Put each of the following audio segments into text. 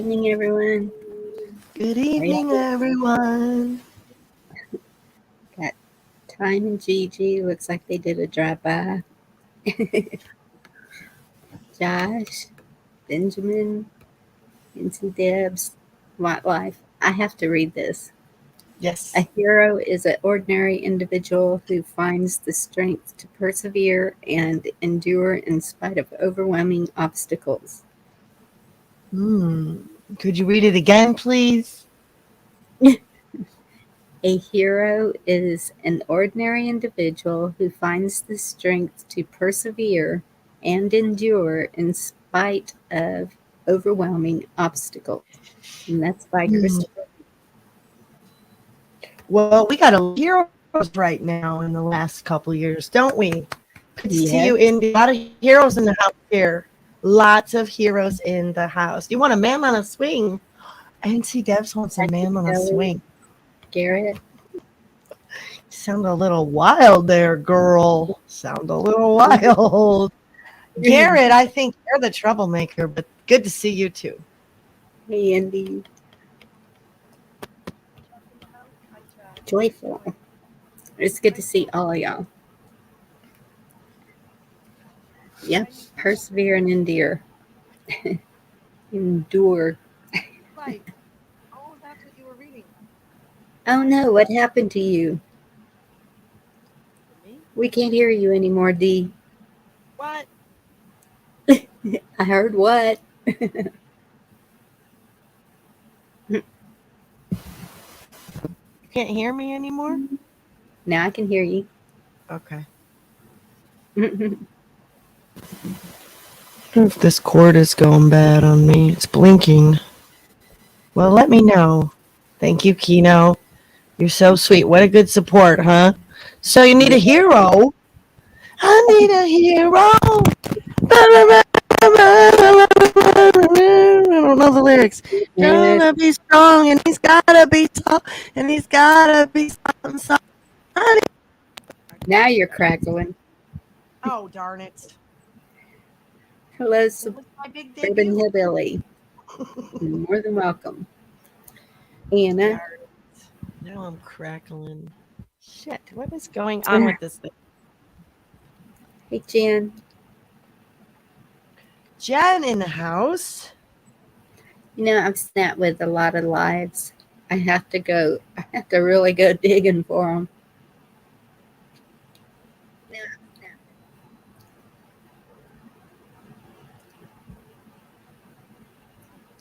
evening, everyone. Good Are you evening, everyone. got Time and Gigi? Looks like they did a drive-by. Josh, Benjamin, Nancy Debs, White Life. I have to read this. Yes. A hero is an ordinary individual who finds the strength to persevere and endure in spite of overwhelming obstacles. Could you read it again, please? A hero is an ordinary individual who finds the strength to persevere and endure in spite of overwhelming obstacles. And that's by Christopher. Well, we got a heroes right now in the last couple years, don't we? Good to see you, Yes, Indy. A lot of heroes in the house here. Lots of heroes in the house. You want a man on a swing? NC Devs wants a man on a Kelly, swing. Garrett. You sound a little wild there, girl. Sound a little wild. Garrett, I think you're the troublemaker, but good to see you too. Hey, Andy. Joyful. It's good to see all of y'all. Yep, persevere and endure. Endure. Oh, that's what you were reading. Oh no, what happened to you? We can't hear you anymore, Dee. What? I heard what? You can't hear me anymore? Now I can hear you. Okay. If this cord is going bad on me, it's blinking. Well, let me know. Thank you, Kino. You're so sweet. What a good support, huh? So you need a hero? I need a hero. I don't know the lyrics. Gonna be strong, and he's gotta be tall, and he's gotta be something. Now you're crackling. Oh, darn it. Hello, My big Suburban debut. Hillbilly. You're more than welcome. Anna. Now I'm crackling. Shit, what is going on with this thing? Hey, Jen. Jen in the house. You know, I've sat with a lot of lives. I have to really go digging for them.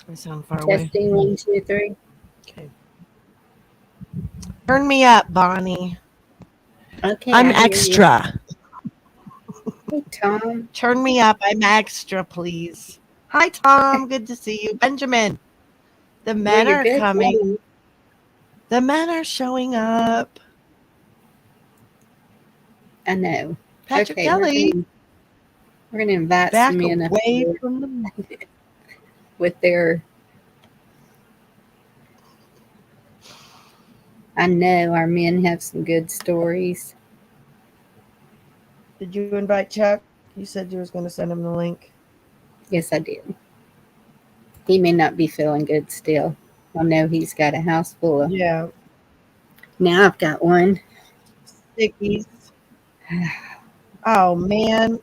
I sound far away. Testing 1, 2, 3. Okay. Turn me up, Bonnie. Okay, I'm I hear extra. You. Hey, Tom. Turn me up. I'm extra, please. Hi, Tom. Good to see you. Benjamin. The men You're are good, coming. buddy. The men are showing up. I know. Patrick Okay, Kelly. we're gonna invite Back some in away from the with their. I know our men have some good stories. Did you invite Chuck? You said you was going to send him the link. Yes, I did. He may not be feeling good still. I know he's got a house full of. Yeah. Now I've got one. Stickies. Oh, man.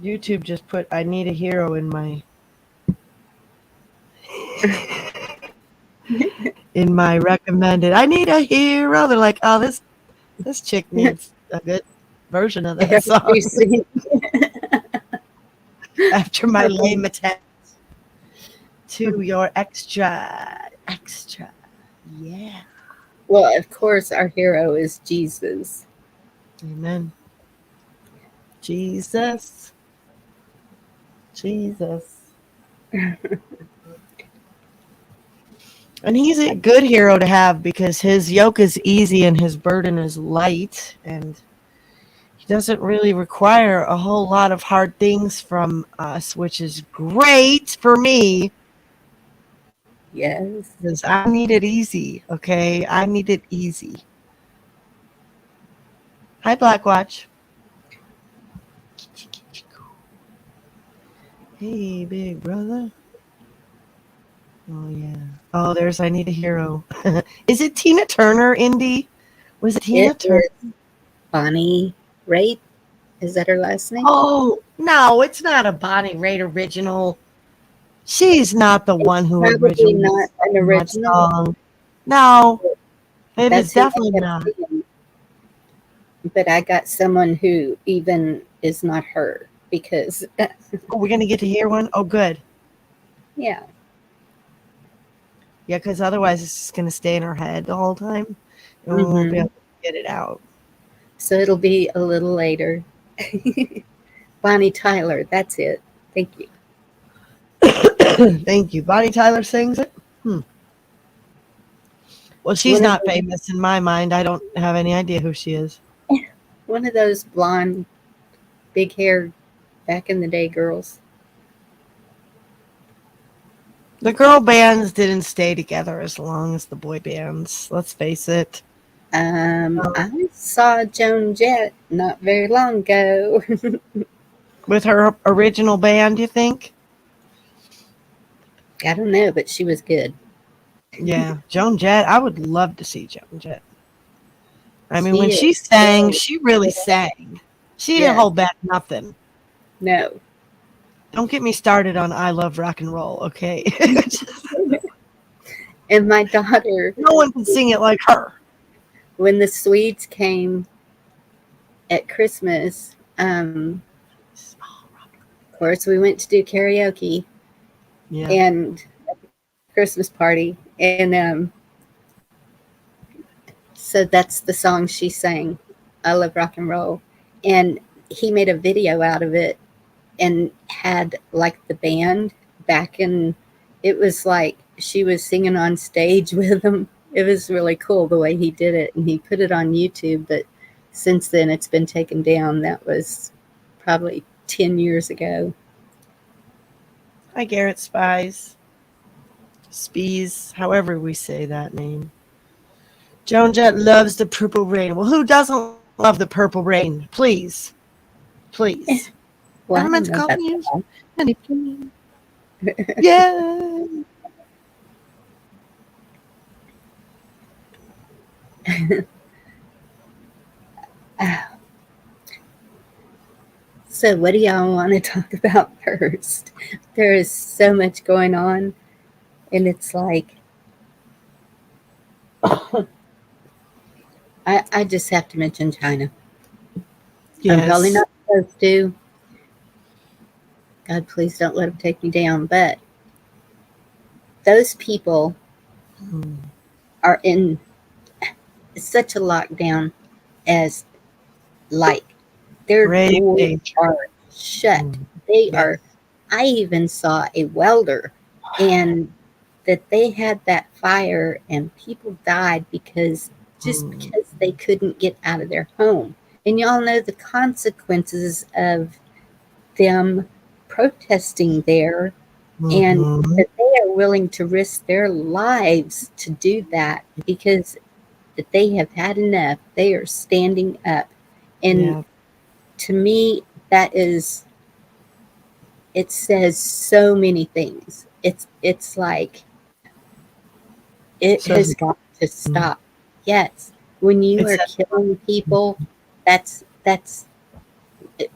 YouTube just put I need a hero in my recommended. I need a hero. They're like, oh, this chick needs a good version of that song. After my lame attempt to your extra. Yeah. Well, of course, our hero is Jesus. Amen. Jesus. And he's a good hero to have because his yoke is easy and his burden is light. And he doesn't really require a whole lot of hard things from us, which is great for me. Yes. Because I need it easy, okay? I need it easy. Hi, Blackwatch. Hey, big brother. Oh yeah. Oh, there's I Need a Hero. Is it Tina Turner, Indy? Was it Tina It Turner? is Bonnie Raitt. Is that her last name? Oh no, it's not a Bonnie Raitt original. She's not the It's one who probably originally not an sang that original. song. No, it is That's who definitely I kept not. seeing. But I got someone who even is not her because, Oh, we're gonna get to hear one. Oh, good. yeah. Yeah, because otherwise it's just gonna stay in our head the whole time, and we won't be Hmm. able to get it out. So it'll be a little later. Bonnie Tyler, that's it. Thank you. Thank you. Bonnie Tyler sings it. Hmm. Well, she's One of not famous in my mind. I don't have any idea who she is. one of those blonde, big hair, back in the day girls. The girl bands didn't stay together as long as the boy bands. Let's face it. Um, I saw Joan Jett not very long ago. with her original band, you think? I don't know, but she was good. Yeah, Joan Jett. I would love to see Joan Jett. I mean, when She is she sang, so she really good. sang. She didn't Yes. hold back nothing. No. Don't get me started on I Love Rock and Roll, okay? And my daughter, No one can sing it like her. when the Swedes came at Christmas, of course, we went to do karaoke Yeah. and Christmas party, and so that's the song she sang. I love rock and roll, and he made a video out of it and had like the band back in. It was like she was singing on stage with them. It was really cool the way he did it, and he put it on YouTube. But since then, it's been taken down. That was probably 10 years ago. Hi, Garrett Spies. Spies, however we say that name. Joan Jett loves the purple rain. Well, who doesn't love the purple rain? Please. Please. I Well, I meant to don't know call about you. that. Honey, please. Yeah. So, what do y'all want to talk about first? There is so much going on, and it's like, I just have to mention China. I'm probably Yes. not supposed to. God, please don't let them take me down. But those people Mm. are in such a lockdown as like their Grave doors danger. are shut. Mm. They Yes. are, I even saw a welder and that they had that fire and people died because just Mm. because they couldn't get out of their home. And y'all know the consequences of them protesting there and Mhm. that they are willing to risk their lives to do that because that they have had enough. They are standing up. And Yeah. to me, that is, it says so many things. It's like it So has got to mm. stop. Yes, when you It's are killing people, that's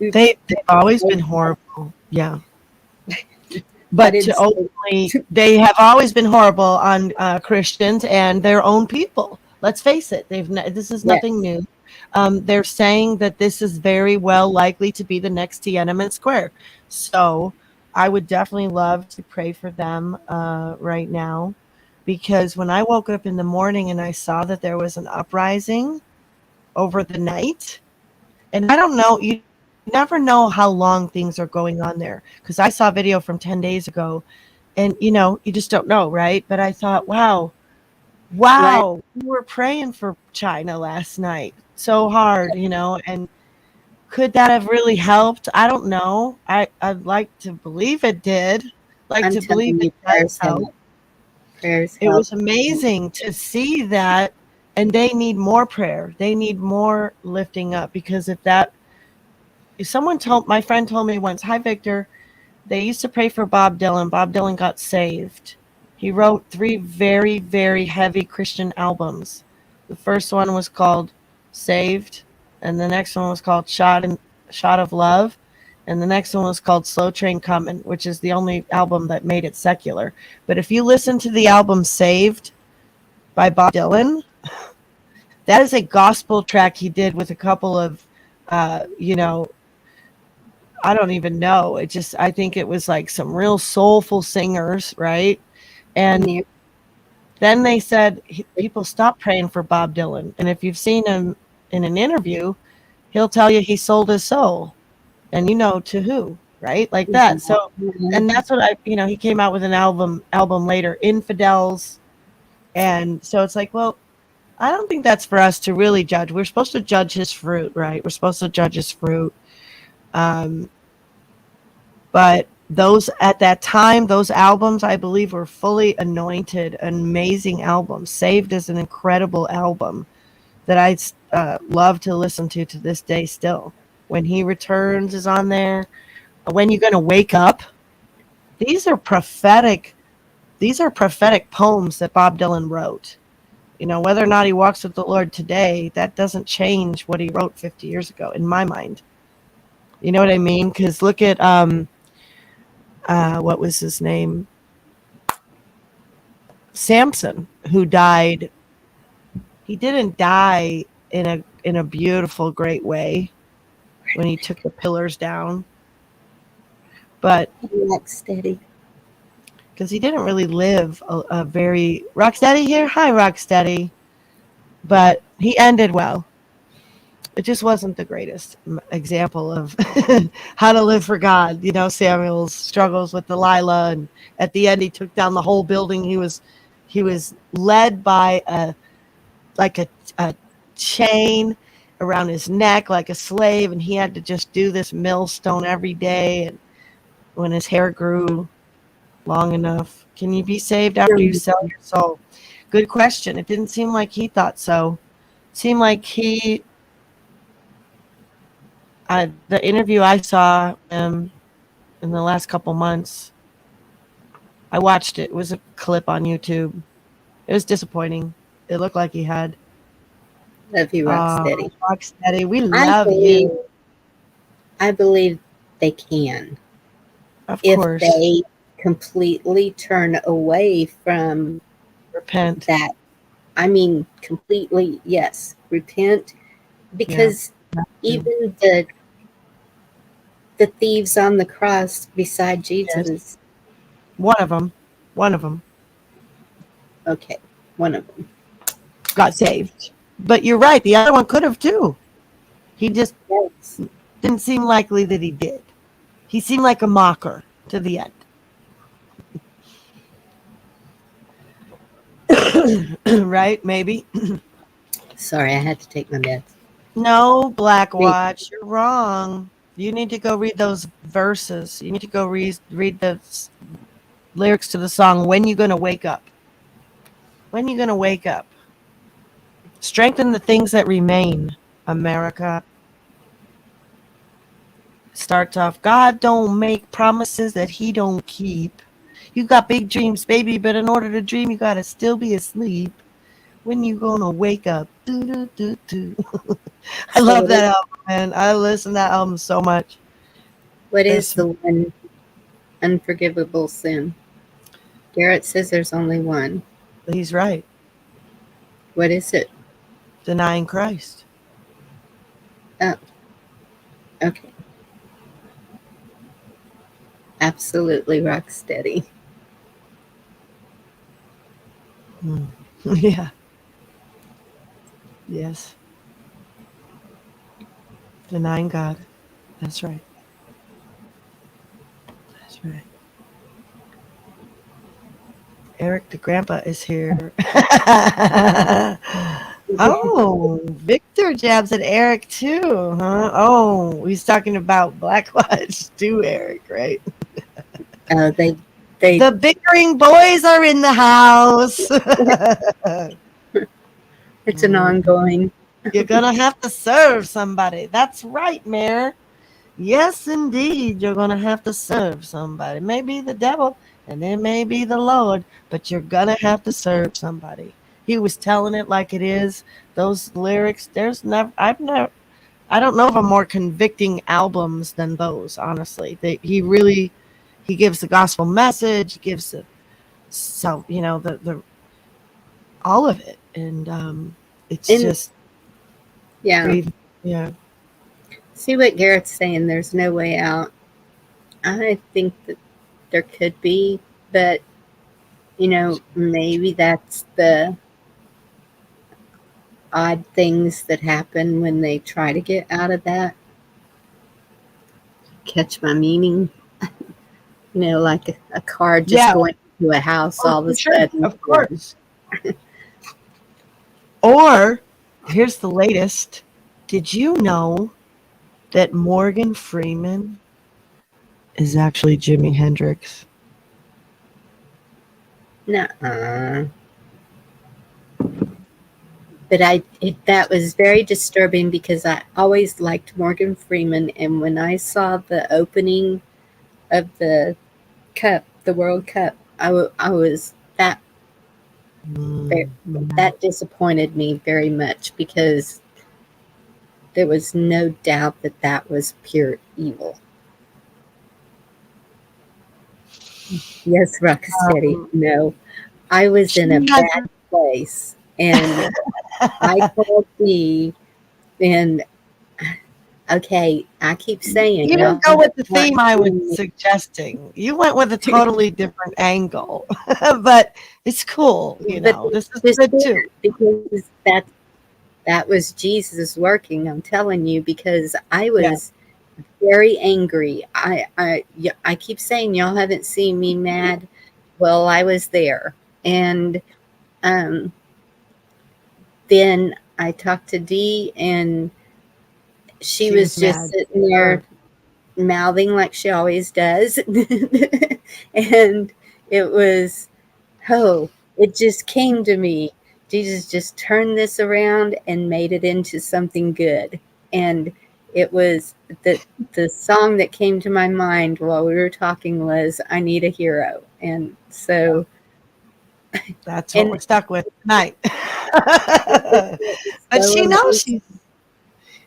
they've always been horrible. Yeah. but But to it's openly, they have always been horrible on Christians and their own people. Let's face it. This is yeah, nothing new. They're saying that this is very well likely to be the next Tiananmen Square. So I would definitely love to pray for them right now, because when I woke up in the morning and I saw that there was an uprising over the night, and I don't know, you never know how long things are going on there. Because I saw a video from 10 days ago, and you just don't know, right? But I thought, wow, right. wow, we were praying for China last night so hard, and could that have really helped? I don't know. I'd like to believe it did. Like I'm to believe telling it you, does prayers help. help. Prayers It help. was amazing to see that, and they need more prayer. They need more lifting up, because if someone told my friend told me once, "Hi Victor, they used to pray for Bob Dylan. Bob Dylan got saved." He wrote 3 very, very heavy Christian albums. The first one was called Saved, and the next one was called Shot of Love, and the next one was called Slow Train Comin', which is the only album that made it secular. But if you listen to the album Saved by Bob Dylan, that is a gospel track he did with a couple of, you know, I don't even know. I think it was like some real soulful singers, right? And then they said people stopped praying for Bob Dylan. And if you've seen him in an interview, he'll tell you he sold his soul. And you know to who, right? Like that. So, and that's what he came out with an album later, Infidels. And so it's like, well, I don't think that's for us to really judge. We're supposed to judge his fruit, right? We're supposed to judge his fruit. But those at that time, those albums, I believe, were fully anointed, amazing albums. Saved is an incredible album that I love to listen to this day still. When He Returns is on there. When You're Gonna Wake Up. These are prophetic poems that Bob Dylan wrote. You know, whether or not he walks with the Lord today, that doesn't change what he wrote 50 years ago, in my mind. You know what I mean? Because look at what was his name? Samson, who died. He didn't die in a beautiful, great way when he took the pillars down, but Rocksteady, because he didn't really live a very Rocksteady here. Hi, Rocksteady. But he ended well. It just wasn't the greatest example of how to live for God. You know, Samuel's struggles with Delilah, and at the end he took down the whole building. He was led by a chain around his neck like a slave, and he had to just do this millstone every day. And when his hair grew long enough, can you be saved after you sell your soul? Good question. It didn't seem like he thought so. It seemed like the interview I saw in the last couple months, I watched it. It was a clip on YouTube. It was disappointing. It looked like he had. Love you, Rocksteady. Rocksteady, we love you. I believe they can. Of course. If they completely turn away from repent. That. I mean, completely, yes. Repent. Because even the thieves on the cross beside Jesus. Yes. One of them. Okay, one of them got saved. But you're right. The other one could have too. He just didn't seem likely that he did. He seemed like a mocker to the end. Right? Maybe. Sorry, I had to take my meds. No, Black Watch. You're wrong. You need to go read those verses. You need to go read the lyrics to the song, When You Gonna Wake Up. When You Gonna Wake Up. Strengthen the things that remain, America. Starts off, God don't make promises that He don't keep. You got big dreams, baby, but in order to dream, you gotta still be asleep. When you gonna wake up? Do, do, do, do. I love that album, man. I listen to that album so much. What is the one unforgivable sin? Garrett says there's only one. He's right. What is it? Denying Christ. Oh. Okay. Absolutely rock steady. Yeah. Yes. Denying God. That's right. That's right. Eric the grandpa is here. Oh, Victor jabs at Eric too, huh? Oh, he's talking about Black Watch too, Eric, right? The bickering boys are in the house. It's an ongoing. You're gonna have to serve somebody. That's right, Mayor. Yes, indeed, you're gonna have to serve somebody. Maybe the devil and it may be the Lord, but you're gonna have to serve somebody. He was telling it like it is. Those lyrics, I don't know of a more convicting albums than those, honestly. He gives the gospel message, he gives the all of it. And it's And just yeah, grief. Yeah. see what Garrett's saying. There's no way out. I think that there could be, but maybe that's the odd things that happen when they try to get out of that. Catch my meaning? Like a car just Yeah. going to a house Oh, all of a for sure. sudden. Of course. Or here's the latest. Did you know that Morgan Freeman is actually Jimi Hendrix? Nuh-uh. But that was very disturbing because I always liked Morgan Freeman, and when I saw the opening of the cup, the World Cup, I was Mm, yeah. that disappointed me very much because there was no doubt that that was pure evil. Yes, Rocksteady. Um, No, I was in a she has. bad place, and I called D, and okay, I keep saying You y'all didn't go have with the not theme I was seen me. suggesting. You went with a totally different angle, but it's cool. But This is it's good too. weird because that was Jesus working. I'm telling you, because I Yeah. was very angry. I keep saying y'all haven't seen me mad. Well, I was there, and um, then I talked to Dee, and she She was was just mad. sitting there mouthing like she always does, and it was, oh, it just came to me. Jesus just turned this around and made it into something good. And it was the song that came to my mind while we were talking was I Need a Hero. And so That's what and we're stuck with tonight. it's But so she knows amazing.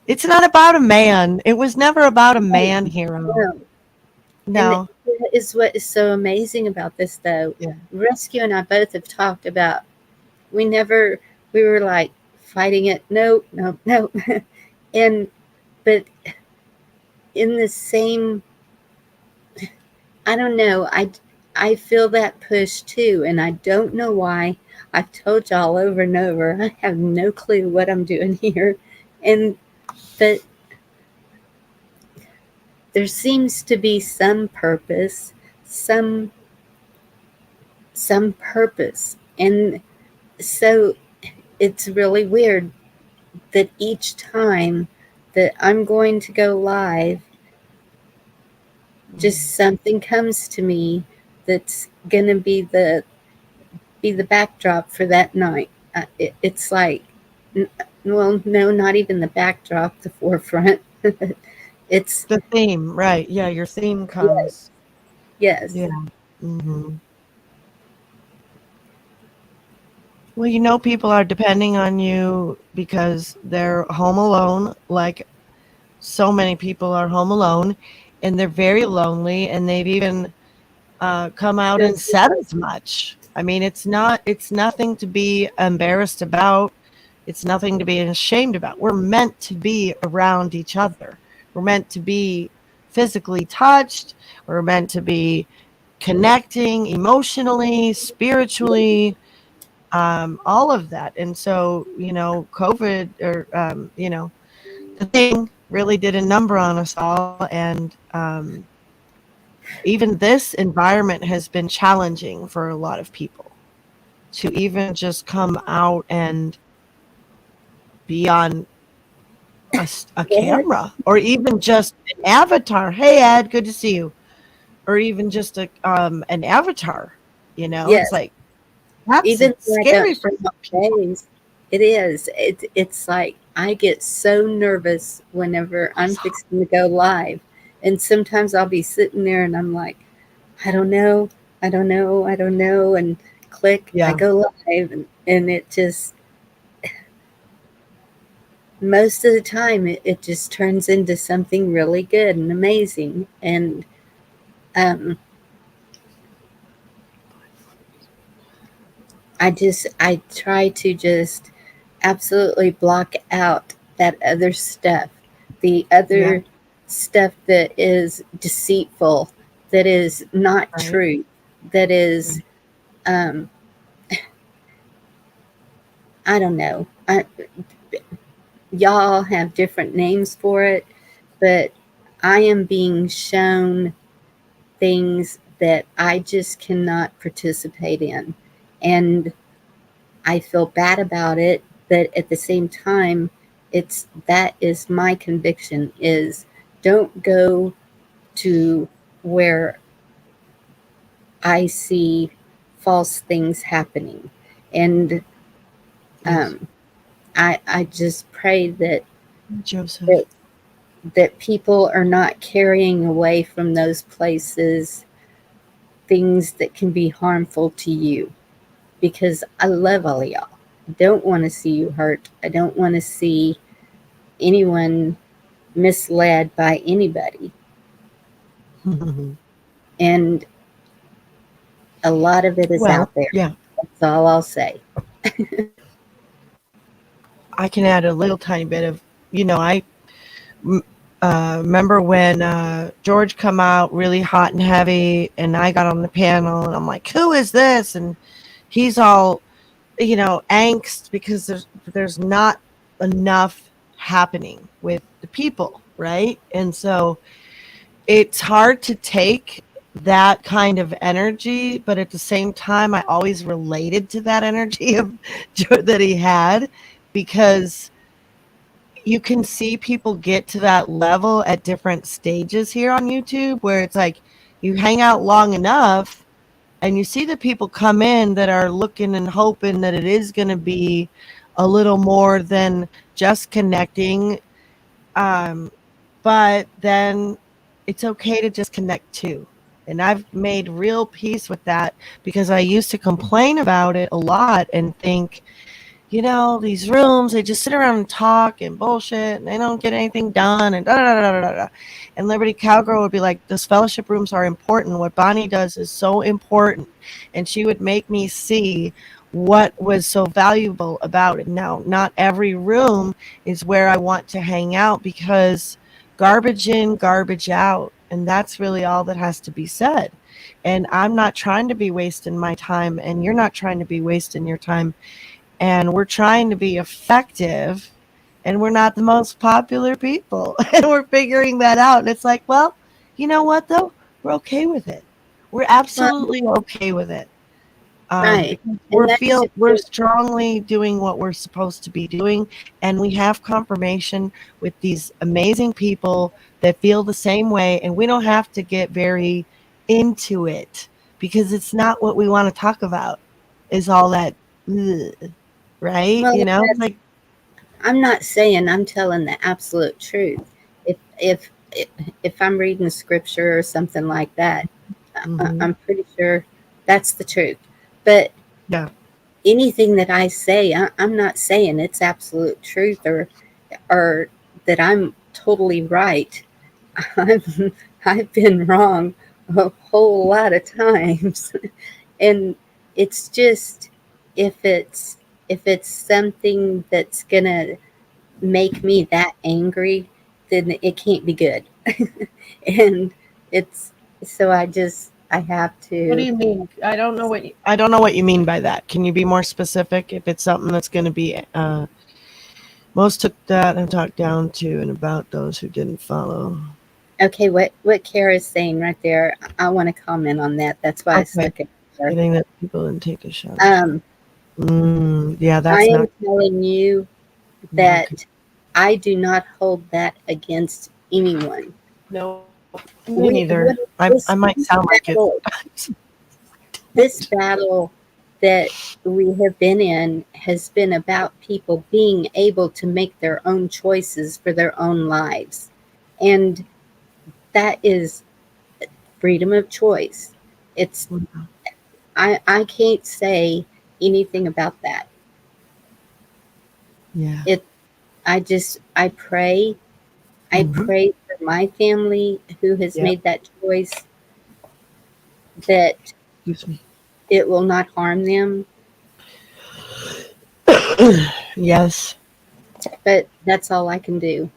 it's not about a man. It was never about a man hero. No. And No. that is what is so amazing about this though. Yeah. Rescue and I both have talked about we never we were like fighting it. No, no, no. And but in the same, I don't know, I feel that push too, and I don't know why. I've told y'all over and over, I have no clue what I'm doing here. And but there seems to be some some purpose. And so it's really weird that each time that I'm going to go live, just something comes to me that's gonna be the backdrop for that night. It's like, well, no, not even the backdrop, the forefront. It's The theme, right. Yeah, your theme yes, comes. yes, Yeah. Hmm. Well, people are depending on you because they're home alone, like so many people are home alone, and they're very lonely, and they've even come out and just said as much. I mean, it's nothing to be embarrassed about. It's nothing to be ashamed about. We're meant to be around each other. We're meant to be physically touched. We're meant to be connecting emotionally, spiritually, all of that. And so, COVID or, the thing really did a number on us all. And even this environment has been challenging for a lot of people to even just come out and be on a what? camera or even just an avatar. Hey, Ed, good to see you. Or even just an avatar. It's Yes, like that's even though I don't scary for turn on some people. days, it is. It's like I get so nervous whenever I'm fixing to go live, and sometimes I'll be sitting there and I'm like, I don't know. I don't know, and click, I Yeah. go live, and it just, most of the time, it just turns into something really good and amazing. And um, I try to just absolutely block out that other stuff, the Yeah. other stuff that is deceitful, that is not Right. true, that is, Right. um, I don't know. Y'all have different names for it, but I am being shown things that I just cannot participate in. And I feel bad about it, but at the same time, that is my conviction is don't go to where I see false things happening. And Yes. I just pray that Joseph. that people are not carrying away from those places things that can be harmful to you, because I love all of y'all. I don't want to see you hurt. I don't want to see anyone misled by anybody. And a lot of it is Well, out there. yeah. That's all I'll say. I can add a little tiny bit of, I remember when George come out really hot and heavy, and I got on the panel, and I'm like, "Who is this?" And he's all, angst because there's not enough happening with the people, right? And so it's hard to take that kind of energy, but at the same time, I always related to that energy of that he had, because you can see people get to that level at different stages here on YouTube, where it's like you hang out long enough and you see the people come in that are looking and hoping that it is going to be a little more than just connecting. Um, but then it's okay to just connect too. And I've made real peace with that, because I used to complain about it a lot and think, these rooms, they just sit around and talk and bullshit, and they don't get anything done, and da da da da da da. And Liberty Cowgirl would be like, those fellowship rooms are important. What Bonnie does is so important. And she would make me see what was so valuable about it. Now, not every room is where I want to hang out, because garbage in, garbage out. And that's really all that has to be said. And I'm not trying to be wasting my time, and you're not trying to be wasting your time, and we're trying to be effective, and we're not the most popular people and we're figuring that out, and it's like, well, you know what though, we're okay with it. We're Well, absolutely okay with it, right. because And that's just we're it. strongly doing what we're supposed to be doing, and we have confirmation with these amazing people that feel the same way, and we don't have to get very into it, because it's not what we want to talk about, is all that, ugh, right? Well, that's, Like, I'm not saying, I'm telling the absolute truth. If if if I'm reading scripture or something like that, hmm, I'm pretty sure that's the truth. But yeah, anything that I say, I'm not saying it's absolute truth, or that I'm totally right. I've I've been wrong a whole lot of times, and it's just, if it's something that's gonna make me that angry, then it can't be good. And it's, so I have what do to. you mean? I don't know what you mean by that. Can you be more specific? If it's something that's going to be, most took that and talked down to and about those who didn't follow. Okay, what Kara's saying right there, I want to comment on that. That's why I Okay, stuck it there. getting that people didn't take a shot. Um, Yeah, I that's am not telling you okay. that I do not hold that against anyone. No, me We neither. I this might sound like it. battle, this battle that we have been in has been about people being able to make their own choices for their own lives, and that is freedom of choice. It's Mhm. I can't say anything about that. Yeah. It I pray. I Hmm. pray for my family who has Yep. made that choice, that Excuse me. it will not harm them. Yes. But that's all I can do.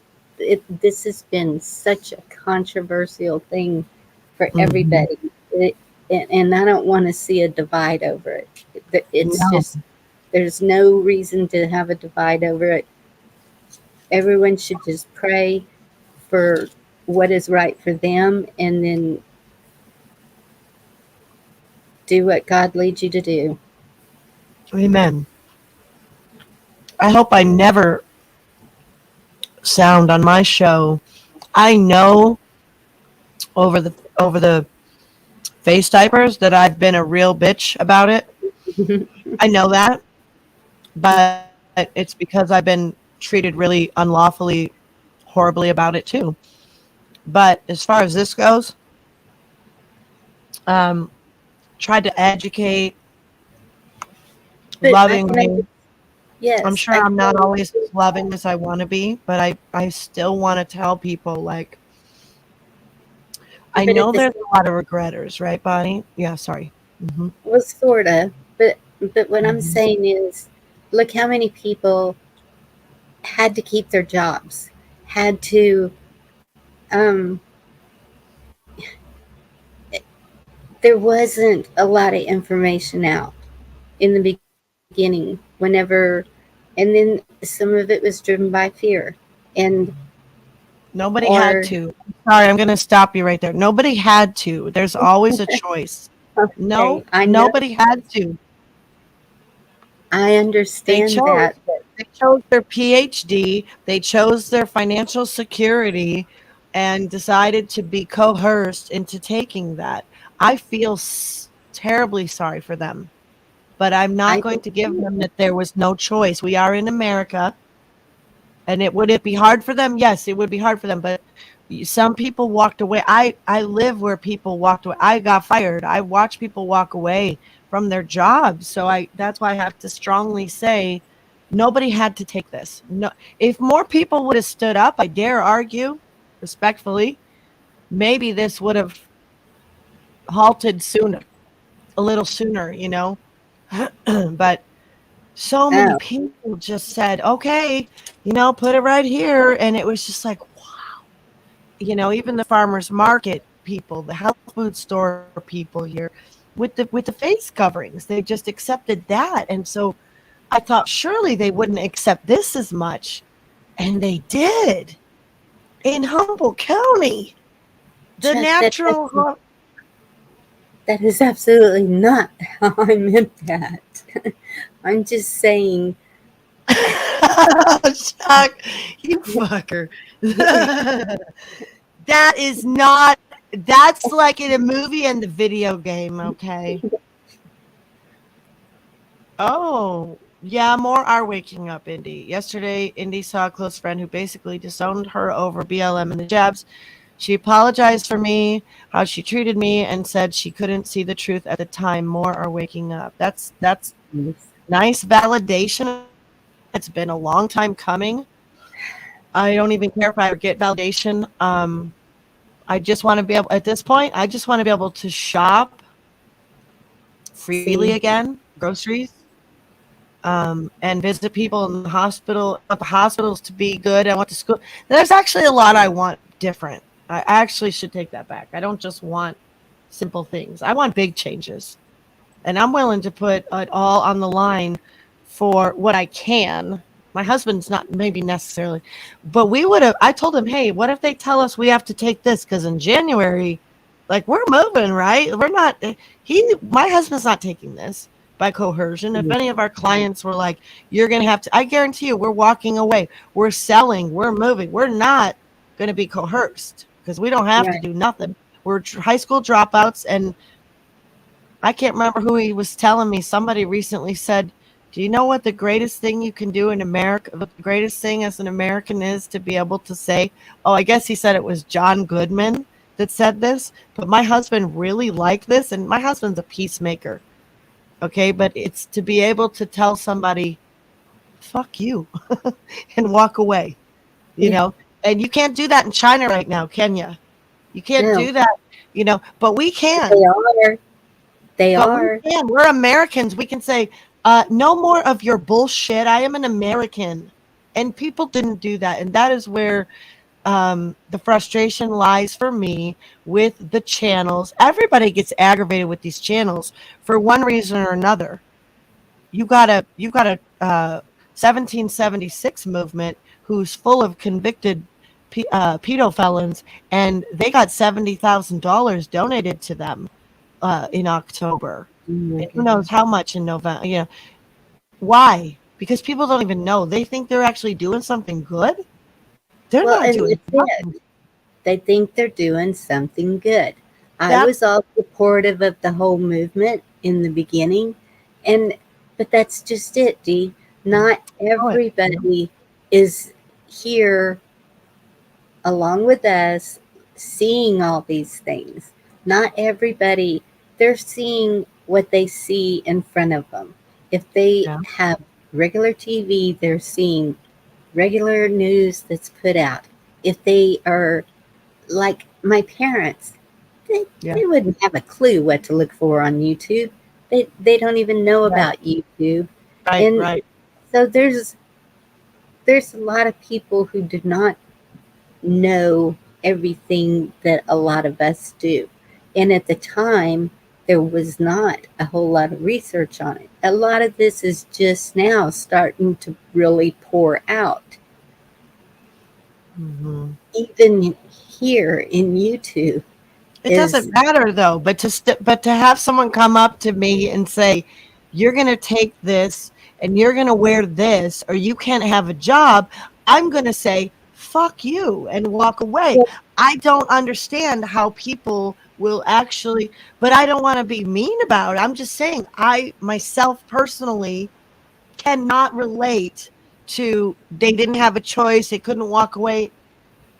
This has been such a controversial thing for Hmm. everybody. It, and I don't want to see a divide over it. It's No. just, there's no reason to have a divide over it. Everyone should just pray for what is right for them, and then do what God leads you to do. Amen. I hope I never sound on my show. I know over the face diapers that I've been a real bitch about it. I know that, but it's because I've been treated really unlawfully, horribly about it too. But as far as this goes, um, tried to educate But I can lovingly. I'm yes, sure I I'm not can. always as loving as I want to be, but I still want to tell people like I But at know the there's a lot of regretters, right, Bonnie? Yeah, sorry. Hmm. well, sorta. But what I'm Hmm. saying is, look how many people had to keep their jobs, had to. Um, there wasn't a lot of information out in the beginning. Whenever, and then some of it was driven by fear, and Nobody or had to. Sorry, I'm going to stop you right there. Nobody had to. There's always a choice. okay, No, I know, nobody had to. I They understand chose. that, but They chose their PhD. They chose their financial security and decided to be coerced into taking that. I feel terribly sorry for them, but I'm not I going do to give too. them that there was no choice. We are in America. And would it be hard for them? Yes, it would be hard for them. But some people walked away. I live where people walked away. I got fired. I watched people walk away from their jobs. So I that's why I have to strongly say nobody had to take this. No, if more people would have stood up, I dare argue, respectfully, maybe this would have halted sooner, a little sooner, but so many Oh, people just said, okay, put it right here. And it was just like, even the farmers market people, the health food store people here with the face coverings, they just accepted that. And so I thought surely they wouldn't accept this as much. And they did in Humboldt County. The Chuck, natural that is absolutely not how I meant that. I'm just saying. Chuck, you fucker. That is not, that's like in a movie and the video game, okay? Oh, yeah, more are waking up, Indy. Yesterday, Indy saw a close friend who basically disowned her over BLM and the jabs. She apologized for me, how she treated me, and said she couldn't see the truth at the time. More are waking up. That's nice validation. It's been a long time coming. I don't even care if I ever get validation. I just want to be able, at this point, I just want to be able to shop freely See, again, groceries, and visit people in the hospital. I want the hospitals to be good. I want the school. There's actually a lot I want different. I actually should take that back. I don't just want simple things. I want big changes. And I'm willing to put it all on the line for what I can. My husband's not maybe necessarily, but we would have. I told him, hey, what if they tell us we have to take this because in January, like we're moving, right? We're not. My husband's not taking this by coercion. If any of our clients were like, you're going to have to, I guarantee you, we're walking away. We're selling. We're moving. We're not going to be coerced because we don't have to right. do nothing. We're high school dropouts, and I can't remember who he was telling me. Somebody recently said, do you know what the greatest thing you can do in America, the greatest thing as an American is to be able to say, oh, I guess he said it was John Goodman. that said this, but my husband really liked this, and my husband's a peacemaker. Okay, but it's to be able to tell somebody, fuck you, and walk away, you Yeah. know? And you can't do that in China right now, can you? You can't No, do that, but we they can. are. They But we are. can. We're Americans. We can say, no more of your bullshit. I am an American. And people didn't do that. And that is where the frustration lies for me with the channels. Everybody gets aggravated with these channels for one reason or another. You got a 1776 movement who's full of convicted pedo felons, and they got $70,000 donated to them in October. Oh my And who knows goodness. how much in November? Why? Because people don't even know. They think they're actually doing something good. They're Well, not and doing that's it. nothing. They think they're doing something good. I That's was all supportive of the whole movement in the beginning, and but that's just it, Dee. Not know it. everybody is here along with us seeing all these things. Not everybody, they're seeing what they see in front of them. If they Yeah. have regular TV, they're seeing regular news that's put out. If they are like my parents, they, Yeah. they wouldn't have a clue what to look for on YouTube. They don't even know Right. about YouTube. Right. And Right. so there's a lot of people who do not know everything that a lot of us do. And at the time, there was not a whole lot of research on it. A lot of this is just now starting to really pour out, Hmm. even here in YouTube. It Is doesn't matter though, but to have someone come up to me and say, "You're going to take this and you're going to wear this, or you can't have a job," I'm going to say, "Fuck you," and walk away. well, I don't understand how people will actually, but I don't want to be mean about it. I'm just saying, I myself personally cannot relate to they didn't have a choice, they couldn't walk away.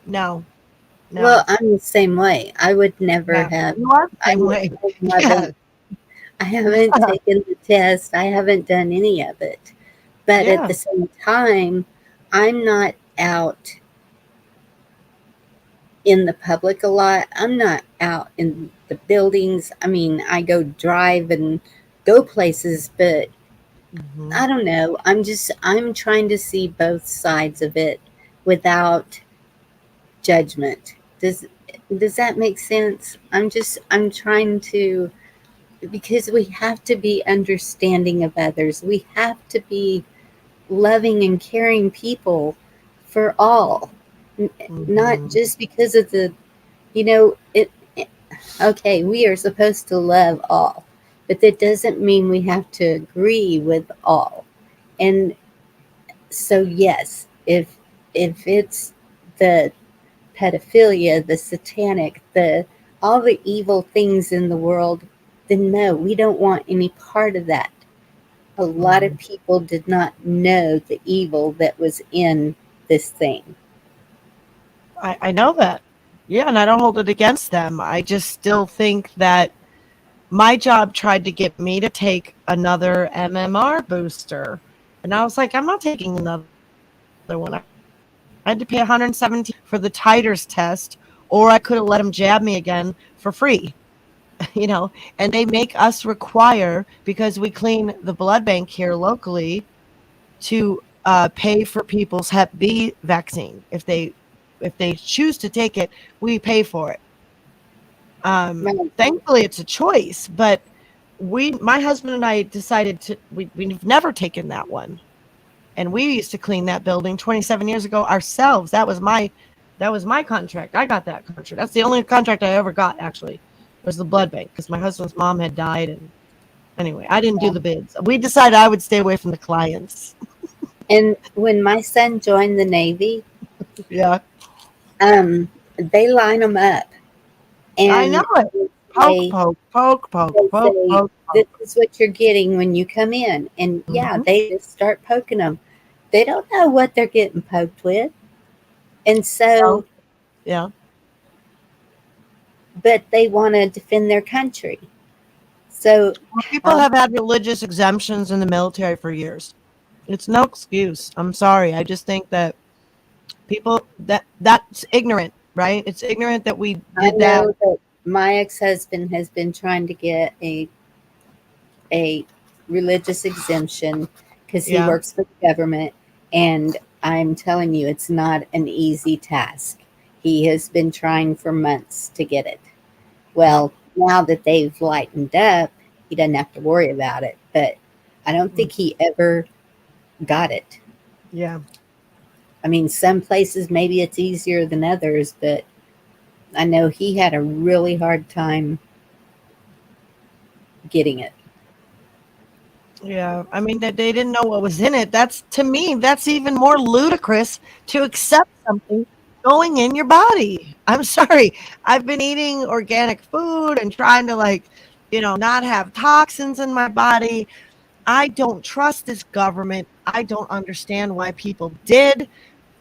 No, well, no. I'm the same way. I would never Yeah, have. you are the I same way. Yeah, haven't. I haven't taken the test. I haven't done any of it. But at yeah. the same time, I'm not out in the public a lot. I'm not out in the buildings. I mean, I go drive and go places, but Mhm. I don't know. I'm trying to see both sides of it without judgment. Does that make sense? I'm trying to, because we have to be understanding of others. We have to be loving and caring people for all. Not Mhm. just because of the, it okay, we are supposed to love all, but that doesn't mean we have to agree with all. And so yes, if it's the pedophilia, the satanic, the all the evil things in the world, then no, we don't want any part of that. A lot of Mhm. people did not know the evil that was in this thing. I know that. Yeah, and I don't hold it against them. I just still think that my job tried to get me to take another MMR booster. And I was like, I'm not taking another one. I had to pay $117 for the titers test, or I could have let them jab me again for free. And they make us require, because we clean the blood bank here locally, to pay for people's Hep B vaccine. If they choose to take it, we pay for it. Right. Thankfully, it's a choice, but my husband and I decided we've never taken that one, and we used to clean that building 27 years ago ourselves. That was my contract. I got that contract. That's the only contract I ever got, actually, was the blood bank, because my husband's mom had died. And anyway, I didn't do the bids. We decided I would stay away from the clients. And when my son joined the Navy, Yeah, they line them up I know and it. Poke, they poke, poke, poke, they poke, say, poke, "This poke. is what you're getting when you come in." And yeah, Hmm. they just start poking them. They don't know what they're getting poked with. And Well, so yeah. but they want to defend their country. So People how have had religious exemptions in the military for years. It's no excuse. I'm sorry. I just think that people that's ignorant, right? It's ignorant that we I did that. know that my ex-husband has been trying to get a religious exemption because he Yeah. works for the government, and I'm telling you, it's not an easy task. He has been trying for months to get it. Yeah. Well, now that they've lightened up, he doesn't have to worry about it. But I don't think he ever got it. Yeah. I mean, some places maybe it's easier than others, but I know he had a really hard time getting it. Yeah. I mean that they didn't know what was in it. That's to me, that's even more ludicrous to accept something going in your body. I'm sorry. I've been eating organic food and trying to not have toxins in my body. I don't trust this government. I don't understand why people did,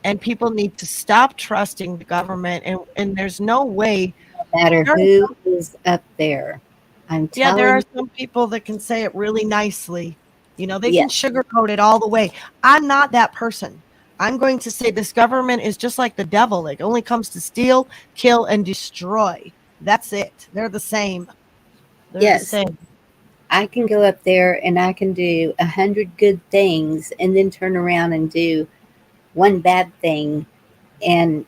and people need to stop trusting the government. And there's no way. No matter There are who some, is up there, I'm yeah, there are telling some people that can say it really nicely. They you, can yes, sugarcoat it all the way. I'm not that person. I'm going to say this government is just like the devil. It only comes to steal, kill, and destroy. That's it. They're the same. They're the yes, same. I can go up there and I can do 100 good things and then turn around and do one bad thing. And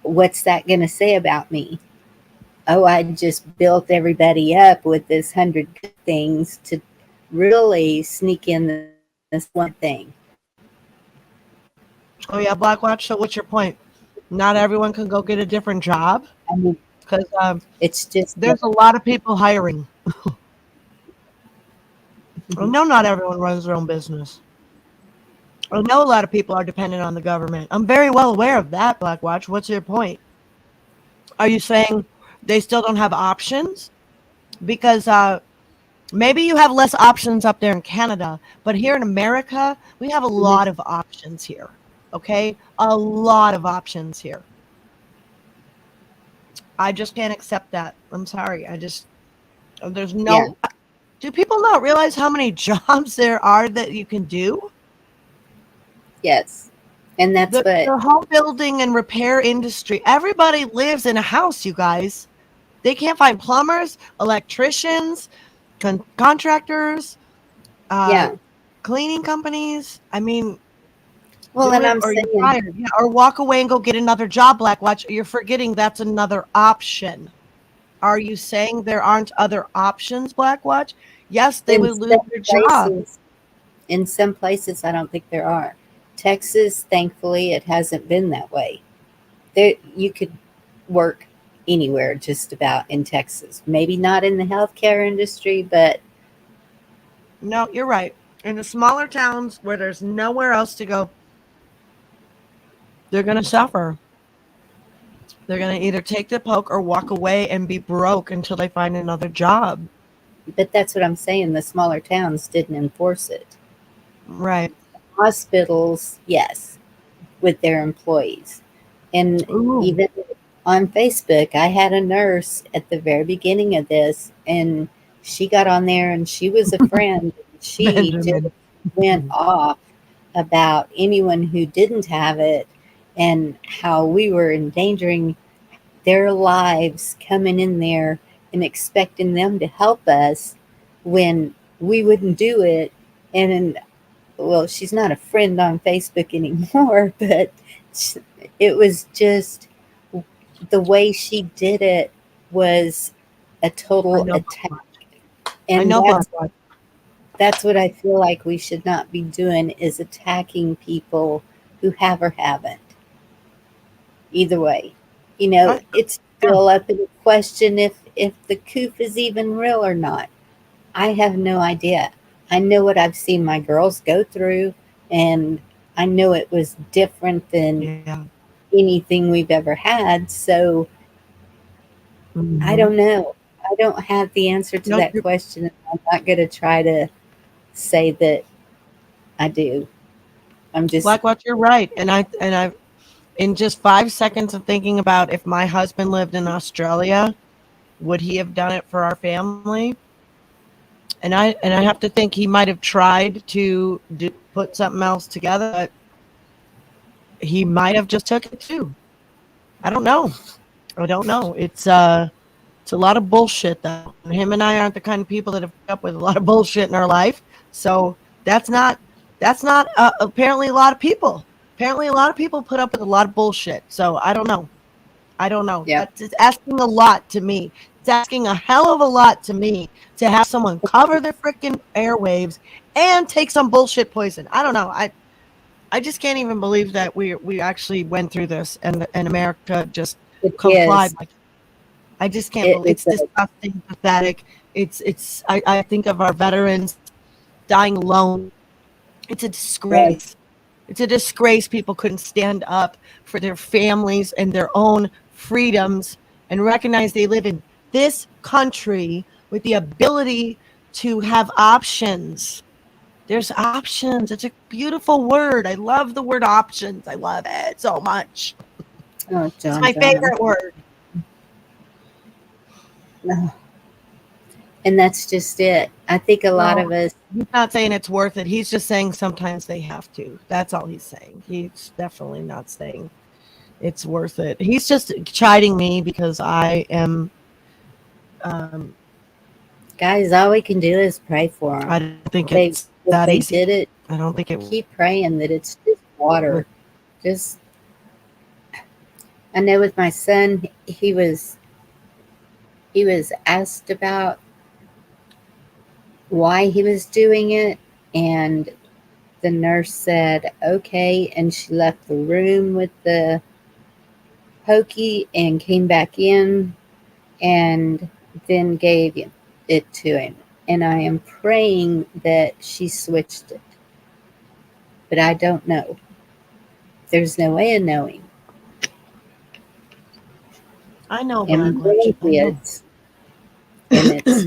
what's that going to say about me? Oh, I just built everybody up with this 100 good things to really sneak in this one thing. Oh yeah, Blackwatch. So what's your point? Not everyone can go get a different job I mean, because it's just there's a lot of people hiring. I know not everyone runs their own business. I know a lot of people are dependent on the government. I'm very well aware of that, Blackwatch. What's your point? Are you saying they still don't have options? Because maybe you have less options up there in Canada, but here in America, we have a mhm, lot of options here. Okay? A lot of options here. I just can't accept that. I'm sorry. There's yeah, no. Do people not realize how many jobs there are that you can do? yes. And that's what, The home building and repair industry, everybody lives in a house, you guys. They can't find plumbers, electricians, contractors, uh, yeah. cleaning companies. I mean, Well, do and it I'm or you're saying, fired. Yeah, or walk away and go get another job, Blackwatch. You're forgetting that's another option. Are you saying there aren't other options, Blackwatch? Yes, they in would lose some their job. places, in some places, I don't think there are. Texas, thankfully, it hasn't been that way. There, you could work anywhere just about in Texas. Maybe not in the healthcare industry, but No, you're right. In the smaller towns where there's nowhere else to go, they're going to suffer. They're going to either take the poke or walk away and be broke until they find another job. that's what I'm saying. The smaller towns didn't enforce it. Right. Hospitals, yes, with their employees. And Ooh. even on Facebook, I had a nurse at the very beginning of this, and she got on there and she was a friend. She just Benjamin. went off about anyone who didn't have it and how we were endangering their lives coming in there and expecting them to help us when we wouldn't do it. And well, she's not a friend on Facebook anymore, but it was just the way she did it was a I total know attack. Blackwatch. I And know Blackwatch. that's what I feel like we should not be doing is attacking people who have or haven't. Either way, I, it's yeah. still up in question if the coup is even real or not. I have no idea. I know what I've seen my girls go through, and I know it was different than Yeah. anything we've ever had. So I Hmm. don't know. I don't have the answer to No, that question. And I'm not going to try to say that I do. I'm just, Blackwatch, you're right. In just 5 seconds of thinking about if my husband lived in Australia, Would he have done it for our family? And I have to think he might have tried to put something else together, but he might have just took it too. I don't know. I don't know. It's a lot of bullshit though. And him and I aren't the kind of people that have put up with a lot of bullshit in our life. So that's not apparently a lot of people. Apparently a lot of people put up with a lot of bullshit. So I don't know. I don't know. Yep. That's it's asking a lot to me. It's asking a hell of a lot to me to have someone cover their freaking airwaves and take some bullshit poison. I don't know. I just can't even believe that we actually went through this and America just It complied. is. Like, I just can't It believe is it's disgusting, pathetic. I think of our veterans dying alone. It's a yes, disgrace. It's a disgrace people couldn't stand up for their families and their own freedoms and recognize they live in this country with the ability to have options. There's options. It's a beautiful word. I love the word options. I love it so much. oh, It's John, my John. favorite word. No. And that's just it. I think a lot No, of us, he's not saying it's worth it. He's just saying sometimes they have to. That's all he's saying. He's definitely not saying it's worth it. He's just chiding me because I am. Um, guys, all we can do is pray for I them. don't think They, it's if that they easy. did it, I don't think it keep praying that it's just would. water. Just, I know with my son, he was asked about why he was doing it, and the nurse said, okay, and she left the room with the pokey and came back in and then gave it to him. And I am praying that she switched it, but I don't know. There's no way of knowing. I know, And my Black Legend. I know. grandkids, and it's,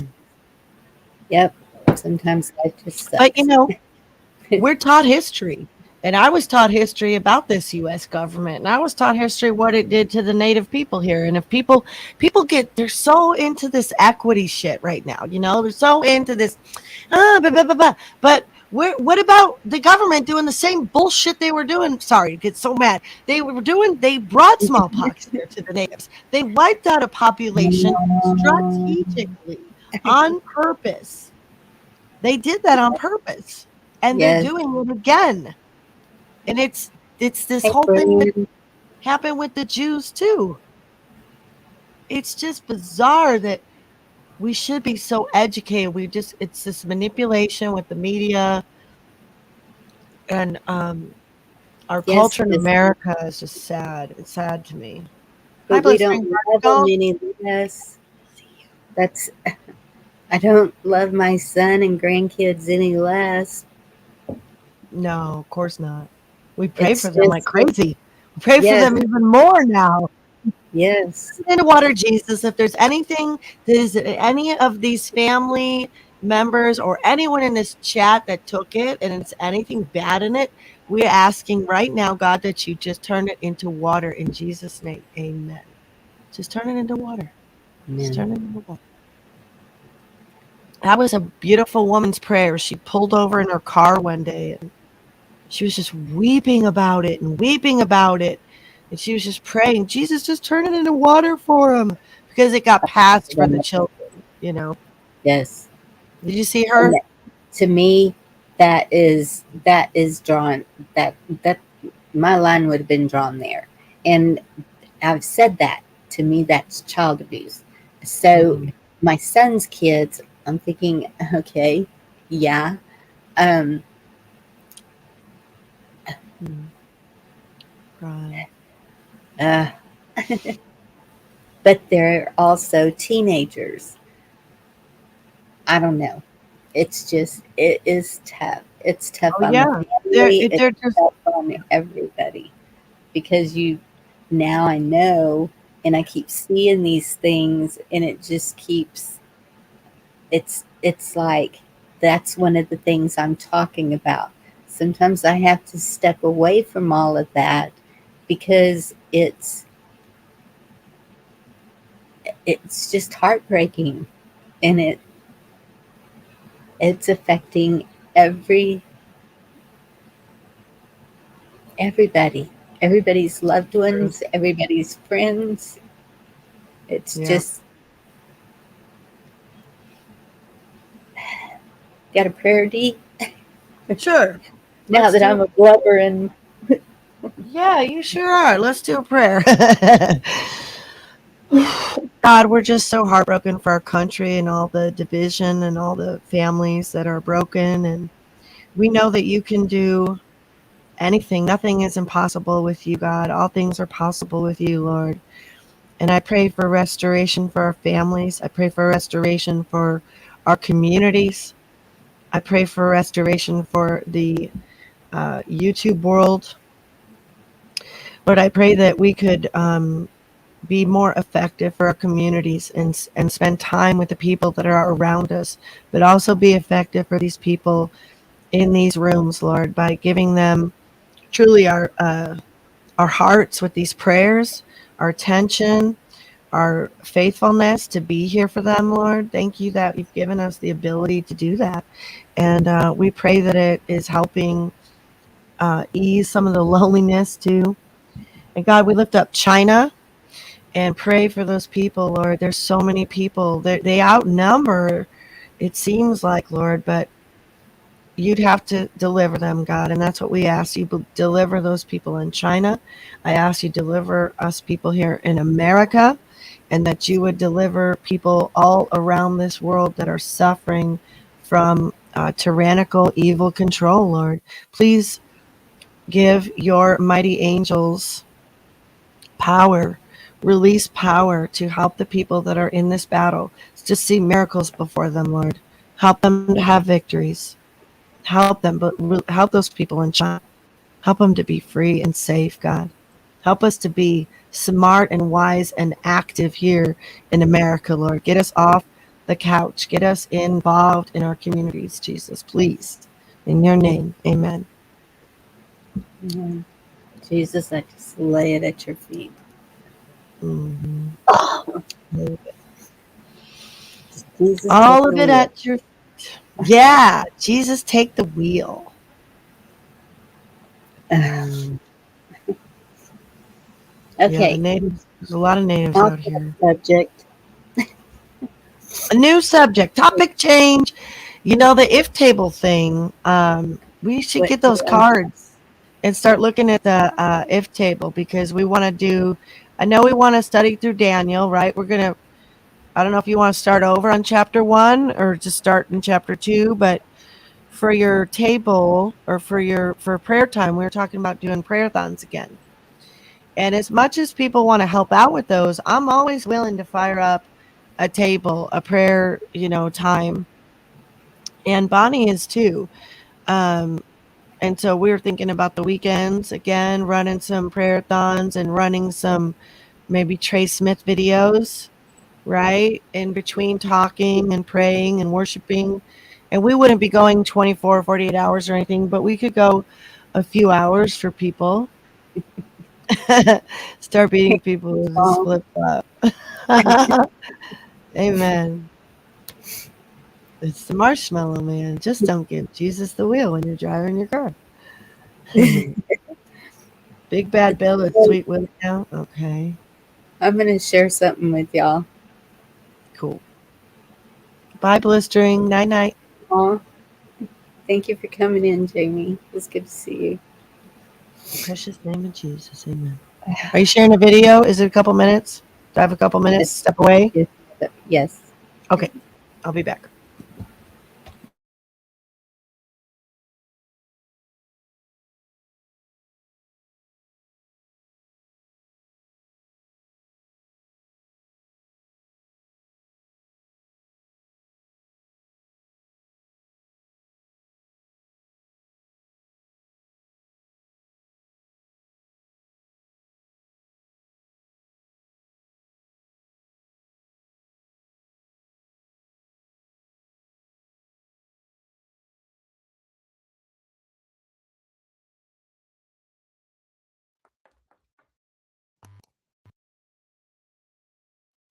yep, sometimes life just But sucks. we're taught history. And I was taught history about this US government. And I was taught history what it did to the native people here. And if people they're so into this equity shit right now, they're so into this blah, blah, blah, blah. But what about the government doing the same bullshit they were doing? Sorry, I get so mad. They brought smallpox here to the natives. They wiped out a population strategically on purpose. They did that on purpose. And they're Yes. doing it again. And it's this Hey, whole thing that friend. happened with the Jews too. It's just bizarre that we should be so educated. It's this manipulation with the media and our Yes, culture in it is. America is just sad. It's sad to me. Hi, But we don't blissing love them article. any less. That's, I don't love my son and grandkids any less. No, of course not. We pray It's for them like just, crazy. We pray for yes, them even more now. yes. In the water, Jesus, if there's anything that is any of these family members or anyone in this chat that took it and it's anything bad in it, we're asking right now, God, that you just turn it into water in Jesus' name. Amen. Just turn it into water. Just Amen. turn it into water. That was a beautiful woman's prayer. She pulled over in her car one day and she was just weeping about it and weeping about it. And she was just praying, Jesus, just turn it into water for him because it got passed for the children. Yes. Did you see And her? to me, that is drawn, that, that, my line would have been drawn there. And I've said that, to me, that's child abuse. So Mhm. my son's kids, I'm thinking, okay, yeah. Um, Mhm. Right. uh, but they're also teenagers. I don't know. It's just, it is tough. It's tough Oh on the yeah. They're family. It's they're just tough on everybody because now I know, and I keep seeing these things, and it just keeps, it's like that's one of the things I'm talking about. Sometimes I have to step away from all of that because it's just heartbreaking, and it's affecting every everybody, everybody's loved True. ones, everybody's friends. It's Yeah. just got a prayer D Sure. now Let's that do I'm it. a blubber and Yeah, you sure are. Let's do a prayer. God, we're just so heartbroken for our country and all the division and all the families that are broken. And we know that you can do anything. Nothing is impossible with you, God. All things are possible with you, Lord. And I pray for restoration for our families. I pray for restoration for our communities. I pray for restoration for the YouTube world. Lord, I pray that we could be more effective for our communities and spend time with the people that are around us, but also be effective for these people in these rooms, Lord, by giving them truly our hearts with these prayers, our attention, our faithfulness to be here for them, Lord. Thank you that you've given us the ability to do that. And we pray that it is helping ease some of the loneliness too. And God, we lift up China and pray for those people, Lord. There's so many people. They outnumber, it seems like, Lord, but you'd have to deliver them, God. And that's what we ask. You deliver those people in China. I ask you deliver us people here in America, and that you would deliver people all around this world that are suffering from tyrannical evil control, Lord. Please give your mighty angels power, release power to help the people that are in this battle to see miracles before them, Lord. Help them to have victories. Help them, but help those people in China. Help them to be free and safe, God. Help us to be smart and wise and active here in America, Lord. Get us off the couch. Get us involved in our communities, Jesus, please. In your name, amen. mm, Jesus, I just lay it at your feet. Mhm. Jesus, take All the of it wheel. at your Yeah, Jesus, take the wheel. Mm, yeah, the Okay, natives. There's a lot of natives off out that here. subject. A new subject, topic change. You know the if table thing. We should What, get those cards and start looking at the if table because we want to do. I know we want to study through Daniel, right? We're gonna. I don't know if you want to start over on chapter 1 or just start in chapter 2, but for your table or for prayer time, we were talking about doing prayer thons again. And as much as people want to help out with those, I'm always willing to fire up a table, a prayer, time. And Bonnie is too. Um, and so we were thinking about the weekends again, running some prayer thons and running some maybe Trey Smith videos, right? In between talking and praying and worshiping. And we wouldn't be going 24 or 48 hours or anything, but we could go a few hours for people. Start beating people with this song? flip flop. Amen. It's the marshmallow man. Just don't give Jesus the wheel when you're driving your car. Big bad Bill with So, Sweet Willie now. Okay, I'm going to share something with y'all. cool. Bye, blistering. Night night. Aw, thank you for coming in, Jamie. It's good to see you. Precious name of Jesus. Amen. Are you sharing a video? Is it a couple minutes? Do I have a couple minutes Yes, to step away? yes, yes. Okay, I'll be back.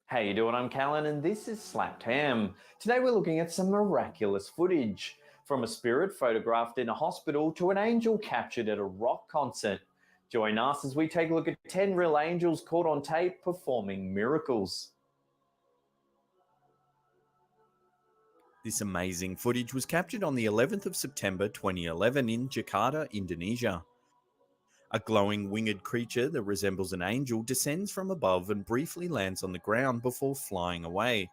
How you doing? I'm Callan and this is Slapped Ham. Today we're looking at some miraculous footage. From a spirit photographed in a hospital to an angel captured at a rock concert. Join us as we take a look at 10 real angels caught on tape performing miracles. This amazing footage was captured on the 11th of September 2011 in Jakarta, Indonesia. A glowing winged creature that resembles an angel descends from above and briefly lands on the ground before flying away.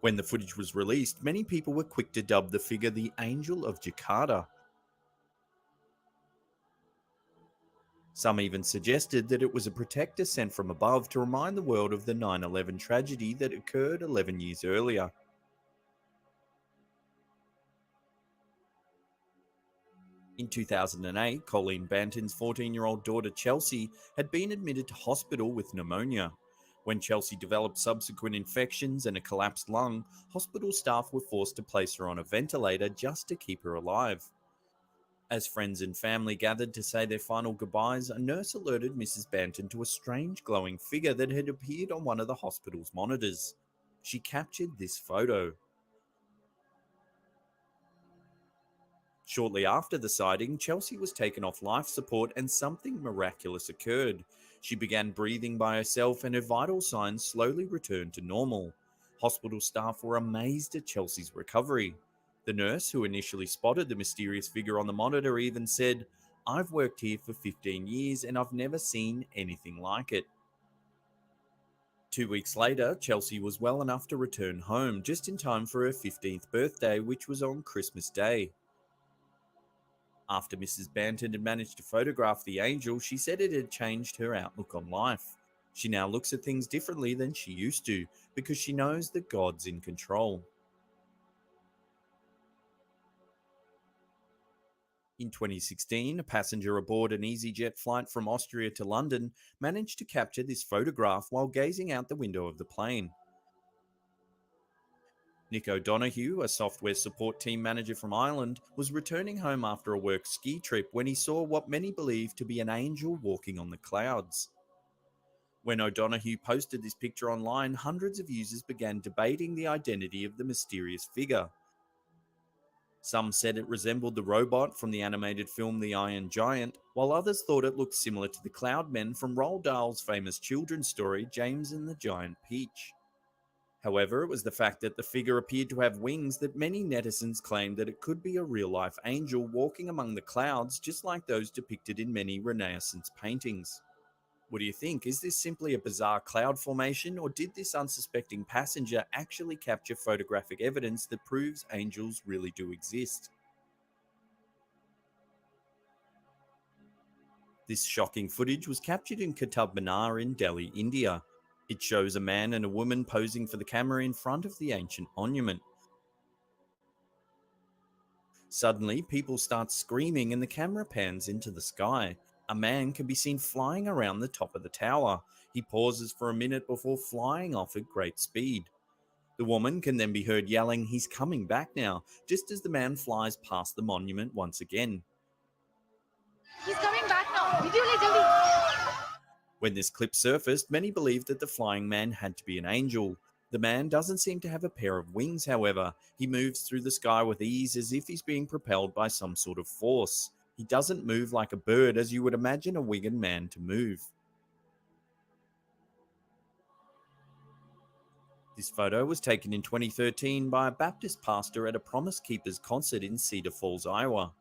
When the footage was released, many people were quick to dub the figure the Angel of Jakarta. Some even suggested that it was a protector sent from above to remind the world of the 9/11 tragedy that occurred 11 years earlier. In 2008, Colleen Banton's 14-year-old daughter Chelsea had been admitted to hospital with pneumonia. When Chelsea developed subsequent infections and a collapsed lung, hospital staff were forced to place her on a ventilator just to keep her alive. As friends and family gathered to say their final goodbyes, a nurse alerted Mrs. Banton to a strange glowing figure that had appeared on one of the hospital's monitors. She captured this photo. Shortly after the sighting, Chelsea was taken off life support and something miraculous occurred. She began breathing by herself and her vital signs slowly returned to normal. Hospital staff were amazed at Chelsea's recovery. The nurse who initially spotted the mysterious figure on the monitor even said, "I've worked here for 15 years and I've never seen anything like it." 2 weeks later, Chelsea was well enough to return home just in time for her 15th birthday, which was on Christmas Day. After Mrs. Banton had managed to photograph the angel, she said it had changed her outlook on life. She now looks at things differently than she used to because she knows that God's in control. In 2016, a passenger aboard an EasyJet flight from Austria to London managed to capture this photograph while gazing out the window of the plane. Nick O'Donoghue, a software support team manager from Ireland, was returning home after a work ski trip when he saw what many believe to be an angel walking on the clouds. When O'Donoghue posted this picture online, hundreds of users began debating the identity of the mysterious figure. Some said it resembled the robot from the animated film The Iron Giant, while others thought it looked similar to the Cloud Men from Roald Dahl's famous children's story James and the Giant Peach. However, it was the fact that the figure appeared to have wings that many netizens claimed that it could be a real-life angel walking among the clouds just like those depicted in many Renaissance paintings. What do you think? Is this simply a bizarre cloud formation, or did this unsuspecting passenger actually capture photographic evidence that proves angels really do exist? This shocking footage was captured in Qutub Minar in Delhi, India. It shows a man and a woman posing for the camera in front of the ancient monument. Suddenly, people start screaming and the camera pans into the sky. A man can be seen flying around the top of the tower. He pauses for a minute before flying off at great speed. The woman can then be heard yelling, "He's coming back now," just as the man flies past the monument once again. He's coming back now. Jaldi. When this clip surfaced, many believed that the flying man had to be an angel. The man doesn't seem to have a pair of wings, however. He moves through the sky with ease as if he's being propelled by some sort of force. He doesn't move like a bird as you would imagine a winged man to move. This photo was taken in 2013 by a Baptist pastor at a Promise Keepers concert in Cedar Falls, Iowa.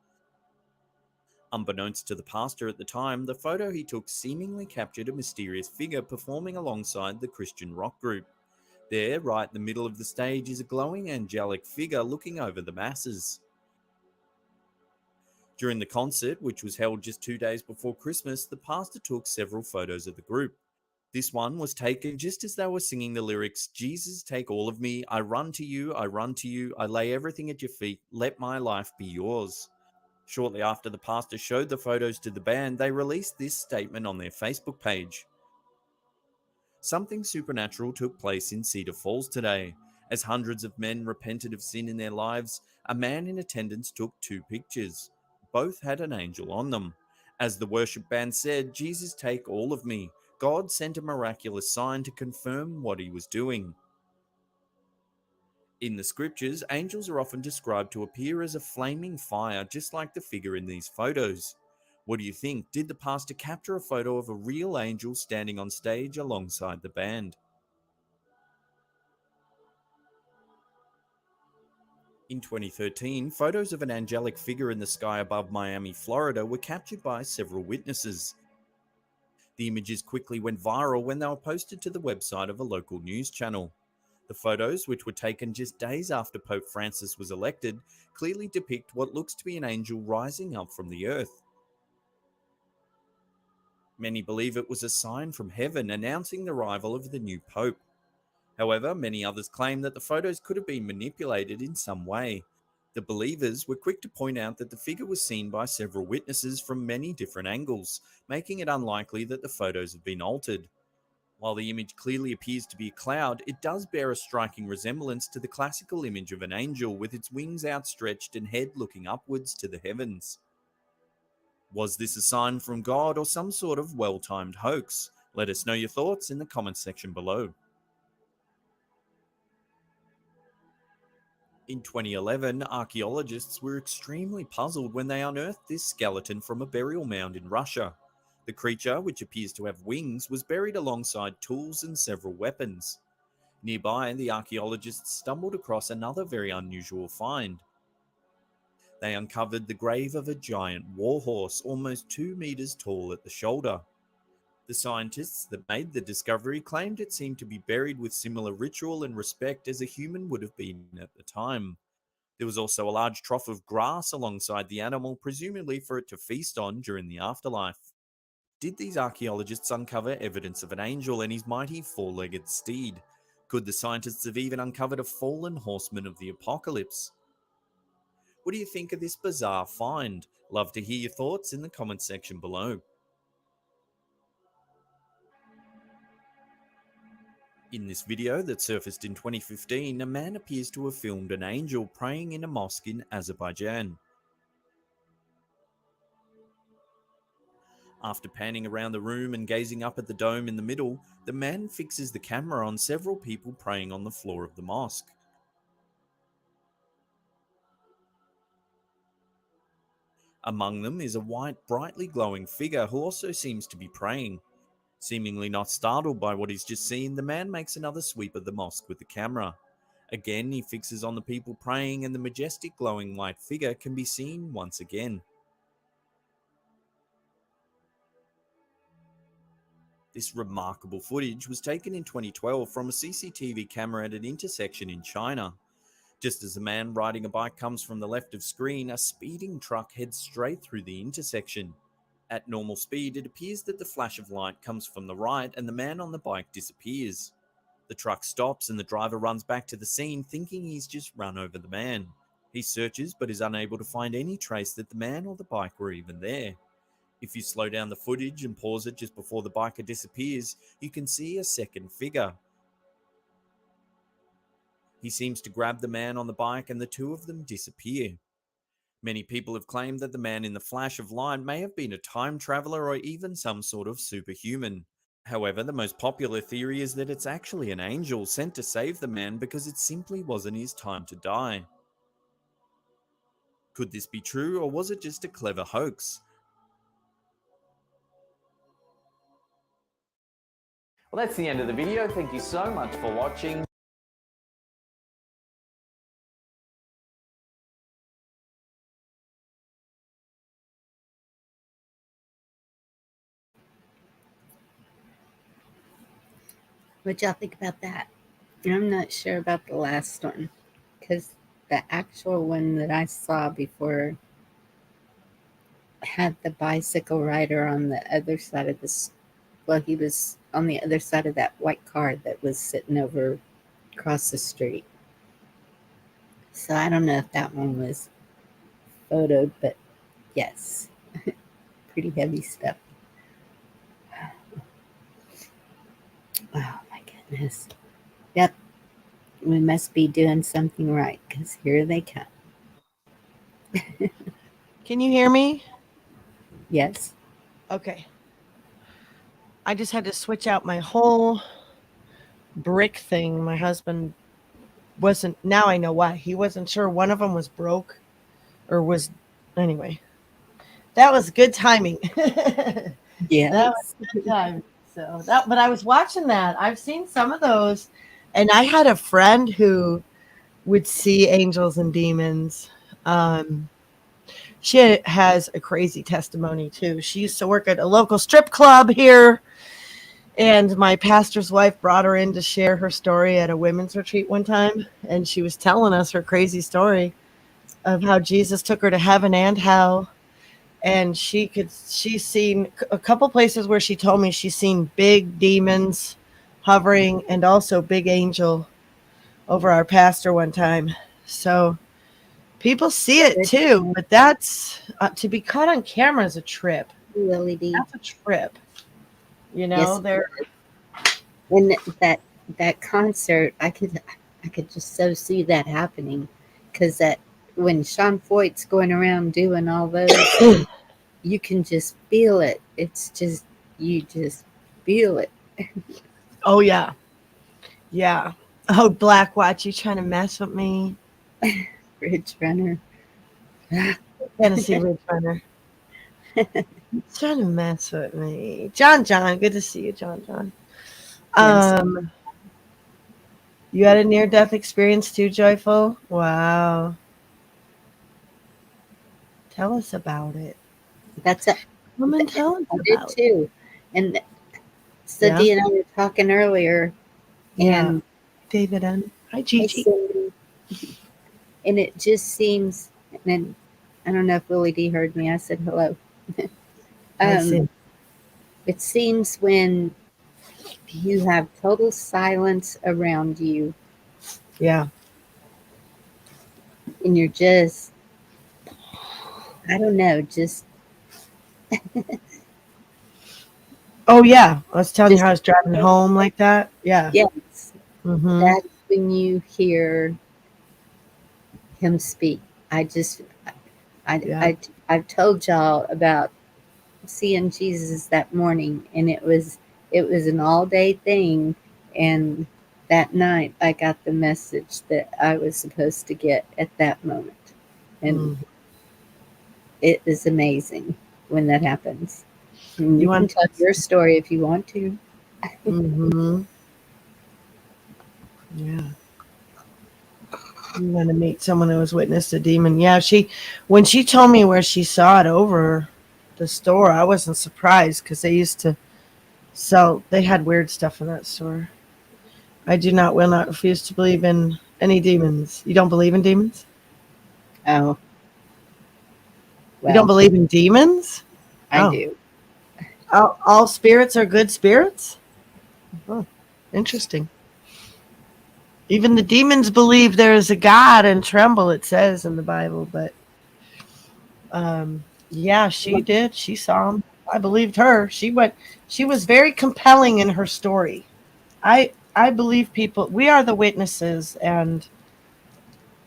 Unbeknownst to the pastor at the time, the photo he took seemingly captured a mysterious figure performing alongside the Christian rock group. There, right in the middle of the stage, is a glowing angelic figure looking over the masses. During the concert, which was held just 2 days before Christmas, the pastor took several photos of the group. This one was taken just as they were singing the lyrics, "Jesus, take all of me, I run to you, I run to you, I lay everything at your feet, let my life be yours." Shortly after the pastor showed the photos to the band, they released this statement on their Facebook page. Something supernatural took place in Cedar Falls today. As hundreds of men repented of sin in their lives, a man in attendance took 2 pictures. Both had an angel on them. As the worship band said, Jesus, take all of me. God sent a miraculous sign to confirm what he was doing. In the scriptures, angels are often described to appear as a flaming fire, just like the figure in these photos. What do you think? Did the pastor capture a photo of a real angel standing on stage alongside the band? In 2013, photos of an angelic figure in the sky above Miami, Florida were captured by several witnesses. The images quickly went viral when they were posted to the website of a local news channel. The photos, which were taken just days after Pope Francis was elected, clearly depict what looks to be an angel rising up from the earth. Many believe it was a sign from heaven announcing the arrival of the new pope. However, many others claim that the photos could have been manipulated in some way. The believers were quick to point out that the figure was seen by several witnesses from many different angles, making it unlikely that the photos had been altered. While the image clearly appears to be a cloud, it does bear a striking resemblance to the classical image of an angel with its wings outstretched and head looking upwards to the heavens. Was this a sign from God or some sort of well-timed hoax? Let us know your thoughts in the comments section below. In 2011, archaeologists were extremely puzzled when they unearthed this skeleton from a burial mound in Russia. The creature, which appears to have wings, was buried alongside tools and several weapons. Nearby, the archaeologists stumbled across another very unusual find. They uncovered the grave of a giant warhorse, almost 2 meters tall at the shoulder. The scientists that made the discovery claimed it seemed to be buried with similar ritual and respect as a human would have been at the time. There was also a large trough of grass alongside the animal, presumably for it to feast on during the afterlife. Did these archaeologists uncover evidence of an angel and his mighty four-legged steed? Could the scientists have even uncovered a fallen horseman of the apocalypse? What do you think of this bizarre find? Love to hear your thoughts in the comments section below. In this video that surfaced in 2015, a man appears to have filmed an angel praying in a mosque in Azerbaijan. After panning around the room and gazing up at the dome in the middle, the man fixes the camera on several people praying on the floor of the mosque. Among them is a white, brightly glowing figure who also seems to be praying. Seemingly not startled by what he's just seen, the man makes another sweep of the mosque with the camera. Again, he fixes on the people praying, and the majestic glowing white figure can be seen once again. This remarkable footage was taken in 2012 from a CCTV camera at an intersection in China. Just as a man riding a bike comes from the left of screen, a speeding truck heads straight through the intersection. At normal speed, it appears that the flash of light comes from the right and the man on the bike disappears. The truck stops and the driver runs back to the scene thinking he's just run over the man. He searches but is unable to find any trace that the man or the bike were even there. If you slow down the footage and pause it just before the biker disappears, you can see a second figure. He seems to grab the man on the bike and the two of them disappear. Many people have claimed that the man in the flash of light may have been a time traveler or even some sort of superhuman. However, the most popular theory is that it's actually an angel sent to save the man because it simply wasn't his time to die. Could this be true, or was it just a clever hoax? Well, that's the end of the video. Thank you so much for watching. What y'all think about that? I'm not sure about the last one, because the actual one that I saw before had the bicycle rider on the other side of this. Well, he was on the other side of that white car that was sitting over across the street. So I don't know if that one was photoed, but yes, pretty heavy stuff. Oh my goodness. Yep, we must be doing something right, because here they come. Can you hear me? Yes. Okay. I just had to switch out my whole brick thing. My husband wasn't, now I know why. He wasn't sure one of them was broke or was, anyway. That was good timing. That was Yes. good timing. So that, but I was watching that. I've seen some of those, and I had a friend who would see angels and demons. She has a crazy testimony too. She used to work at a local strip club here, and my pastor's wife brought her in to share her story at a women's retreat one time, and she was telling us her crazy story of how Jesus took her to heaven and hell. And she's seen a couple places where she told me she's seen big demons hovering and also big angel over our pastor one time. So people see it too, but that's to be caught on camera is a trip. Willie D. That's a trip. You know, Yes, they're and that concert, I could just so see that happening, because that when Sean Foyt's going around doing all those, you can just feel it. It's just you just feel it. oh yeah. Yeah. Oh, Black Watch, you trying to mess with me? Ridge Runner. Tennessee Ridge Runner. Trying to mess with me. John, good to see you, John. Yes. You had a near-death experience too, Joyful? Wow. Tell us about it. That's it. Come and tell us I did about it. too. And Cindy Yeah. and I were talking earlier, Yeah. and David and hi, hey, Gigi. Cindy, and it just seems, and I don't know if Willie D heard me. I said hello. I see. It seems when you have total silence around you, Yeah. and you're just, I don't know, just Oh yeah. I was telling you just how I was driving home like that. Yeah. yes. Mm-hmm. That's when you hear him speak. I just, Yeah. I've told y'all about seeing Jesus that morning, and it was an all day thing, and that night I got the message that I was supposed to get at that moment, and Mm. it is amazing when that happens. And You you can want? tell your story if you want to. Mm-hmm. Yeah. You want to meet someone who has witnessed a demon? Yeah. When she told me where she saw it over the store, I wasn't surprised because they used to sell. They had weird stuff in that store. I will not refuse to believe in any demons. You don't believe in demons? Oh, You don't well, believe in demons? I Oh, do. all spirits are good spirits? Oh, interesting. Even the demons believe there is a God and tremble, it says in the Bible. But yeah, she did. She saw him. I believed her. She was very compelling in her story. I believe people, we are the witnesses, and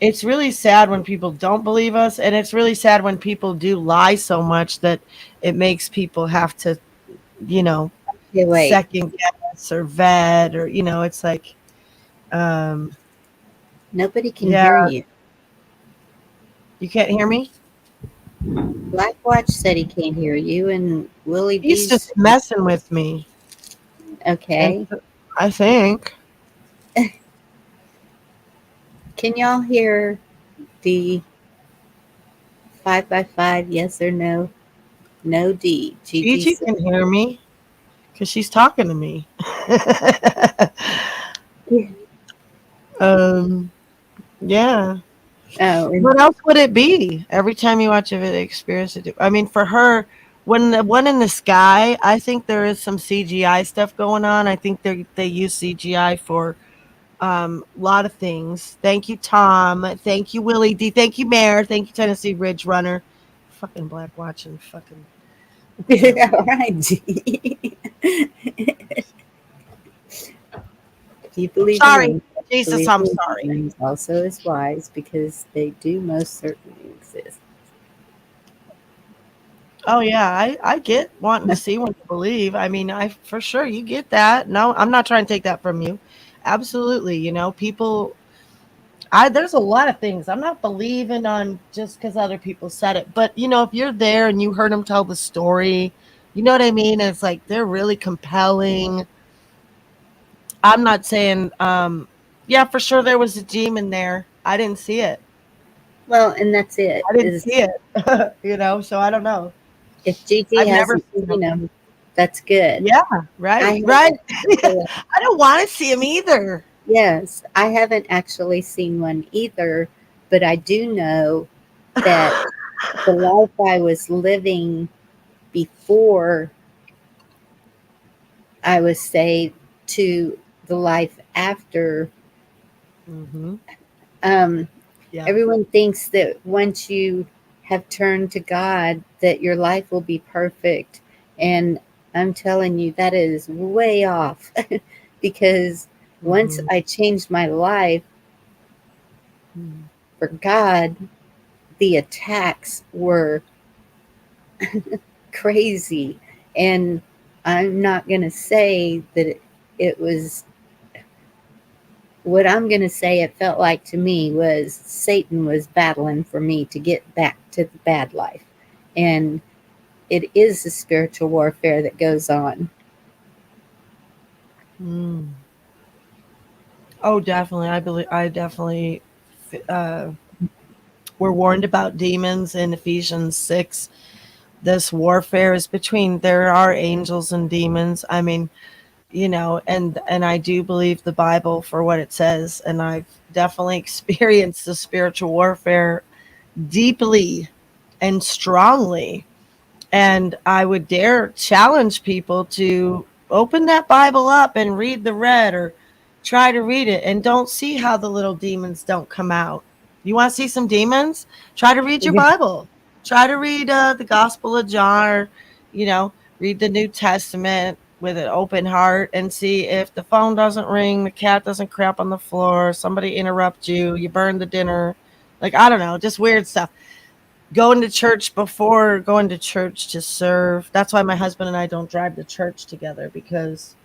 it's really sad when people don't believe us, and it's really sad when people do lie so much that it makes people have to, you know, Okay, wait. second guess or vet, or it's like um Nobody can yeah. hear you. You can't hear me? Black Watch said he can't hear you, and Willie He's D's just messing with me, and okay. I think Can y'all hear the 5 by 5? Yes or no? No D. Gigi Gigi said. can hear me because she's talking to me. um yeah. Oh, and What else would it be? Every time you watch a video experience it. I mean, for her, when the one in the sky, I think there is some CGI stuff going on. I think they use CGI for a lot of things. Thank you, Tom. Thank you, Willie D. Thank you, Mayor. Thank you, Tennessee Ridge Runner. Fucking Black watching. Fucking. all right, G. If you believe in Sorry, angels, Jesus. believe I'm in sorry. demons also is wise, because they do most certainly exist. Oh yeah, I get wanting to see when to believe. I mean, I for sure you get that. No, I'm not trying to take that from you. Absolutely, people. I There's a lot of things I'm not believing on just because other people said it. But if you're there and you heard them tell the story, you know what I mean. It's like they're really compelling. I'm not saying, yeah, for sure there was a demon there. I didn't see it. Well, and that's it. I didn't Is see it. So I don't know. if Gigi I've never hasn't seen seen them. them, that's good. Yeah, I right, right. haven't actually. I don't want to see him either. Yes, I haven't actually seen one either, but I do know that the life I was living before I was saved to the life after. Hmm. Um, Yeah. Everyone thinks that once you have turned to God, that your life will be perfect, and I'm telling you that is way off because once Hmm. I changed my life for God, the attacks were crazy, and I'm not going to say that it was. What I'm going to say it felt like to me was Satan was battling for me to get back to the bad life. And it is the spiritual warfare that goes on. Mm. Oh, definitely. I believe. I definitely. Uh, we're warned about demons in Ephesians 6. This warfare is between there are angels and demons. I mean, and I do believe the Bible for what it says, and I've definitely experienced the spiritual warfare deeply and strongly. And I would dare challenge people to open that Bible up and read the red, or try to read it, and don't see how the little demons don't come out. You want to see some demons? Try to read your Bible. Try to read the Gospel of John, or, read the New Testament with an open heart, and see if the phone doesn't ring, the cat doesn't crap on the floor, somebody interrupt you, you burn the dinner. Like, I don't know, just weird stuff. Going to church before going to church to serve. That's why my husband and I don't drive to church together, because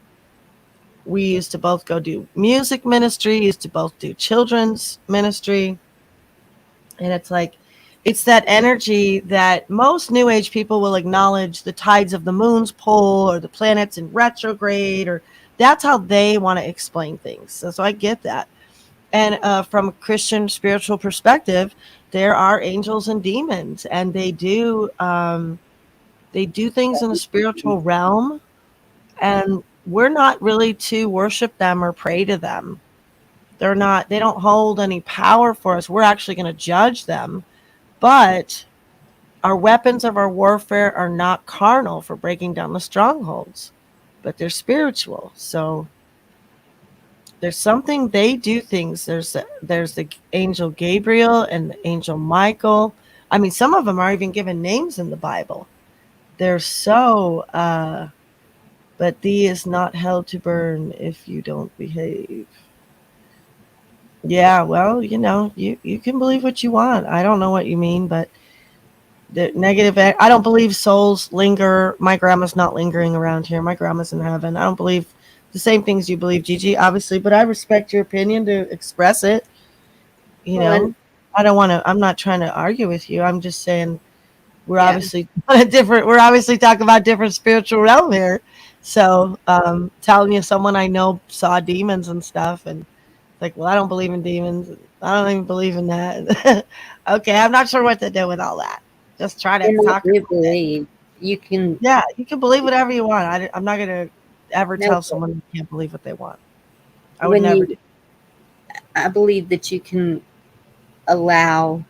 we used to both go do music ministry, used to both do children's ministry. And it's like, it's that energy that most new age people will acknowledge the tides of the moon's pull, or the planets in retrograde, or that's how they want to explain things. So I get that. And from a Christian spiritual perspective, there are angels and demons, and they do things in the spiritual realm, and we're not really to worship them or pray to them. They don't hold any power for us. We're actually going to judge them, but our weapons of our warfare are not carnal for breaking down the strongholds, but they're spiritual. So there's something, they do things. There's the angel Gabriel and the angel Michael. I mean, some of them are even given names in the Bible. They're so but thee is not hell to burn if you don't behave. Yeah, well, you can believe what you want. I don't know what you mean, but the negative, I don't believe souls linger. My grandma's not lingering around here. My grandma's in heaven. I don't believe the same things you believe, Gigi, obviously, but I respect your opinion to express it. you Well, and know I don't want to, I'm not trying to argue with you. I'm just saying we're yeah, obviously on a different, we're obviously talking about different spiritual realm here. So telling you someone I know saw demons and stuff, and it's like, well, I don't believe in demons, I don't even believe in that. Okay, I'm not sure what to do with all that. Just try to and I talk do about it. believe you can. Yeah, you can believe whatever you want. I'm not going to ever No, tell someone they can't believe what they want. I would when never do. I believe that you can allow.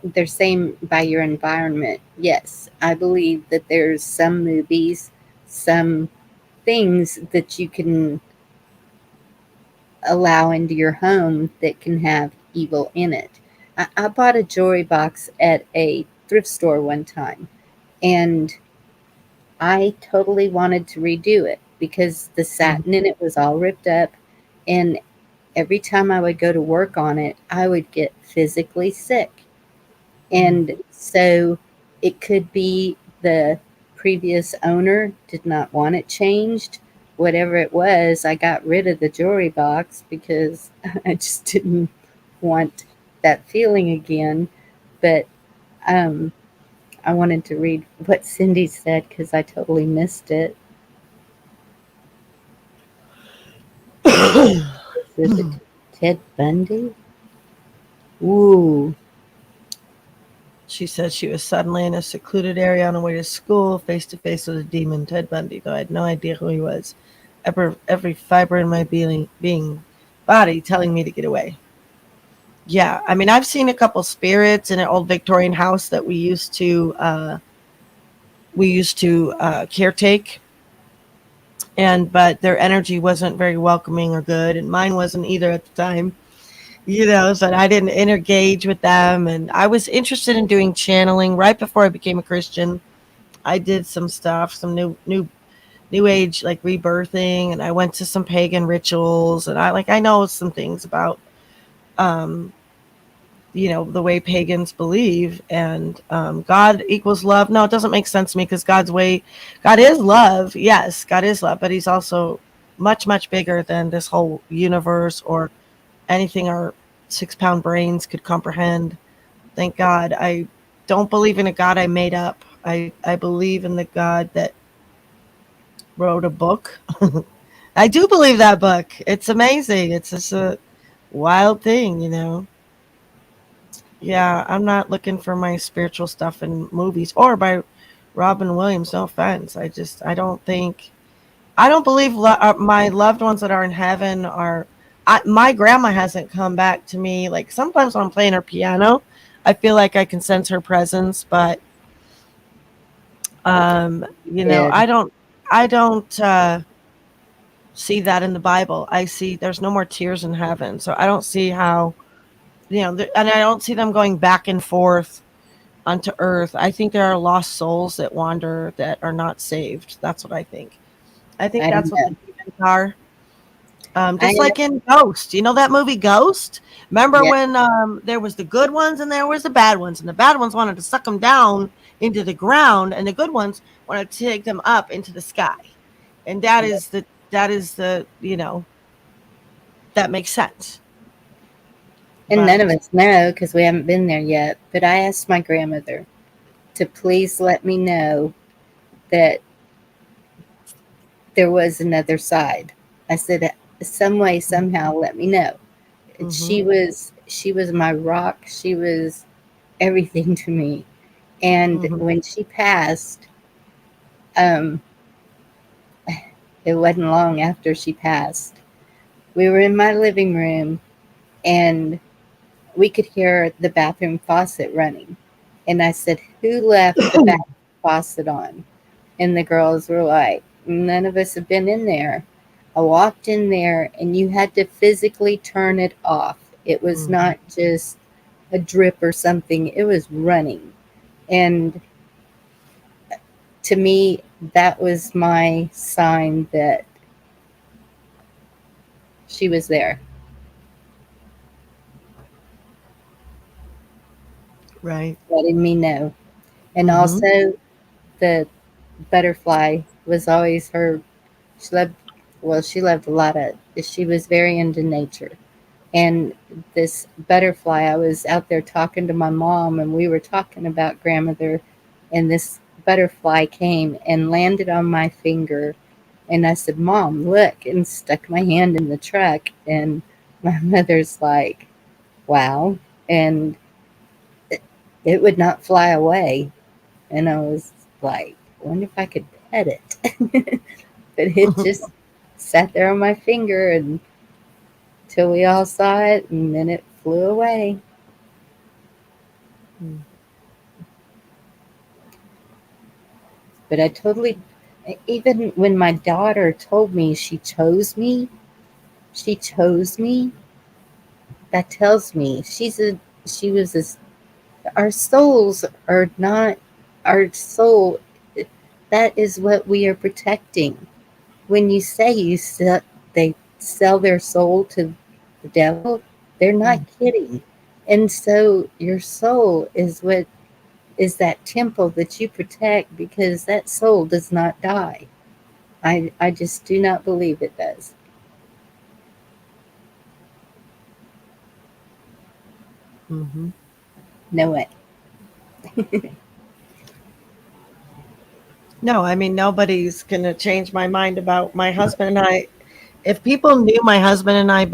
They're saying by your environment. Yes, I believe that there's some movies, some things that you can allow into your home that can have evil in it. I bought a jewelry box at a thrift store one time, and I totally wanted to redo it because the Mhm. satin in it was all ripped up. And every time I would go to work on it, I would get physically sick. Mm. And so it could be the previous owner did not want it changed. Whatever it was, I got rid of the jewelry box because I just didn't want that feeling again. But um, I wanted to read what Cindy said because I totally missed it. Is it Ted Bundy? Ooh, She said she was suddenly in a secluded area on her way to school, face to face with a demon, Ted Bundy, though I had no idea who he was. Every fiber in my being body telling me to get away. Yeah, I mean, I've seen a couple spirits in an old Victorian house that we used to caretake, but their energy wasn't very welcoming or good, and mine wasn't either at the time. So I didn't engage with them, and I was interested in doing channeling right before I became a Christian. I did some stuff, some new age like rebirthing, and I went to some pagan rituals, and I know some things about um the way pagans believe, and God equals love. No, it doesn't make sense to me because God is love. Yes, God is love, but he's also much, much bigger than this whole universe or anything our 6-pound brains could comprehend. Thank God. I don't believe in a God I made up. I believe in the God that wrote a book. I do believe that book. It's amazing. It's just a wild thing. Yeah, I'm not looking for my spiritual stuff in movies or by Robin Williams. No offense. I don't believe my loved ones that are in heaven are. My grandma hasn't come back to me. Like sometimes when I'm playing her piano, I feel like I can sense her presence, but did. I don't see that in the Bible. I see there's no more tears in heaven, so I don't see how and I don't see them going back and forth onto earth. I think there are lost souls that wander that are not saved. That's what I think. I think I don't that's what know. the demons are. I Just like in Ghost. You know that movie Ghost? Remember yeah, when there was the good ones and there was the bad ones, and the bad ones wanted to suck them down into the ground, and the good ones wanted to take them up into the sky. And that is the that makes sense. and none of But us know because we haven't been there yet. But I asked my grandmother to please let me know that there was another side. I said, some way, somehow, let me know. And hmm she was my rock. She was everything to me. And hmm when she passed, um, it wasn't long after she passed. We were in my living room, and we could hear the bathroom faucet running. And I said, "Who left the bathroom faucet on?" And the girls were like, "None of us have been in there." I walked in there, and you had to physically turn it off. It was hmm not just a drip or something, it was running. And to me, that was my sign that she was there, right. letting me know. And hmm also, the butterfly was always her. She loved, well, she loved a lot of, she was very into nature. And this butterfly, I was out there talking to my mom, and we were talking about grandmother, and this butterfly came and landed on my finger. And I said, "Mom, look," and stuck my hand in the truck. And my mother's like, "Wow." And it would not fly away. And I was like, I wonder if I could pet it. But it just sat there on my finger until we all saw it, and then it flew away. But I totally, even when my daughter told me she chose me, that tells me she was a, our souls are not, our soul, that is what we are protecting. When you say they sell their soul to the devil, they're not kidding. And so your soul is what is that temple that you protect, because that soul does not die. I just do not believe it does. Mm-hmm. No way. No, I mean, nobody's going to change my mind about my husband and I. If people knew my husband and I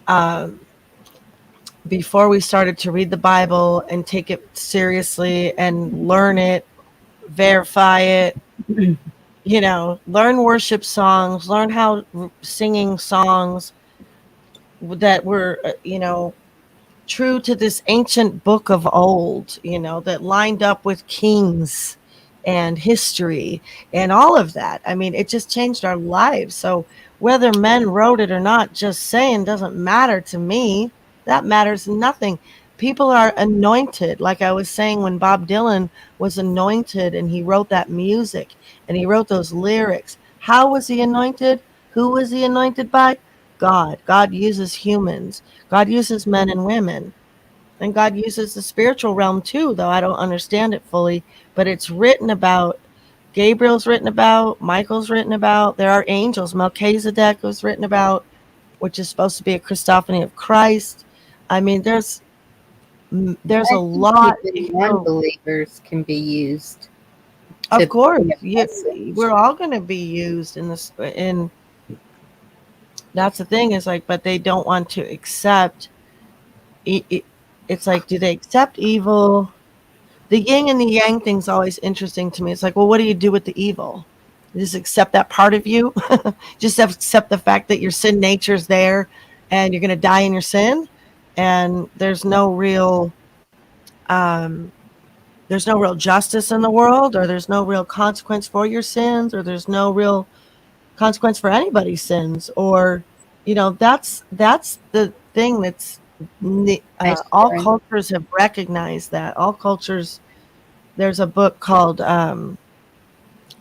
um, before we started to read the Bible and take it seriously and learn it, verify it, learn worship songs, learn how singing songs that were, true to this ancient book of old, that lined up with kings and history and all of that. I mean, it just changed our lives. So whether men wrote it or not, just saying doesn't matter to me. That matters nothing. People are anointed. Like I was saying, when Bob Dylan was anointed and he wrote that music and he wrote those lyrics, how was he anointed? Who was he anointed by? God. God uses humans. God uses men and women. And God uses the spiritual realm too, though I don't understand it fully. But it's written about. Gabriel's written about. Michael's written about. There are angels. Melchizedek was written about, which is supposed to be a Christophany of Christ. I mean, there's a I think lot. even non-believers can be used to Of course, bring a message. we're all going to be used in this. And that's the thing, is like, but they don't want to accept. It's like, do they accept evil? The yin and the yang thing's always interesting to me. It's like, well, what do you do with the evil? You just accept that part of you. Just accept the fact that your sin nature's there and you're going to die in your sin. And um, there's no real justice in the world, or there's no real consequence for your sins, or there's no real consequence for anybody's sins. Or, that's the thing Nice all try. cultures have recognized that. All cultures, there's a book called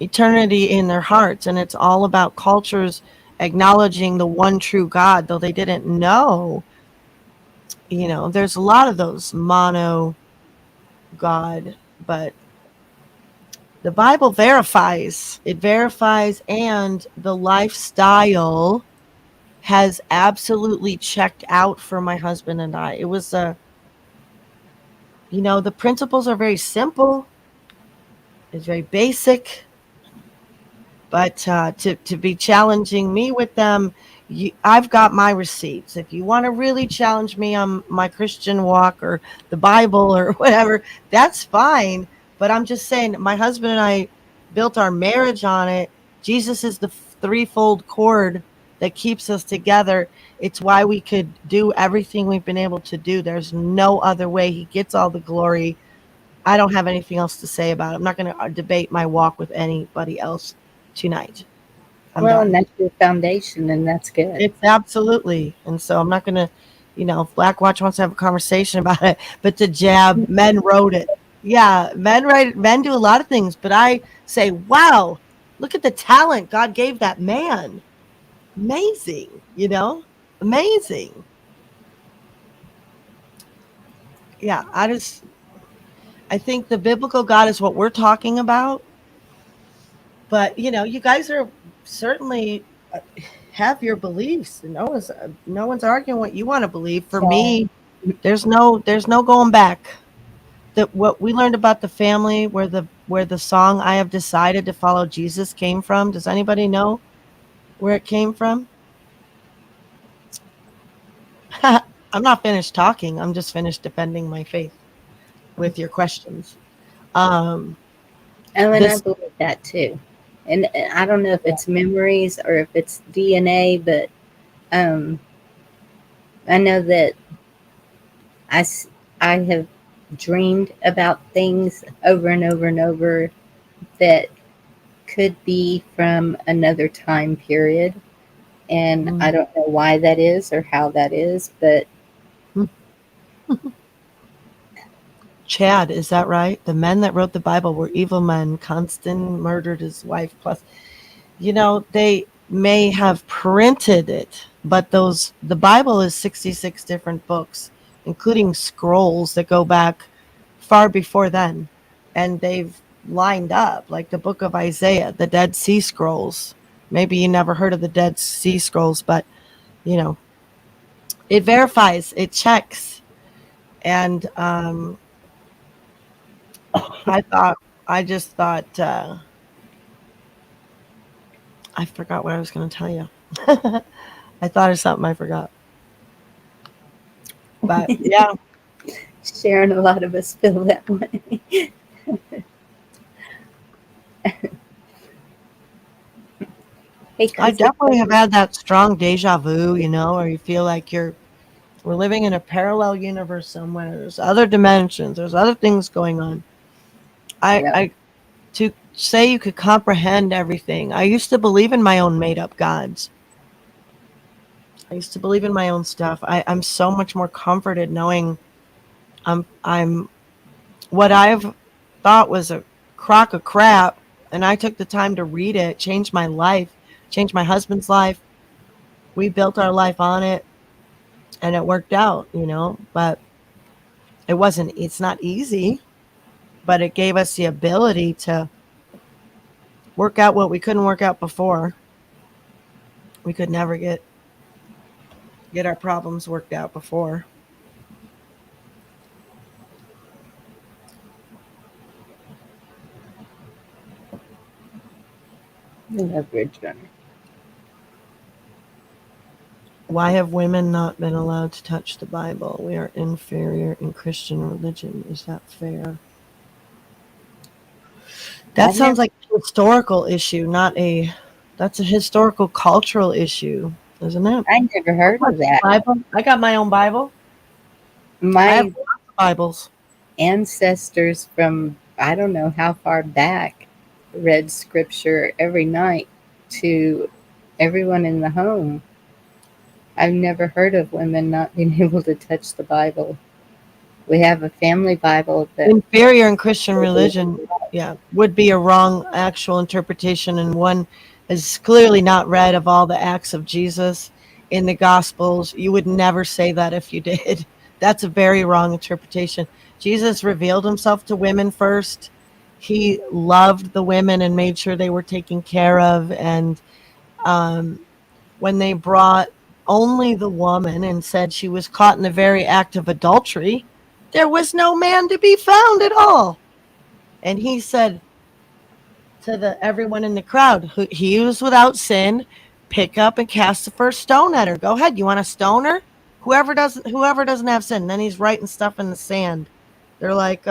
Eternity in Their Hearts, and it's all about cultures acknowledging the one true God, though they didn't know. There's a lot of those mono God, but the Bible verifies. It verifies, and the lifestyle has absolutely checked out for my husband and I. It was the principles are very simple. It's very basic. But to be challenging me with them, I've got my receipts. If you want to really challenge me on my Christian walk or the Bible or whatever, that's fine. But I'm just saying, my husband and I built our marriage on it. Jesus is the threefold cord that keeps us together. It's why we could do everything we've been able to do. There's no other way. He gets all the glory. I don't have anything else to say about it. I'm not going to debate my walk with anybody else tonight. I'm Well, done. and that's your foundation, and that's good. It's absolutely. And so I'm not going to, if Black Watch wants to have a conversation about it, but to jab, men wrote it. Yeah, men write it. Men do a lot of things, but I say, wow, look at the talent God gave that man. Amazing, amazing. Yeah, I think the biblical God is what we're talking about. But you guys are certainly have your beliefs. No one's arguing what you want to believe. For So, me, there's no going back. That what we learned about the family, where the song "I Have Decided to Follow Jesus" came from. Does anybody know where it came from? I'm not finished talking. I'm just finished defending my faith with your questions. Um, oh, and I this believe that too. And I don't know if it's memories or if it's DNA, but um, I know that I, I have dreamed about things over and over and over that could be from another time period. And I don't know why that is or how that is, but Chad, is that right? The men that wrote the Bible were evil men. Constantine murdered his wife. Plus, they may have printed it, but the Bible is 66 different books, including scrolls that go back far before then, and they've lined up like the book of Isaiah, the Dead Sea Scrolls. Maybe you never heard of the Dead Sea Scrolls, but you know, it verifies, it checks. And I thought, I just thought, I forgot what I was going to tell you. I thought of something I forgot. But yeah, Sharon, a lot of us feel that way. Hey, I cousin. definitely have had that strong deja vu, you know, or you feel like we're living in a parallel universe somewhere. There's other dimensions. There's other things going on. Yeah. I to say you could comprehend everything. I used to believe in my own made up gods. I used to believe in my own stuff. I'm so much more comforted knowing I'm what I've thought was a crock of crap, and I took the time to read it, changed my life, changed my husband's life. We built our life on it, and it worked out, you know. But it's not easy, but it gave us the ability to work out what we couldn't work out before. We could never get our problems worked out before. I love Ridge Runner. Why have women not been allowed to touch the Bible? We are inferior in Christian religion. Is that fair? That sounds like a historical issue, that's a historical cultural issue, isn't it? I never heard of that. Bible. I got my own Bible. I have My lots of Bibles. ancestors from I don't know how far back read scripture every night to everyone in the home. I've never heard of women not being able to touch the Bible. We have a family Bible that Inferior in Christian religion, yeah, would be a wrong actual interpretation, and one is clearly not read of all the acts of Jesus in the Gospels. You would never say that if you did. That's a very wrong interpretation. Jesus revealed himself to women first. He loved the women and made sure they were taken care of. And when they brought only the woman and said she was caught in the very act of adultery, there was no man to be found at all. And he said to everyone in the crowd, he was without sin, pick up and cast the first stone at her. Go ahead. You want to stone her? Whoever doesn't have sin. Then he's writing stuff in the sand. They're like,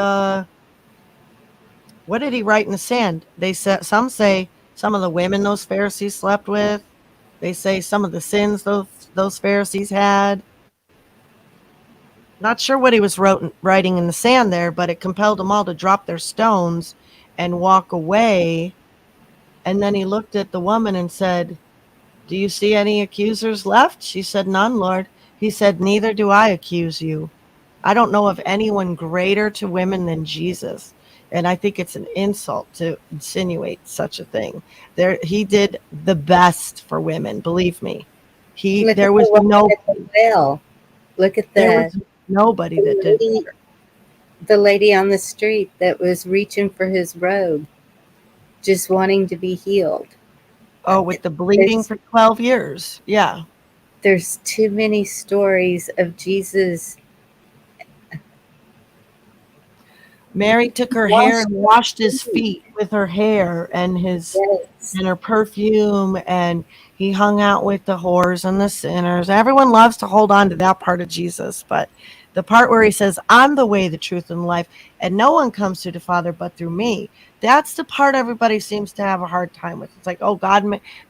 what did he write in the sand? They said, some say some of the women those Pharisees slept with. They say some of the sins those Pharisees had. Not sure what he was writing in the sand there, but it compelled them all to drop their stones and walk away. And then he looked at the woman and said, "Do you see any accusers left?" She said, "None, Lord." He said, "Neither do I accuse you. I don't know of anyone greater to women than Jesus." And I think it's an insult to insinuate such a thing. He did the best for women, believe me. There was nobody. well. Look at There was nobody that did. the lady on the street that was reaching for his robe, just wanting to be healed. Oh, with the bleeding for 12 years. Yeah. There's too many stories of Jesus. Mary took her hair and washed his feet with her hair and and her perfume, and he hung out with the whores and the sinners. Everyone loves to hold on to that part of Jesus, but the part where he says, "I'm the way, the truth, and the life, and no one comes to the Father but through me," that's the part everybody seems to have a hard time with. It's like, oh,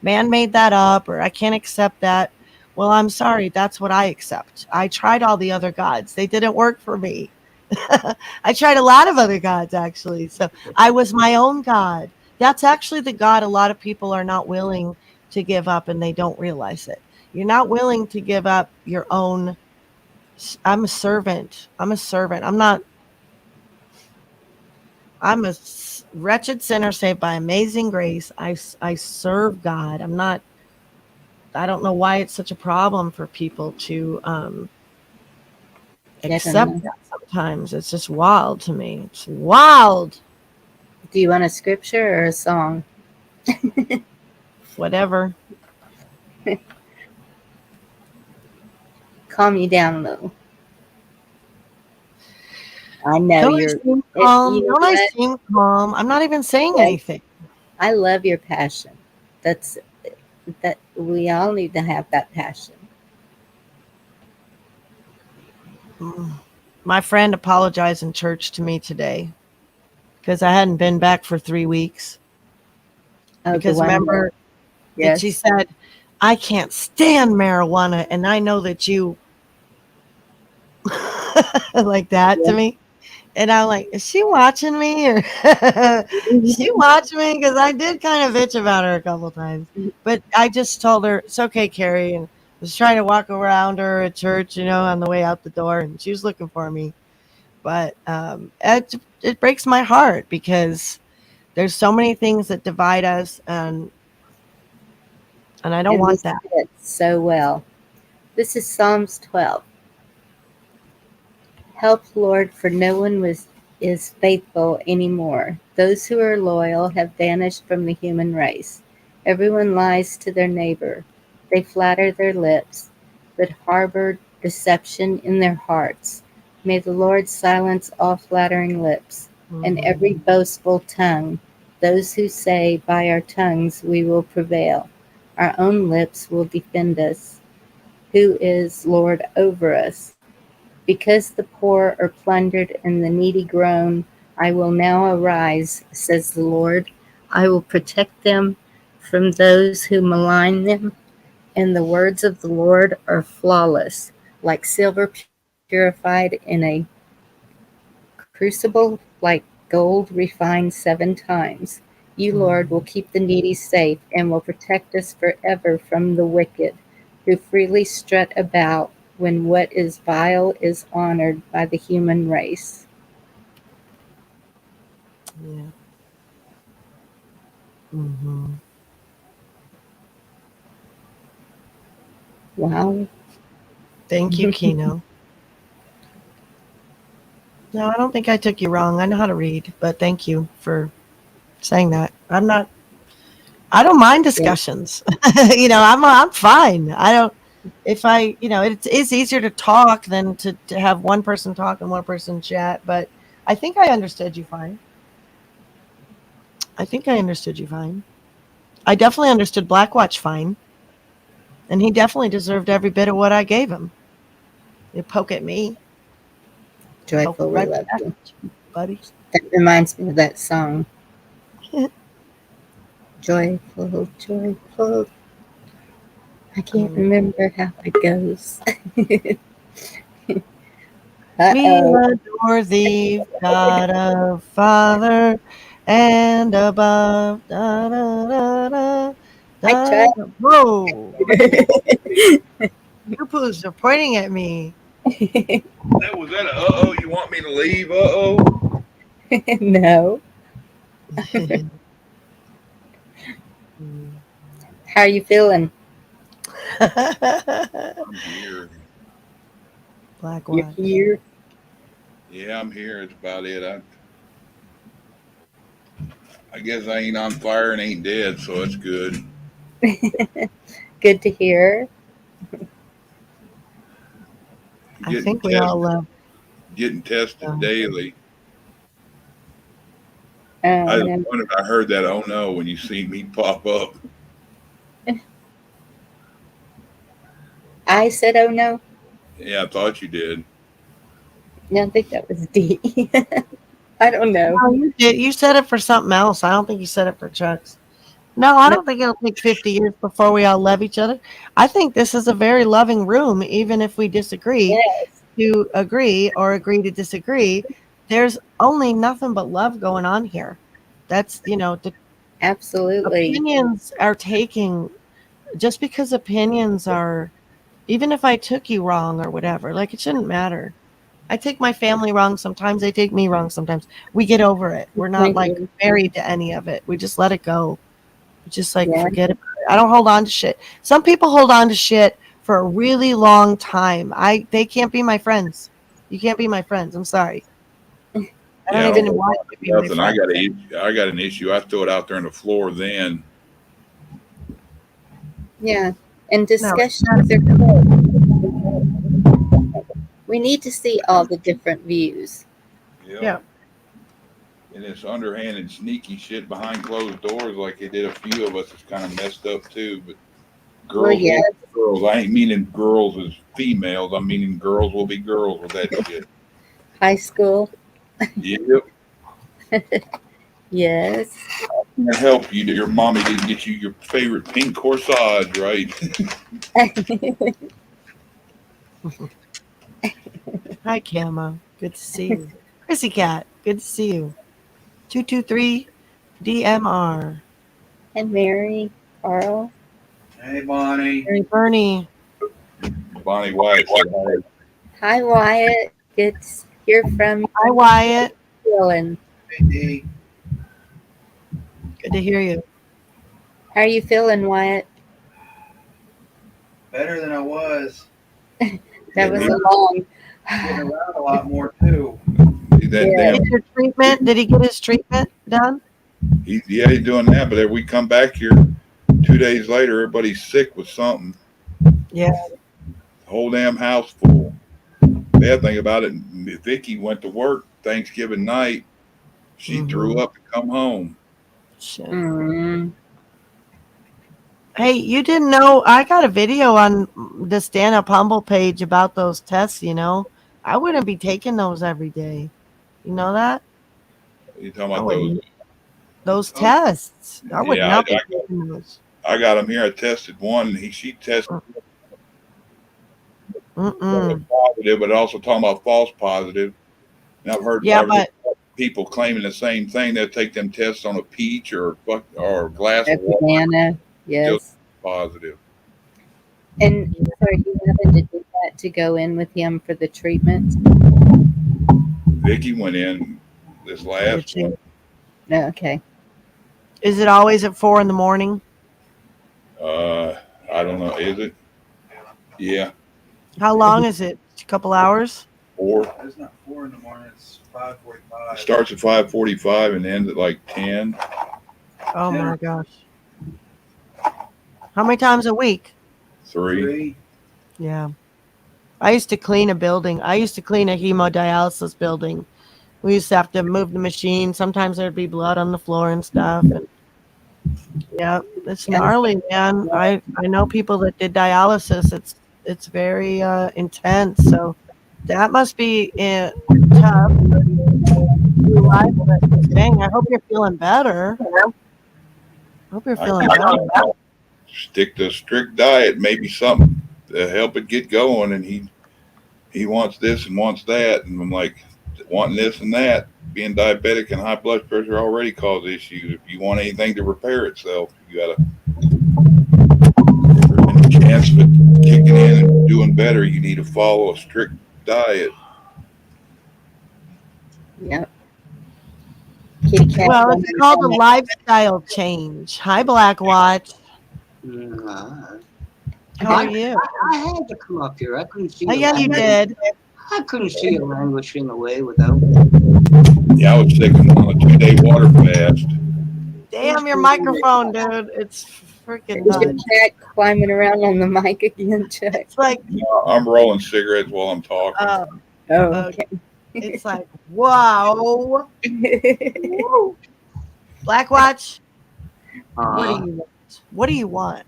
man made that up, or I can't accept that. Well, I'm sorry, that's what I accept. I tried all the other gods. They didn't work for me. I tried a lot of other gods, actually. So I was my own God. That's actually the God a lot of people are not willing to give up, and they don't realize it. You're not willing to give up your own. I'm a servant. I'm a wretched sinner saved by amazing grace. I serve God. I don't know why it's such a problem for people to accept that sometimes. It's just wild to me. It's wild. Do you want a scripture or a song? Whatever. Calm you down, though. I know Don't I you're. seem You calm? know Don't I what? seem calm? I'm not even saying Yes, anything. I love your passion. That's that. We all need to have that passion. Mm. My friend apologized in church to me today because I hadn't been back for 3 weeks. Oh, the Because one that. remember that she Yes. said, I can't stand marijuana, and I know that you like that to Yes. me. And I'm like, is she watching me or is she watching me? Because I did kind of bitch about her a couple times. But I just told her, it's okay, Carrie. And was trying to walk around her at church, on the way out the door. And she was looking for me. But it breaks my heart because there's so many things that divide us. And I don't And we want said that. it so well. This is Psalms 12. Help, Lord, for no one is faithful anymore. Those who are loyal have vanished from the human race. Everyone lies to their neighbor. They flatter their lips, but harbor deception in their hearts. May the Lord silence all flattering lips and every boastful tongue. Those who say, by our tongues we will prevail. Our own lips will defend us. Who is Lord over us? Because the poor are plundered and the needy groan, I will now arise, says the Lord. I will protect them from those who malign them, and the words of the Lord are flawless, like silver purified in a crucible, like gold refined 7 times. You, Lord, will keep the needy safe and will protect us forever from the wicked, who freely strut about when what is vile is honored by the human race. Yeah. Mm-hmm. Wow. Thank you, Kino. No, I don't think I took you wrong. I know how to read, but thank you for saying that. I don't mind Yeah, discussions. I'm fine. I don't if I, it's easier to talk than to have one person talk and one person chat, but I think I understood you fine. I think I understood you fine. I definitely understood Blackwatch fine, and he definitely deserved every bit of what I gave him. You poke at me, poke joyful, we right love back you. at you, buddy. That reminds me of that song. Joyful, joyful. I can't Mm. remember how it goes. We Uh-oh. adore thee, God of Father, and above. Da, da, da, da, I da. tried. Whoa! Your poos are pointing at me. Was that a uh-oh, you want me to leave? Uh-oh. No. How are you feeling? I'm here. Black You're watch. here. Yeah, I'm here. That's about it. I guess I ain't on fire and ain't dead, so that's good. Good to hear. I Getting think we all tested, love. getting tested daily. I Oh was no. wondering if I heard that oh no when you see me pop up. I said, "Oh no." Yeah, I thought you did. No, I think that was D. I don't know. No, you did. You said it for something else. I don't think you said it for Chuck's. No, I No. don't think it'll take 50 years before we all love each other. I think this is a very loving room, even if we disagree Yes, to agree or agree to disagree. There's only nothing but love going on here. That's, the absolutely. opinions are taking, just because opinions are, even if I took you wrong or whatever, like it shouldn't matter. I take my family wrong sometimes, they take me wrong sometimes. We get over it. We're not Thank like you. married to any of it. We just let it go. Just like Yeah. forget about it. I don't hold on to shit. Some people hold on to shit for a really long time. They can't be my friends. You can't be my friends. I'm sorry. I don't Yeah, even want you to be my nothing. friend. I got an issue. I throw it out there on the floor then. Yeah. And No, discussions are good. We need to see all the different views. yeah. And this underhanded, sneaky shit behind closed doors, like they did a few of us, is kind of messed up too. But Well, girls will yes. be girls. I ain't meaning girls as females. I'm meaning girls will be girls with that shit. High school. Yep. Yes. Can't help you that your mommy didn't get you your favorite pink corsage, right? Hi, Camo. Good to see you. Chrissy Cat. Good to see you. 223 DMR. And Mary, Carl. Hey, Bonnie. Mary Bernie. Bonnie White said hi. Hi, Wyatt. Good to hear from you. Hi, Wyatt. Feeling. Hey, Good to hear you. How are you feeling, Wyatt? Better than I was. That was a long. Getting around a lot more too. That Yeah. Did your treatment? Did he get his treatment done? he's doing that. But if we come back here 2 days later, everybody's sick with something. Yeah. The whole damn house full. Bad thing about it, Vicky went to work Thanksgiving night. She threw up and come home. Shit. Mm. Hey, you didn't know I got a video on the Stand Up Humble page about those tests, you know? I wouldn't be taking those every day. You know that? You talking I about those? wouldn't. Those tests. I would Yeah, not be taking those. I got him here. I tested one. She tested positive, but also talking about false positive. And I've heard people claiming the same thing. They'll take them tests on a peach or a glass A of water. banana. Yes. Just positive. And so are you having to do that to go in with him for the treatment? Vicky went in this last one. No, okay. Is it always at 4 a.m? I don't know. Is it? Yeah. How long is it? A couple hours? 4. It's not 4 in the morning. It's 5:45. It starts at 5:45 and ends at like 10. Oh my gosh. How many times a week? 3. Yeah. I used to clean a building. I used to clean a hemodialysis building. We used to have to move the machine. Sometimes there'd be blood on the floor and stuff. And yeah, it's gnarly, man. I know people that did dialysis. It's very intense. So that must be tough. Dang, I hope you're feeling better. I hope you're feeling better. Stick to a strict diet, maybe something to help it get going. And he wants this and wants that, and I'm like, wanting this and that. Being diabetic and high blood pressure already cause issues. If you want anything to repair itself, you gotta. If there's any chance of it kicking in and doing better, you need to follow a strict diet. Yep. Well, it's called a lifestyle change. Hi, Black Watch. How are you? I had to come up here. I couldn't see. Oh, yeah, you did. I couldn't see you languishing away without. Yeah, I was sick on a 2-day water fast. Damn your microphone, dude. It's freaking Is your nuts. cat climbing around on the mic again, Chuck? It's like, I'm rolling cigarettes while I'm talking. Okay. It's like, wow. Woo. Black Watch, what do you want?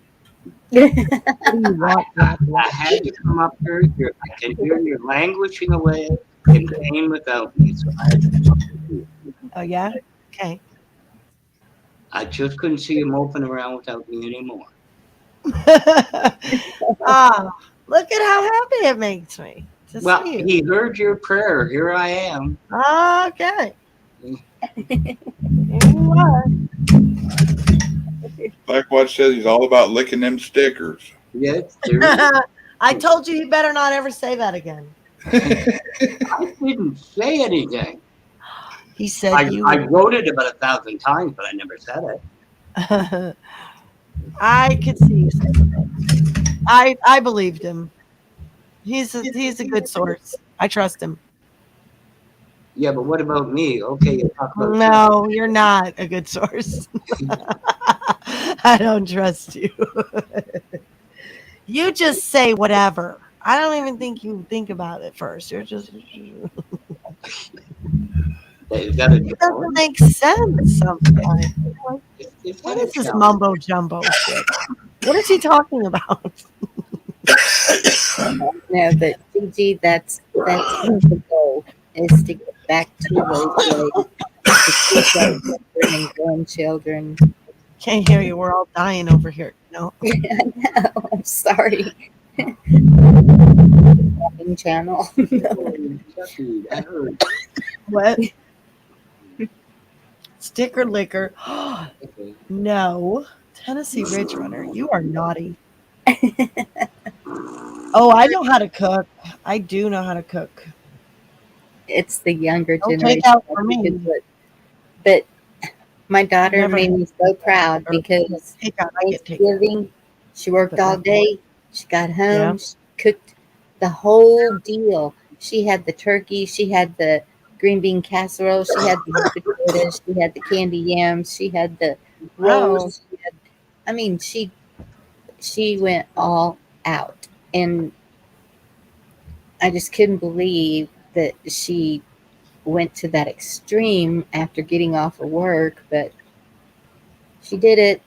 What do you want? I had to come up here. I can hear you languishing away in pain without me. So I had to come up here. Oh, yeah? Okay. I just couldn't see you moping around without me anymore. Look at how happy it makes me to Well, see you. he heard your prayer. Here I am. Okay. Here you are. Black Watch says he's all about licking them stickers. Yes, I told you better not ever say that again. I didn't say anything. He said I wrote it about 1,000 times, but I never said it. I could see you saying it. I believed him. He's a good source. I trust him. Yeah, but what about me? Okay, you talk about No, you're not a good source. I don't trust you. You just say whatever. I don't even think you think about it first. You're just. It is that a doesn't challenge? make sense sometimes. Is What that a is this challenge? mumbo jumbo shit? What is he talking about? No, but CG, that's the goal, is to get back to those ways, to teach our children and grandchildren. Can't hear you. We're all dying over here. No. I know, I'm sorry. Channel. Chucky, I heard. What? Sticker liquor. Okay. No. Tennessee Ridge Runner. You are naughty. Oh, I know how to cook. I do know how to cook. It's the younger Don't take generation. out for I think me. is what, but my daughter Never made me so proud or because take out. I get taken out. Thanksgiving, she worked But all not day. She got Yeah. home, she cooked the whole deal. She had the turkey, she had the green bean casserole, she had the potatoes, she had the candy yams, she had the Wow. rolls. I mean, she went all out, and I just couldn't believe that she went to that extreme after getting off of work, but she did it.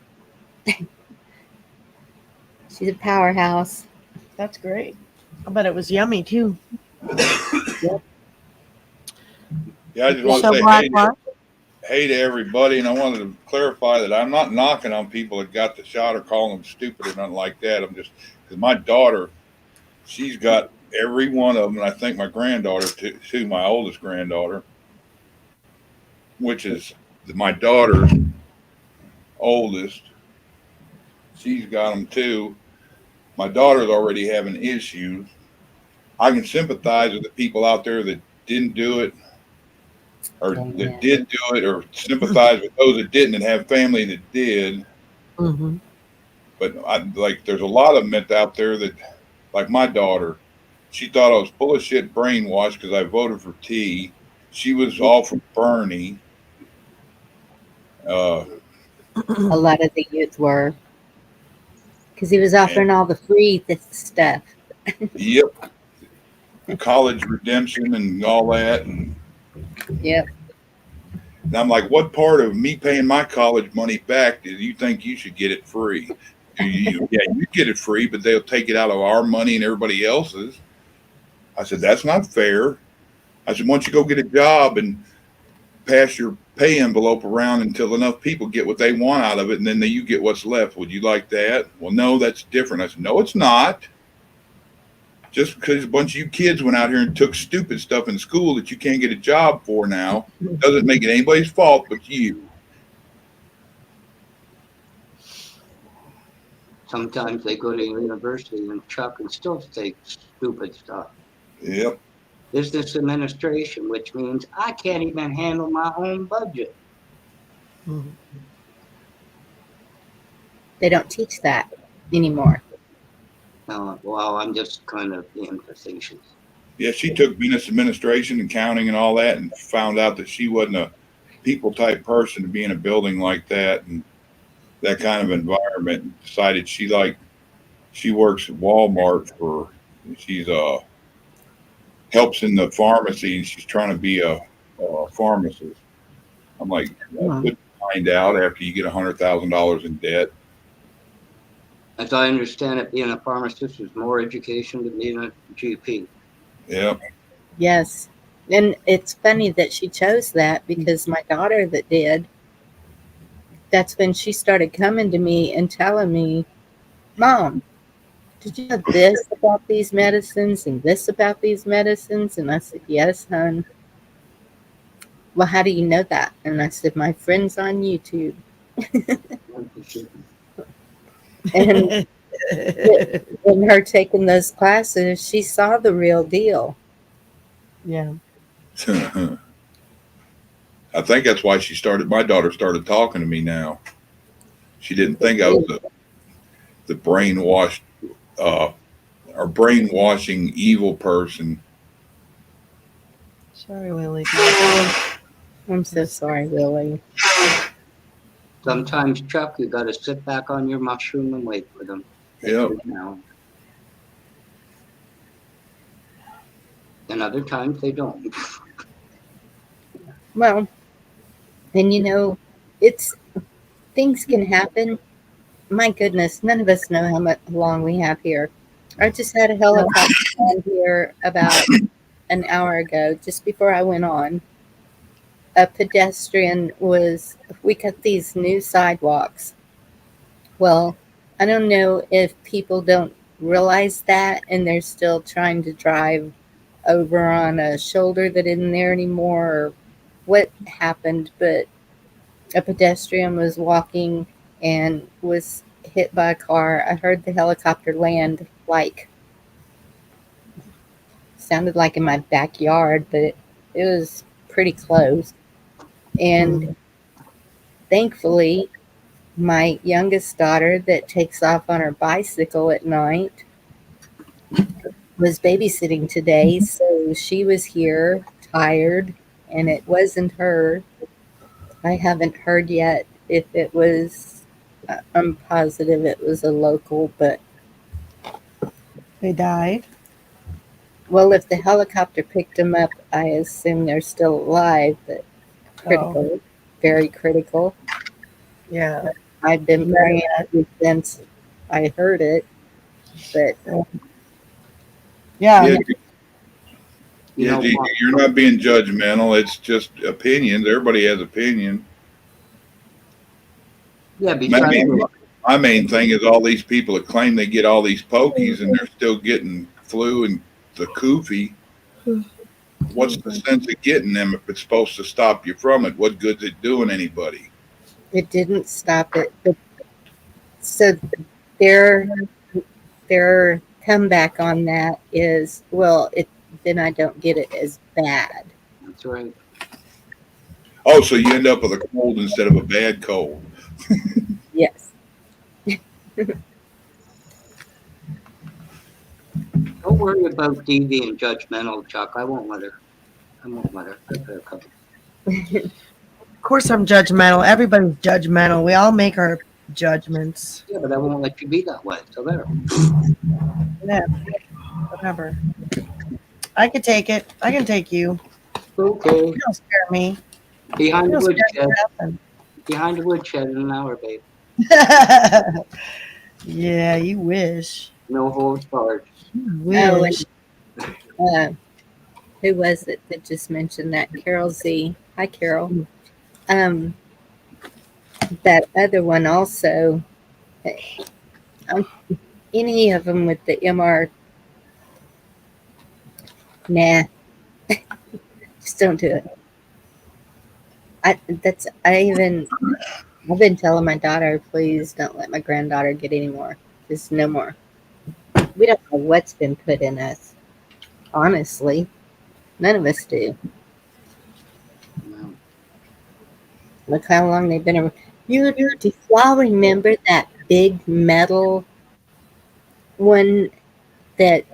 She's a powerhouse. That's great. I bet it was yummy too. Yeah, I just want to So say Black Mark. hey to everybody, and I wanted to clarify that I'm not knocking on people that got the shot or calling them stupid or nothing like that. I'm just because my daughter, she's got every one of them, and I think my granddaughter too, my oldest granddaughter, which is my daughter's oldest. She's got them too. My daughter's already having issues. I can sympathize with the people out there that didn't do it or that did do it, or sympathize with those that didn't and have family that did. Mm-hmm. But there's a lot of them out there that, like my daughter, she thought I was full of shit, brainwashed because I voted for T. She was all for Bernie. A lot of the youth were, because he was offering all the free stuff. Yep, college redemption and all that, and Yep. and I'm like, what part of me paying my college money back do you think you should get it free? Yeah, you get it free, but they'll take it out of our money and everybody else's. I said, that's not fair. I said, once you go get a job and pass your pay envelope around until enough people get what they want out of it, and then you get what's left. Would you like that? Well, no, that's different. I said, no, it's not. Just because a bunch of you kids went out here and took stupid stuff in school that you can't get a job for now doesn't make it anybody's fault but you. Sometimes they go to university and Chuck and still say stupid stuff. Yep. Business administration, which means I can't even handle my own budget. Mm-hmm. They don't teach that anymore. Well, I'm just kind of being facetious. Yeah, she took business administration, accounting, and all that, and found out that she wasn't a people type person to be in a building like that and that kind of environment. And decided she works at Walmart she's helps in the pharmacy, and she's trying to be a pharmacist. I'm like, that's good to find out after you get $100,000 in debt. As I understand it, being a pharmacist is more education than being a GP. Yeah. Yes. And it's funny that she chose that, because my daughter that did, that's when she started coming to me and telling me, Mom, did you know this about these medicines and this about these medicines? And I said, yes, hon. Well, how do you know that? And I said, my friend's on YouTube. And in her taking those classes, she saw the real deal. Yeah. I think that's why my daughter started talking to me now. She didn't think I was the brainwashed or brainwashing evil person. Sorry, Willie. I'm so sorry, Willie. Sometimes, Chuck, you got to sit back on your mushroom and wait for them. Yep. Now. And other times they don't. Well, and you know, it's things can happen. My goodness, none of us know how much long we have here. I just had a helicopter land here about an hour ago, just before I went on. A pedestrian we cut these new sidewalks. Well, I don't know if people don't realize that and they're still trying to drive over on a shoulder that isn't there anymore or what happened, but a pedestrian was walking and was hit by a car. I heard the helicopter land sounded like in my backyard, but it was pretty close. And thankfully, my youngest daughter that takes off on her bicycle at night was babysitting today, so she was here tired, and it wasn't her. I haven't heard yet if it was, I'm positive it was a local, but They died. well, if the helicopter picked them up, I assume they're still alive, but critical, very critical. Yeah. I've been praying since I heard it, but Yeah. Yeah, You know, Gigi, you're not being judgmental. It's just opinions. Everybody has opinion. yeah, besides, My main thing is all these people that claim they get all these pokies and they're still getting flu and the koofy. What's the sense of getting them if it's supposed to stop you from it? What good's it doing anybody? it didn't stop it. But so their comeback on that is, well, then I don't get it as bad. that's right. Oh, so you end up with a cold instead of a bad cold. Yes. Don't worry about Dee being judgmental, Chuck. I won't let her. Let her come. Of course, I'm judgmental. Everybody's judgmental. We all make our judgments. Yeah, but I won't let you be that way. So there. Yeah. Whatever. I can take it. I can take you. Okay. You don't scare me. Behind You the don't scare woodshed. me Behind the woodshed in an hour, babe. nothing. Yeah, you wish. No holds barred. You Oh, wish. who was it that just mentioned that? Carol Z. Hi, Carol. That other one also. Any of them with the MR? Nah, just don't do it. I've been telling my daughter, please don't let my granddaughter get any more. Just no more. We don't know what's been put in us. Honestly, none of us do. No. Look how long they've been around. Do y'all remember that big metal one that,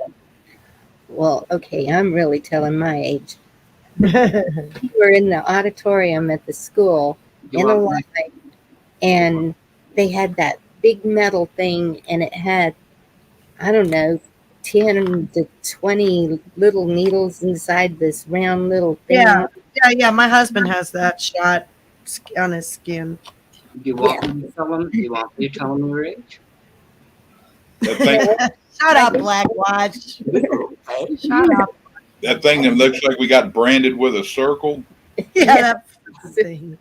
well, okay, I'm really telling my age. We were in the auditorium at the school in a line, and they had that big metal thing, and it had, I don't know, 10 to 20 little needles inside this round little thing. Yeah. My husband has that shot on his skin. Do you want me to tell him? Do you want me to tell him your age? That thing, Shut up, Black Watch. Okay. Shut up. that thing that looks like we got branded with a circle. Yeah, that thing.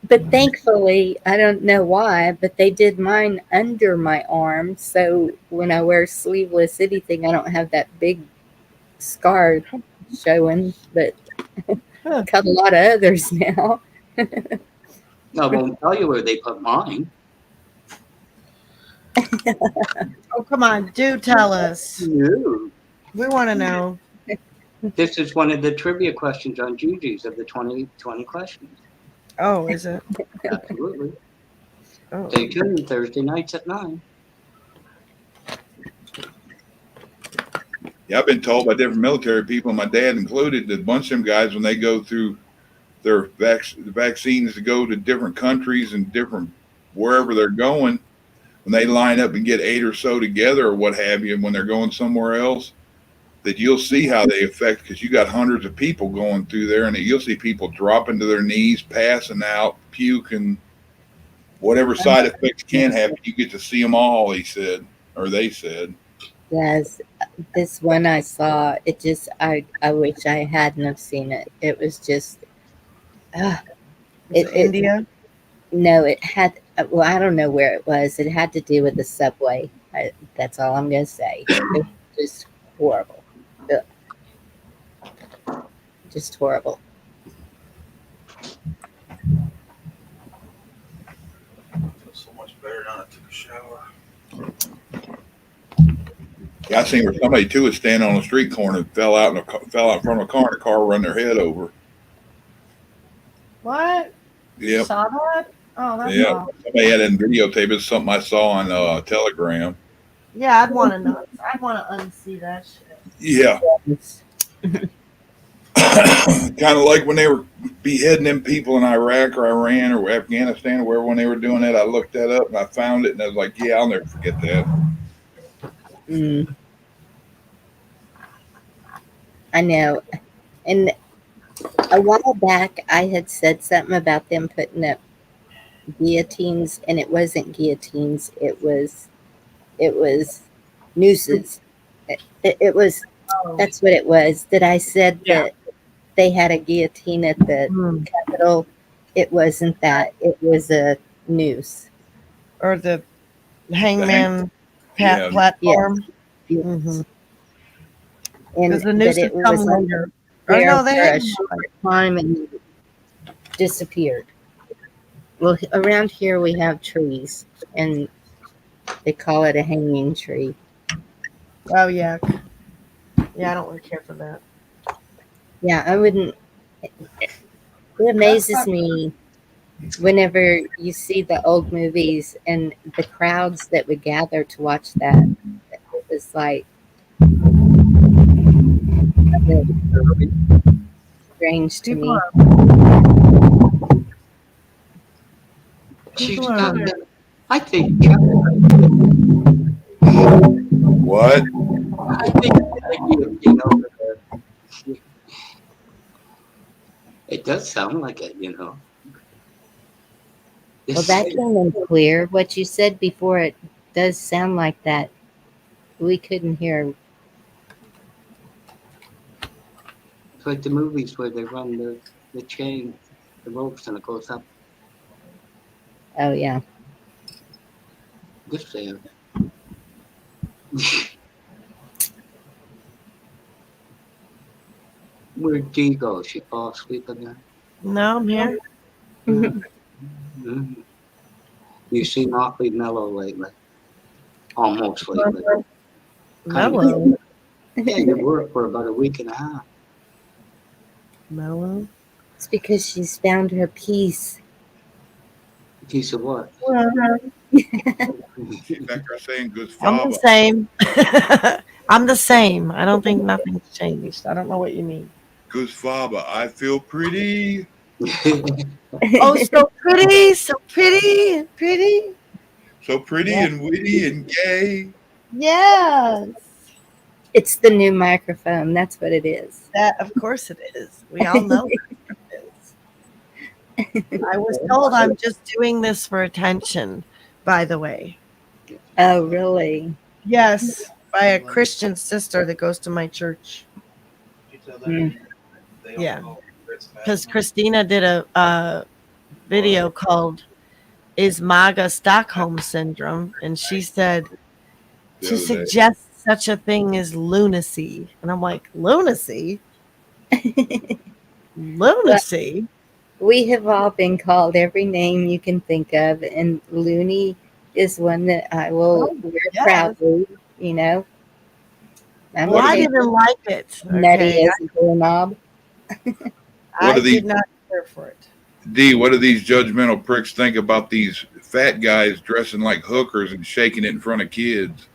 But thankfully, I don't know why, but they did mine under my arm. So when I wear sleeveless anything, I don't have that big scar showing. But I've got a lot of others now. No, I won't tell you where they put mine. Oh, come on. Do tell us. No. We want to know. This is one of the trivia questions on Gigi's of the 2020 questions. Oh, is it? Absolutely. Oh. Stay tuned Thursday nights at 9. Yeah, I've been told by different military people, my dad included, that a bunch of them guys, when they go through their vaccines to go to different countries and different wherever they're going, when they line up and get 8 or so together or what have you, and when they're going somewhere else, that you'll see how they affect, because you got hundreds of people going through there, and you'll see people dropping to their knees, passing out, puking, whatever side effects can happen. You get to see them all, he said, or they said. Yes, this one I saw, it just, I wish I hadn't have seen it. It was just, uh, Is it India? No, it had, well, I don't know where it was. It had to do with the subway. That's all I'm going to say. It was just horrible. Ugh. Just horrible. Feels so much better now. I took a shower. Yeah, I seen where somebody too was standing on a street corner and fell out in front of a car, and the car run their head over. What? You Yep. saw that? Oh, that's Yeah, awful. somebody had it in videotape. It's something I saw on Telegram. Yeah, I'd want to know. I'd want to unsee that shit. Yeah. Kind of like when they were beheading them people in Iraq or Iran or Afghanistan or wherever, when they were doing that. I looked that up and I found it, and I was like, yeah, I'll never forget that. Mm. I know. And a while back, I had said something about them putting up guillotines, and it wasn't guillotines. It was nooses. It was, that's what it was. That I said that they had a guillotine at the Capitol. It wasn't that. It was a noose. Or the hangman Yeah. platform. Yes. Mm-hmm. And Because the but nooses it come was later. there Oh, no, they for a had short time and disappeared. Well, around here we have trees, and they call it a hanging tree. Oh, yeah. Yeah, I don't really care for that. Yeah, I wouldn't. It amazes me whenever you see the old movies and the crowds that would gather to watch that. It was like strange to me. I think What? I think it does sound like it, you know. Well, that came in clear. What you said before, it does sound like that. We couldn't hear. It's like the movies where they run the chain, the ropes, and it goes up. Oh, yeah. This there. Where'd Dee go? She fall asleep again? No, I'm here. Mm-hmm. You seem awfully mellow lately. Almost lately. Mellow. Yeah, you worked for about a week and a half. Mellow. It's because she's found her peace. A piece of what? She's back there saying good I'm father. the same. I'm the same. I don't think nothing's changed. I don't know what you mean. Good father. I feel pretty. Oh, so pretty, so pretty, pretty. So pretty and witty and gay. Yes. It's the new microphone. That's what it is. That, of course it is. We all know it is. I was told I'm just doing this for attention, by the way. Oh, really? Yes, by a Christian sister that goes to my church. You tell them they don't Yeah. know it's bad. Because Christina did a video called "Is MAGA Stockholm Syndrome?" and she said The to other day. suggest such a thing is lunacy, and I'm like, lunacy, lunacy. We have all been called every name you can think of, and loony is one that I will wear yes. proudly, you know. I'm Well, I okay didn't like it. nutty Okay, as a doorknob. I are these- did not care for it. D, what do these judgmental pricks think about these fat guys dressing like hookers and shaking it in front of kids?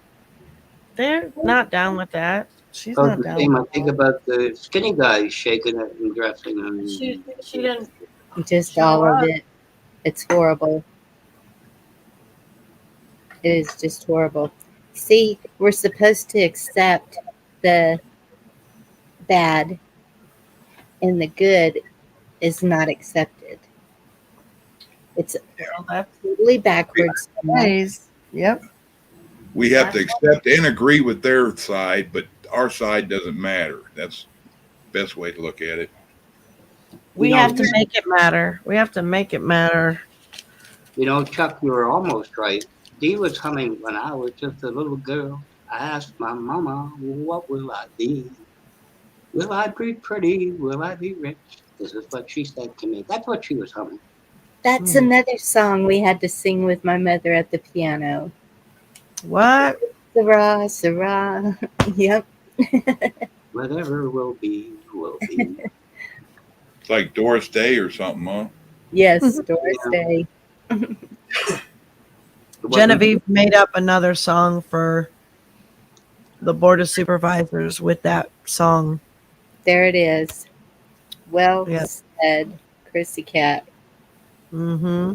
They're not down with that. She's Oh, not the down. same. I think about the skinny guys shaking it and dressing. And She didn't. Just She all of was. it. It's horrible. It is just horrible. See, we're supposed to accept the bad, and the good is not accepted. It's Well, that's totally backwards. ways. Yep. We have to accept and agree with their side, but our side doesn't matter. That's the best way to look at it. We You know, have to make it matter. We have to make it matter. You know, Chuck, you were almost right. Dee was humming when I was just a little girl. I asked my mama, what will I be? Will I be pretty? Will I be rich? This is what she said to me. That's what she was humming. That's another song we had to sing with my mother at the piano. What? Sarah, Sarah. Yep. Whatever will be, will be. It's like Doris Day or something, huh? Yes, Doris Day. Genevieve made up another song for the Board of Supervisors with that song. There it is. Well Yep. said, Chrissy Cat. Mm-hmm.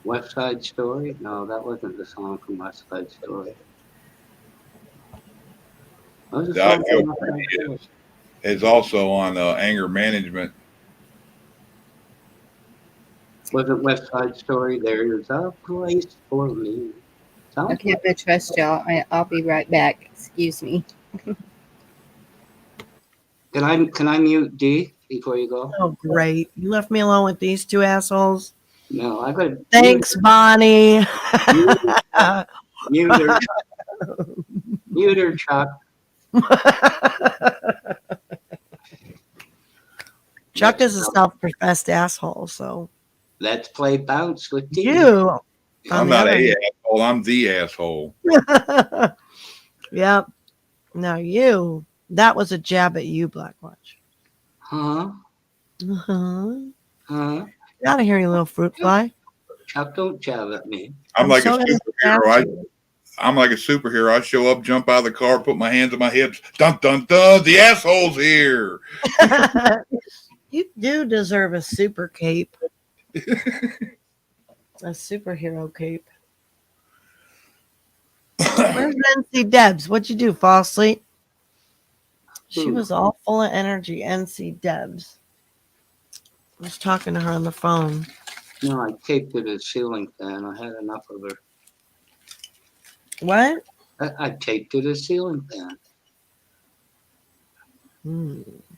West Side Story? No, that wasn't the song from West Side Story. What was the The I song Feel from West Side Pretty Story? is also on anger management. Wasn't West Side Story? There's a place for me. Sounds Okay, I'm gonna trust y'all. I'll be right back. Excuse me. Can I mute D before you go? Oh, great. You left me alone with these two assholes. No, I got Thanks, Bonnie. mute her. Mute her, Chuck. Chuck is a self-professed asshole, so. Let's play bounce with D. You. I'm not a asshole. I'm the asshole. Yep. Now you. That was a jab at you, Blackwatch. Huh? Uh-huh. Huh? Get out of here, you little fruit fly. Chuck, don't jab at me. I'm like so a gonna superhero. I'm like a superhero. I show up, jump out of the car, put my hands on my hips. Dun dun dun. The asshole's here. You do deserve a super cape. A superhero cape. Where's NC Debs? What'd you do? Fall asleep? She was all full of energy. NC Debs. I was talking to her on the phone. No, I taped it as ceiling fan. I had enough of her. What? I taped it as ceiling fan.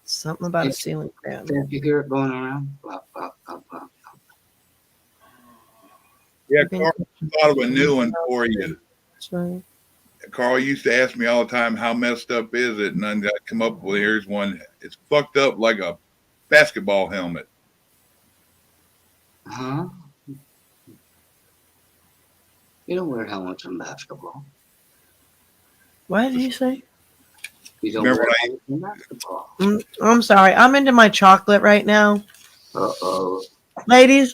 Something about a ceiling fan. Can't you hear it going around? Blah, blah, blah, blah. Yeah, Carl, I thought of a new one for you. That's right. Carl used to ask me all the time, how messed up is it? And then I come up with, here's one. It's fucked up like a basketball helmet. Huh? You don't wear helmets in basketball. What did you say? You don't Remember wear when helmets in basketball. I'm sorry. I'm into my chocolate right now. Uh-oh. Ladies,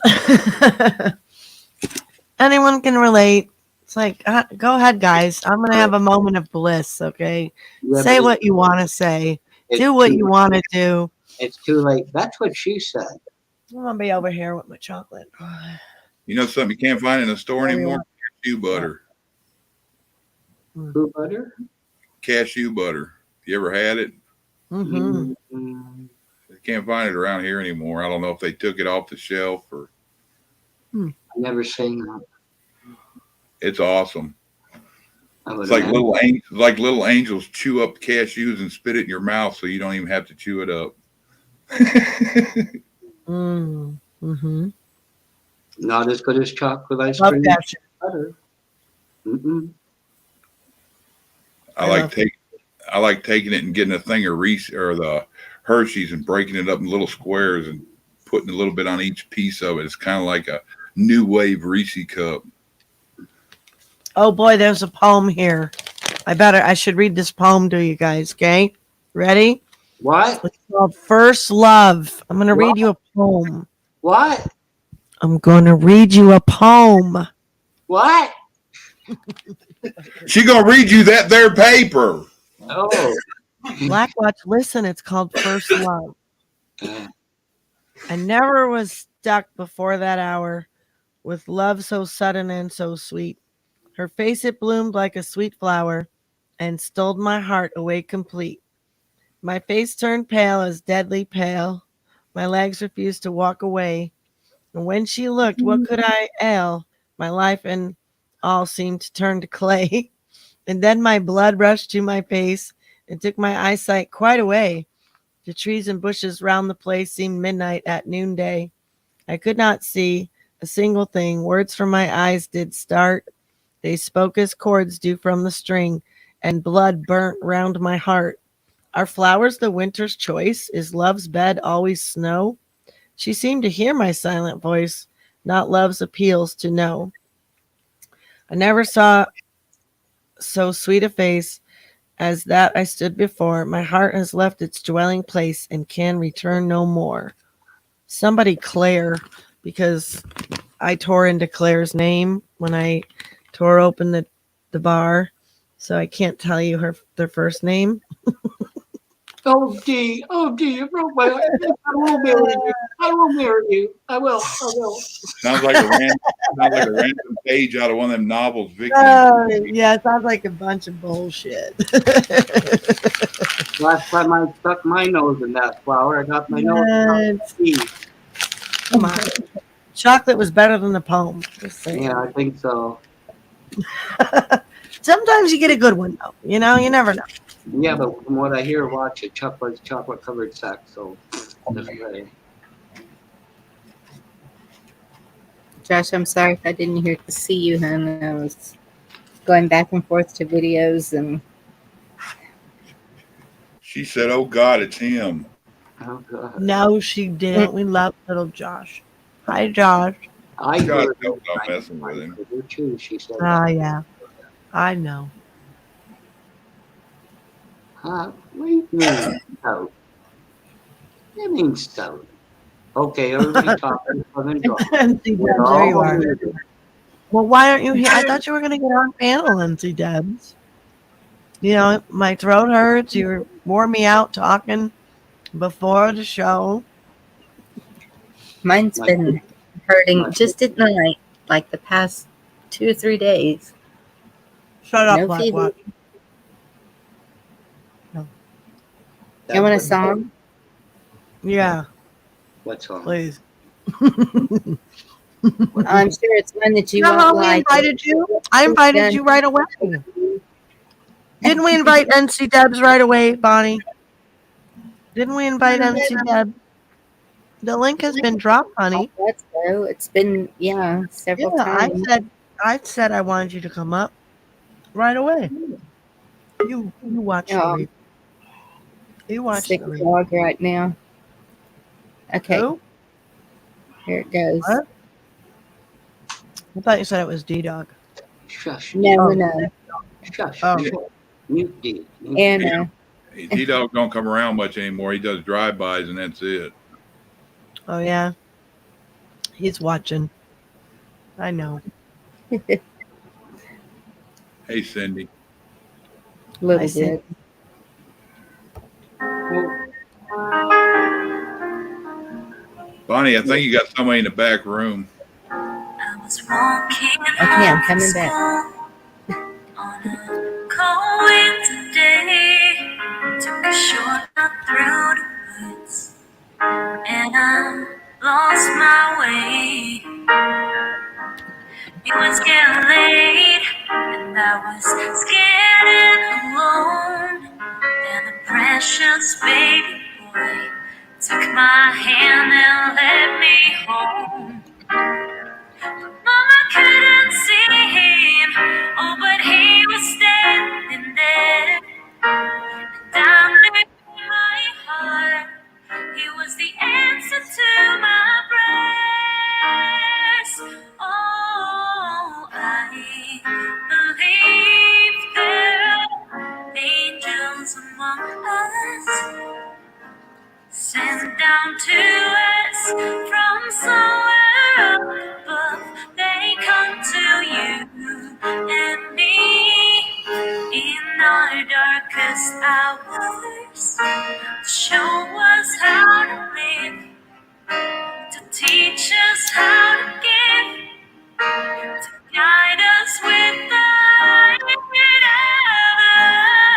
anyone can relate. It's like, go ahead, guys. I'm going to have a moment of bliss, okay? Yeah, say but what you want to say. it's Do what too you late. want to do. It's too late. That's what she said. I'm going to be over here with my chocolate. You know something you can't find in the store What do you anymore? want? Cashew butter. Who butter? Cashew butter. You ever had it? Mm-hmm. Mm, You can't find it around here anymore. I don't know if they took it off the shelf or. I've never seen that. It's awesome. I would It's like imagine. little angels chew up cashews and spit it in your mouth, so you don't even have to chew it up. Mm-hmm. Not as good as chocolate ice Love cream. that shit. Butter. Mm-mm. I like taking it and getting a thing of Reese or the Hershey's and breaking it up in little squares and putting a little bit on each piece of it. It's kind of like a new wave Reese cup. Oh boy, there's a poem here. I should read this poem to you guys, okay? Ready? What? It's called First Love. I'm going to read you a poem. What? I'm going to read you a poem. What? She gonna read you that there paper. Oh. Blackwatch, listen, it's called First Love. I never was stuck before that hour with love so sudden and so sweet. Her face it bloomed like a sweet flower and stole my heart away complete. My face turned pale as deadly pale. My legs refused to walk away. And when she looked, what could I ail? My life and all seemed to turn to clay. And then my blood rushed to my face and took my eyesight quite away. The trees and bushes round the place seemed midnight at noonday. I could not see a single thing. Words from my eyes did start. They spoke as chords do from the string, and blood burnt round my heart. Are flowers the winter's choice? Is love's bed always snow? She seemed to hear my silent voice, not love's appeals to know. I never saw so sweet a face as that I stood before. My heart has left its dwelling place and can return no more. Somebody Claire, because I tore into Claire's name when I tore open the bar, so I can't tell you their first name. Oh, Dee, you broke my heart. I will marry you. I will marry you. I will. Sounds like a random page out of one of them novels, Vicky. Yeah, it sounds like a bunch of bullshit. Last time I stuck my nose in that flower, I got my nose stuck. Come on. Chocolate was better than the poem. Just saying. Yeah, I think so. Sometimes you get a good one, though. You know, you never know. Yeah, but from what I hear, watch it. Chocolate's chocolate-covered sex, so just right. Josh, I'm sorry if I didn't hear to see you, hon. I was going back and forth to videos and. She said, "Oh God, it's him." Oh God. No, she didn't. We love little Josh. Hi, Josh. I God, heard no, I'm messing with him. her too. She said. Yeah. I know. What do you mean stout? It means stout. Okay, everybody talking from the drop. MC Debs, there you are. Well, why aren't you here? I thought you were going to get on panel, MC Debs. You know, my throat hurts. You wore me out talking before the show. Mine's been hurting just at night, like the past 2 or 3 days. Shut up, No Black fever. Watch. No. You want a song? Yeah. What song? Please. I'm sure it's one that you know won't how we like. invited you? I invited you right away. Didn't we invite NC Debs right away, Bonnie? Didn't we invite NC Debs? The link has been dropped, honey. That's so. It's been several times. I said I wanted you to come up right away. You watch the replay. You watch Sick the replay. dog right now. Okay. Who? Here it goes. What? I thought you said it was D-Dog. Shush. No. Shush. Oh. Mute D. And D-Dog don't come around much anymore. He does drive-bys and that's it. Oh, yeah. He's watching. I know. Hey, Cindy. Little bit. Bonnie, I think you got somebody in the back room. Okay, I'm coming back. On a cold winter day, took a shortcut through the woods, and I lost my way. It was getting late, and I was scared and alone. And the precious baby boy took my hand and led me home. Mama couldn't see him, oh, but he was standing there. And I knew in my heart he was the answer to my prayers. Oh, I believe there are angels among us, sent down to us from somewhere above. They come to you and me hours to show us how to live, to teach us how to give, to guide us with the light of love.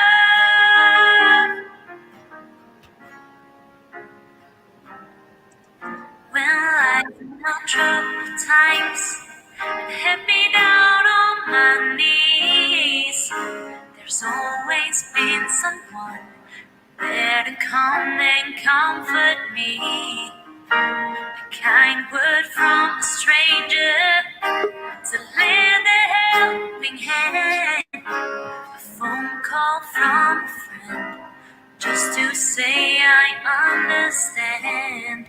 When life's no troubled times and heavy down on my knees, there's always been someone there to come and comfort me. A kind word from a stranger to lend a helping hand, a phone call from a friend just to say I understand.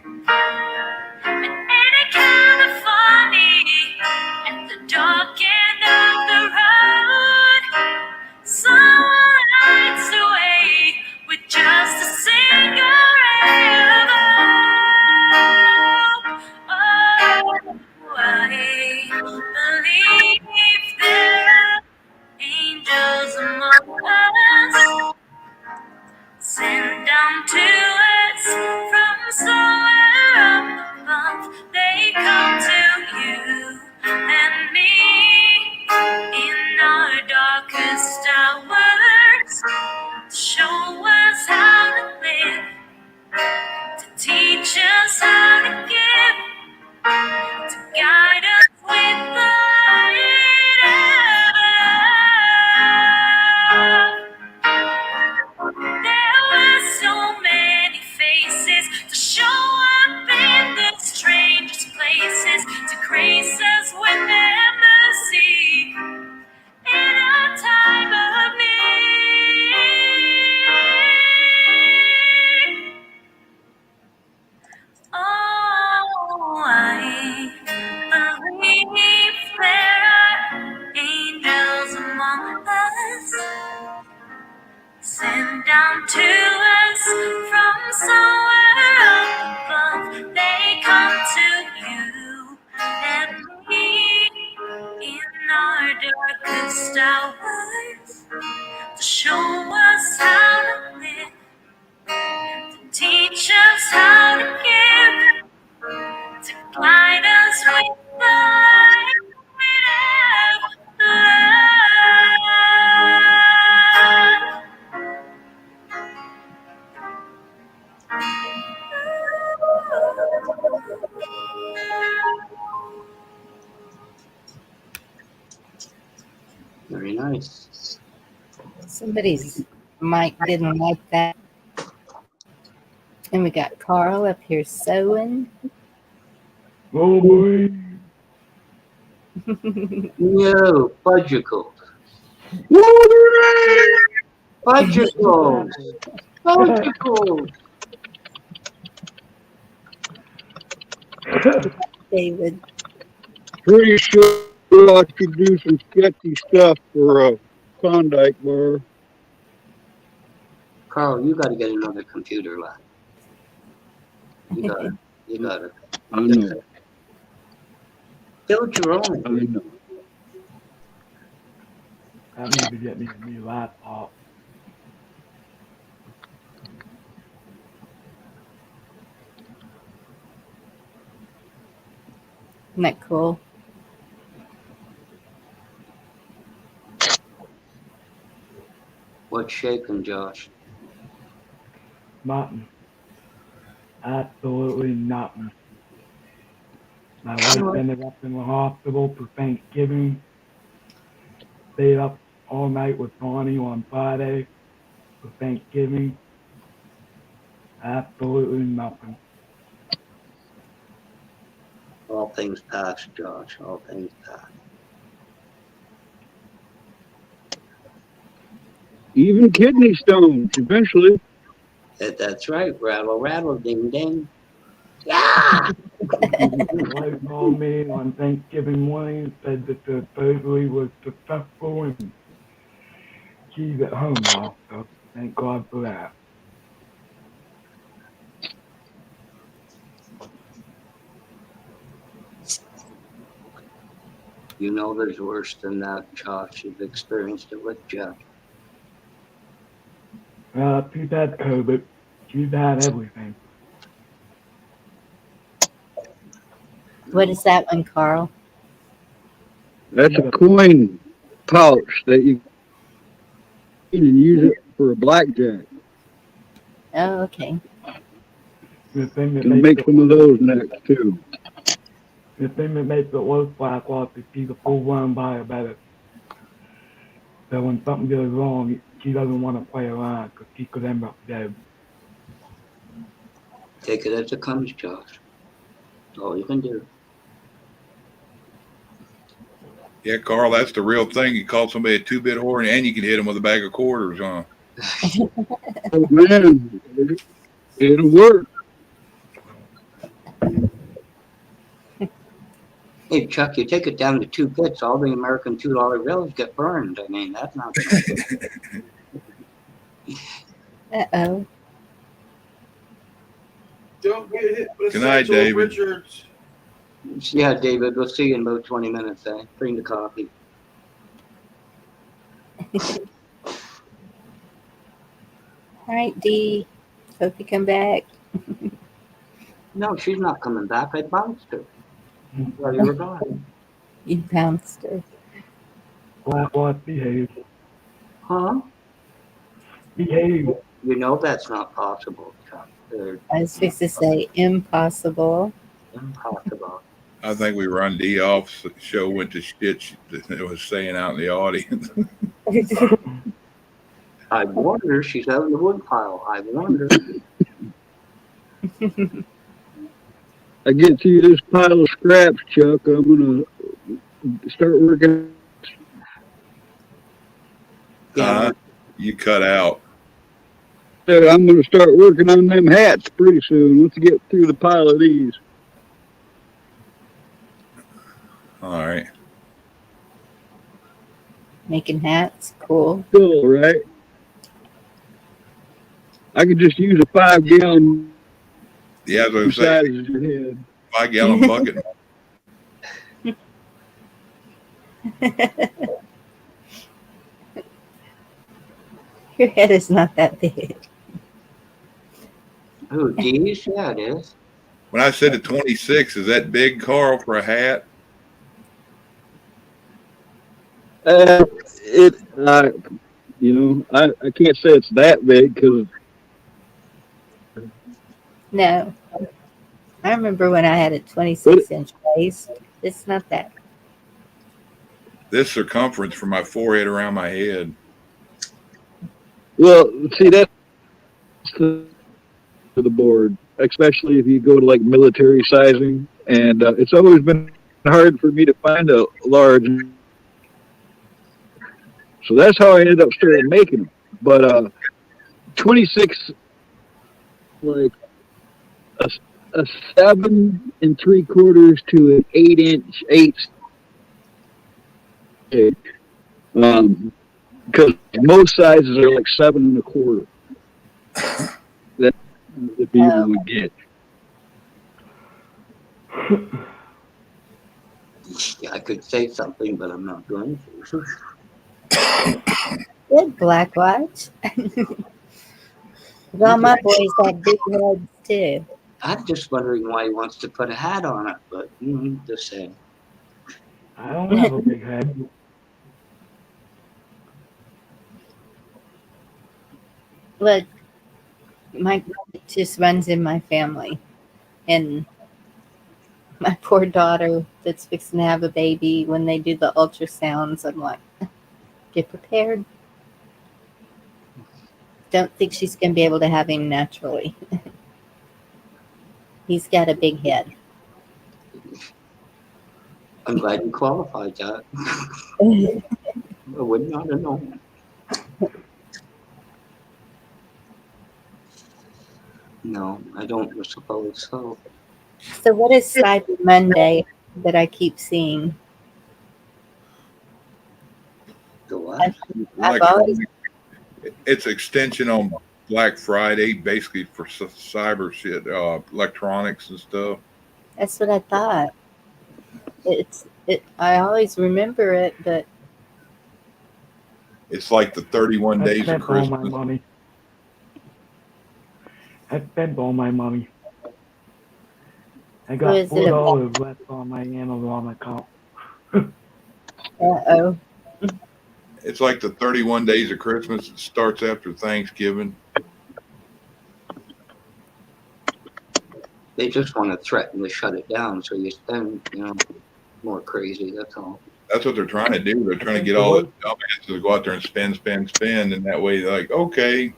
And any kind of funny at the dark end of the road, someone lights the way with just a single ray of hope. Oh, I believe there are angels among us, sent down to us from somewhere up above. They come to you and me in our darkest hours to show us how to live, to teach us how to give, to guide us with the light of love. There were so many faces to show up in the strangest places, to grace us with their mercy in a time of need. Oh, I believe there are angels among us, sent down to us from somewhere up above. They come to you and me in our darkest hours to show us how to live, to teach us how to give, to guide us with the light of Very nice. Somebody's mic didn't like that. And we got Carl up here sewing. Oh boy. No, fudgicles. Fudgicles. Fudgicles. David. Pretty sure I could do some sketchy stuff for a Klondike bar. Carl, you got to get another computer, lad. You got to. You got to. I know. Build your own. I know. I need to get me a new laptop. Isn't that cool? What's shaking, Josh? Nothing. Absolutely nothing. My wife ended up in the hospital for Thanksgiving. Stayed up all night with Bonnie on Friday for Thanksgiving. Absolutely nothing. All things past, Josh. All things past. Even kidney stones, eventually. That's right. Rattle, rattle, ding, ding. Yeah! My wife called me on Thanksgiving morning and said that the surgery was successful and she's at home now, so thank God for that. You know there's worse than that, Josh. You've experienced it with Jeff. She's had COVID. She's had everything. What is that one, Carl? That's a coin pouch that you can use it for a blackjack. Oh, okay. The thing that Can makes make it some of worse, those next too. the thing that makes it worse, Blackwatch, is she's a full-blown diabetic. So when something goes wrong, she doesn't want to play around because she could end up dead. Take it as it comes, Josh. That's all you can do. Yeah, Carl, that's the real thing. You call somebody a two-bit whore, and you can hit them with a bag of quarters, huh? Oh man, it'll work. Hey, Chuck, you take it down to 2 bits, all the American $2 bills get burned. I mean, that's not gonna Uh-oh. Don't get hit with a Good night, satchel, David. Richards. Yeah, David, we'll see you in about 20 minutes, eh? Bring the coffee. All right, Dee. Hope you come back. No, she's not coming back. I bounced her while you were gone. You bounced her. Blackwatch, behave. Huh? Behave. You know that's not possible, Chuck. They're I was supposed to say impossible. impossible. I think we run D off. The show went to shit. It was saying out in the audience. I warned her. She's out in the woodpile. I warned her. I get to this pile of scraps, Chuck. I'm gonna start working. You cut out. I'm gonna start working on them hats pretty soon. Let's get through the pile of these. All right. Making hats. Cool. Cool, right? I could just use a 5-gallon. Yeah, I was going to size say, as your head. 5-gallon bucket. Your head is not that big. Oh, geez, yeah, it is. When I said the 26, is that big, Carl, for a hat? I can't say it's that big because No. I remember when I had a 26-inch waist. It's not that. This circumference from my forehead around my head. well, see that's the board, especially if you go to like military sizing, and it's always been hard for me to find a large. So that's how I ended up starting making them. But 26, like a 7 3/4 to an 8-inch 8. Because most sizes are like 7 1/4. That the people would get. Yeah, I could say something, but I'm not going to. Good, Blackwatch. Well, my boys have big heads too. I'm just wondering why he wants to put a hat on it, but just saying. I don't have a big head. Look, it just runs in my family. And my poor daughter that's fixing to have a baby, when they do the ultrasounds, I'm like, get prepared. Don't think she's going to be able to have him naturally. He's got a big head. I'm glad you qualified that. I would not have known. No, I don't suppose so. So what is Cyber Monday that I keep seeing? The what? I've always... It's extension on Black Friday, basically for cyber shit, electronics and stuff. That's what I thought. I always remember it, but it's like the 31 days of All my Christmas. money. I spent all my money. I So got is it a $4 left on my Amazon account. uh-oh. It's like the 31 days of Christmas. It starts after Thanksgiving. They just want to threaten to shut it down, so you spend, more crazy. That's all. That's what they're trying to do. They're trying to get all the dumbasses to go out there and spend, and that way they're like, okay,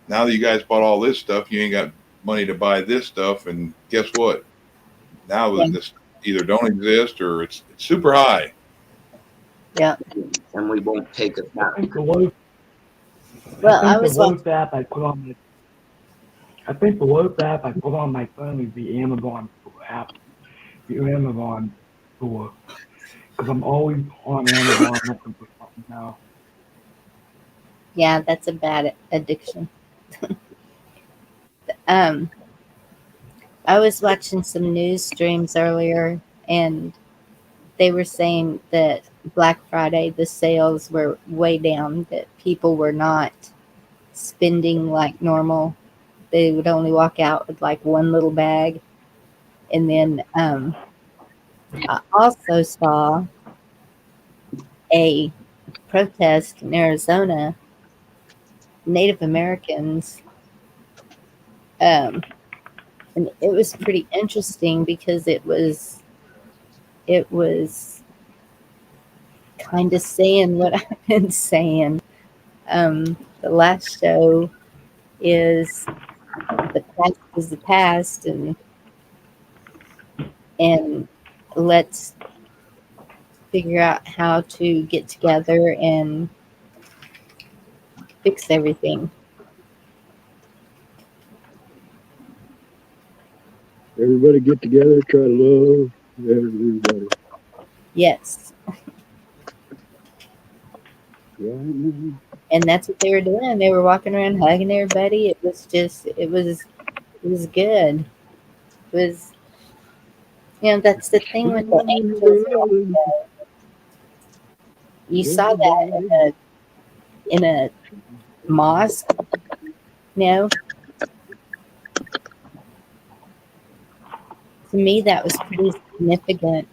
now that you guys bought all this stuff, you ain't got money to buy this stuff, and guess what? Now this either don't exist or it's super high. Yeah. And we won't take it back. I think the worst app I put on my phone is the Amazon app, the Amazon store, because I'm always on Amazon looking for something now. Yeah, that's a bad addiction. I was watching some news streams earlier, and they were saying that Black Friday, the sales were way down, that people were not spending like normal. They would only walk out with like one little bag. And then I also saw a protest in Arizona, Native Americans, and it was pretty interesting because it was kind of saying what I've been saying. The last show is the past is the past, and let's figure out how to get together and fix everything. Everybody get together, try to love everybody. Yes. Right. And that's what they were doing. They were walking around hugging everybody. It was good. It was, that's the thing with the angels. You saw that in a mosque, To me, that was pretty significant.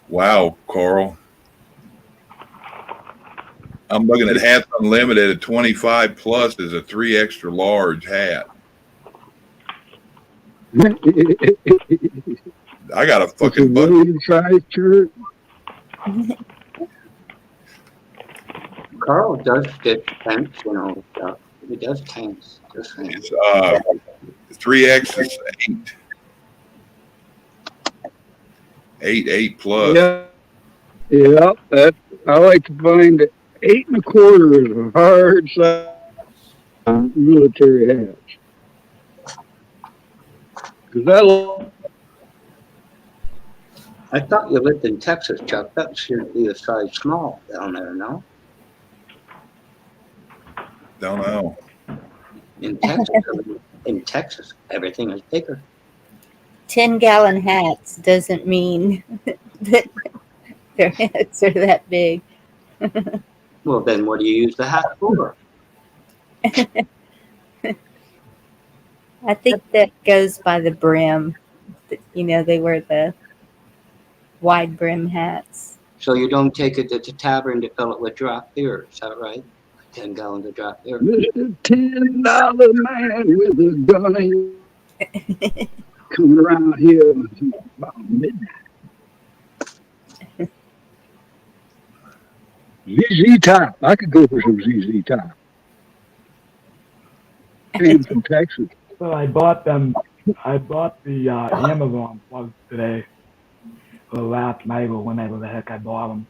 Wow, Carl. I'm looking at Hats Unlimited at 25 plus is a 3 extra large hat. I got a fucking size shirt. Carl does get tents, he does tents. Just saying. It's 3X is 8. 8 plus. Yeah, that I like to find 8 1/4 is a hard size military hats. I thought you lived in Texas, Chuck. That shouldn't be a size small down there, no? Don't know. In Texas, everything is bigger. 10-gallon hats doesn't mean that their hats are that big. Well, then what do you use the hat for? I think that goes by the brim. They wear the wide brim hats. So you don't take it to the tavern to fill it with draft beer, is that right? 10 gallons of draft beer. Mr. $10 man with a gun coming around here about midnight. ZZ Top. I could go for some ZZ Top. Came from Texas. So I bought the Amazon plugs today, or last night, or whenever the heck I bought them.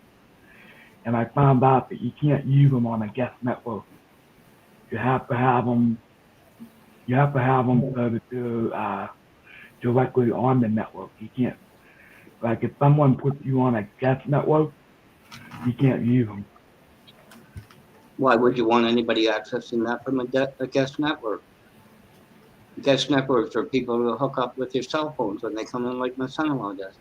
And I found out that you can't use them on a guest network. You have to have them so that they're directly on the network. You can't, like, if someone puts you on a guest network, you can't use them. Why would you want anybody accessing that from a guest network? Guest networks are people who hook up with your cell phones when they come in, like my son-in-law does.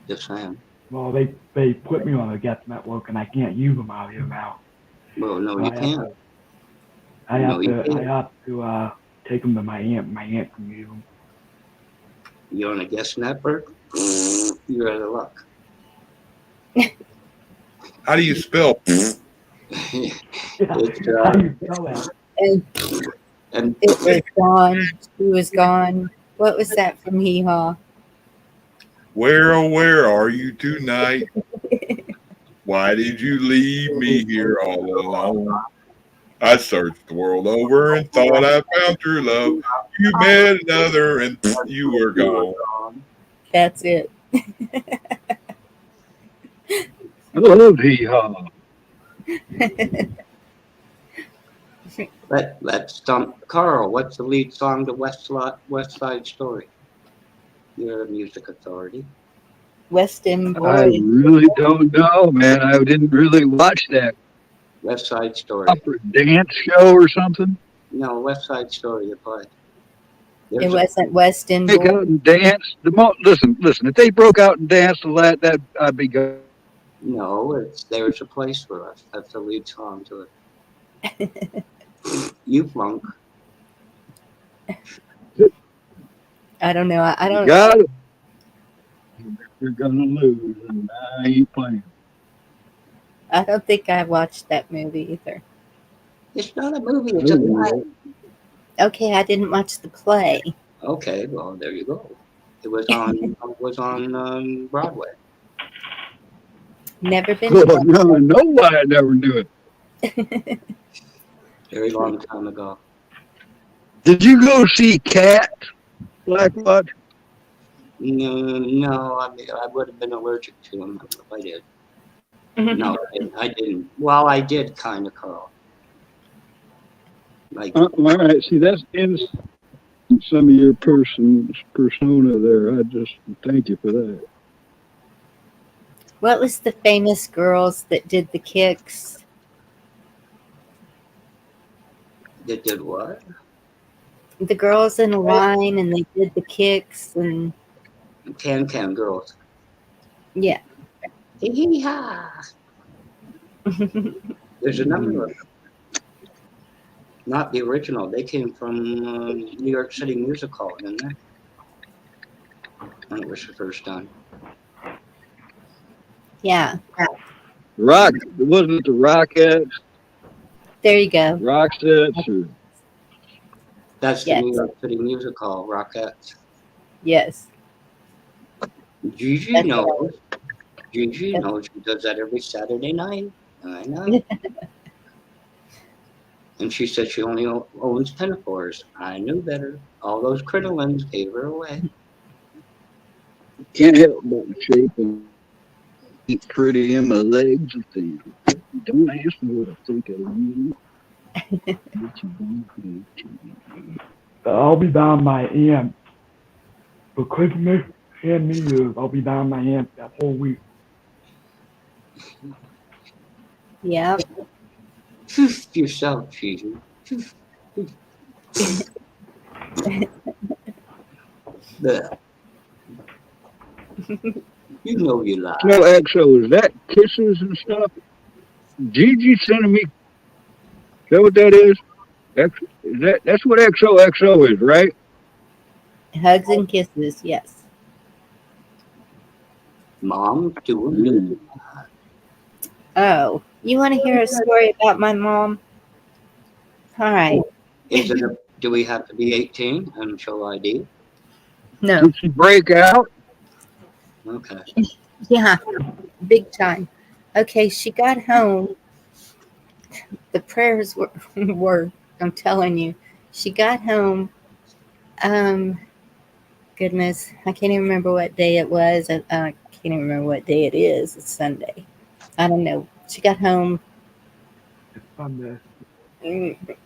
Just saying. Well, they put me on a guest network, and I can't use them out here now. Well, no, you can't. I No, have you to. I can't. have to take them to my aunt. My aunt can use them. You want to guess that, Bert? You're out of luck. How do you spell? It's, How do you spell that? and It was gone. She was gone. What was that from Hee Haw? Where, oh, where are you tonight? Why did you leave me here all alone? I searched the world over and thought I found true love. You met another and you were gone. That's it. I love Hee Haw. let's stump Carl. What's the lead song to West Side Story? You're a music authority. West End I Boy. really don't know, man. I didn't really watch that. West Side Story. Opera dance show or something. No, West Side Story. You play. It wasn't West End Break Boy. out and dance. Listen. If they broke out and danced to that I'd be good. No, There's a Place for Us. That's the lead song to it. You flunk. I don't know. I don't. Got it. You're gonna lose, and I ain't playing. I don't think I watched that movie either. It's not a movie. It's a play. Okay, I didn't watch the play. Okay, well there you go. It was on Broadway. Never been. Oh, no, I know why I never knew it. Very long time ago. Did you go see Cat? Blackwatch? No. I would have been allergic to him if I did. No, I didn't. Well, I did kind of, Carl. Like, all right. See, that's in some of your persona there. I just thank you for that. What was the famous girls that did the kicks? they did what? The girls in a line and they did the kicks and Can Girls. yeah. Hee-haw. There's a number of them. Not the original. They came from New York City Music Hall, didn't they? When it was first done. Yeah. Rock, wasn't it the Rockettes? There you go. Roxettes or That's the Yes. New York City Music Hall, Rockettes. Yes. Gigi That's knows. Gigi knows she does that every Saturday night. I know. And she said she only owns pinafores. I knew better. All those crinolines gave her away. can't help but shape and eat pretty in my legs and things. Don't ask me what I think of you. I'll be down my aunt for Christmas and New Year's. I'll be down my aunt that whole week. Yeah. Yourself, Gigi. The, you know you lie. No, XO, is that kisses and stuff? Gigi sending me. Is that what that is? That's what XOXO is, right? Hugs and kisses, yes. Mom doing Oh, you want to hear a story about my mom? All right. Do we have to be 18 and show ID? No. Did she break out? Okay. Yeah, big time. Okay, she got home. The prayers were I'm telling you, she got home. Goodness, I can't even remember what day it was. I can't even remember what day it is. It's Sunday. I don't know. She got home It's Sunday.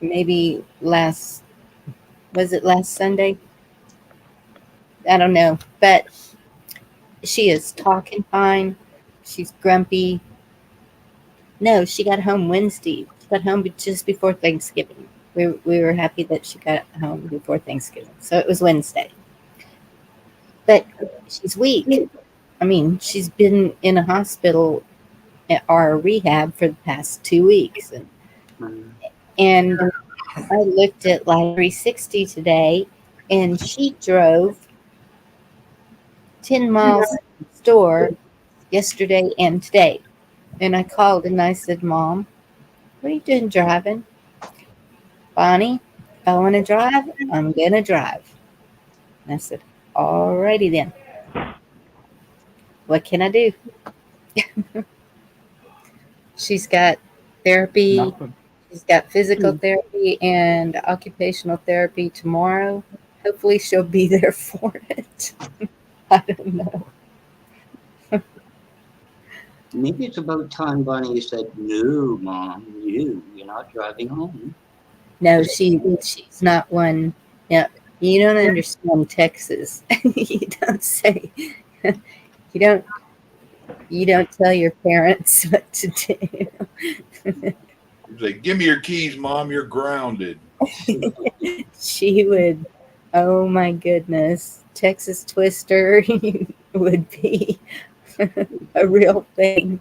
maybe was it last Sunday? I don't know. But she is talking fine. She's grumpy. No, she got home Wednesday. She got home just before Thanksgiving. We were happy that she got home before Thanksgiving. So it was Wednesday. But she's weak. I mean, she's been in a hospital or rehab for the past 2 weeks. And I looked at Life 360 today, and she drove 10 miles to the store yesterday and today. And I called and I said, Mom, what are you doing driving? Bonnie, if I want to drive, I'm going to drive. And I said, alrighty then. What can I do? She's got therapy. Nothing. She's got physical therapy and occupational therapy tomorrow. Hopefully she'll be there for it. I don't know. Maybe it's about time Bonnie said, no, Mom, you're not driving home. No, she's not one. Yeah, you don't understand Texas. You don't say. You don't tell your parents what to do. He's like, give me your keys, Mom. You're grounded. She would. Oh my goodness, Texas Twister would be a real thing.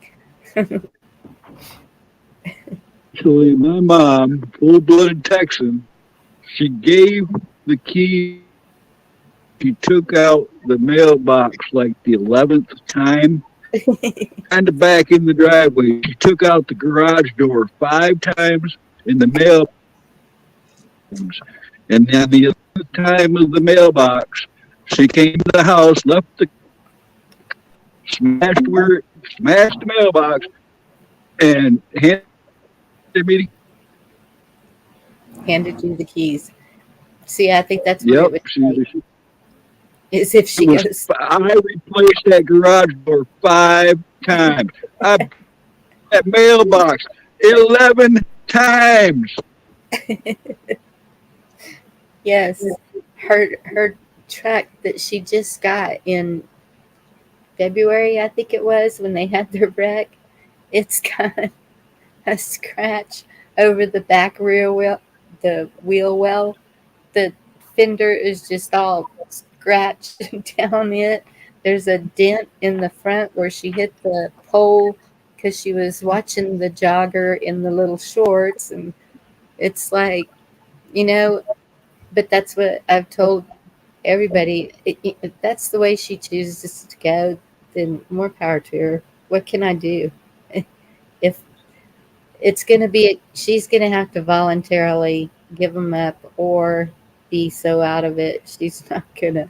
Actually, my mom, full-blooded Texan, she gave the key. She took out the mailbox like the 11th time, kind of back in the driveway. She took out the garage door 5 times in the mail, and then the 11th time of the mailbox, she came to the house, left the, smashed the mailbox, and handed me Handed you the keys. See, I think that's what Yep, it would take. Is if she goes. I replaced that garage door 5 times. That mailbox 11 times. Yes, her truck that she just got in February, I think it was, when they had their wreck. It's got a scratch over the back rear wheel, the wheel well. The fender is just all scratched down it. There's a dent in the front where she hit the pole because she was watching the jogger in the little shorts. And it's like, but that's what I've told everybody. If that's the way she chooses to go, then more power to her. What can I do? If it's going to be, she's going to have to voluntarily give them up or be so out of it, she's not going to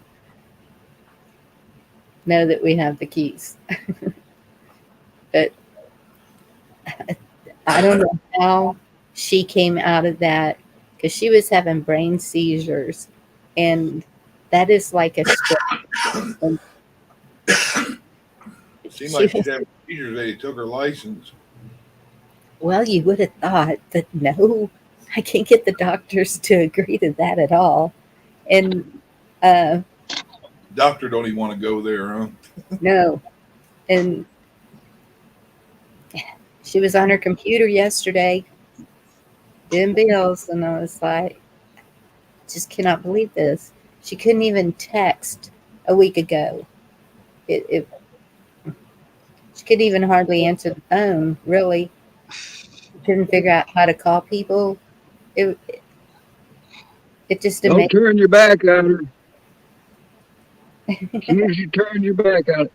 know that we have the keys. But I don't know how she came out of that, because she was having brain seizures, and that is like a stroke. Seemed like she's having seizures. They took her license. Well, you would have thought, but no, I can't get the doctors to agree to that at all. And Doctor don't even want to go there, huh? no. And she was on her computer yesterday doing bills, and I was like, just cannot believe this. She couldn't even text a week ago. She couldn't even hardly answer the phone, really. Couldn't figure out how to call people. It just didn't Don't turn your back on her. As soon as you turn your back on it.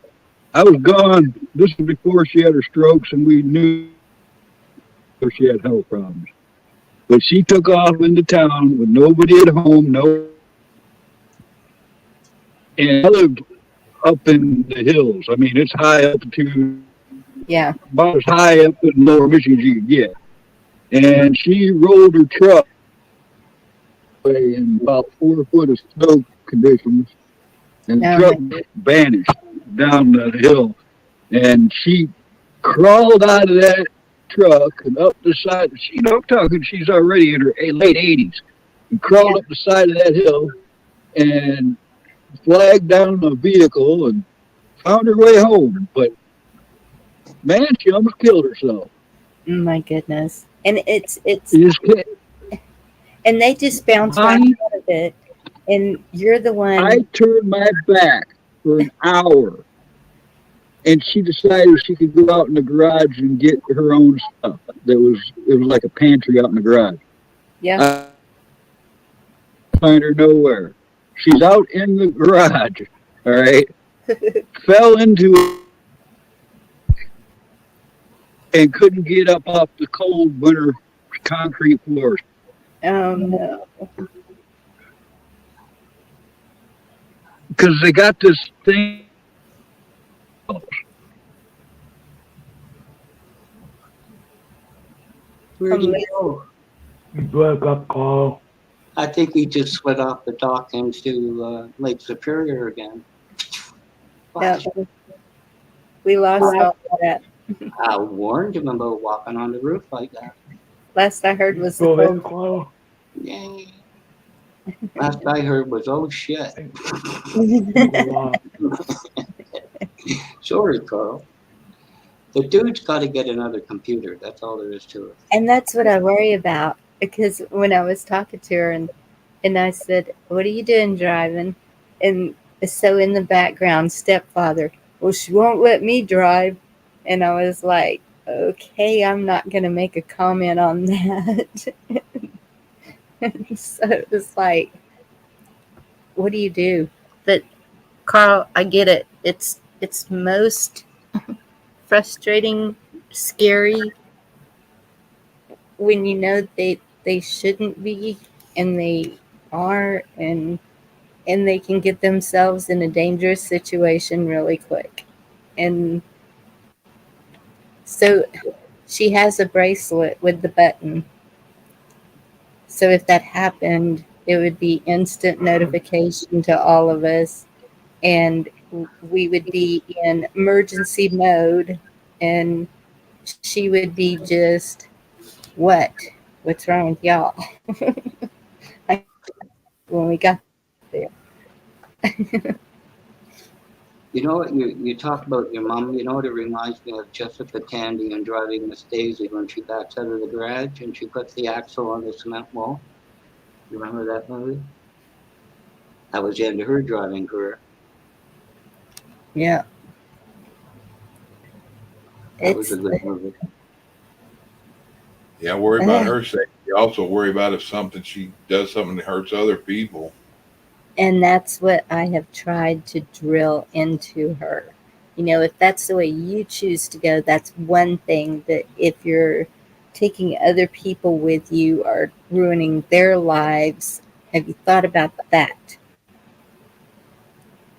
I was gone. This was before she had her strokes, and we knew she had health problems. But she took off into town with nobody at home, and I lived up in the hills. I mean, it's high altitude. Yeah. About as high up in Lower Michigan as you could get. And she rolled her truck in about 4 foot of snow conditions, and the truck vanished down the hill. And she crawled out of that truck and up the side. I'm talking, she's already in her late 80s. And crawled up the side of that hill and flagged down a vehicle and found her way home. But man, she almost killed herself. Oh my goodness. And and they just bounce right out of it. And you're the one. I turned my back for an hour, and she decided she could go out in the garage and get her own stuff. It was like a pantry out in the garage. Yeah. find her nowhere. She's out in the garage. All right. Fell into and couldn't get up off the cold winter concrete floors. Oh no. Because they got this thing. Where'd he go? You broke up, Carl. I think he just slid off the dock into Lake Superior again. Yeah, we lost all of that. I warned him about walking on the roof like that. Last I heard was the Go ahead, cold. Carl. Yay. Last I heard was, oh shit. Sorry, Carl. The dude's got to get another computer. That's all there is to it. And that's what I worry about, because when I was talking to her and I said, "What are you doing driving?" And so in the background, stepfather, "Well, she won't let me drive." And I was like, okay, I'm not going to make a comment on that. So it was like, what do you do? But Carl, I get it. It's most frustrating, scary when you know they shouldn't be and they are, and they can get themselves in a dangerous situation really quick. And so she has a bracelet with the button. So if that happened, it would be instant notification to all of us, and we would be in emergency mode, and she would be just, what's wrong with y'all? When we got there. You know what? You talk about your mom. You know what? It reminds me of Jessica Tandy in Driving Miss Daisy when she backs out of the garage and she puts the axle on the cement wall. You remember that movie? That was the end of her driving career. Yeah. That was a good movie. Yeah, worry about her safety. Also worry about if she does something that hurts other people. And that's what I have tried to drill into her. You know, if that's the way you choose to go, that's one thing. But if you're taking other people with you or ruining their lives, have you thought about that?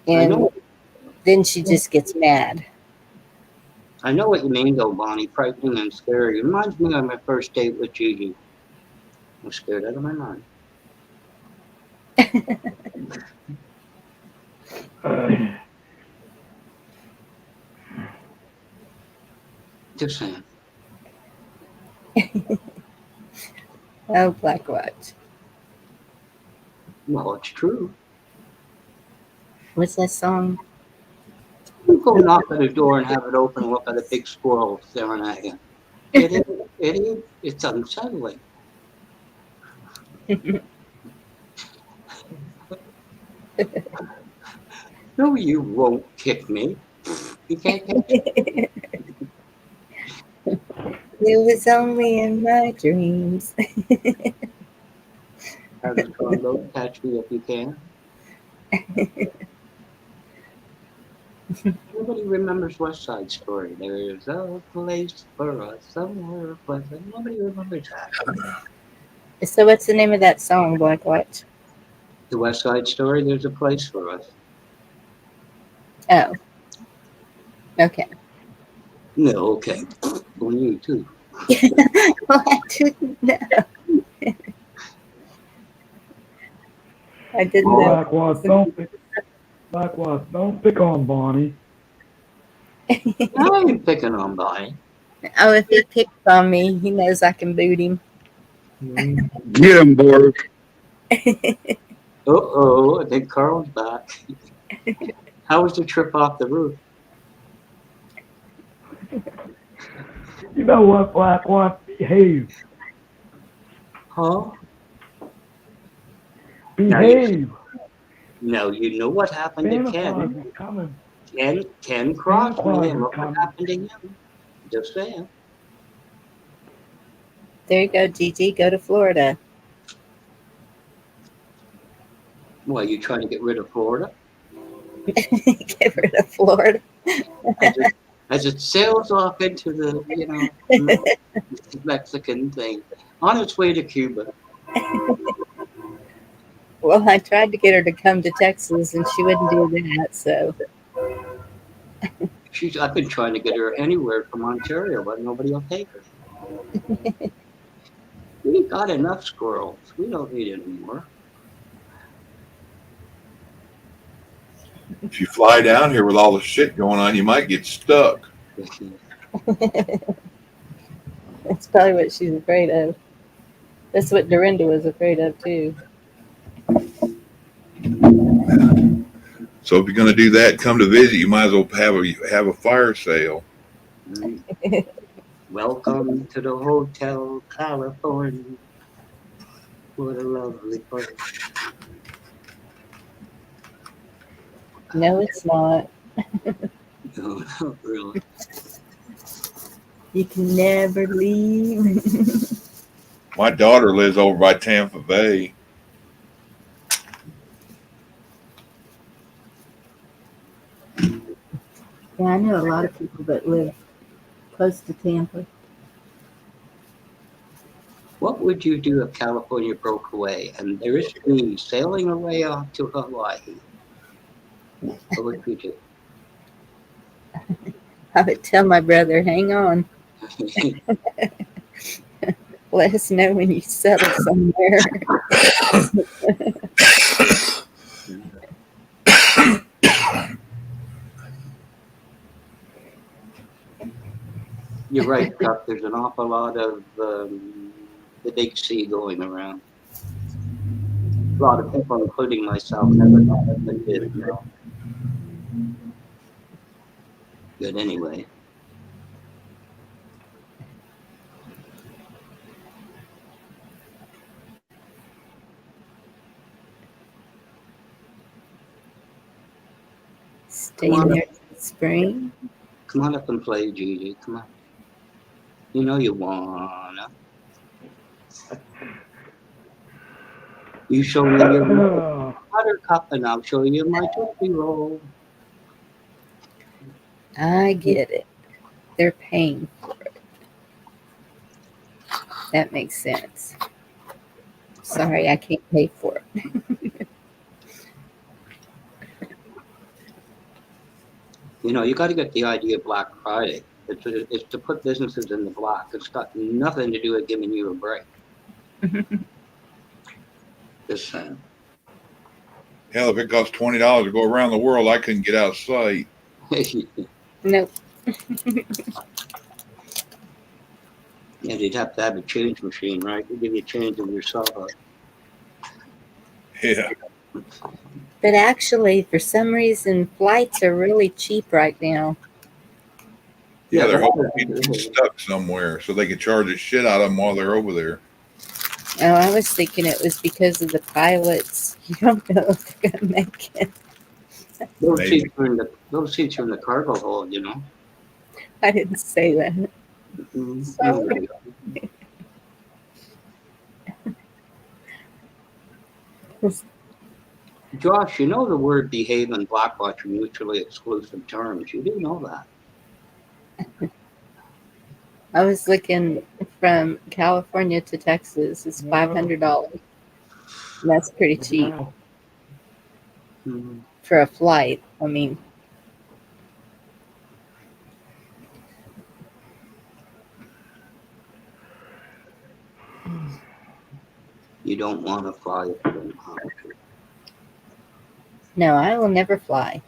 And then she just gets mad. I know what you mean, though, Bonnie. Frightening and scary. It reminds me of my first date with Gigi. I'm scared out of my mind. Just saying. Oh, Black Watch. Well, it's true. What's that song? You go knock at the door and have it open and look at a big squirrel staring at you. It's unsettling. No, you won't kick me. You can't catch me. It was only in my dreams. Have the song go, catch me if you can. Nobody remembers West Side Story. There's a place for us somewhere pleasant. Nobody remembers that. So what's the name of that song, Black Watch? The West Side Story, there's a place for us. Oh. Okay. No, okay. On you too. Well, I didn't know. I didn't know. Black Watch, don't pick on Bonnie. I ain't picking on Bonnie. Oh, if he picks on me, he knows I can boot him. Get him, Boris. Uh-oh, I think Carl's back. How was the trip off the roof? You know what, Black Watch? Behave. Huh? Behave. No, you know what happened to Ken. Coming. Ken crossed me and look what happened to him. Just saying. There you go, Gigi. Go to Florida. Well, you trying to get rid of Florida? Get rid of Florida. As it sails off into the, Mexican thing, on its way to Cuba. Well, I tried to get her to come to Texas, and she wouldn't do that. So I've been trying to get her anywhere from Ontario, but nobody will take her. We got enough squirrels. We don't need any more. If you fly down here with all the shit going on, you might get stuck. that's probably what she's afraid of. That's what Dorinda was afraid of too. So if you're going to do that, come to visit, you might as well have a fire sale. Welcome to the Hotel California. What a lovely place. No, it's not. No, not really. You can never leave. My daughter lives over by Tampa Bay. Yeah, I know a lot of people that live close to Tampa. What would you do if California broke away and there is me sailing away off to Hawaii? What would you do? I would tell my brother, hang on. Let us know when you settle somewhere. You're right, Chuck. There's an awful lot of the big sea going around. A lot of people, including myself, never thought of it did. No. Good anyway. Stay there till spring. Come on up and play, Gigi. Come on. You know you wanna. You show me your water cup and I'll show you my Tootsie Roll. I get it. They're paying for it. That makes sense. Sorry, I can't pay for it. You know, you got to get the idea of Black Friday. It's to put businesses in the black. It's got nothing to do with giving you a break. Just saying. Hell, if it costs $20 to go around the world, I couldn't get out of sight. Nope. Yeah, you'd have to have a change machine, right? They give you change in your saw. Yeah. But actually, for some reason, flights are really cheap right now. Yeah, they're hoping people get stuck somewhere so they can charge the shit out of them while they're over there. Oh, I was thinking it was because of the pilots. You don't know if they're going to make it. Those seats are in the cargo hold, you know. I didn't say that. Mm-hmm. Sorry. Josh, you know the word behave and blackwatch are mutually exclusive terms. You do know that. I was looking from California to Texas. It's $500. That's pretty cheap for a flight. I mean, You don't want to fly if you don't have to. no, I will never fly.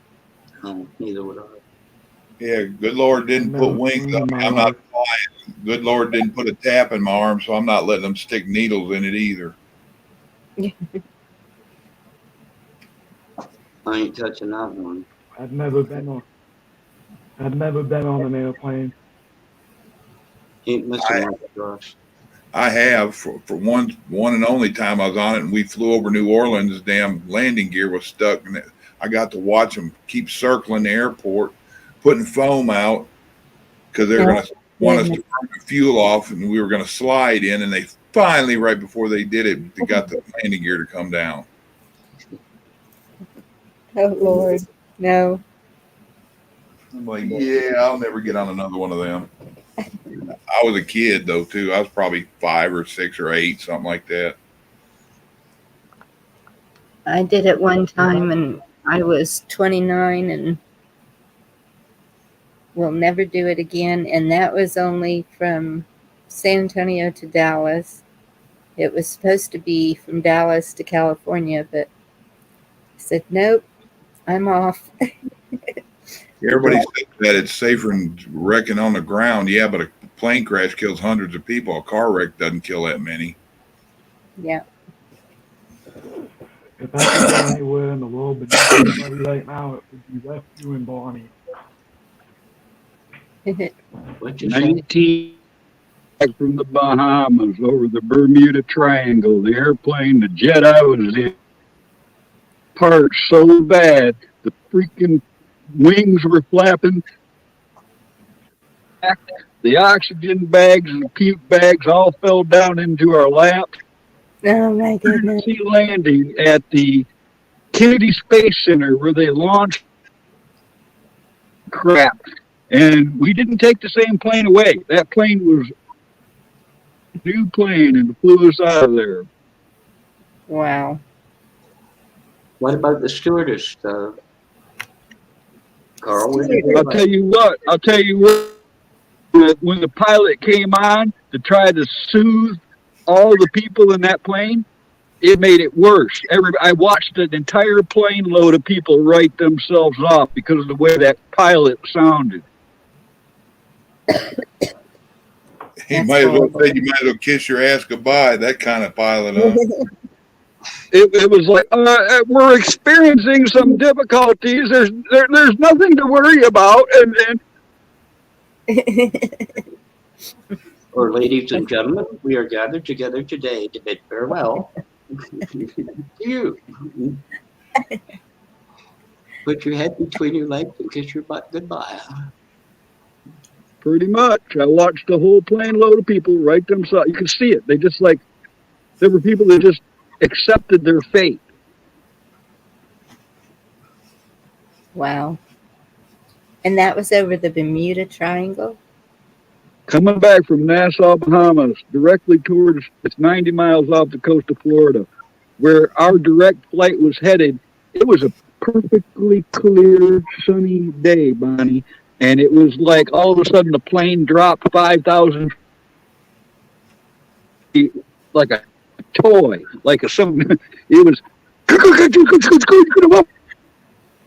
No, neither would I. Yeah, good Lord didn't put wings on me. I'm not flying. Good Lord didn't put a tap in my arm, so I'm not letting them stick needles in it either. I ain't touching that one. I've never been on an airplane. Ain't missing much, Josh. I have for one and only time I was on it, and we flew over New Orleans. Damn landing gear was stuck, and I got to watch them keep circling the airport, putting foam out because they're going to want us to burn the fuel off, and we were going to slide in. And they finally, right before they did it, they got the landing gear to come down. Oh Lord, no. I'm like, yeah, I'll never get on another one of them. I was a kid though too. I was probably 5 or 6 or 8, something like that. I did it one time and I was 29 and will never do it again. And that was only from San Antonio to Dallas. It was supposed to be from Dallas to California, but I said, nope, I'm off. Everybody says that it's safer than wrecking on the ground. Yeah, but a plane crash kills hundreds of people. A car wreck doesn't kill that many. Yeah. If I could go anywhere in the world but not anybody right now, it would be Rescue and Bonnie. What you say? 19 back from the Bahamas over the Bermuda Triangle. The airplane, the jet I was in, parked so bad, the freaking wings were flapping. The oxygen bags and the puke bags all fell down into our laps. Oh my goodness. Emergency landing at the Kennedy Space Center where they launched crap. And we didn't take the same plane away. That plane was a new plane and flew us out of there. Wow. What about the stewardess, Carl? I'll tell you what. When the pilot came on to try to soothe all the people in that plane, it made it worse. I watched an entire plane load of people write themselves off because of the way that pilot sounded. He might as well say you might as well kiss your ass goodbye. That kind of pilot. It was like we're experiencing some difficulties. There's nothing to worry about, and Or, ladies and gentlemen, we are gathered together today to bid farewell to you. Put your head between your legs and kiss your butt goodbye. pretty much, I watched a whole plane load of people write themselves. You could see it. They just there were people that just accepted their fate. Wow. And that was over the Bermuda Triangle? Coming back from Nassau, Bahamas, directly towards, it's 90 miles off the coast of Florida, where our direct flight was headed. It was a perfectly clear, sunny day, Bonnie. And it was like all of a sudden the plane dropped 5,000 feet like a toy, like something. It was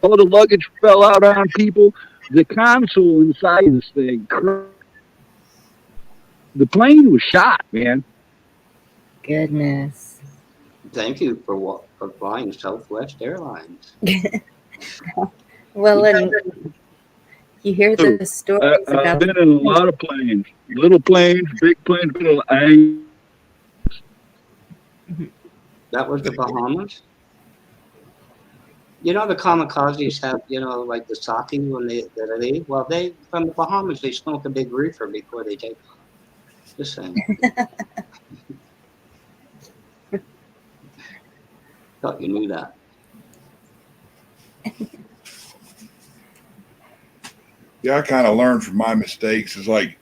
all the luggage fell out on people. The console inside this thing, the plane was shot, man. Goodness. Thank you for flying Southwest Airlines. Well, and you hear the stories about. I've been in a lot of planes, little planes, big planes. That was the Bahamas? You know, the kamikazes have, like the sake when they leave. Well, from the Bahamas, they smoke a big reefer before they take off. Just saying. Thought you knew that. Yeah, I kind of learned from my mistakes. It's like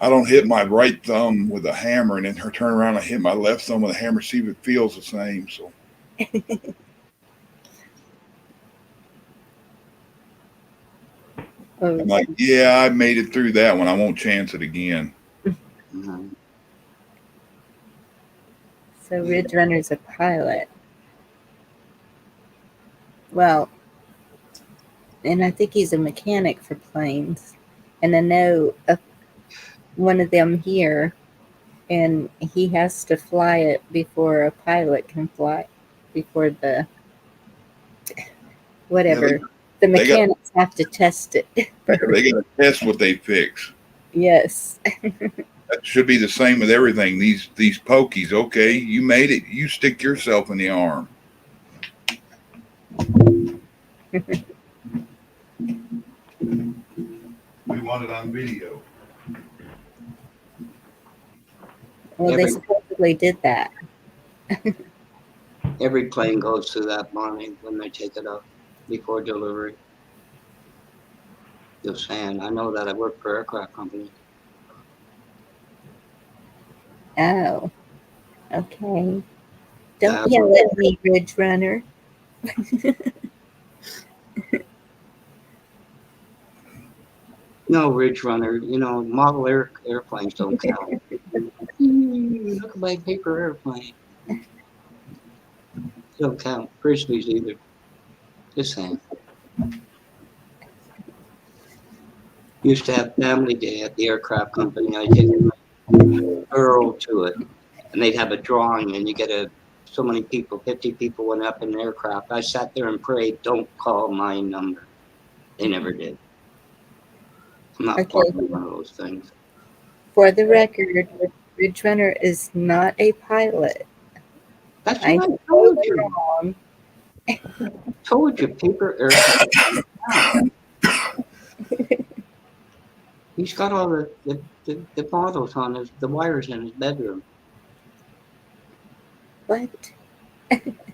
I don't hit my right thumb with a hammer and then turn around and hit my left thumb with a hammer, see if it feels the same. So. I'm like, yeah, I made it through that one. I won't chance it again. Mm-hmm. So Ridge Runner's a pilot. Well, and I think he's a mechanic for planes. And I know one of them here, and he has to fly it before a pilot can fly, before the whatever. Yeah, the mechanics have to test it. They got to test what they fix. Yes. That should be the same with everything. These pokies, okay, you made it. You stick yourself in the arm. We want it on video. Well, they supposedly did that. Every plane goes through that morning when they take it up. before delivery. Just saying, I know that I work for aircraft company. Oh, okay. Don't yell at me, Ridge Runner. No, Ridge Runner, model airplanes don't count. Look at my paper airplane. Don't count. Frisbees either. Just saying. Used to have family day at the aircraft company. I take my girl to it, and they'd have a drawing, and you get so many people, 50 people went up in an aircraft. I sat there and prayed, don't call my number. They never did. I'm not part of one of those things. For the record, Ridge Runner is not a pilot. That's what I told you. Wrong. Told you, paper aircraft. He's got all the bottles on the wires in his bedroom. What? Pirate,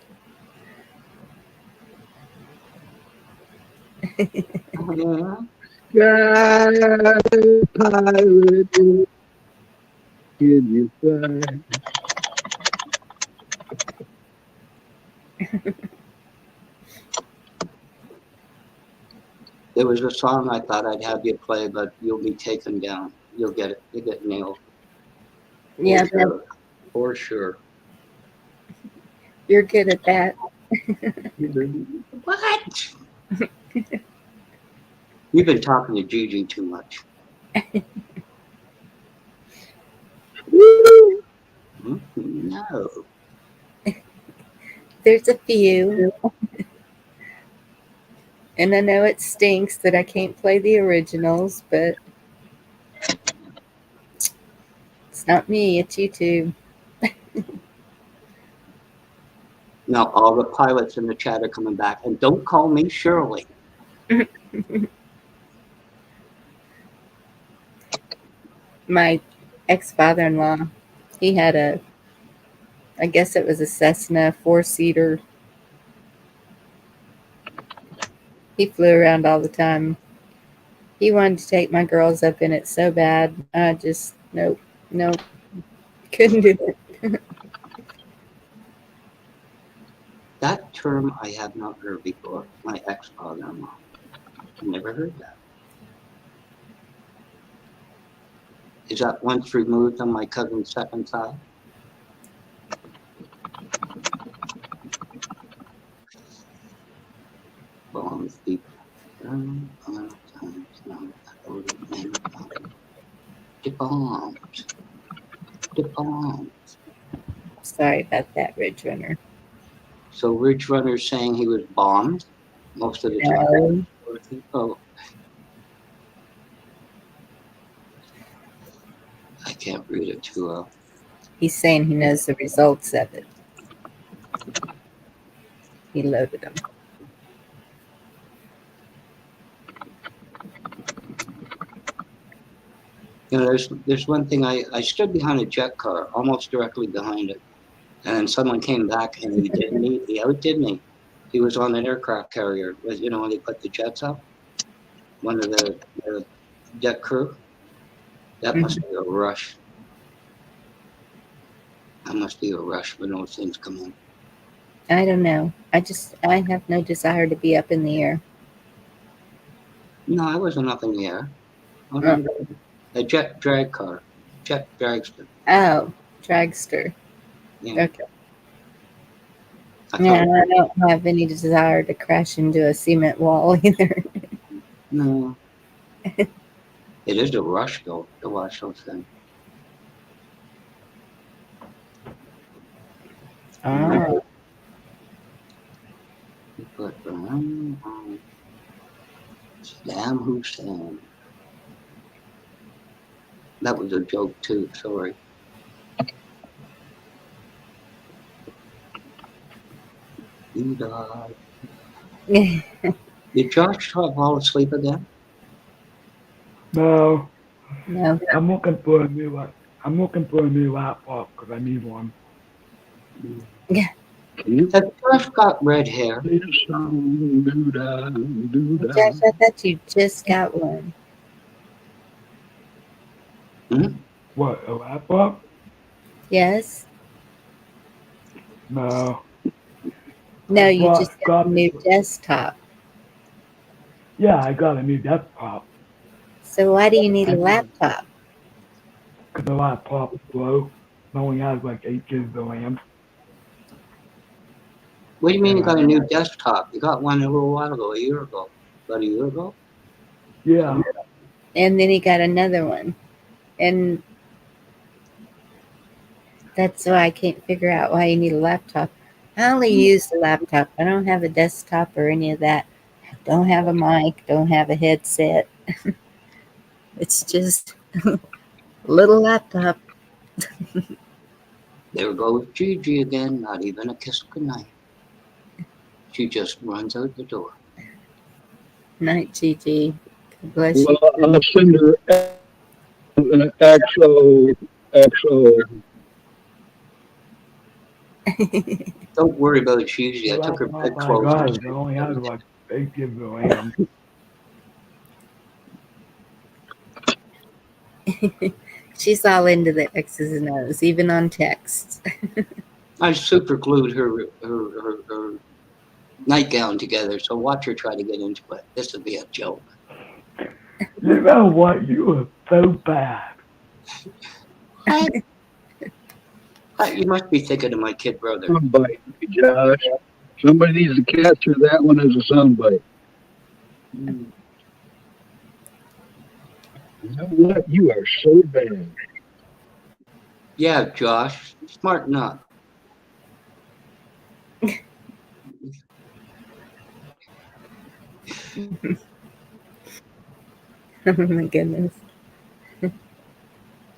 can you fly? There was a song I thought I'd have you play, but you'll be taken down. You'll get it. You'll get nailed. Yeah, for sure. You're good at that. What? You've been talking to Gigi too much. No. There's a few. And I know it stinks that I can't play the originals, but it's not me, it's YouTube. Now all the pilots in the chat are coming back. And don't call me Shirley. My ex-father-in-law, he had I guess it was a Cessna 4-seater. He flew around all the time. He wanted to take my girls up in it so bad. I just, nope, couldn't do it. That term I have not heard before. My ex-father-in-law. Never heard that. Is that once removed on my cousin's second side? Bombs deep. The bombs. Sorry about that, Ridge Runner. So Ridge Runner's saying he was bombed most of the time? Oh. I can't read it too well. He's saying he knows the results of it. He loaded them. There's one thing. I stood behind a jet car, almost directly behind it, and then someone came back and he outdid me. He was on an aircraft carrier. When they put the jets up, one of the jet crew. That must be a rush. That must be a rush when those things come in. I don't know. I have no desire to be up in the air. No, I wasn't up in the air. A jet drag car. Jet dragster. Oh, dragster. Yeah. Okay. Yeah, I don't have any desire to crash into a cement wall either. No. It is a rush, though, to watch those things. Oh. But Saddam Hussein. That was a joke too. Sorry. You died. Did Josh fall asleep again? No. No. I'm looking for a new laptop because I need one. Yeah. Have Josh got red hair? Josh, I thought you just got one. What, a laptop? Yes? No. No, I you just got a got new this. desktop. Yeah, I got a new desktop. So why do you need a laptop? Because the laptop's slow. It only has like 8 gigs of RAM. What do you mean you got a new desktop? You got one a little while ago, a year ago. About a year ago? Yeah. And then he got another one. And that's why I can't figure out why you need a laptop. I only use the laptop. I don't have a desktop or any of that. I don't have a mic, don't have a headset. It's just a little laptop. There goes Gigi again, not even a kiss goodnight. She just runs out the door. Night, Gigi. God bless you. Well, I'll send her an XO. Don't worry about Gigi. I The took her laptop I bedclothes. got is only has like 8 gigs of RAM. She's all into the X's and O's, even on text. I super glued her nightgown together, so watch her try to get into it. This would be a joke. You know what? You are so bad. You must be thinking of my kid brother. Soundbite, Josh. Somebody needs to capture that one as a soundbite. You know what? You are so bad. Yeah, Josh, smarten up. Oh my goodness.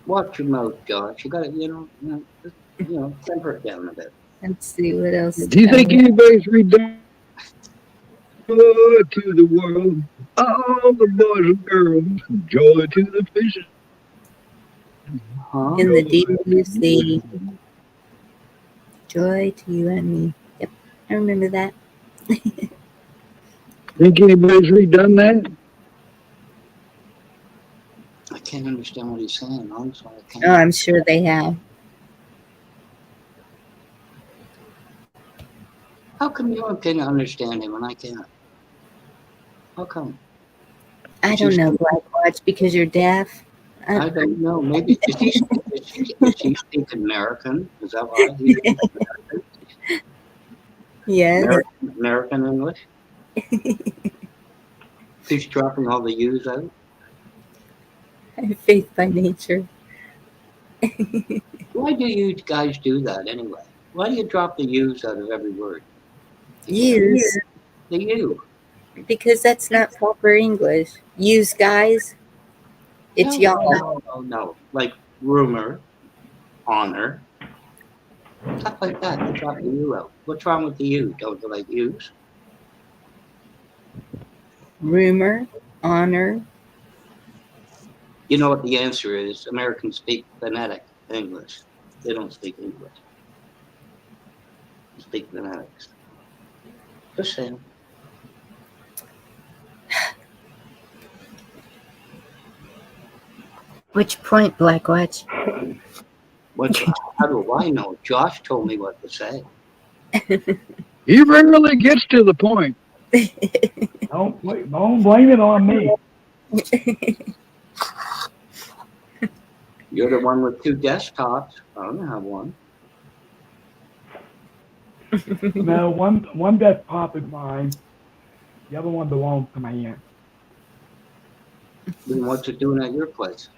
Watch your mouth, Josh. You gotta, temper it down a bit. Let's see what else. Do you think anybody's redone joy to the world? All the boys and girls, joy to the fishes. Huh? In the deep blue sea. Joy to you and me. Yep, I remember that. Think anybody's redone that? I can't understand what he's saying. Honestly, I can't. Oh, I'm sure they have. How come you can understand him and I can't? How come? I don't know, Blackwatch, because you're deaf. I don't know. Maybe is he speak American? Is that why he's American? Yes. American English? He's dropping all the U's out? Faith by nature. Why do you guys do that anyway? Why do you drop the U's out of every word? Use. The U. Because that's not proper English. Use, guys. It's y'all. No. Like rumor, honor, stuff like that. You drop the U out. What's wrong with the U? Don't you like U's? Rumor, honor. You know what the answer is? Americans speak phonetic English. They don't speak English. They speak phonetics. Just saying. Which point, Blackwatch? How do I know? Josh told me what to say. He rarely gets to the point. Don't blame it on me. You're the one with 2 desktops. I don't have one. No, one desktop is mine. The other one belongs to my aunt. Then what's it doing at your place?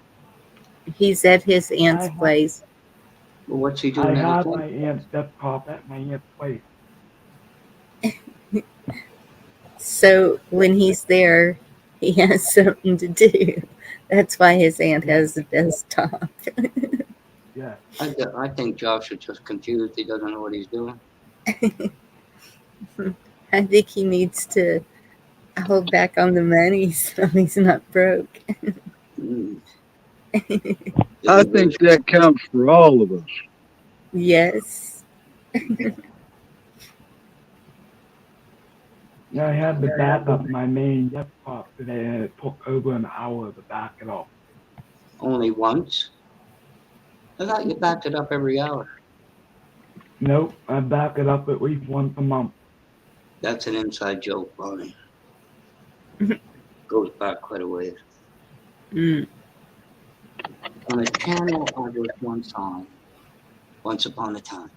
He's at his aunt's place. Well, what's he doing I at have his my aunt's desktop at my aunt's place. So when he's there, he has something to do. That's why his aunt has a desktop. Yeah. I think Josh is just confused. He doesn't know what he's doing. I think he needs to hold back on the money so he's not broke. I think that counts for all of us. Yes. I had to back up my main desktop today, and it took over an hour to back it up. Only once? I thought you backed it up every hour. Nope, I back it up at least once a month. That's an inside joke, Bonnie. Goes back quite a ways. Mm. On a channel I was once on, once upon a time.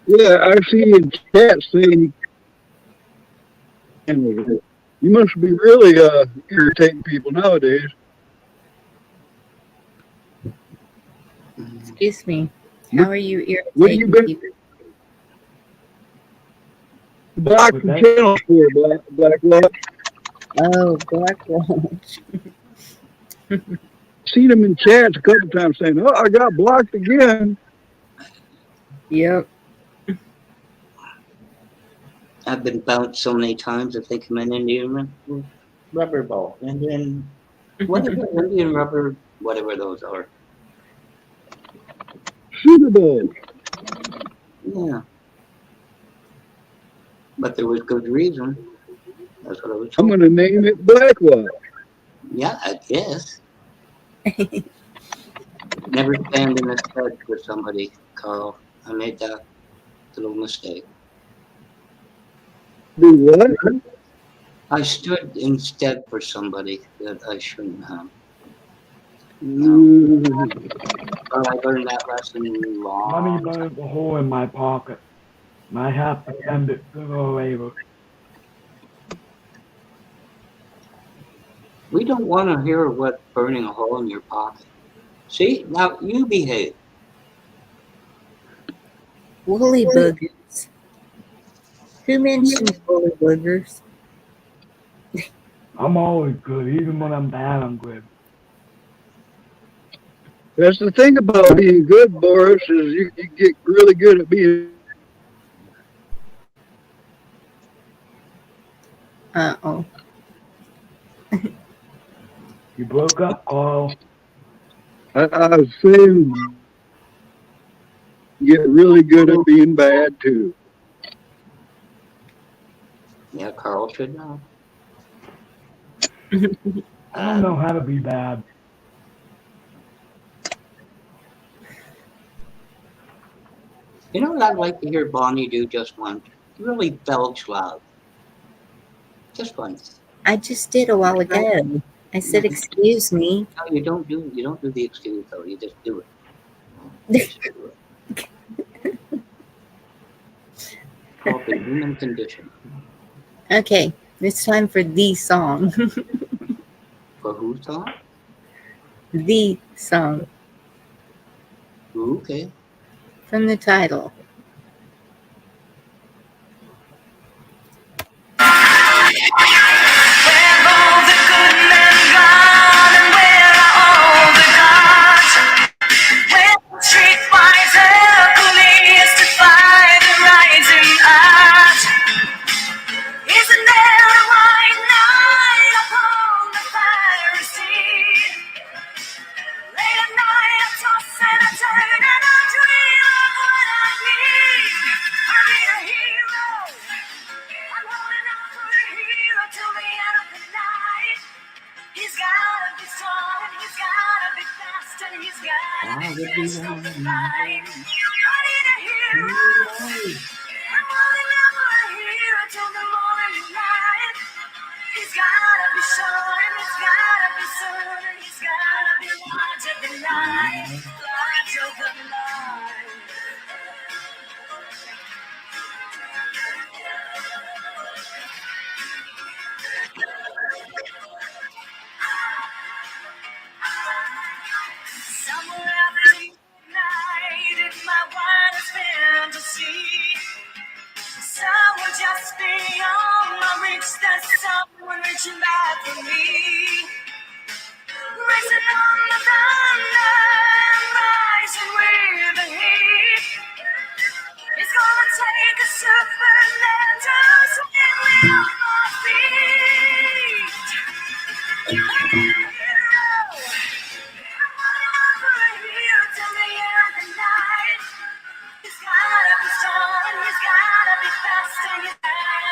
Yeah, I see in chat saying you must be really irritating people nowadays. Excuse me. How are you What have you irritating been people? blocking channels for, Black Lot? Oh, Black Watch. Seen them in chats a couple times saying, "Oh, I got blocked again." Yep. I've been bounced so many times that they come in Indian rubber ball. And then whatever Indian rubber, whatever those are. Super Bowl. Yeah. But there was good reason. That's what I was I'm told. going to name it Blackwatch. Yeah, I guess. Never stand in a stead for somebody, Carl. I made that little mistake. Do what? I stood instead for somebody that I shouldn't have. But I learned that lesson long. Money burns a hole in my pocket, and I have to send it sooner or later. We don't want to hear what burning a hole in your pocket. See, now you behave. Woolly boogers. Who mentioned woolly boogers? I'm always good. Even when I'm bad, I'm good. That's the thing about being good, Boris, is you get really good at being. Uh-oh. You broke up, Carl. I was saying, get really good at being bad too. Yeah, Carl should know. I don't know how to be bad. You know what I'd like to hear Bonnie do just once? Really belch loud. Just once. I just did a while ago. I said, excuse me. No, you don't do the excuse though. You just do it. Just do it. Called the human condition. Okay, it's time for the song. For whose song? The song. Okay. From the title.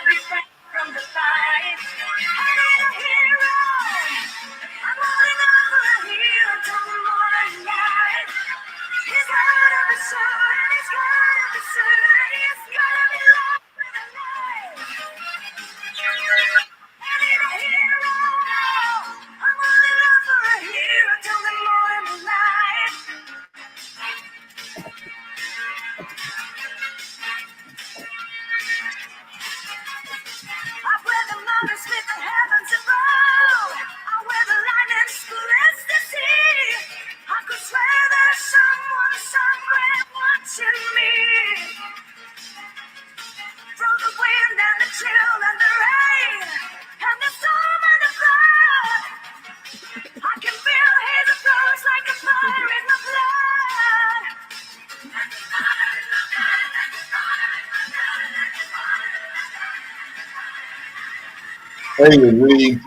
be back from the fight. I need a hero. I'm holding on for a hero till the morning light. He's gotta be soon, he's gotta be soon, he's gotta be love with a light. I need a hero. I'm holding on for a hero till the morning light. I wear the numbers with the heavens above. I wear the lightning splits the sea. I could swear there's someone somewhere watching me. Through the wind and the chill and the rain and the storm and the flood, I can feel his approach like a fire in my blood. Hey, Lee.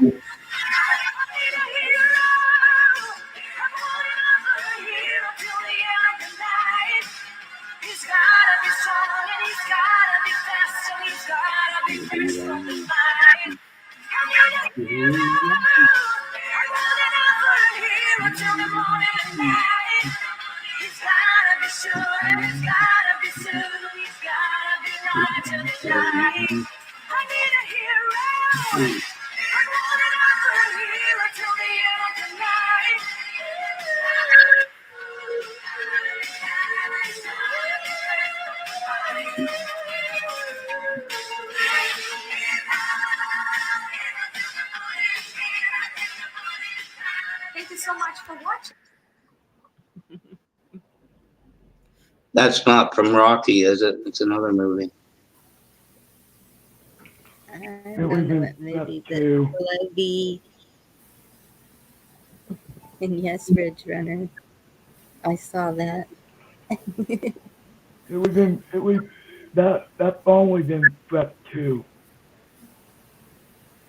He's gotta be strong and he's gotta be fast and he's gotta be first from the fight. I need a hero. I'm holding out for a hero till the morning light. He's gotta be sure and he's gotta be soon. He's gotta be right till the night. I need a hero. I'm holding out for a hero till the end of the night. Thank you so much for watching. That's not from Rocky, is it? It's another movie. I It don't was know in what movie, step but two. Lady and yes, Ridge Runner. I saw that. It was that phone was in step two.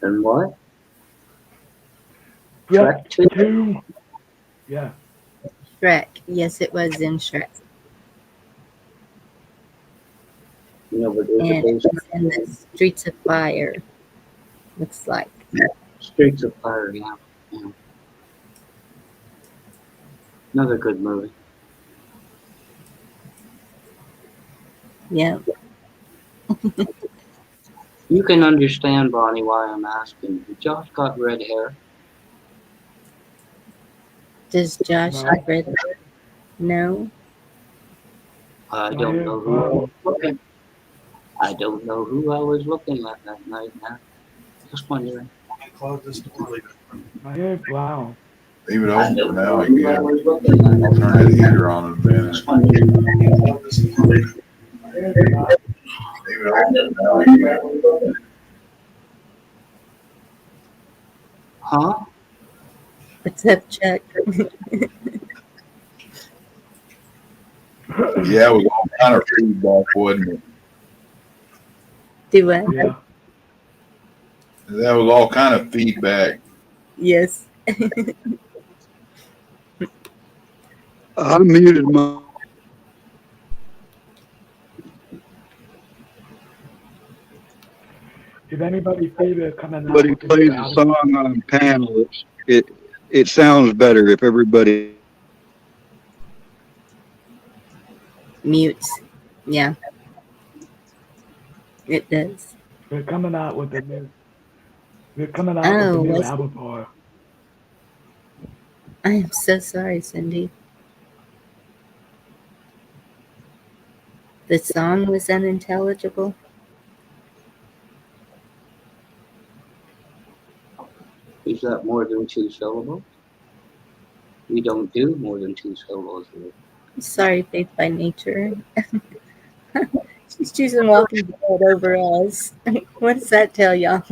And what? Step Shrek 2? two. Yeah. Shrek. Yes, it was in Shrek. You know, but there's a And it's basement. in the Streets of Fire. Looks like. Streets of Fire, yeah. Yeah. Another good movie. Yeah. You can understand, Bonnie, why I'm asking. Josh got red hair. Does Josh No. have red hair? No. I My don't hair's know who I brown. was looking. I don't know who I was looking at that night now. Just wondering. Close this door, leave it. My hair's brown. Leave it I open for don't now know who I again. was looking at. I'll turn that heater on in a minute. Just wondering. Close this door. Leave it open for now again. Huh? What's up, Chuck? Yeah, it was all kind of feedback, wasn't it? Do what? Yeah. That was all kind of feedback. Yes. I muted my. If anybody see the coming out Everybody with the plays new a album, song on panel. It sounds better if everybody. Mutes. Yeah. It does. they're coming out with the new. They're coming out Oh, with the new was album for. I am so sorry, Cindy. The song was unintelligible. Is that more than 2 syllables? We don't do more than 2 syllables here. Sorry, Faith by Nature. She's choosing Walking Dead over us. What does that tell y'all?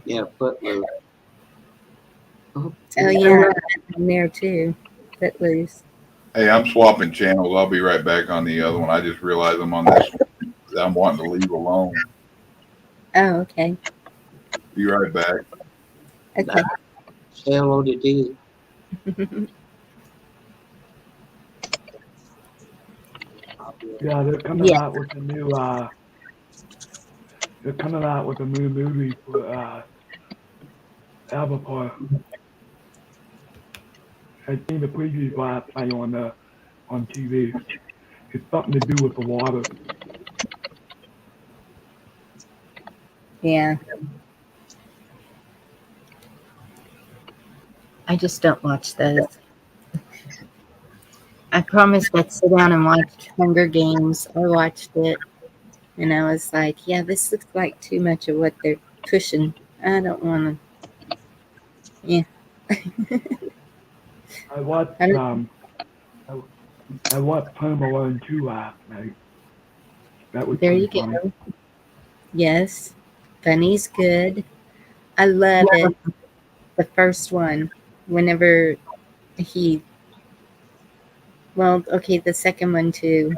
Yeah, Footloose. Oh yeah, I'm there too. Footloose. Hey, I'm swapping channels. I'll be right back on the other one. I just realized I'm on this one. I'm wanting to leave alone. Oh, okay. Be right back. Okay. Say hello to Dee. Yeah, they're coming Yeah. out with a new they're coming out with a new movie for Avatar. I've seen the previews last night on TV. It's something to do with the water. Yeah. I just don't watch those. I promised I'd sit down and watch Hunger Games. I watched it, and I was like, yeah, this looks like too much of what they're pushing. I don't want to. Yeah. I watched I don't, I watched Home Alone 2 last night. That was there pretty you funny. go. Yes. Funny's good. I love it. The first one, whenever he, well, okay, the second one too,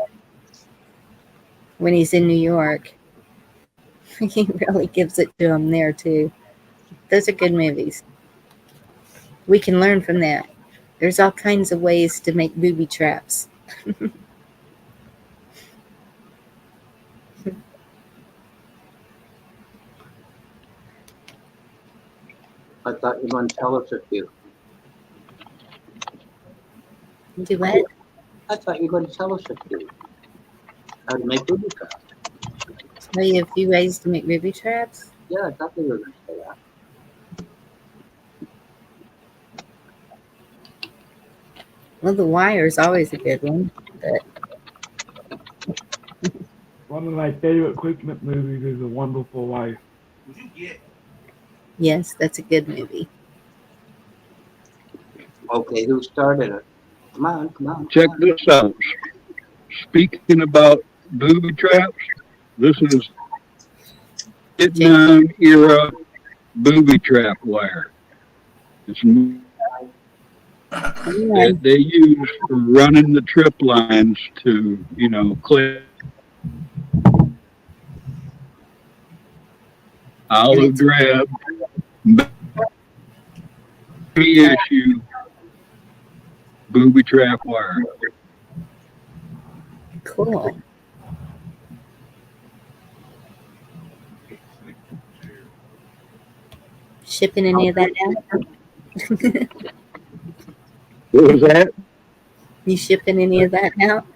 when he's in New York, he really gives it to him there too. Those are good movies. We can learn from that. There's all kinds of ways to make booby traps. I thought you were going to tell us a few. Do what? I thought you were going to tell us a few. How to make booby traps. Tell you a few ways to make booby traps? Yeah, I thought you were going to say that. Well, the wire is always a good one. But One of my favorite Christmas movies is A Wonderful Life. yes, that's a good movie. Okay, who started it? Come on, come on. Check this out. Speaking about booby traps, this is Vietnam era booby trap wire. It's that they use for running the trip lines to, clear olive drab, issue booby trap wire. Cool. Shipping any of that out? What was that? You shipping any of that out?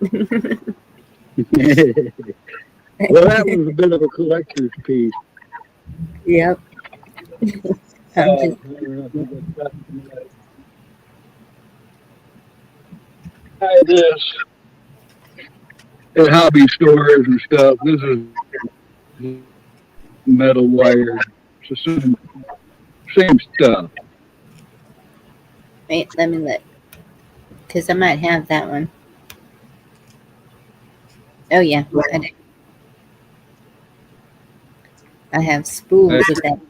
Well, that was a bit of a collector's piece. Yep. This at hobby stores and stuff. This is metal wire. It's the same stuff. Wait, let me look. Because I might have that one. Oh, yeah. I do. I have spools of that.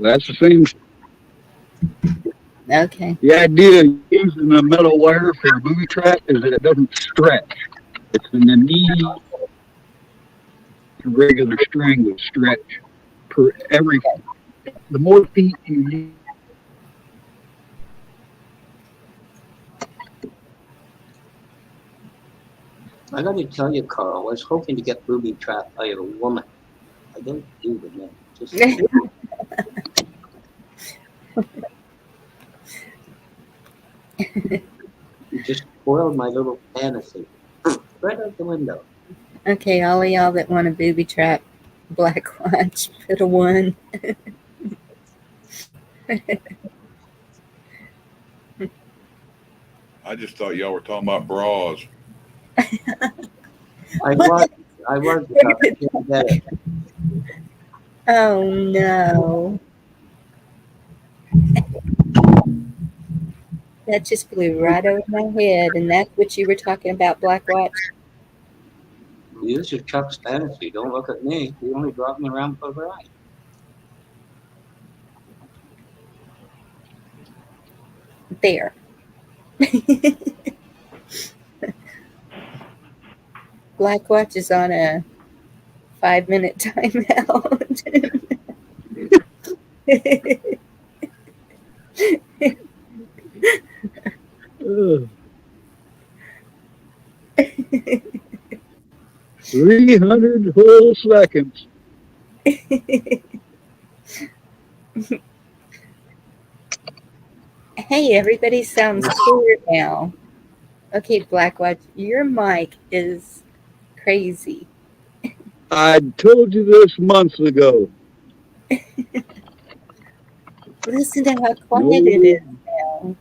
That's the same. Okay. The idea of using a metal wire for a booby trap is that it doesn't stretch. It's an immediate regular string would stretch per every. The more feet you use. I got to tell you, Carl, I was hoping to get booby trapped by a woman. I don't do the men. Just you just spoiled my little fantasy. Right out the window. Okay, all of y'all that want a booby trap, Black Watch, put a 1. I just thought y'all were talking about bras. I was about to get it. Oh, no. That just blew right over my head, and that's what you were talking about, Black Watch? Use your Chuck's fantasy. Don't look at me. You only drop me around for the ride. There. Black Watch is on a 5-minute timeout. 300 whole seconds. Hey, everybody sounds clear now. Okay, Blackwatch, your mic is crazy. I told you this months ago. Listen to how quiet it is now.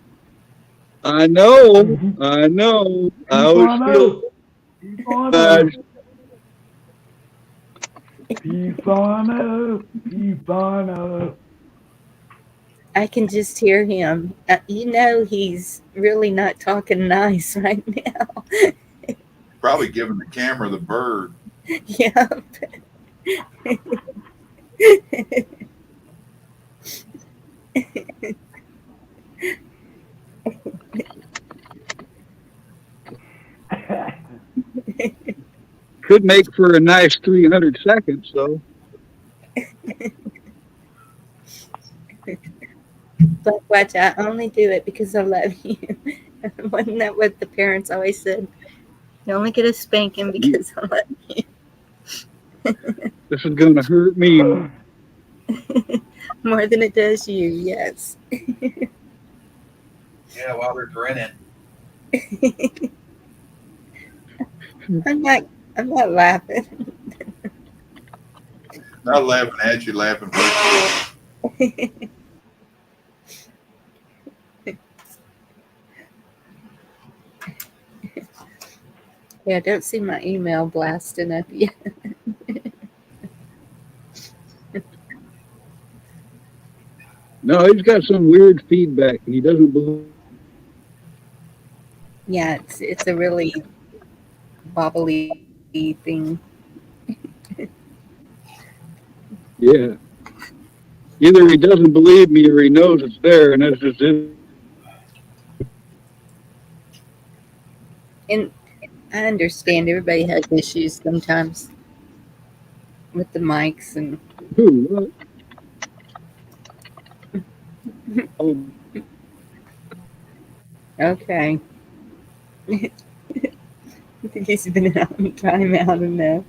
I know. I know. I always feel bad. I can just hear him. He's really not talking nice right now. Probably giving the camera the bird. Yep. Could make for a nice 300 seconds, though. Blackwatch, I only do it because I love you. Wasn't that what the parents always said? You only get a spanking because I love you. This is going to hurt me. More than it does you, yes. Yeah, while they're grinning. I'm not laughing. Not laughing at you, laughing with you. Yeah, I don't see my email blasting up yet. No, he's got some weird feedback, and he doesn't believe. Yeah, it's a really wobbly thing. Yeah. Either he doesn't believe me or he knows it's there, and that's just it. And I understand everybody has issues sometimes with the mics and Who? What? Oh, okay. I think he's been out in timeout enough.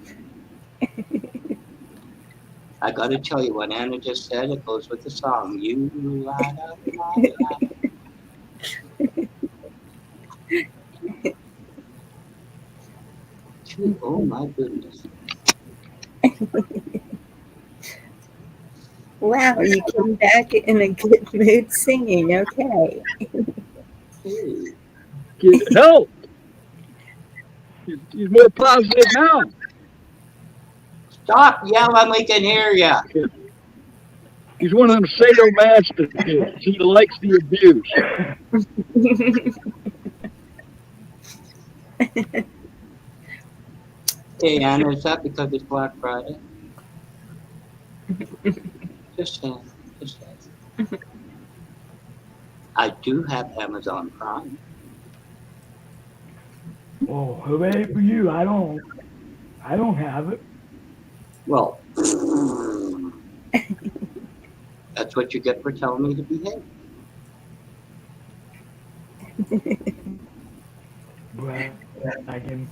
I got to tell you what Anna just said. It goes with the song. You light up my life. Oh my goodness. Wow, you came back in a good mood singing. Okay. Hey. get help! He's more positive now. Stop yelling, we can hear you. He's one of them sadomasochists. He likes the abuse. Hey, Anna, is that because it's Black Friday? Just saying. Just saying. I do have Amazon Prime. Well, hooray for you. I don't have it. Well, that's what you get for telling me to behave. Dragon.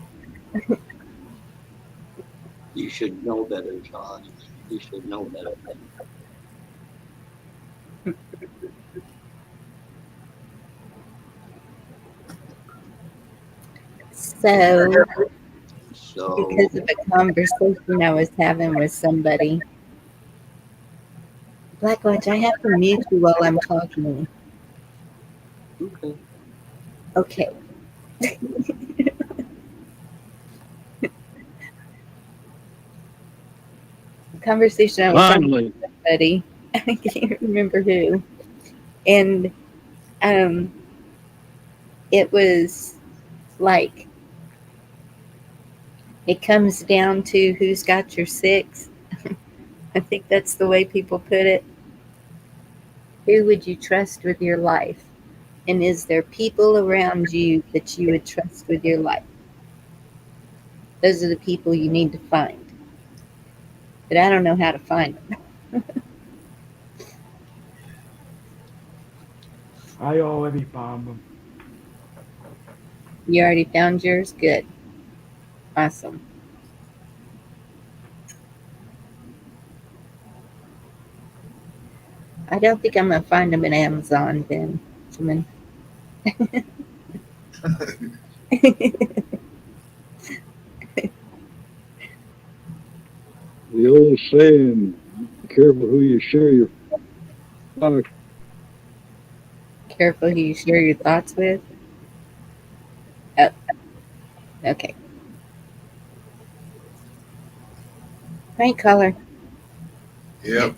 You should know better, Josh. You should know better. So, So, because of a conversation I was having with somebody, Blackwatch, I have to mute you while I'm talking. okay. Okay. Conversation I was having with somebody, I can't remember who, and it was like it comes down to who's got your six. I think that's the way people put it. Who would you trust with your life? And is there people around you that you would trust with your life? Those are the people you need to find. But I don't know how to find them. I already found them. You already found yours? Good. Awesome. I don't think I'm gonna find them in Amazon, Benjamin. The old saying, be careful who you share your thoughts. Careful who you share your thoughts with. Oh, okay. Right, caller. Yep.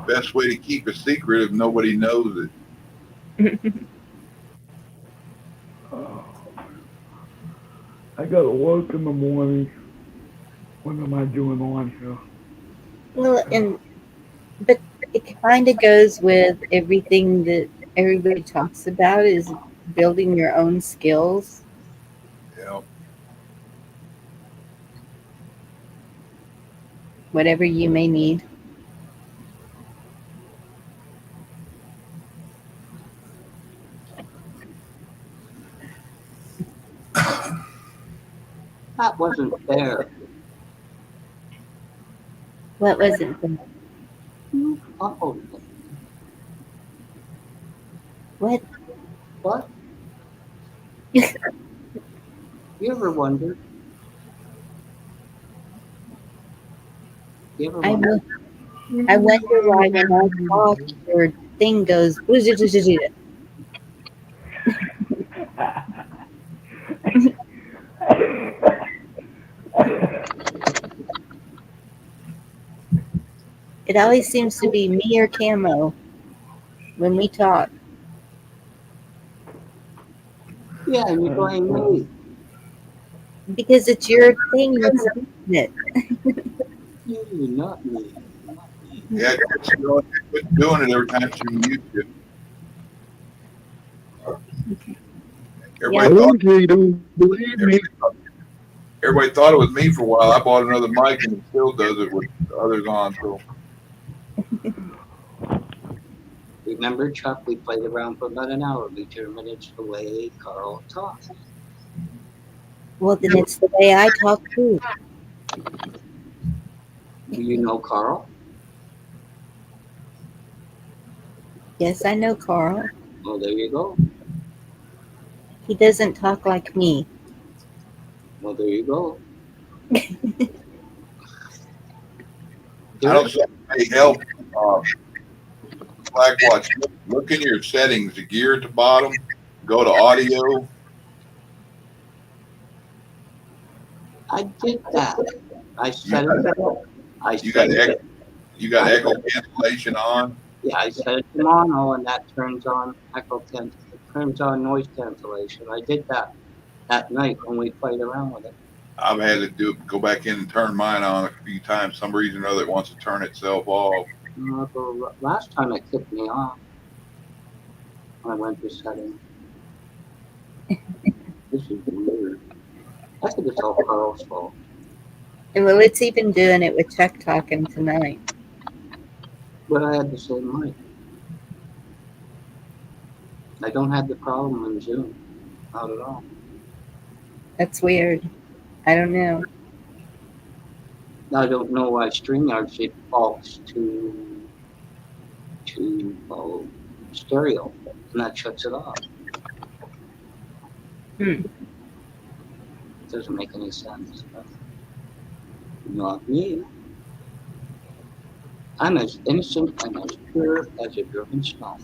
Best way to keep a secret if nobody knows it. I got to work in the morning. What am I doing on here? Well, but it kind of goes with everything that everybody talks about is building your own skills. Yeah. Whatever you may need. That wasn't fair. What was it? You followed me. What? What? You ever wondered? You ever I wondered? wonder why when I talk, your thing goes. It always seems to be me or Camo when we talk. Yeah, and you blame me. Because it's your thing that's it. You, not me. Not me. Yeah, quit doing it every time she mutes you. I don't care, you don't believe me. Everybody thought it was me for a while. I bought another mic and it still does it with others on. So Remember, Chuck, we played around for about an hour, determined it's the way Carl talks. Well, then it's the way I talk too. Do you know Carl? Yes, I know Carl. Well, there you go. He doesn't talk like me. Well, there you go. I don't think it may help. Blackwatch, look in your settings, the gear at the bottom, go to audio. I did that. I set it up. You got echo cancellation on. Yeah, I set it to mono, and that turns on turns on noise cancellation. I did that night when we played around with it. I've had to go back in and turn mine on a few times. Some reason or other it wants to turn itself off. Last time it kicked me off. I went to settings. This is weird. I think it's all Carl's fault. And well, it's even doing it with Chuck talking tonight. But I had the same mic. I don't have the problem in Zoom. Not at all. That's weird. I don't know. I don't know why StreamYard defaults to stereo, and that shuts it off. It doesn't make any sense. Not me. I'm as innocent and as pure as a driven snow.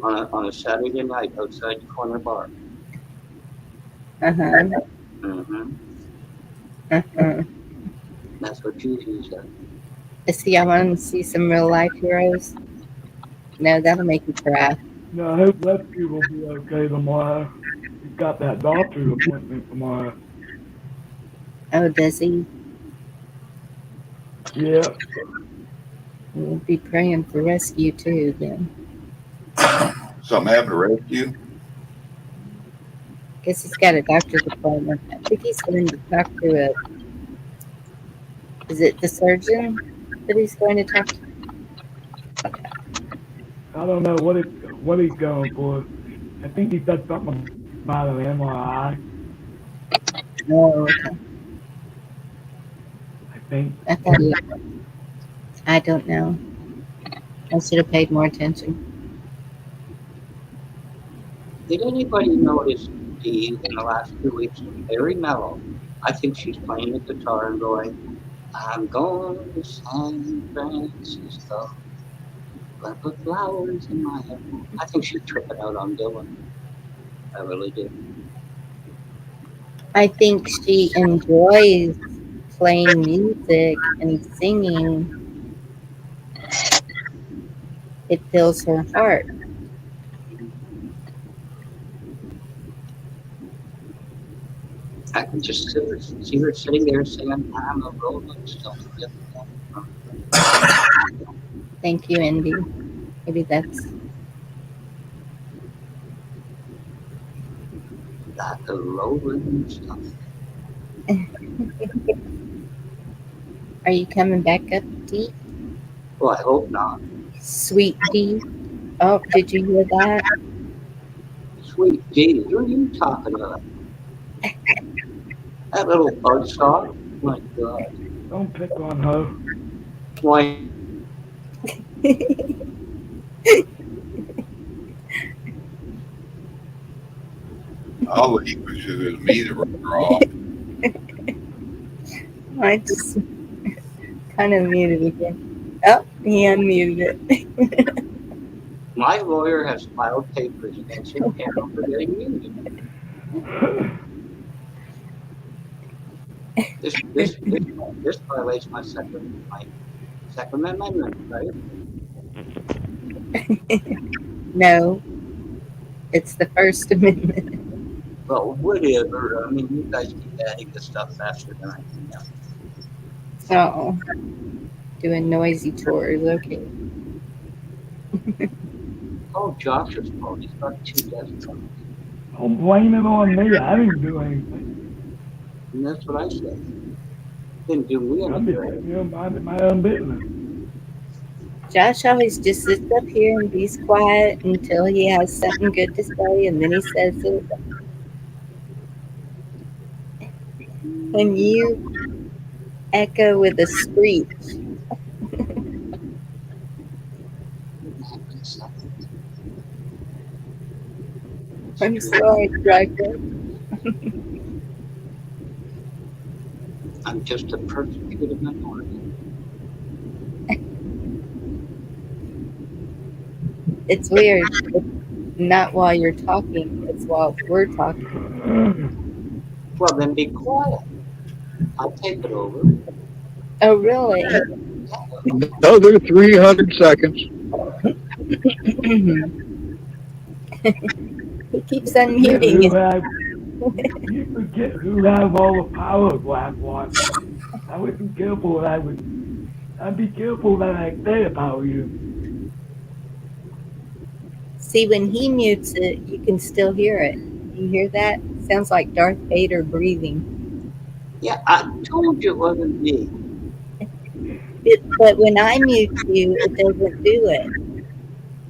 on a Saturday night outside the corner bar. That's what Juju said. See, I want to see some real life heroes. No, that'll make me cry. No, I hope Lefty will be okay tomorrow. He's got that doctor's appointment tomorrow. Oh, does he? Yeah. We'll be praying for rescue too then. Something happened to rescue? Guess he's got a doctor's appointment. I think he's going to talk to is it the surgeon that he's going to talk to? I don't know what he's going for. I think he said something by the MRI. Oh, okay. I think. I thought he. I don't know. I should have paid more attention. Did anybody notice Dee in the last 2 weeks was very mellow? I think she's playing the guitar and going, I'm going to San Francisco. Gonna put flowers in my hair. I think she's tripping out on Dylan. I really do. I think she enjoys playing music and singing. It fills her heart. I can just see her sitting there singing, I'm a rolling stone. Thank you, Indy. Maybe that's Like a rolling stone. Are you coming back up, Dee? Well, I hope not. Sweet Dee. Oh, did you hear that? Sweet Dee, who are you talking about? That little buzzsaw? My God. Don't pick on her. Why? All he wishes it was me that wrote her off. I just kind of muted again. Oh, he unmuted it. My lawyer has filed papers against your panel for getting muted. This violates my Second Amendment, right? No, it's the First Amendment. Well, whatever. I mean, you guys keep adding this stuff faster than I can now. Oh, doing noisy chores. Okay. Oh, Josh's fault. He's got 2 desktops. Don't blame it on me. I didn't do anything. And that's what I said. Didn't do me I'm just, anything. minding my own business. Josh always just sits up here and be quiet until he has something good to say, and then he says it. And you echo with a screech. I'm sorry, Draco. I'm just a persecuted minority. It's weird. It's not while you're talking, it's while we're talking. Well, then be quiet. I'll take it over. Oh, really? Another 300 seconds. He keeps unmuting it. You forget who have all the power, Blackwater. I would be careful what I'd be careful what I say about you. See, when he mutes it, you can still hear it. You hear that? Sounds like Darth Vader breathing. Yeah, I told you it wasn't me. But when I mute you, it doesn't do it.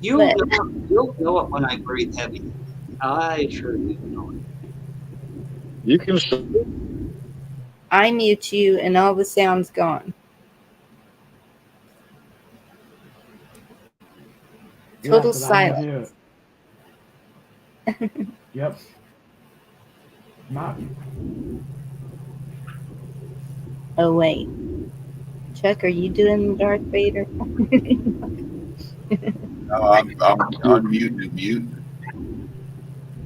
You'll know it when I breathe heavy. I sure you know it. You can. I mute you, and all the sound's gone. Total silence. Yep. Not. Oh, wait. Chuck, are you doing Darth Vader? No, I'm unmuted, mute.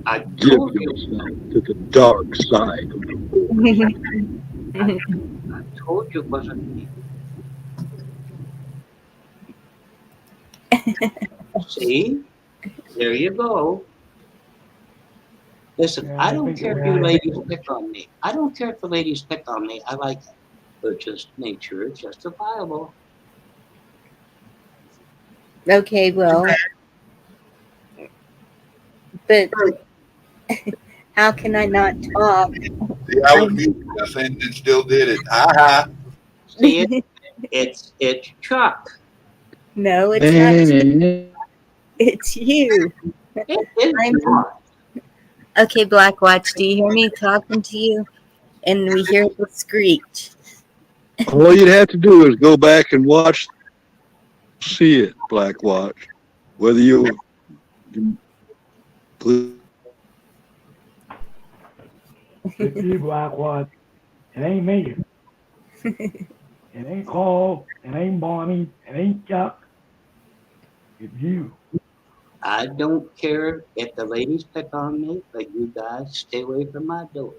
I Give yourself to the dark side. I told you it wasn't me. See? There you go. Listen, Yeah, I don't care if you ladies pick on me. I don't care if the ladies pick on me. I like it. But just nature is justifiable. Okay, well. But how can I not talk? See, I was muted and still did it. Ha See, it's Chuck. No, it's not. It's you. Okay, Black Watch, do you hear me talking to you? And we hear the screech. All you'd have to do is go back and watch, see it, Black Watch. Whether you It's you, Black Watch. It ain't me. It ain't Carl. It ain't Bonnie. It ain't Chuck. It's you. I don't care if the ladies pick on me, but you guys stay away from my door.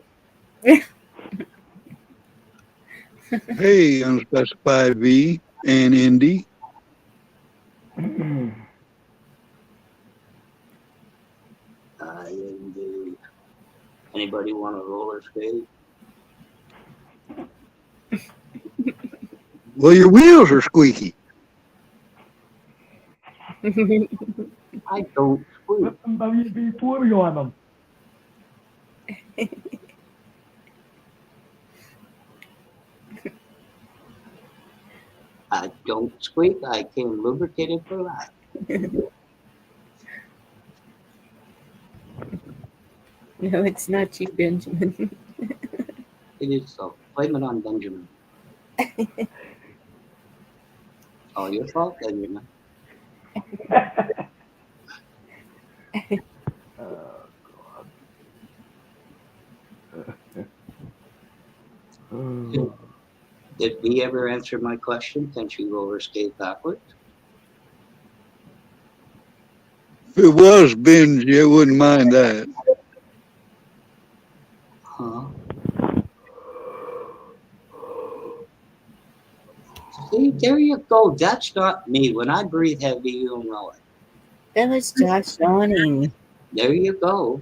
hey, unspecified V and Indy. Indeed. Anybody want a roller skate? Well, your wheels are squeaky. I don't squeak. Put some WD-40 on them. I don't squeak. I came lubricated for life. No, it's not you, Benjamin. It is so. Blame it on Benjamin. All your fault, Benjamin. Oh, God. Did we ever answer my question? Can she roller skate backwards? If it was Benji, I wouldn't mind that. Huh? See, there you go. That's not me. When I breathe heavy, you'll know it. That was Josh yawning. There you go.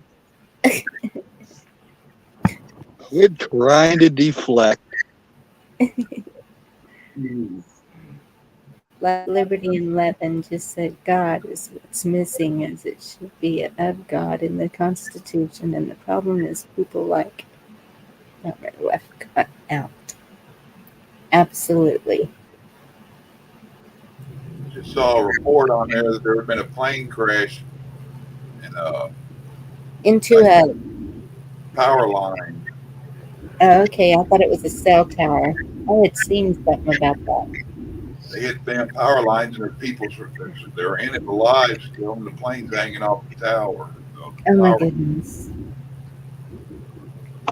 Quit trying to deflect. Liberty and Levin just said God is what's missing, as it should be of God in the Constitution, and the problem is people like left cut out. Absolutely. Just saw a report on there that there had been a plane crash and Into a power line. oh, okay, I thought it was a cell tower. I had seen something about that. They hit damn power lines and their people, they're in it alive still, and the plane's hanging off the tower. Oh my goodness.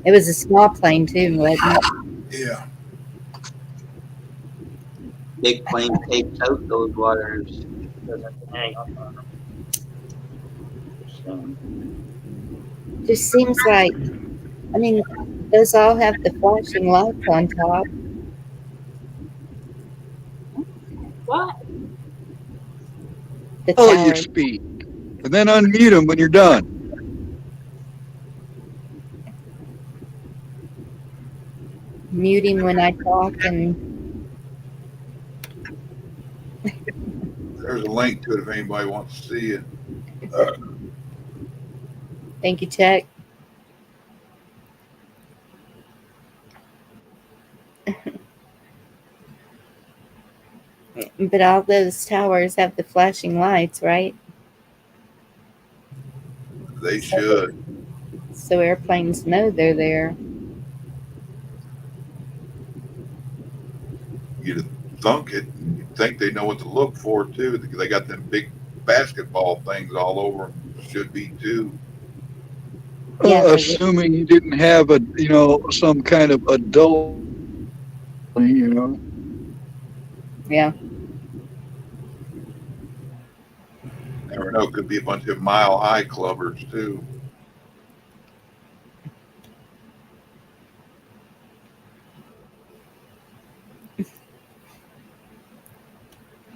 It was a small plane too, wasn't it? Yeah. Big plane takes out those wires. Doesn't hang up on them. Just seems like, I mean, those all have the flashing lights on top. What? The I'll let you towers. speak. And then unmute them when you're done. Muting when I talk and There's a link to it if anybody wants to see it. thank you, Chuck. But all those towers have the flashing lights, right? They should. So airplanes know they're there. You'd thunk it. You'd think they know what to look for too. They got them big basketball things all over them. Should be too. Yeah, Assuming you didn't have some kind of adult, Yeah. Never know. Could be a bunch of mile high clubbers too.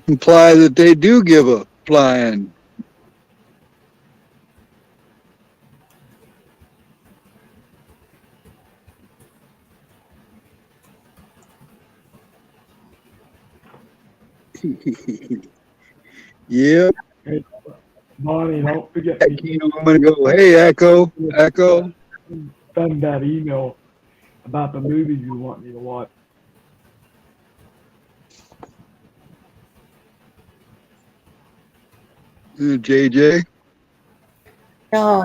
Imply that they do give a flying. Yep. Hey, Bonnie, don't forget me. I'm going to go, hey, Echo. Send that email about the movie you want me to watch. JJ. No.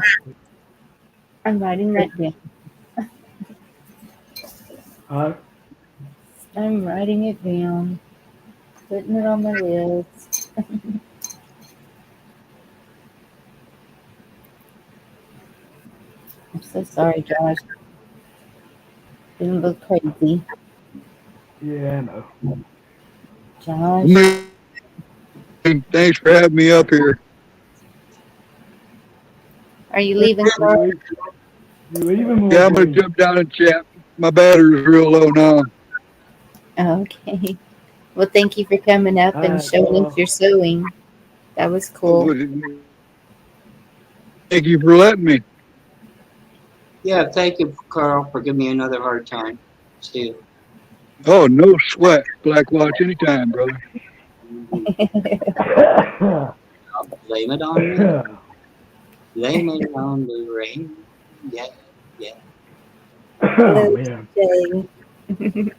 I'm writing that down. Huh? I'm writing it down. Putting it on my list. I'm so sorry, Josh. Didn't look crazy. Yeah, I know. Josh, Thanks for having me up here. are you leaving, Carl? You leaving Yeah, or I'm gonna going? jump down and chat. My battery's real low now. Okay. Well, thank you for coming up and Alright, showing us your sewing. That was cool. Thank you for letting me. Yeah, thank you, Carl, for giving me another hard time. See you. Oh, no sweat. Black Watch anytime, brother. Blame it on me. Blame it on the rain. Yeah, yeah. Oh, Hello, man. Jay.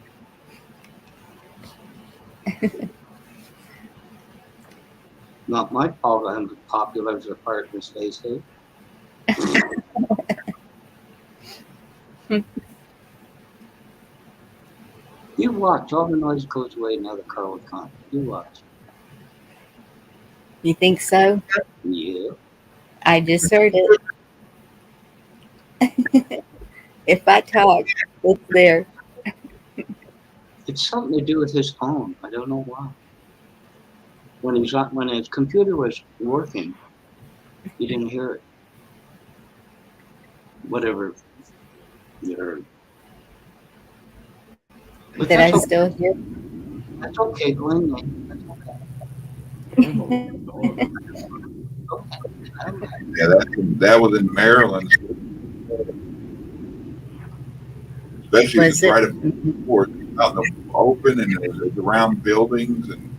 Not my fault I'm as popular as a part in space, eh? You watch, all the noise goes away now that Carl comes. You watch. You think so? Yeah. I just heard it. If I talk, it's there. It's something to do with his phone. I don't know why. When his computer was working, you didn't hear it. Whatever you heard. But Did I that's still hear? That's okay, Glenn. That's okay. Okay. Yeah, that was in Maryland, especially Was just it? right before it was out in the open and it was around buildings and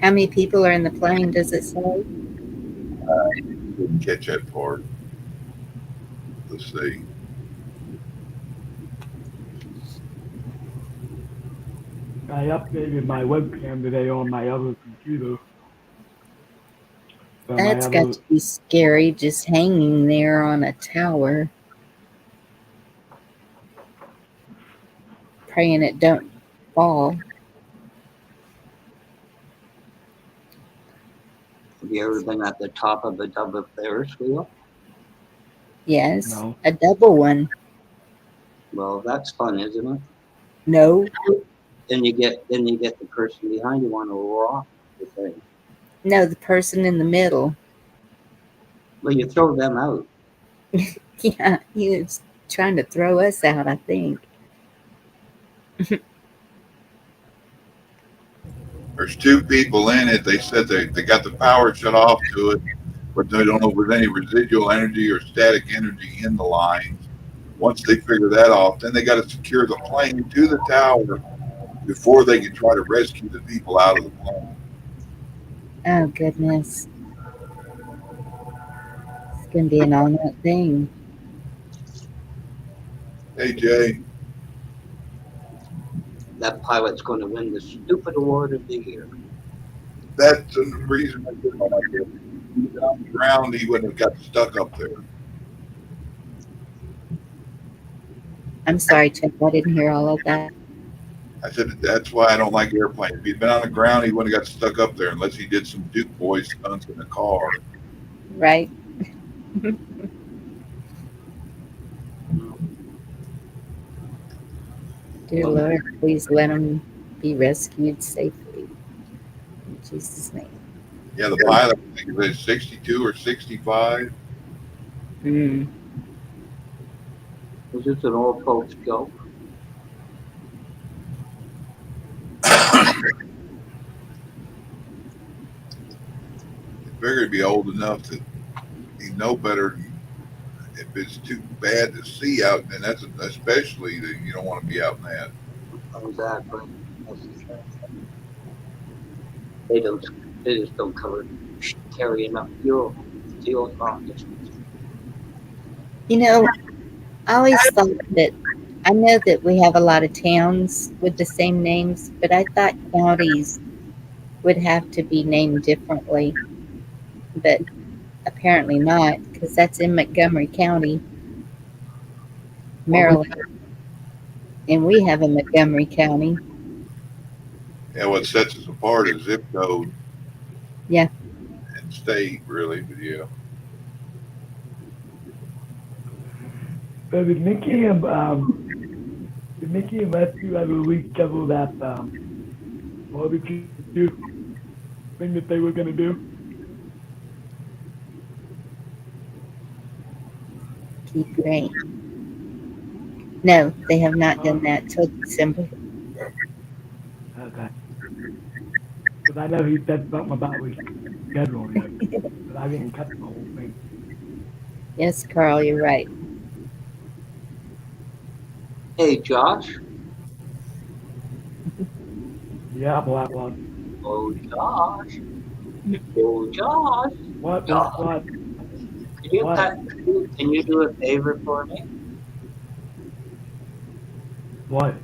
How many people are in the plane? Does it say? didn't catch that part. Let's see. I updated my webcam today on my other computer. So That's got to be scary, just hanging there on a tower, praying it don't fall. Have you ever been at the top of a double Ferris wheel? Yes, No. a double one. Well, that's fun, isn't it? No, Then you get the person behind you on a rock the thing. no, the person in the middle. Well, you throw them out. Yeah, he was trying to throw us out, I think. There's two people in it. They said they got the power shut off to it, but they don't know if there's any residual energy or static energy in the lines. Once they figure that off, then they got to secure the plane to the tower before they can try to rescue the people out of the plane. Oh, goodness. It's going to be an all-night thing. Hey, Jay. That pilot's going to win the stupid award of the year. That's the reason I didn't like it. He was on the ground, he wouldn't have got stuck up there. I'm sorry, Chuck. I didn't hear all of that. I said, that's why I don't like airplanes. If he'd been on the ground, he wouldn't have got stuck up there unless he did some Duke Boy stunts in the car. Right? Dear Lord, please let him be rescued safely. In Jesus' name. Yeah, the pilot, I think it was 62 or 65. Mm. Is this an old folks joke? Figured he'd be old enough that he'd know better. If it's too bad to see out, then that's especially that you don't want to be out in that. Exactly. They just don't carry enough fuel long distance. You know, I always thought that, I know that we have a lot of towns with the same names, but I thought counties would have to be named differently, but apparently not, because that's in Montgomery County, Maryland, and we have a Montgomery County. Yeah, what sets us apart is zip code Yeah, and state, really. But yeah, So did Mickey and Matthew ever reschedule that barbecue thing that they were gonna do? keep rain. No, they have not done that till December. Okay. Because I know he said something about rescheduling it, but I didn't catch the whole thing. Yes, Carl, you're right. Hey, Josh. Yeah, Black Blood. Oh, Josh. Oh, Josh. What? Josh. What? Can you do a favor for me? What?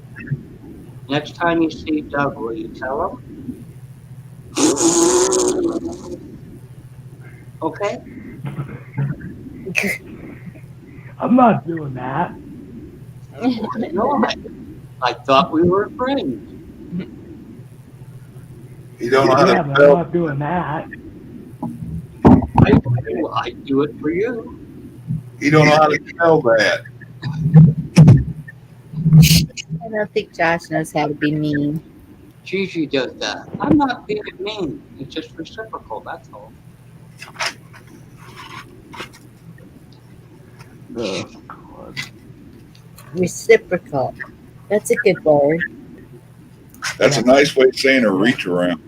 Next time you see Doug, will you tell him? Okay? I'm not doing that. No, I thought we were friends. you don't know how Yeah, to but I'm spell. not doing that. I do it for you. You don't know how to spell that. I don't think Josh knows how to be mean. Gigi does that. I'm not being mean. It's just reciprocal, that's all. Reciprocal. That's a good word. That's a nice way of saying a reach around.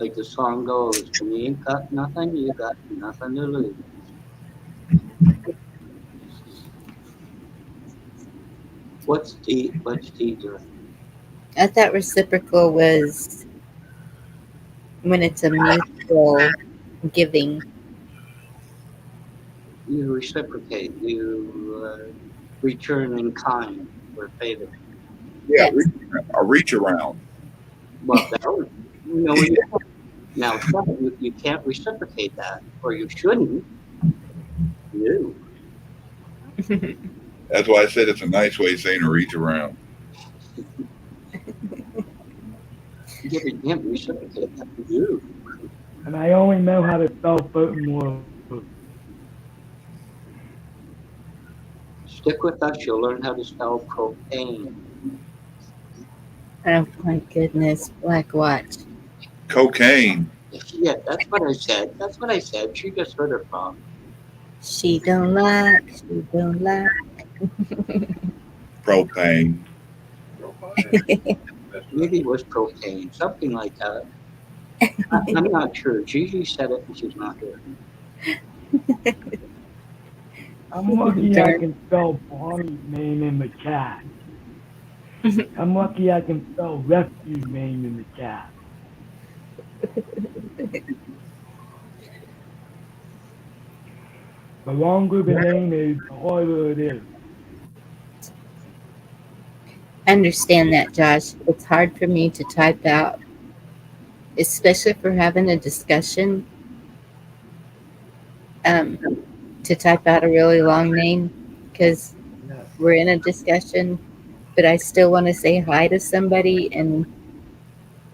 Like the song goes, when you ain't got nothing, you got nothing to lose. What's D doing? I thought reciprocal was when it's a mutual giving. You reciprocate. You return in kind or favor. Yeah, Yes. a reach around. Well, that was, now you can't reciprocate that, or you shouldn't. No. That's why I said it's a nice way of saying a reach around. You can't reciprocate that. No. And I only know how to spell Furthermore. Stick with us, you'll learn how to spell propane. Oh my goodness, Black Watch. Cocaine. Yeah, that's what I said. That's what I said. She just heard her wrong. She don't like. Propane. Maybe it was propane, something like that. I'm not sure. Gigi said it and she's not here. I'm lucky I can spell Bonnie's name in the chat. I'm lucky I can spell Rescue's name in the chat. The longer the name is, the harder it is. I understand that, Josh. It's hard for me to type out, especially if we're having a discussion, to type out a really long name because we're in a discussion, but I still want to say hi to somebody, and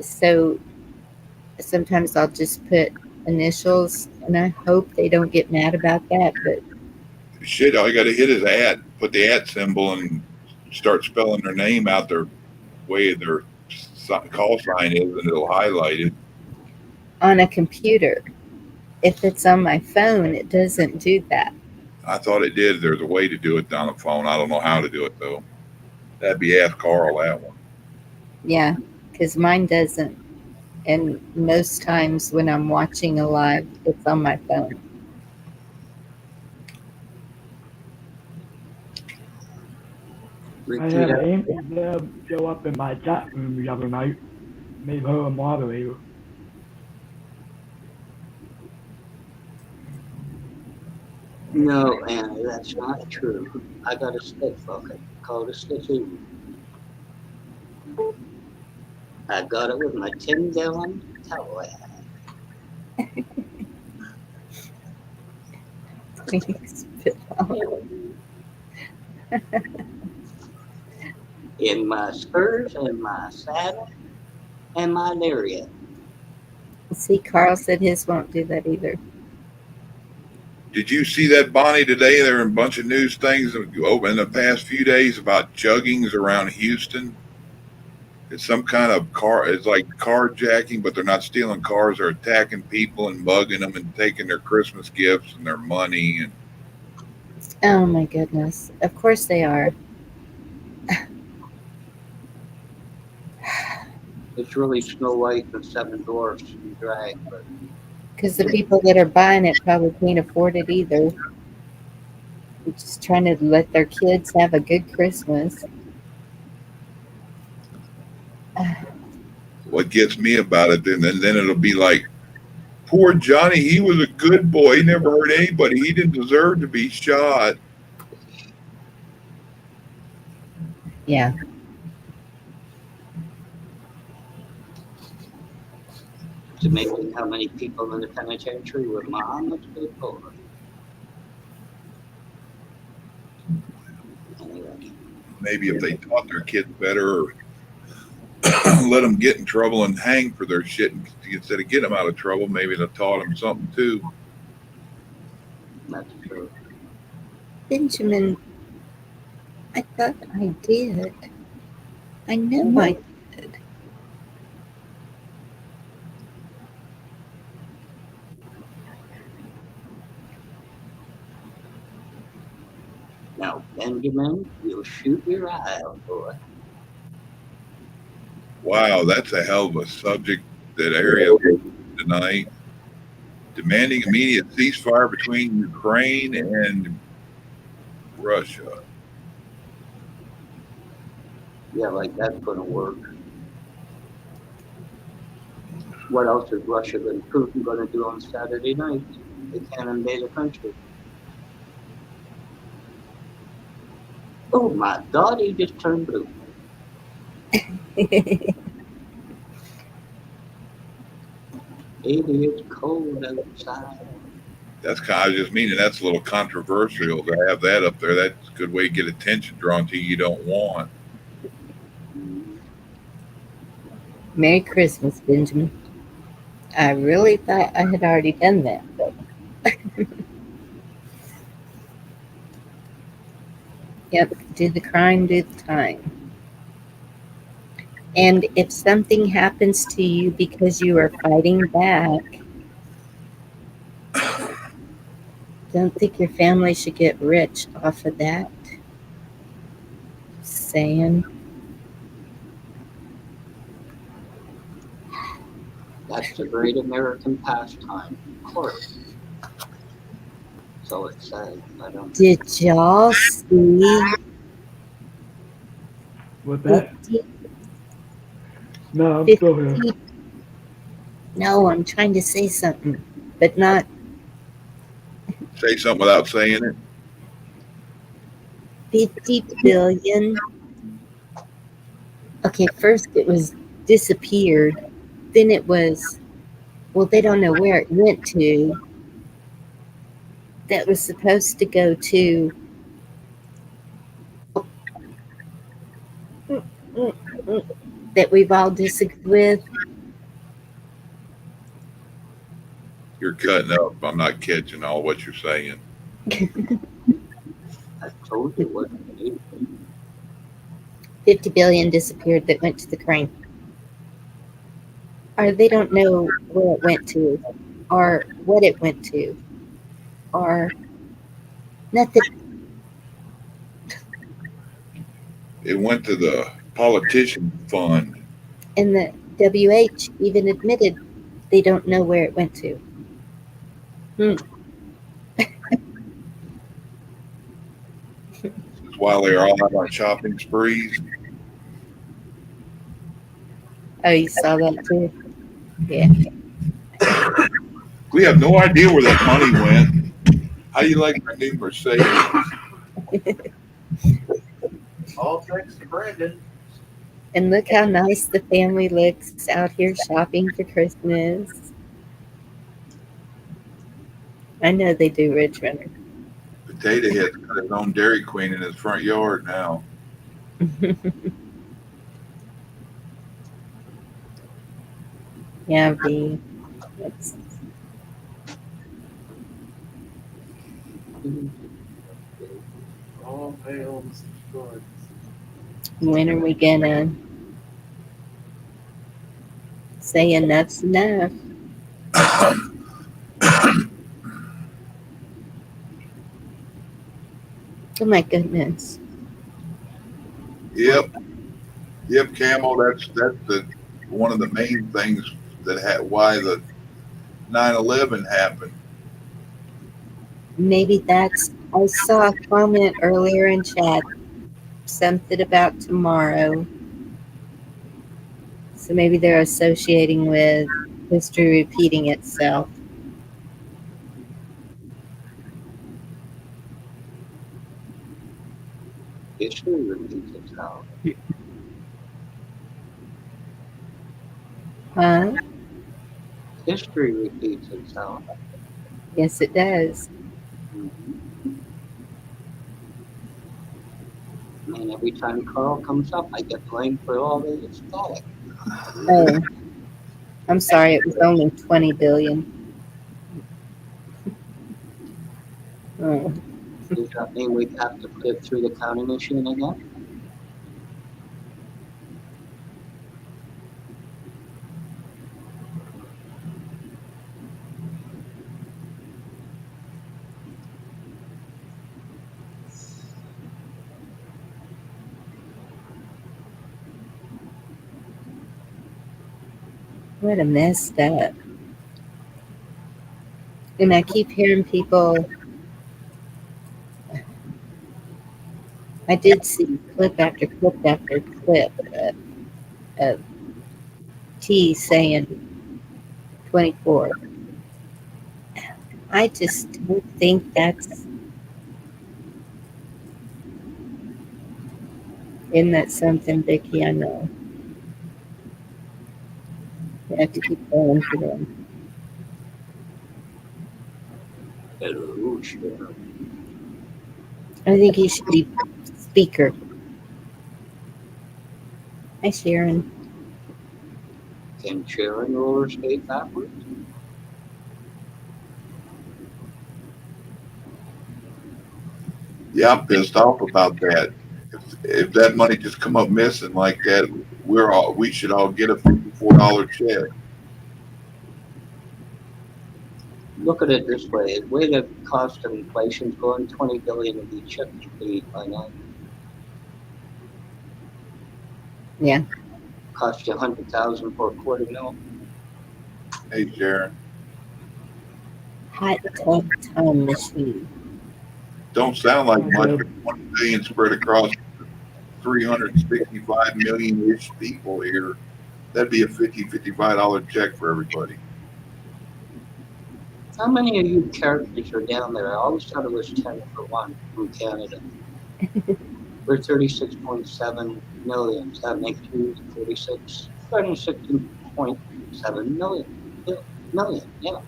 so sometimes I'll just put initials, and I hope they don't get mad about that, but Shit, all you got to hit is at, put the at symbol, and start spelling their name out their way their call sign is, and it'll highlight it. on a computer, if it's on my phone, it doesn't do that. I thought it did. There's a way to do it on the phone. I don't know how to do it, though. That'd be Ask Carl, that one. Yeah, because mine doesn't. And most times when I'm watching a live, it's on my phone. I had Amy Deb show up in my chat room the other night, made her a moderator. No, Anna, that's not true. I got a stick bucket called a sticky. I got it with my 10-gallon towel. Spit out. In my spurs and my saddle and my lariat. See, Carl said his won't do that either. Did you see that, Bonnie, today? There were a bunch of news things over in the past few days about juggings around Houston. It's some kind of car. It's like carjacking, but they're not stealing cars. They're attacking people and mugging them and taking their Christmas gifts and their money. And Oh my goodness. Of course they are. It's really Snow White and Seven Dwarfs in drag, but Because the people that are buying it probably can't afford it either. They're just trying to let their kids have a good Christmas. what gets me about it, then it'll be like, poor Johnny, he was a good boy. He never hurt anybody. He didn't deserve to be shot. Yeah. it's amazing how many people in the penitentiary were Muhammad's people. Anyway, Maybe if they taught their kids better, or let them get in trouble and hang for their shit instead of get them out of trouble, maybe they taught them something too. that's true. Benjamin, I thought I did. I know I did. Now, Benjamin, you'll shoot your eye out, boy. Wow, that's a hell of a subject, that area tonight. Demanding immediate ceasefire between Ukraine and Russia. Yeah, like that's going to work. What else is Russia and Putin going to do on Saturday night? They can't invade a country. Oh my God, he just turned blue. It is cold outside. That's kind of just meaning that's a little controversial to have that up there. That's a good way to get attention drawn to you don't want. Merry Christmas, Benjamin. I really thought I had already done that, but yep, do the crime, do the time. And if something happens to you because you are fighting back, don't think your family should get rich off of that. Saying. That's a great American pastime, of course. So it says. I don't. Did y'all see? What's that? 50, No, I'm 50 still here. No, I'm trying to say something, but not. Say something without saying it. 50 billion. Okay, first it was disappeared. Then it was, well, they don't know where it went to. That was supposed to go to that we've all disagreed with. You're cutting up. I'm not catching all what you're saying. I told you what. 50 billion disappeared that went to the crane. Or they don't know where it went to, or what it went to, or nothing. It went to the politician fund. And the WH even admitted they don't know where it went to. While they're all out on shopping sprees. Oh, you saw that too? Yeah. We have no idea where that money went. How do you like my new Mercedes? All thanks to Brandon. And look how nice the family looks out here shopping for Christmas. I know they do, Richmond. Potato Head's got his own Dairy Queen in his front yard now. Yeah, V. That's, All hail Mr. George. when are we gonna say enough's enough? Oh my goodness. Yep, Camel. That's the one of the main things that why the 9/11 happened. Maybe that's. I saw a comment earlier in chat, something about tomorrow. So maybe they're associating with history repeating itself. History repeats itself. Huh? History repeats itself. Yes, it does. And every time Carl comes up, I get blamed for all the static. Oh, I'm sorry. It was only 20 billion. Oh. Does that mean we have to put it through the counting machine again? What a messed up. And I keep hearing people. I did see clip after clip after clip of T saying 24. I just don't think that's. Isn't that something, Vicky? I know. You have to keep going for them. Hello, sure. I think he should be speaker. Hi, Sharon. Can Sharon roller skate backwards? Yeah, I'm pissed off about that. If that money just come up missing like that, we should all get a $54 check. Look at it this way: the way the cost of inflation's going, 20 billion of each chip should be by now. Yeah. Cost you 100,000 for a quarter mil. Hey, Sharon. Hot tub time machine. Don't sound like much. 1 billion spread across 365 million-ish people here. That'd be a $55 check for everybody. How many of you characters are down there? I always thought it was 10 for 1 from Canada. We're 36.7 million. So that makes you 316.7 million. Yeah.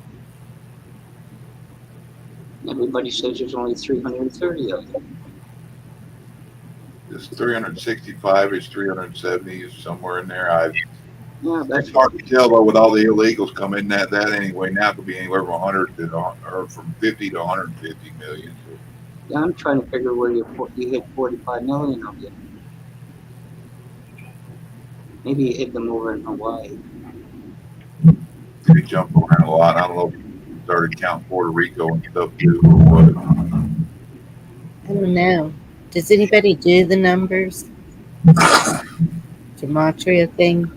Everybody says there's only 330 of them. It's 365 is 370 is somewhere in there. Yeah, It's hard to tell though with all the illegals coming in that anyway. Now it could be anywhere from 100 to or from 50 to 150 million. Yeah, I'm trying to figure where you hit 45 million of it. Maybe you hit them over in Hawaii. They jump around a lot. I don't know if you started counting Puerto Rico and stuff too or what. I don't know. Does anybody do the numbers? Gematria thing?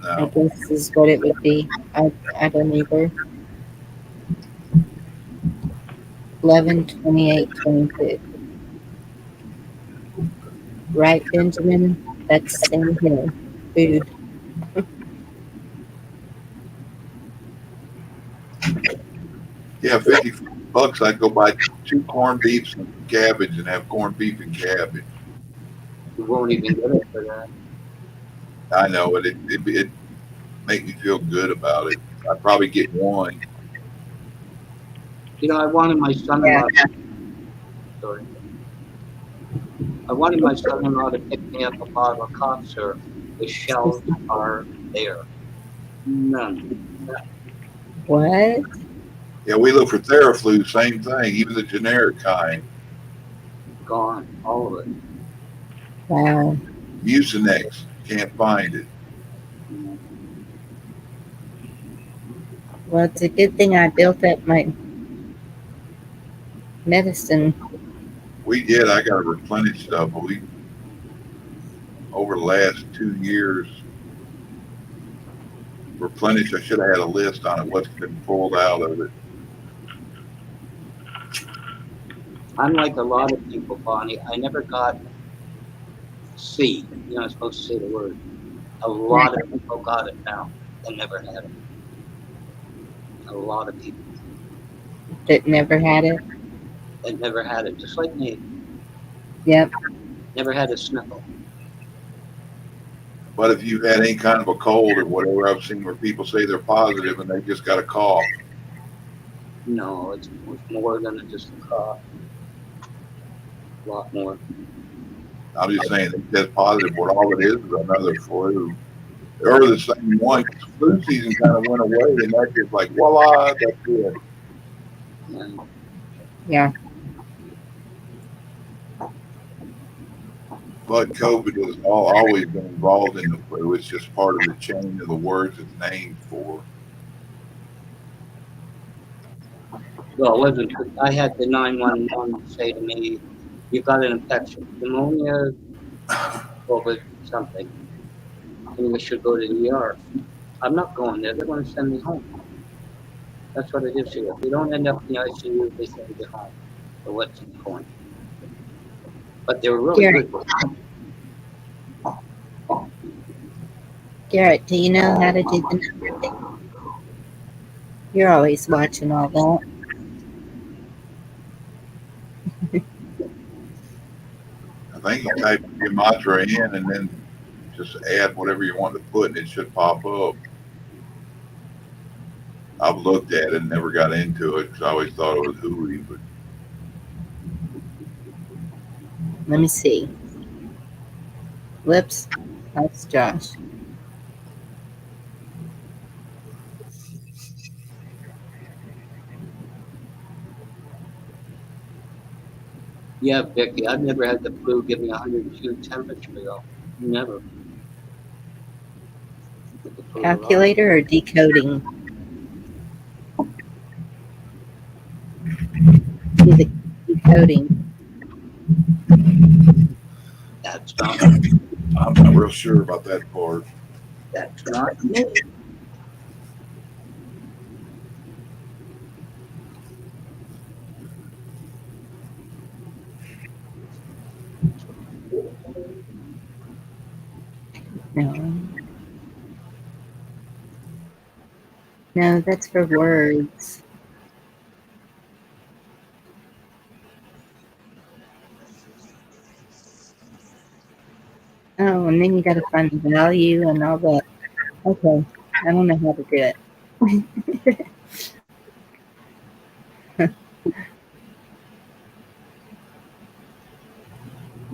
No. I guess is what it would be. I don't either. 11, 28, 22. Right, Benjamin? That's same here. Food. Yeah, $50. I'd go buy 2 corned beefs and cabbage and have corned beef and cabbage. You won't even get it for that. I know it make me feel good about it. I'd probably get one. You know, I wanted my son-in-law. Sorry. I wanted my son-in-law to pick me up a bottle of cough syrup. The shelves are there. None. What? Yeah, we look for Theraflu, same thing, even the generic kind. Gone. All of it. Wow. Mucinex, can't find it. Well, it's a good thing I built up my medicine. We did. I got to replenish stuff, but we over the last 2 years replenished. I should have had a list on it. What's been pulled out of it. I'm like a lot of people, Bonnie. I never got C. You're not supposed to say the word. A lot of people got it now and never had it. A lot of people That never had it. that never had it, just like me. Yep. Never had a sniffle. But if you've had any kind of a cold or whatever, I've seen where people say they're positive and they just got a cough. No, it's more than just a cough. A lot more. I'm just saying they test positive. What all it is another flu. Or the same one. Flu season kind of went away, and that's just like voila, that's it. Yeah. But COVID has always been involved in the flu. It's just part of the chain of the words it's named for. Well, it wasn't. I had the 911 say to me, "You've got an infection, pneumonia, COVID, something, and you should go to the ER." I'm not going there. They're going to send me home. That's what it is here. If you don't end up in the ICU, they send you home. So what's the point? But they were really Garrett. good. Garrett, do you know how to do the number thing? You're always watching all that. I think you type your mantra in and then just add whatever you want to put, and it should pop up. I've looked at it and never got into it because I always thought it was hooey, but Let me see. Whoops. That's Josh. Yeah, Vicky, I've never had the flu give me 102 temperature, though. Never. Calculator or decoding? Do the decoding. That's not. I'm not real sure about that part. That's not me. No. No, that's for words. Oh, and then you got to find the value and all that. Okay, I don't know how to do it.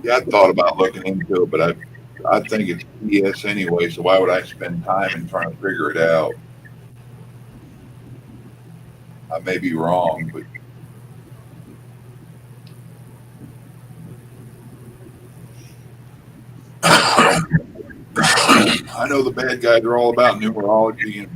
Yeah, I thought about looking into it, but I think it's BS anyway, so why would I spend time in trying to figure it out? I may be wrong, but I know the bad guys are all about numerology and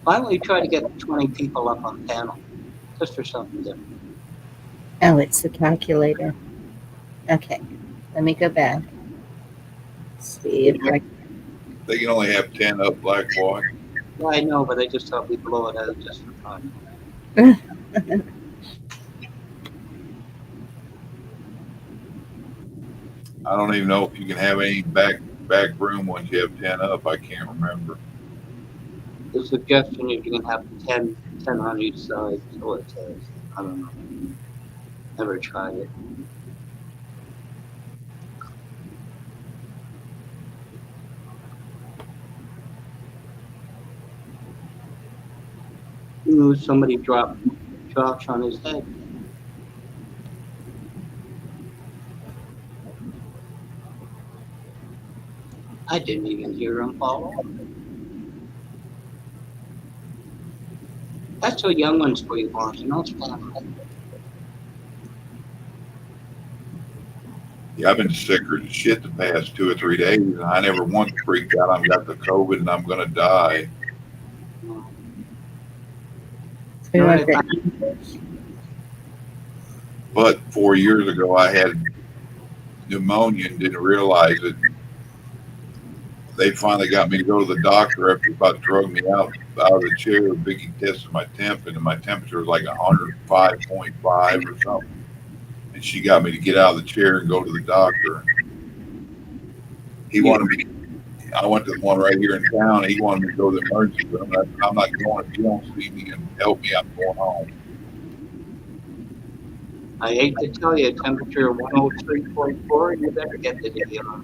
Why don't we try to get 20 people up on panel? Just for something different. Oh, it's the calculator. Okay, let me go back. See if I. they can only have 10 up, black boy. Yeah, I know, but I just thought we'd blow it out just for fun. I don't even know if you can have any back room once you have 10 up. I can't remember. The suggestion is you can have 10 on each side, so it says. I don't know. Never tried it. Ooh, somebody dropped Josh on his head. I didn't even hear him fall off. That's what young ones for you, Barney. You know, stand up. Yeah, I've been sicker than shit the past 2 or 3 days, and I never once freaked out. I've got the COVID and I'm going to die. No. We No, want I- the But 4 years ago, I had pneumonia and didn't realize it. They finally got me to go to the doctor after about drug me out of the chair. Biggie tested my temp, and my temperature was like 105.5 or something. And she got me to get out of the chair and go to the doctor. He wanted me. I went to the one right here in town. And he wanted me to go to the emergency room. I'm not going. If you don't see me and help me, I'm going home. I hate to tell you, temperature 103.4, you better get the deal.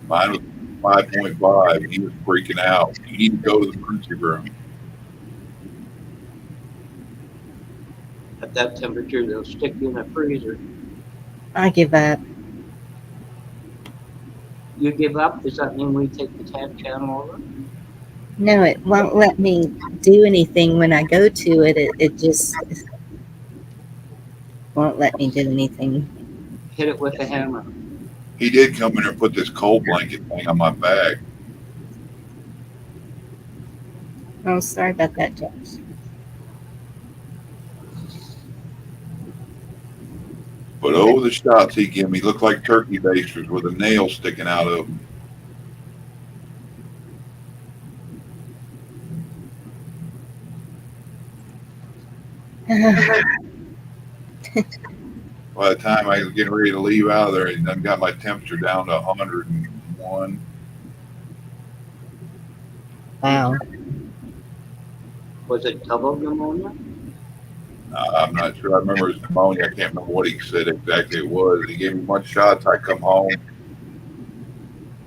Mine was 5.5. He was freaking out. You need to go to the emergency room. At that temperature, they'll stick you in a freezer. I give up. You give up? Does that mean we take the tab channel over? No, it won't let me do anything when I go to it. It just won't let me do anything. Hit it with a hammer. He did come in there and put this cold blanket thing on my back. Oh, sorry about that, Josh. But oh, the shots he gave me looked like turkey basters with a nail sticking out of them. By the time I was getting ready to leave out of there, I got my temperature down to 101. Wow. Was it double pneumonia? I'm not sure. I remember it was pneumonia. I can't remember what he said exactly it was. He gave me a bunch of shots. I come home,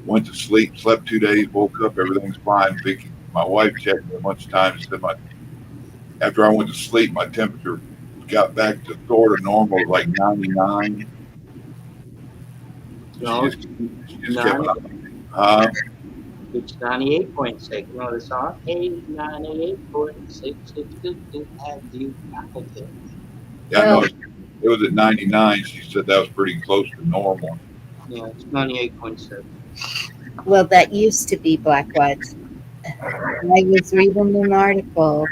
went to sleep, slept 2 days, woke up, everything's fine. Vicky, my wife checked me a bunch of times. Said after I went to sleep, my temperature got back to sort of normal, like 99. No, She just kept it. It's 98.6. You know the song? Hey, 98.6. It's good to have you back again. Yeah, I know. It was at 99. She said that was pretty close to normal. Yeah, it's 98.7. Well, that used to be black white. I was reading an article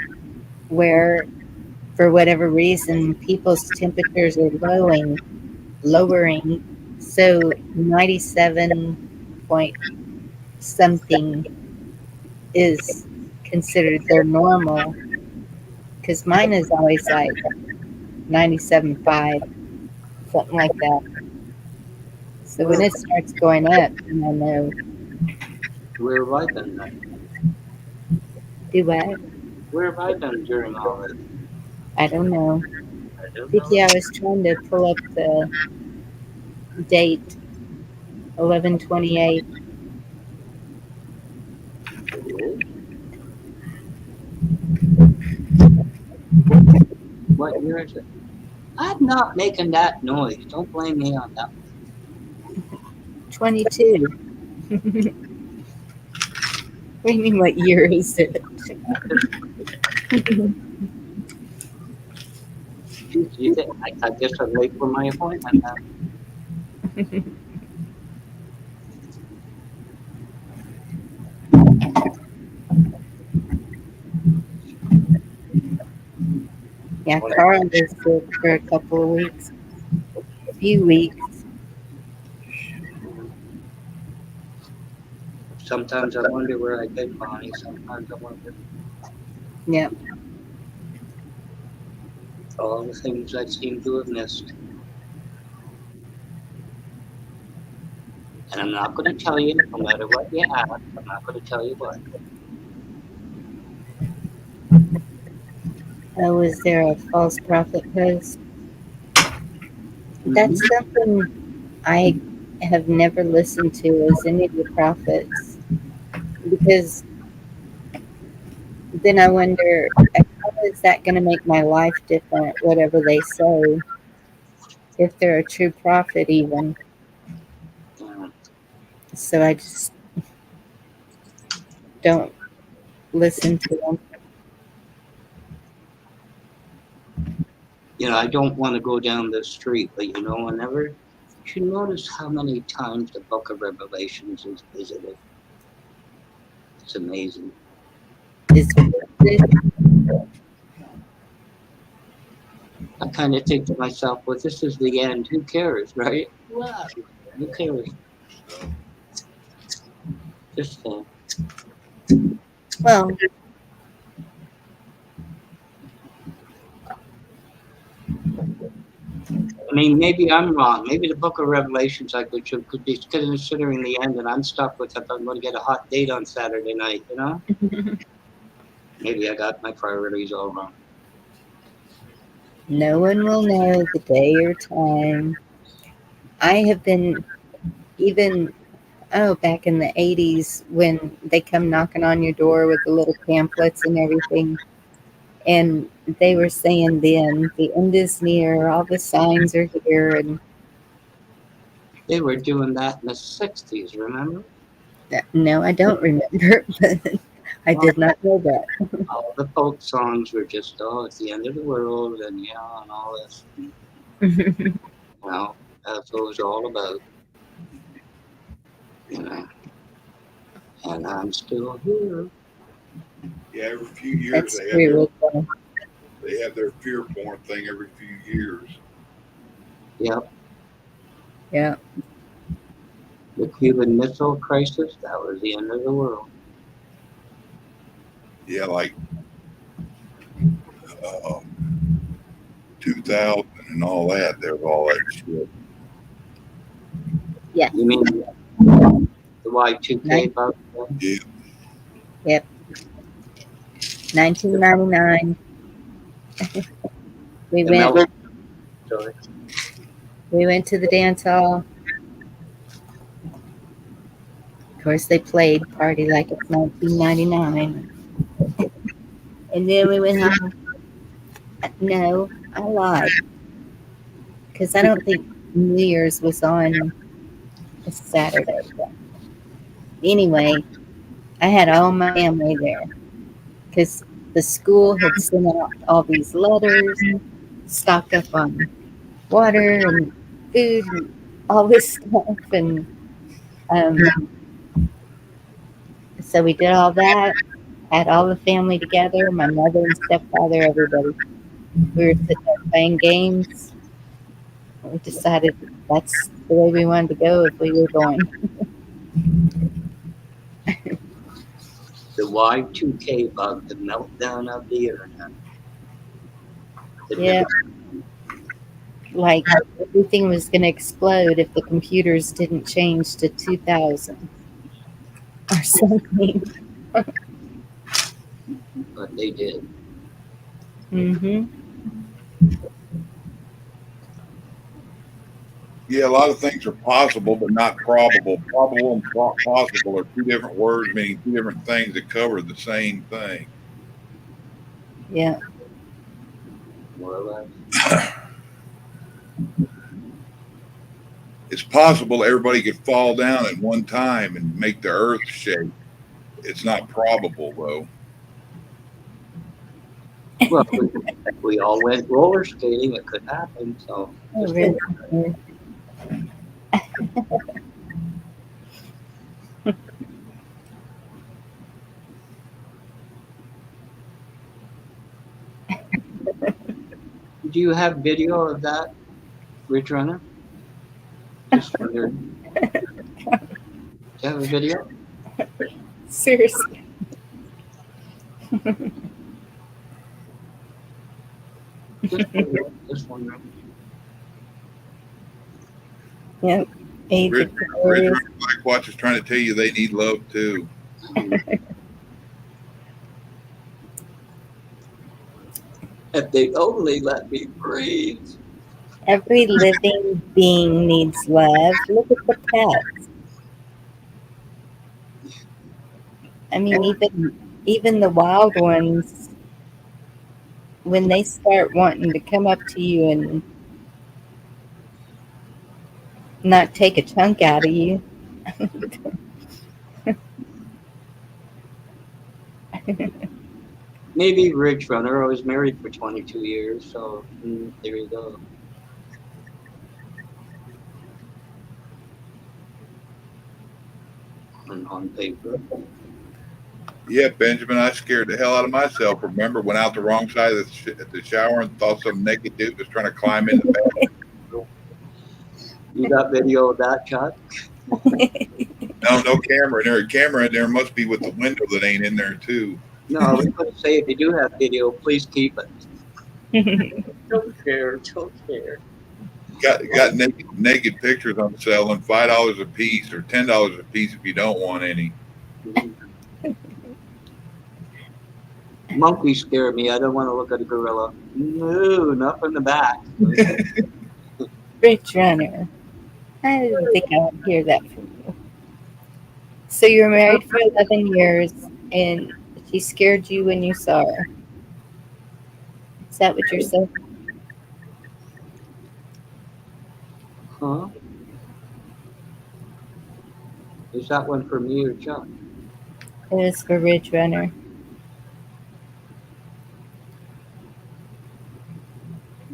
where, for whatever reason, people's temperatures are lowering. So 97 point something is considered their normal. Because mine is always like 97.5, something like that. So when it starts going up, then I know. Where have I done that? Do what? Where have I done during all this? I don't know. I don't Vicky, know. I was trying to pull up the date, 11/28. What year is it? I'm not making that noise. Don't blame me on that. 22. What do you mean, what year is it? You think I guess I'm late for my appointment now. Yeah, Carl was sick for a couple of weeks. A few weeks. Sometimes I wonder where I've been, Bonnie. Sometimes I wonder Yep. all the things I seem to have missed. And I'm not going to tell you, no matter what you ask, I'm not going to tell you what. Oh, is there a false prophet post? That's something I have never listened to as any of the prophets, because then I wonder, how is that going to make my life different, whatever they say, if they're a true prophet even? Yeah. So I just don't listen to them. You know, I don't want to go down this street, but you know, whenever you notice how many times the book of Revelations is visited. It's amazing. Is I kind of think to myself, well, this is the end. Who cares, right? Wow. Who cares? Just well, I mean, maybe I'm wrong. Maybe the book of Revelations I could be considering the end, and I'm stuck with if I'm going to get a hot date on Saturday night, you know? Maybe I got my priorities all wrong. no one will know the day or time. I have been even, back in the 80s when they come knocking on your door with the little pamphlets and everything. And they were saying then, the end is near, all the signs are here. And They were doing that in the 60s, remember? no, I don't remember, but I did not know that. All the folk songs were just, oh, it's the end of the world, and yeah, and all this. Well, that's what it was all about. You know? And I'm still here. Yeah, every few years That's they true. have their fear porn thing every few years. Yep. Yeah. The Cuban Missile Crisis, that was the end of the world. Yeah, like 2000 and all that. There's all that shit. Yeah. You mean the Y2K bug? Yeah. Yep. 1999. we The went. Melbourne story. We went to the dance hall. Of course, they played "Party Like It's 1999," and then we went home. No, I lied, because I don't think New Year's was on a Saturday. Anyway, I had all my family there because the school had sent out all these letters, stocked up on water and food and all this stuff, and so we did all that. Had all the family together, my mother and stepfather, everybody. We were sitting there playing games. We decided that's the way we wanted to go if we were going. The Y2K bug, the meltdown of the internet. Yeah. Like everything was going to explode if the computers didn't change to 2000 or something. But they did. Mm-hmm. Yeah, a lot of things are possible, but not probable. Probable and possible are two different words meaning two different things that cover the same thing. Yeah. More or less. It's possible everybody could fall down at one time and make the earth shake. It's not probable, though. Well, if we all went roller skating, it could happen. So. Oh, really? Do you have video of that, Ridge Runner? Just wondering. Do you have a video? Seriously. Just wondering. Yep. Age Ridge of Runner Aquarius. Black Watch is trying to tell you they need love too. If they only let me breathe. Every living being needs love. Look at the pets. I mean, even the wild ones, when they start wanting to come up to you and not take a chunk out of you. Maybe Ridge Runner. I was married for 22 years, so there you go. And on paper. Yeah, Benjamin, I scared the hell out of myself. Remember, went out the wrong side of the shower and thought some naked dude was trying to climb in the bathroom. You got video of that, Chuck? No camera in there. A camera in there must be with the window that ain't in there too. No, I was going to say, if you do have video, please keep it. Don't care. Got naked pictures on sale and $5 a piece or $10 a piece if you don't want any. Monkeys scare me. I don't want to look at a gorilla. No, not from the back. Ridge Runner. I didn't think I would hear that from you. So you were married for 11 years, and she scared you when you saw her. Is that what you're saying? Huh? Is that one for me or Chuck? It was for Ridge Runner.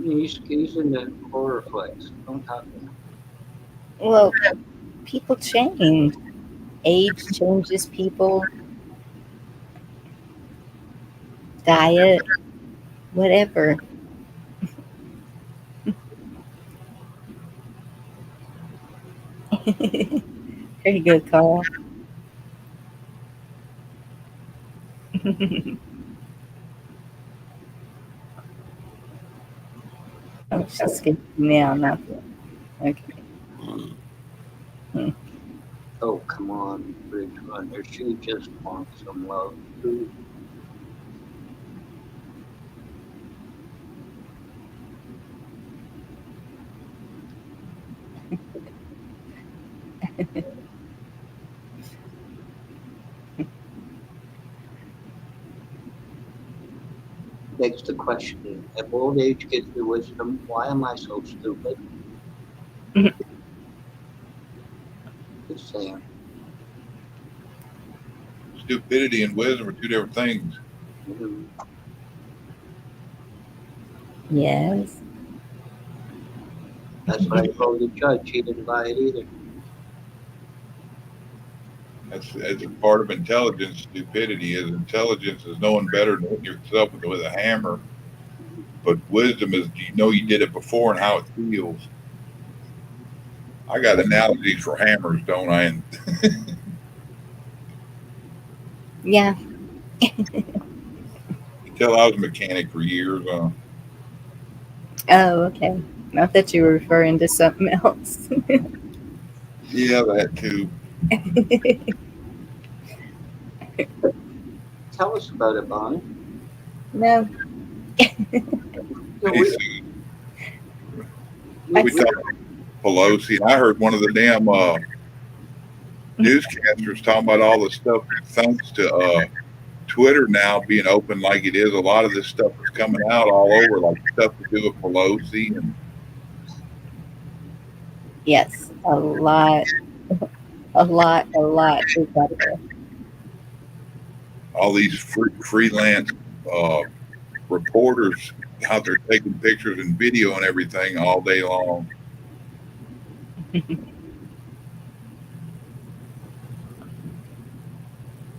He's in the horror flicks. Don't talk to him. Well, people change. Age changes people. Diet. Whatever. There you go, Carl. Oh, she's skipping now, nothing. Okay. Oh, come on, Ridge Runner. She just wants some love, too. Begs the question, if old age gives me wisdom, why am I so stupid? Just saying. Stupidity and wisdom are two different things. Mhm. Yes. That's what I told the judge. He didn't buy it either. That's a part of intelligence. Stupidity is intelligence is knowing better than hitting yourself with a hammer. But wisdom is you know you did it before and how it feels. I got analogies for hammers, don't I? And Yeah. until I was a mechanic for years. Oh, okay. Not that you were referring to something else. Yeah, that too. Tell us about it, Bonnie. No. Hey, Sue, we talked about Pelosi, and I heard one of the damn newscasters talking about all the stuff thanks to Twitter now being open like it is. A lot of this stuff is coming out all over, like stuff to do with Pelosi and Yes, a lot is out there. all these freelance reporters out there taking pictures and video and everything all day long. It's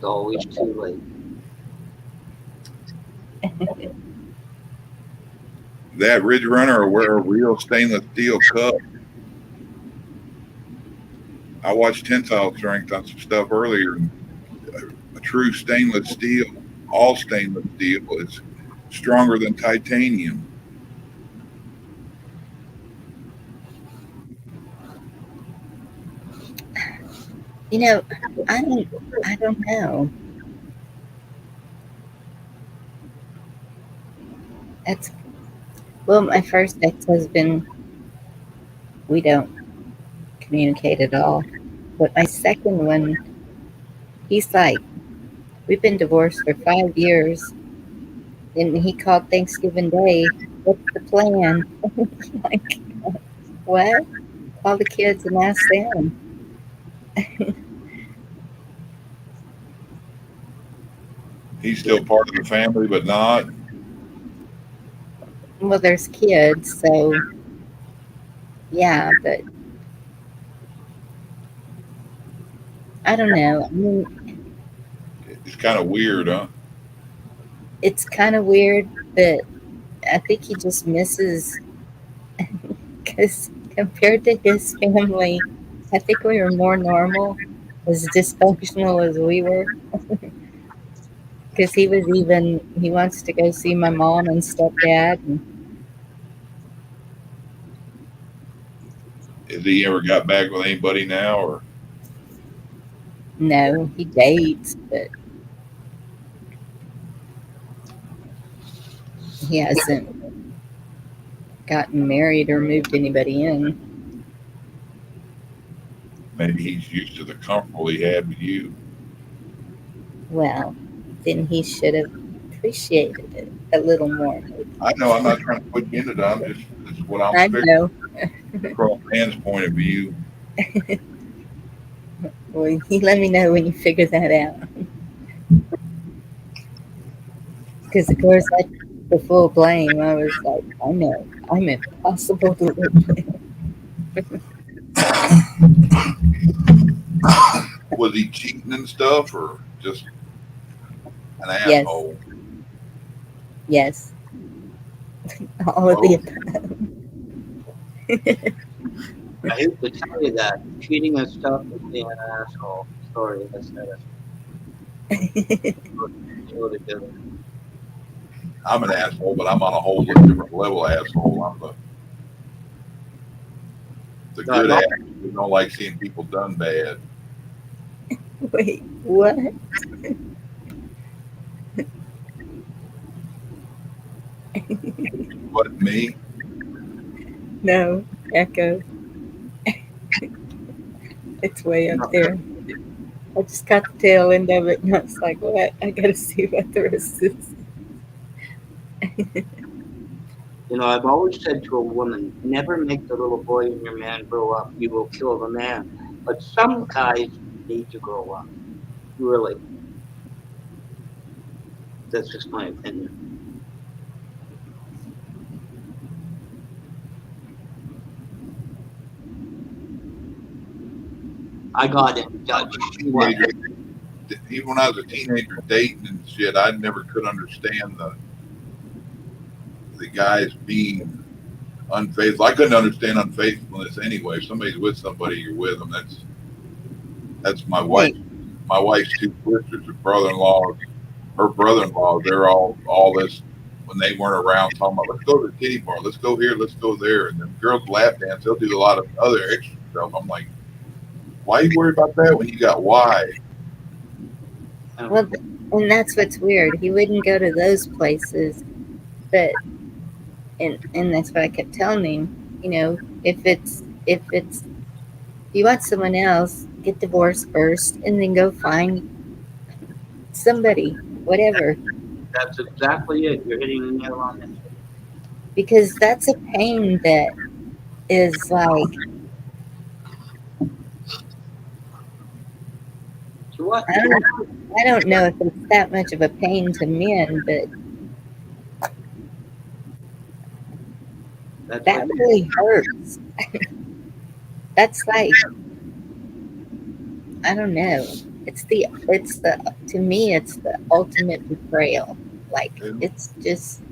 always too late. That Ridge Runner will wear a real stainless steel cup. I watched Tensile Strength on some stuff earlier. A true stainless steel, all stainless steel, is stronger than titanium. You know, I don't know. That's well, my first ex-husband, we don't communicate at all. But my second one, he's like, we've been divorced for 5 years, and he called Thanksgiving Day. What's the plan? Like, what? Call the kids and ask them. He's still part of the family, but not. Well, there's kids, so yeah, but I don't know. I mean, It's kind of weird, huh? it's kind of weird, but I think he just misses because compared to his family, I think we were more normal, as dysfunctional as we were. Because he wants to go see my mom and stepdad. And Has he ever got back with anybody now, or no, he dates, but he hasn't gotten married or moved anybody in. maybe he's used to the comfortable he had with you? Well, then he should have appreciated it a little more. I know. I'm not trying to put you into that. That's what I'm I figuring know. from Dan's point of view. Well, you let me know when you figure that out. Because, of course, I took the full blame. I was like, I know, I'm impossible to live with. Was he cheating and stuff, or just an Yes, asshole? yes. All of the Oh, above. I hate to tell you that cheating and stuff is being an asshole. Sorry, I said it. Go together. I'm an asshole, but I'm on a whole different level asshole. I'm the No, good no, asshole who don't like seeing people done bad. Wait, what? But me, No, Echo. It's way up no. there. I just got the tail end of it, and I was like, what? I gotta see what the rest is. You know, I've always said to a woman, never make the little boy in your man grow up. You will kill the man. But some guys need to grow up. Really. That's just my opinion. I got it. What? teenager, even when I was a teenager dating and shit, I never could understand the guys being unfaithful. I couldn't understand unfaithfulness anyway. If somebody's with somebody, you're with them. That's my wife. Right. My wife's two sisters, her brother-in-law, her brother-in-law. They're all this when they weren't around talking about, let's go to the kitty bar, let's go here, let's go there, and then girls lap dance. They'll do a lot of other extra stuff. I'm like, why you worry about that when you got why? Well, and that's what's weird. He wouldn't go to those places, but and that's what I kept telling him. You know, if you want someone else, get divorced first, and then go find somebody, whatever, That's exactly it. You're hitting the nail on the head. because that's a pain that is like So what? I don't know if it's that much of a pain to men, but That's that what really hurts. That's like I don't know. It's the to me it's the ultimate betrayal. Like it's just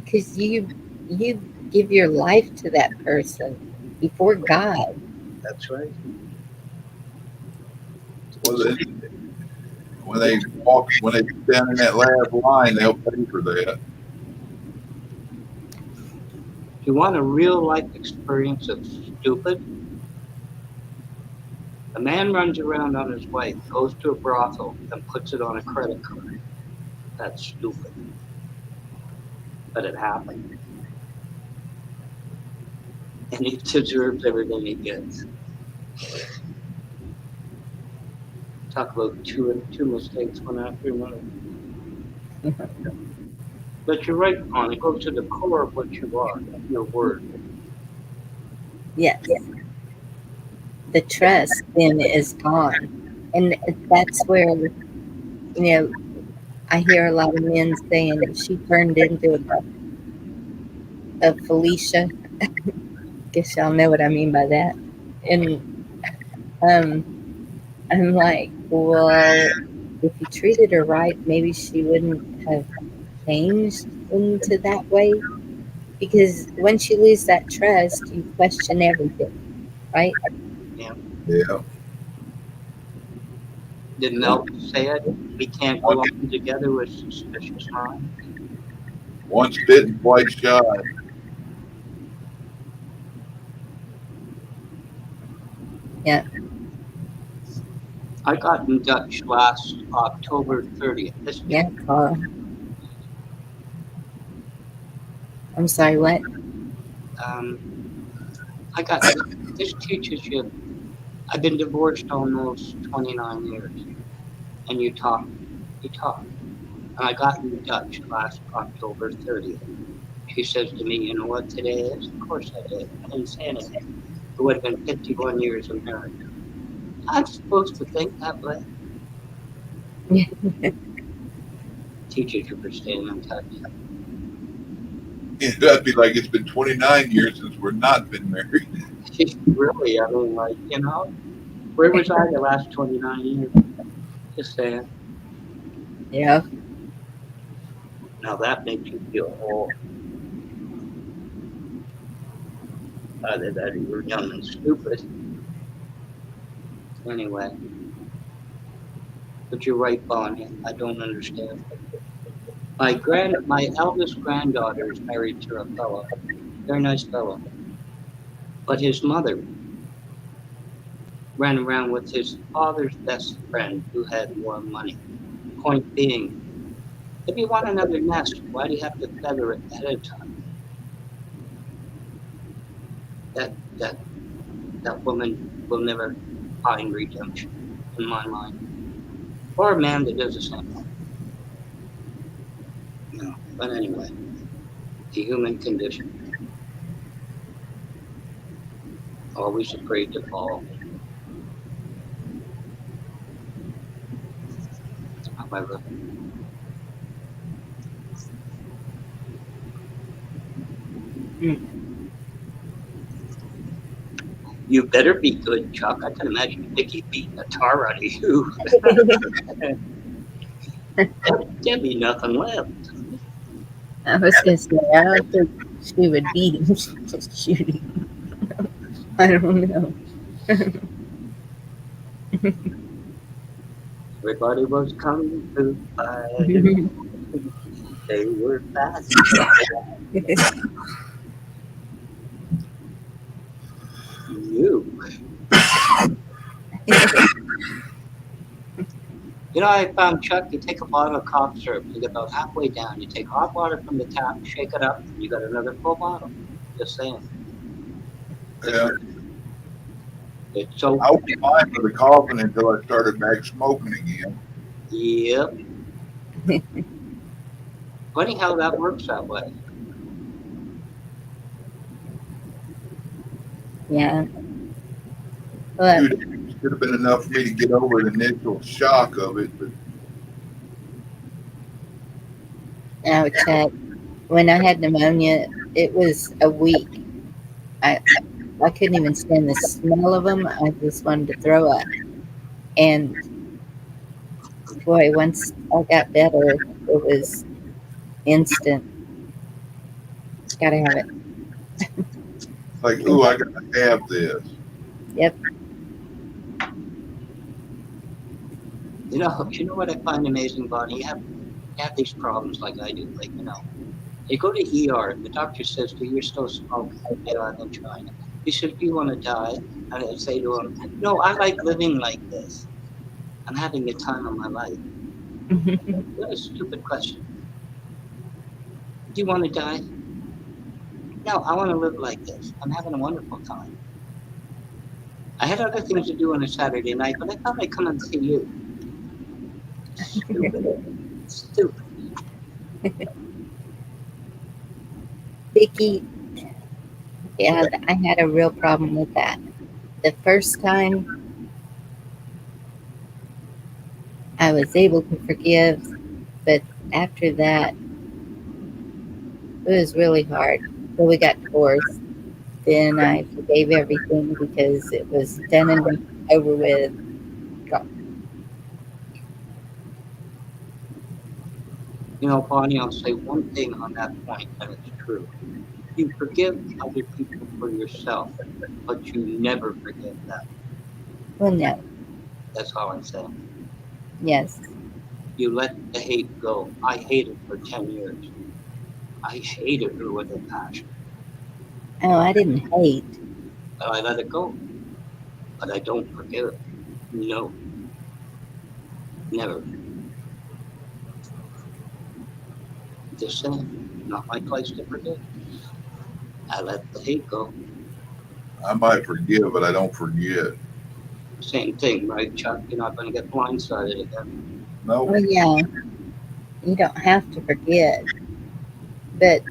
because you give your life to that person before God. That's right. When they stand in that last line, they'll pay for that. You want a real life experience of stupid? A man runs around on his wife, goes to a brothel, and puts it on a credit card. That's stupid. But it happened. And he deserves everything he gets. Talk about two mistakes, one after another. But you're right, Con. It goes to the core of what you are, your word. Yes. The trust then is gone. And that's where, I hear a lot of men saying she turned into a Felicia. Guess y'all know what I mean by that. And I'm like, well, if you treated her right, maybe she wouldn't have changed into that way. Because once you lose that trust, you question everything, right? Yeah. Yeah. Did Mel say it? We can't go on together with suspicious minds. Once bitten, twice shy. Yeah. I got in Dutch last October 30th. Yeah, Carl. I'm sorry, what? I got this teaches you. I've been divorced almost 29 years, and you talk. And I got in Dutch last October 30th. She says to me, "You know what today is?" Of course I did. I didn't say anything. It would have been 51 years of marriage. I'm supposed to think that way. Teaches you for staying in touch. Yeah, that'd be like it's been 29 years since we're not been married. Really, I mean, like, where was I the last 29 years? Just saying. Yeah. Now that makes you feel old. Either that or you're young and stupid. Anyway. But you're right, Bonnie. I don't understand. My eldest granddaughter is married to a fellow. Very nice fellow. But his mother ran around with his father's best friend who had more money. Point being, if you want another nest, why do you have to feather it ahead of time? That woman will never find redemption, in my mind. Or a man that does the same thing. No, but anyway, the human condition. Always afraid to fall. However, you better be good, Chuck. I can imagine Mickey beating the tar out of you. There'd be nothing left. I was going to say, I don't think she would beat him. Just shoot him. I don't know. Everybody was coming to fight. They were fast. I found, Chuck, you take a bottle of cough syrup, you get about halfway down, you take hot water from the tap, shake it up, and you got another full bottle. Just saying. Yeah. It's so. I was fine for the coughing until I started back smoking again. Yep. Funny how that works that way. Yeah. Well, Dude, it should have been enough for me to get over the initial shock of it, but now, Chuck, when I had pneumonia, it was a week. I couldn't even stand the smell of them. I just wanted to throw up. And boy, once I got better, it was instant. Gotta have it. like, ooh, I gotta have this. Yep. You know what I find amazing, Bonnie? You have these problems like I do. You go to ER and the doctor says, "Do you're still smoking?" "Yeah, I've been trying it." He said, "Do you want to die?" And I say to him, "No, I like living like this. I'm having the time of my life." What a stupid question. Do you want to die? No, I want to live like this. I'm having a wonderful time. I had other things to do on a Saturday night, but I thought I'd come and see you. Stupid. Stupid. Vicky, yeah, I had a real problem with that. The first time I was able to forgive, but after that, it was really hard. So we got divorced. Then I forgave everything because it was done and over with. You know, Bonnie, I'll say one thing on that point, and it's true. You forgive other people for yourself, but you never forgive them. Well, no. That's all I'm saying. Yes. You let the hate go. I hated for 10 years. I hated her with a passion. Oh, I didn't hate. But I let it go. But I don't forgive it. No. Never. Just saying, not my place to forgive. I let the hate go. I might forgive, but I don't forget. Same thing, right, Chuck? You're not going to get blindsided again. No. Well, yeah. You don't have to forget. But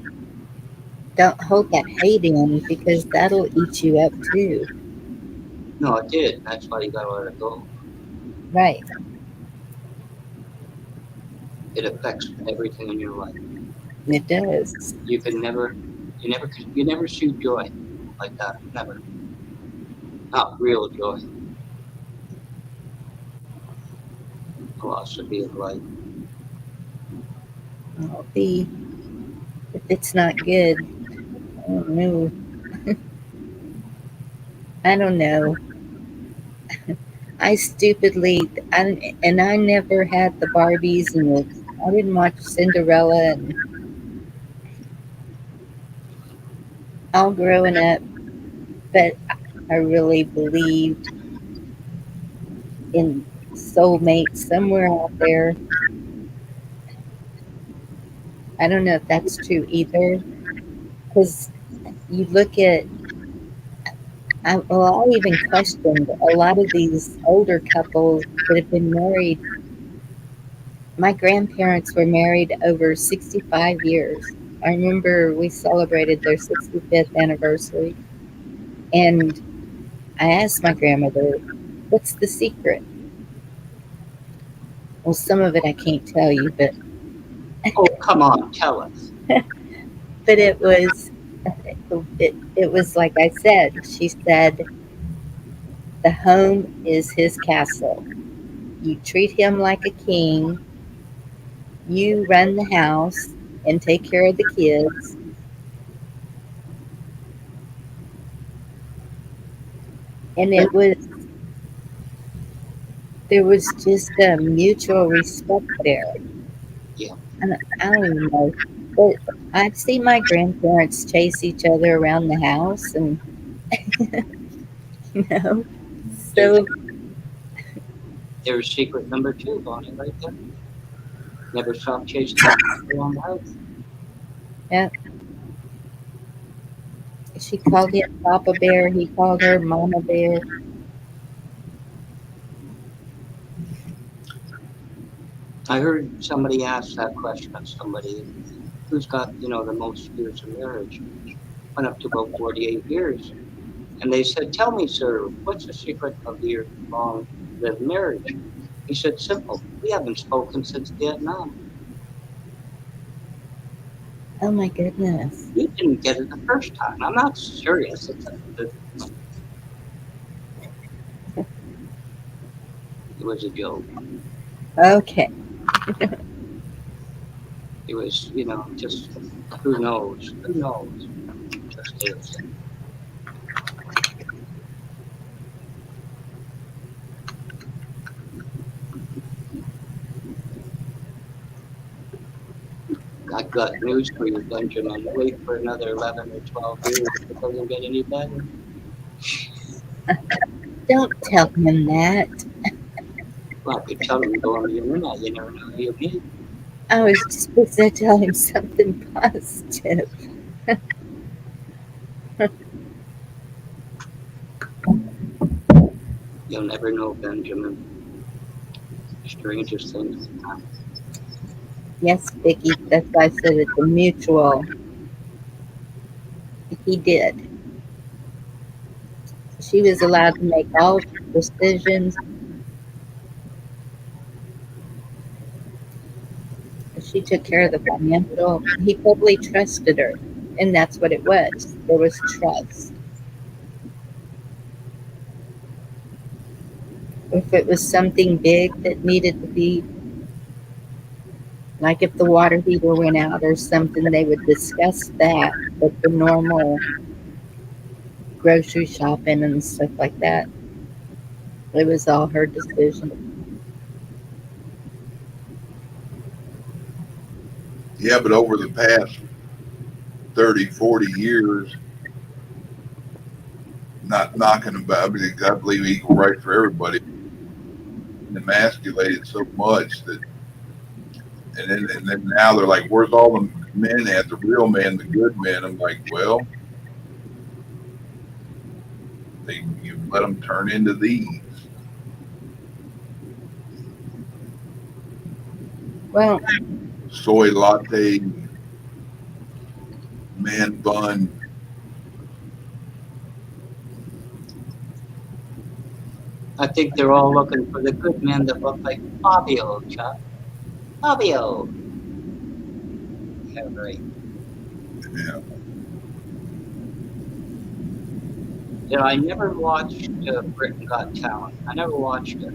don't hold that hate in because that'll eat you up too. No, it did. That's why you got to let it go. Right. It affects everything in your life. It does. You never see joy like that. Never. Not real joy. Philosophy of life. Well, if it's not good, I don't know. I don't know. I never had the Barbies and I didn't watch Cinderella and all growing up, but I really believed in soulmates somewhere out there. I don't know if that's true either, because you look at, I even questioned a lot of these older couples that have been married. My grandparents were married over 65 years. I remember we celebrated their 65th anniversary, and I asked my grandmother, "What's the secret?" Well, some of it I can't tell you, but Oh, come on, tell us. but it was like I said. She said, "The home is his castle. You treat him like a king. You run the house and take care of the kids." And there was just a mutual respect there. Yeah. And I don't even know, but I've seen my grandparents chase each other around the house, and you know, so There's secret number 2, Bonnie, right there. Never stop chasing around the house. yeah. She called him Papa Bear. He called her Mama Bear. I heard somebody ask that question of somebody who's got, the most years of marriage. Went up to about 48 years. And they said, "Tell me, sir, what's the secret of your long-lived marriage?" He said, "Simple. We haven't spoken since Vietnam." Oh my goodness. You didn't get it the first time. I'm not serious. It was a joke. Okay. It was, just who knows? Who knows? Just is. I've got news for you, Benjamin. Wait for another 11 or 12 years. It doesn't get any better. Don't tell him that. Well, I could tell him to go on the internet. You never know who you meet. I was just supposed to tell him something positive. You'll never know, Benjamin. Strangest things happen. Yes, Vicky, that's why I said it's a mutual. He did. She was allowed to make all decisions. She took care of the financial. He totally trusted her, and that's what it was. There was trust. If it was something big that needed to be, like if the water heater went out or something, they would discuss that. But the normal grocery shopping and stuff like that, it was all her decision. Yeah, but over the past 30, 40 years, not knocking about, because I believe equal rights for everybody, emasculated so much that, and then now they're like, where's all the men at, the real men, the good men? I'm like, well, you let them turn into these. Well, soy latte, man bun. I think they're all looking for the good men that look like Fabio, Chuck. Fabio. Yeah, right. Yeah. You know, I never watched Britain Got Talent. I never watched it.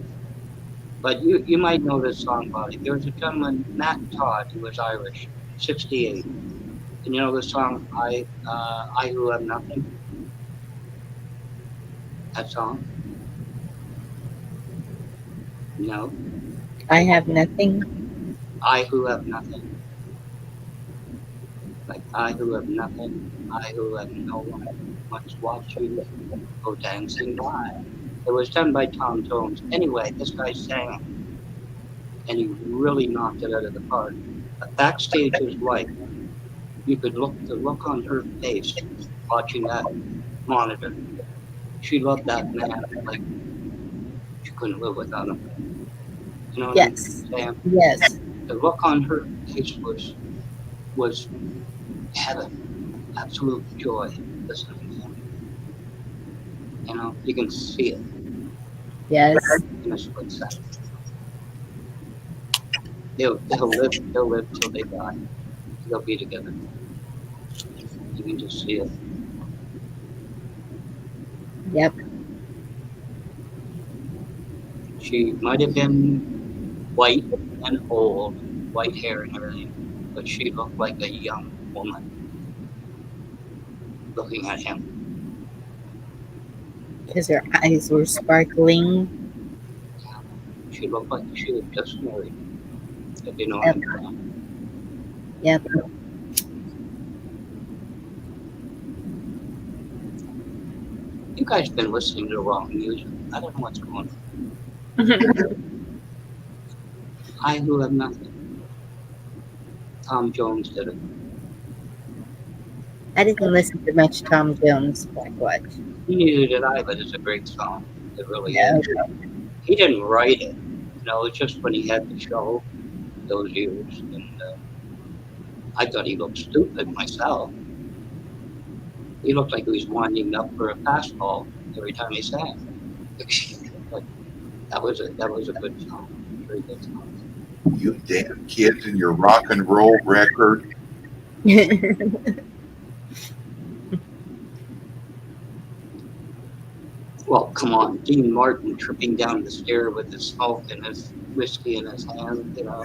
But you might know this song, Bobby. There was a gentleman, Matt Todd, who was Irish, 68. And you know the song, I Who Have Nothing? That song? No. I have nothing. I Who Have Nothing. Like, I who have nothing, I who have no one, must watch you go dancing by. It was done by Tom Jones. Anyway, this guy sang it, and he really knocked it out of the park. But backstage his wife, you could look the look on her face watching that monitor. She loved that man like she couldn't live without him. You know what Yes. I'm saying? Yes. The look on her face was heaven, absolute joy listening to him. You know, you can see it. Yes. In a split second. They'll live till they die. They'll be together. You can just see it. Yep. She might have been white and old, white hair and everything, but she looked like a young woman looking at him. Because her eyes were sparkling. She looked like she was just married. If you know what I'm saying. Yep. You guys have been listening to the wrong music. I don't know what's going on. I Who Have Nothing. Tom Jones did it. I didn't listen to much Tom Jones back watch. Neither did I, but it's a great song. It really Yeah. is. He didn't write it. You know, it's just when he had the show those years. And I thought he looked stupid myself. He looked like he was winding up for a fastball every time he sang. But that was a good song. Very good song. You damn kids and your rock and roll record. Well, come on, Dean Martin tripping down the stair with his smoke and his whiskey in his hand, you know.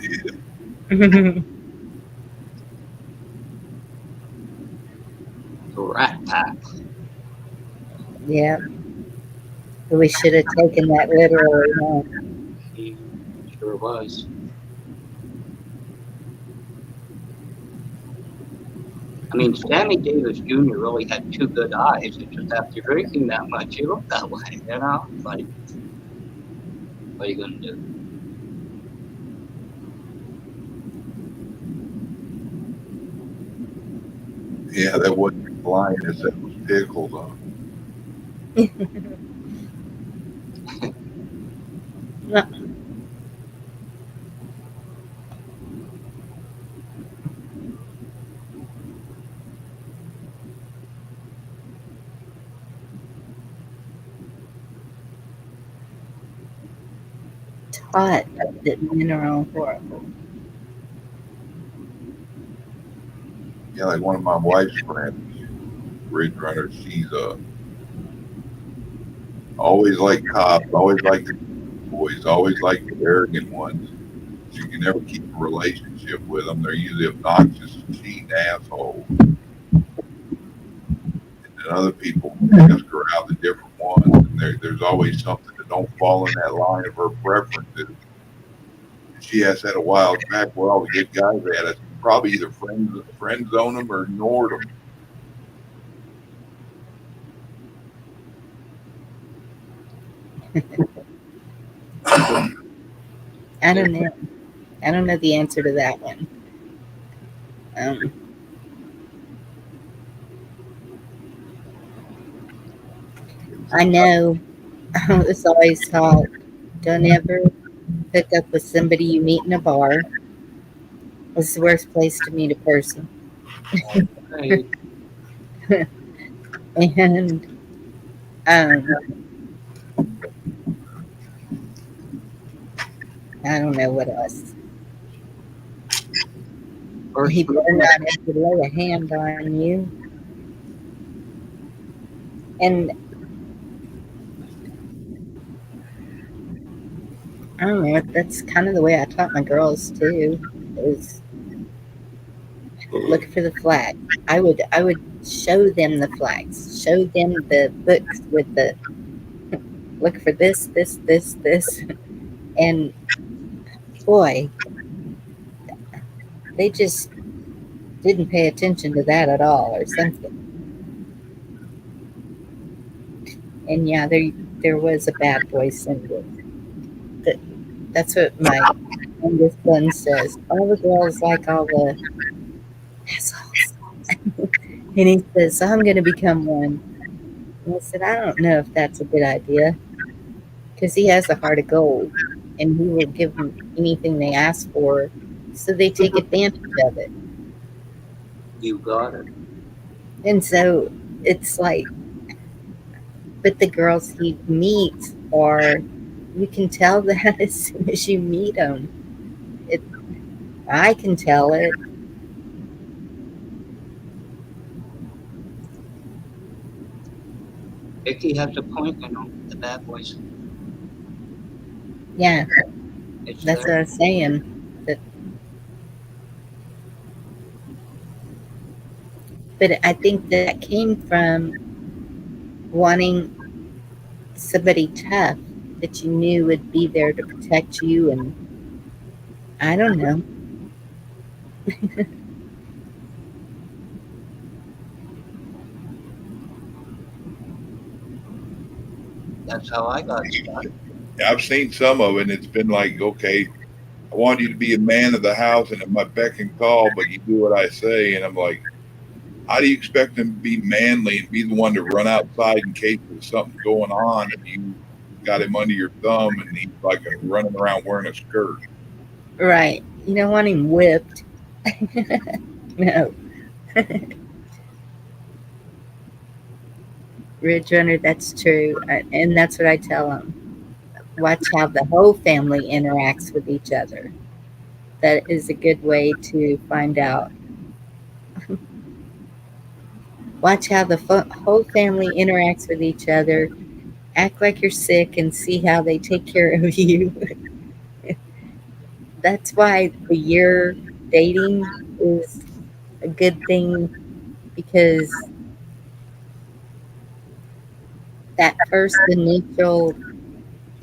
The Rat Pack. Yeah. We should have taken that literally. Huh? He sure was. I mean, Sammy Davis Jr. really had two good eyes. It's just after drinking that much, he looked that way, you know? Like, what are you going to do? Yeah, that wasn't blindness, that was pickles on. No, taught that men are all horrible. Yeah, like one of my wife's friends, Ridge Runner, she's always like cops, always like the boys, always like the arrogant ones. She can never keep a relationship with them. They're usually obnoxious, cheating assholes. And then other people ask her out the different ones, and there's always something that don't fall in that line of her preferences. And she asked that a while back where all the good guys at. I said, probably either friend zone them or ignored them. I don't know. I don't know the answer to that one. I know I was always taught, don't ever hook up with somebody you meet in a bar. It's the worst place to meet a person. Right. And I don't know what else. He better not ever lay a hand on you. And I don't know, that's kind of the way I taught my girls too, is look for the flag. I would show them the flags, show them the books with the look for this, this, this, this. And boy, they just didn't pay attention to that at all or something. And yeah, there was a bad boy syndrome. That's what my youngest son says. All the girls like all the assholes. And he says, so I'm going to become one. And I said, I don't know if that's a good idea. Because he has a heart of gold. And he will give them anything they ask for. So they take advantage of it. You got it. And so it's like, but the girls he meets are, you can tell that as soon as you meet them. I can tell it. Vicky has a point, you know, the bad boys. Yeah, It's that's there. what I was saying. But I think that came from wanting somebody tough that you knew would be there to protect you, and I don't know. That's how I got started. I've seen some of it, and it's been like, okay, I want you to be a man of the house and at my beck and call, but you do what I say. And I'm like, how do you expect him to be manly and be the one to run outside in case there's something going on and you got him under your thumb and he's like running around wearing a skirt? Right. You don't want him whipped. No. Ridge Runner, that's true. And that's what I tell them. Watch how the whole family interacts with each other. That is a good way to find out. Watch how the whole family interacts with each other. Act like you're sick and see how they take care of you. That's why the year dating is a good thing, because that first initial,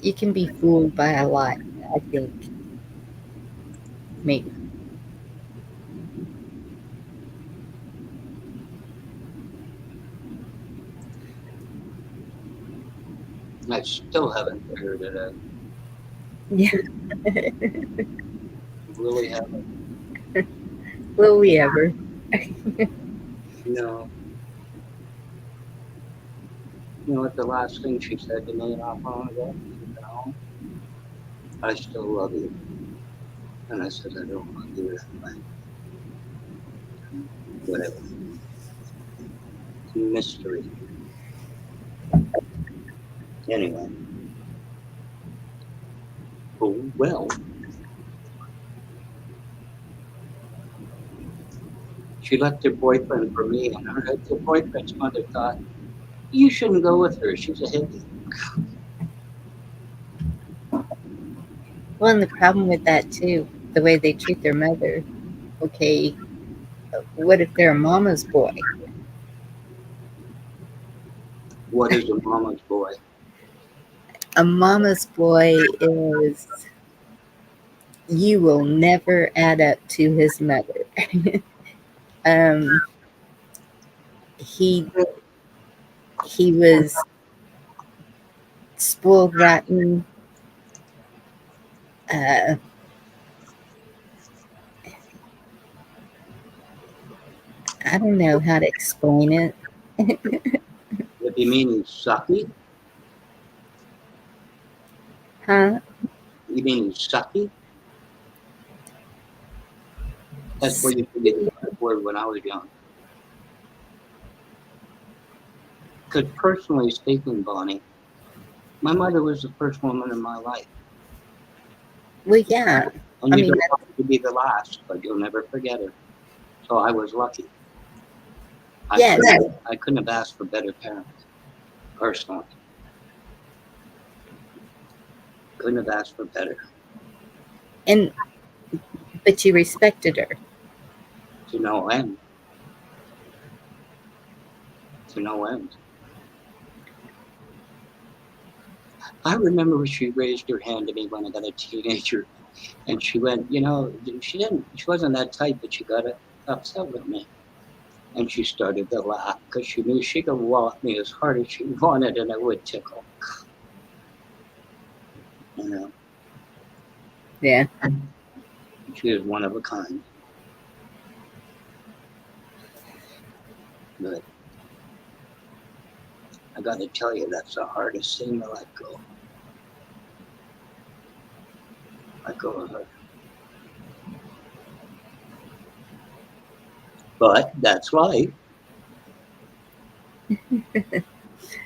you can be fooled by a lot, I think. Maybe. I still haven't figured it out. Yeah. Really haven't. Will we ever? No. You know what the last thing she said to me not long ago? She got home? I still love you. And I said, I don't love you that way. Whatever. It's a mystery. Anyway. Oh, well. She left her boyfriend for me, and her boyfriend's mother thought, you shouldn't go with her. She's a hippie. Well, and the problem with that too, the way they treat their mother. Okay, what if they're a mama's boy? What is a mama's boy? A mama's boy is you will never add up to his mother. He was spoiled rotten. I don't know how to explain it. What do you mean he's sucky? Huh? You mean he's sucky? That's what you forget the word when I was young. Because personally speaking, Bonnie, my mother was the first woman in my life. Well, yeah. And I you mean, don't want to be the last, but you'll never forget her. So I was lucky. Yes. I couldn't have asked for better parents, personally. Couldn't have asked for better. But you respected her. To no end. To no end. I remember she raised her hand to me when I got a teenager, and she went, you know, she wasn't that tight, but she got upset with me. And she started to laugh because she knew she could walk me as hard as she wanted and it would tickle. You know? Yeah. She is one of a kind. But I got to tell you, that's the hardest thing to let go. Let go of her. But that's life.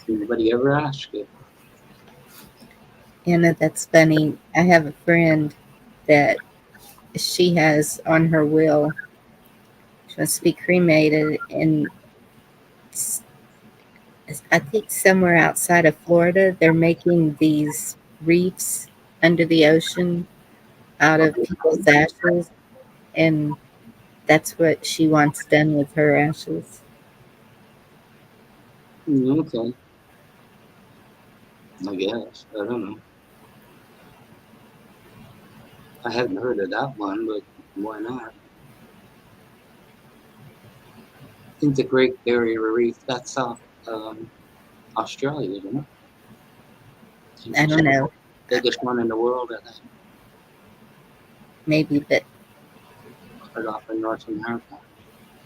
Anybody ever ask you? Anna, that's funny. I have a friend that she has on her will. She wants to be cremated, and I think somewhere outside of Florida, they're making these reefs under the ocean out of people's ashes, and that's what she wants done with her ashes. Okay. I guess. I don't know. I hadn't heard of that one, but why not? I think the Great Barrier Reef, that's off Australia, isn't it? I don't know. Biggest one in the world, I think. Maybe, but Right off in North America.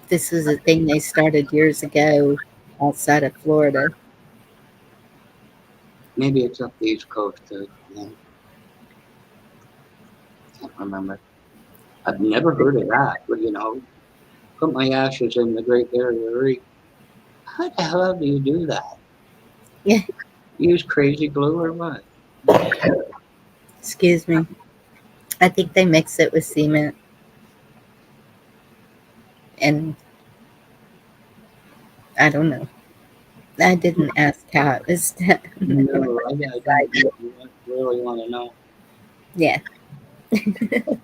this was a thing they started years ago outside of Florida. Maybe it's up the East Coast. Yeah. Can't remember. I've never heard of that, but you know, put my ashes in the Great Barrier Reef. How the hell do you do that? Yeah. Use crazy glue or what? Excuse me. I think they mix it with cement. And I don't know. I didn't ask how it was done. No, I don't really want to know. Yeah. I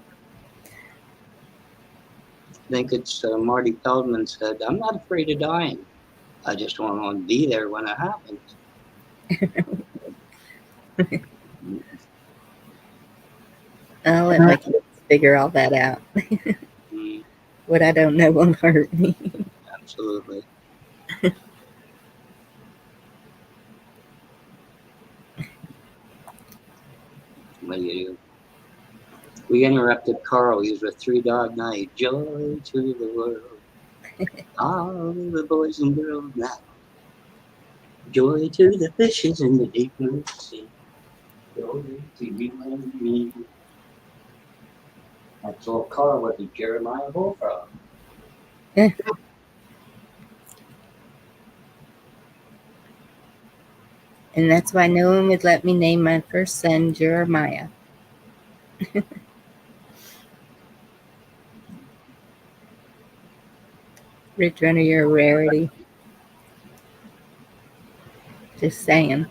think it's Marty Feldman said, I'm not afraid of dying. I just don't want to be there when it happens. I'll let my kids figure all that out. What I don't know won't hurt me. Absolutely. What do you do? We interrupted Carl. He was a 3-dog night. Joy to the world. All the boys and girls now. Joy to the fishes in the deep blue sea. Joy to you and me. That's all Carl was a Jeremiah Bullfrog. And that's why no one would let me name my first son Jeremiah. Rich Runner, you're a rarity. Just saying.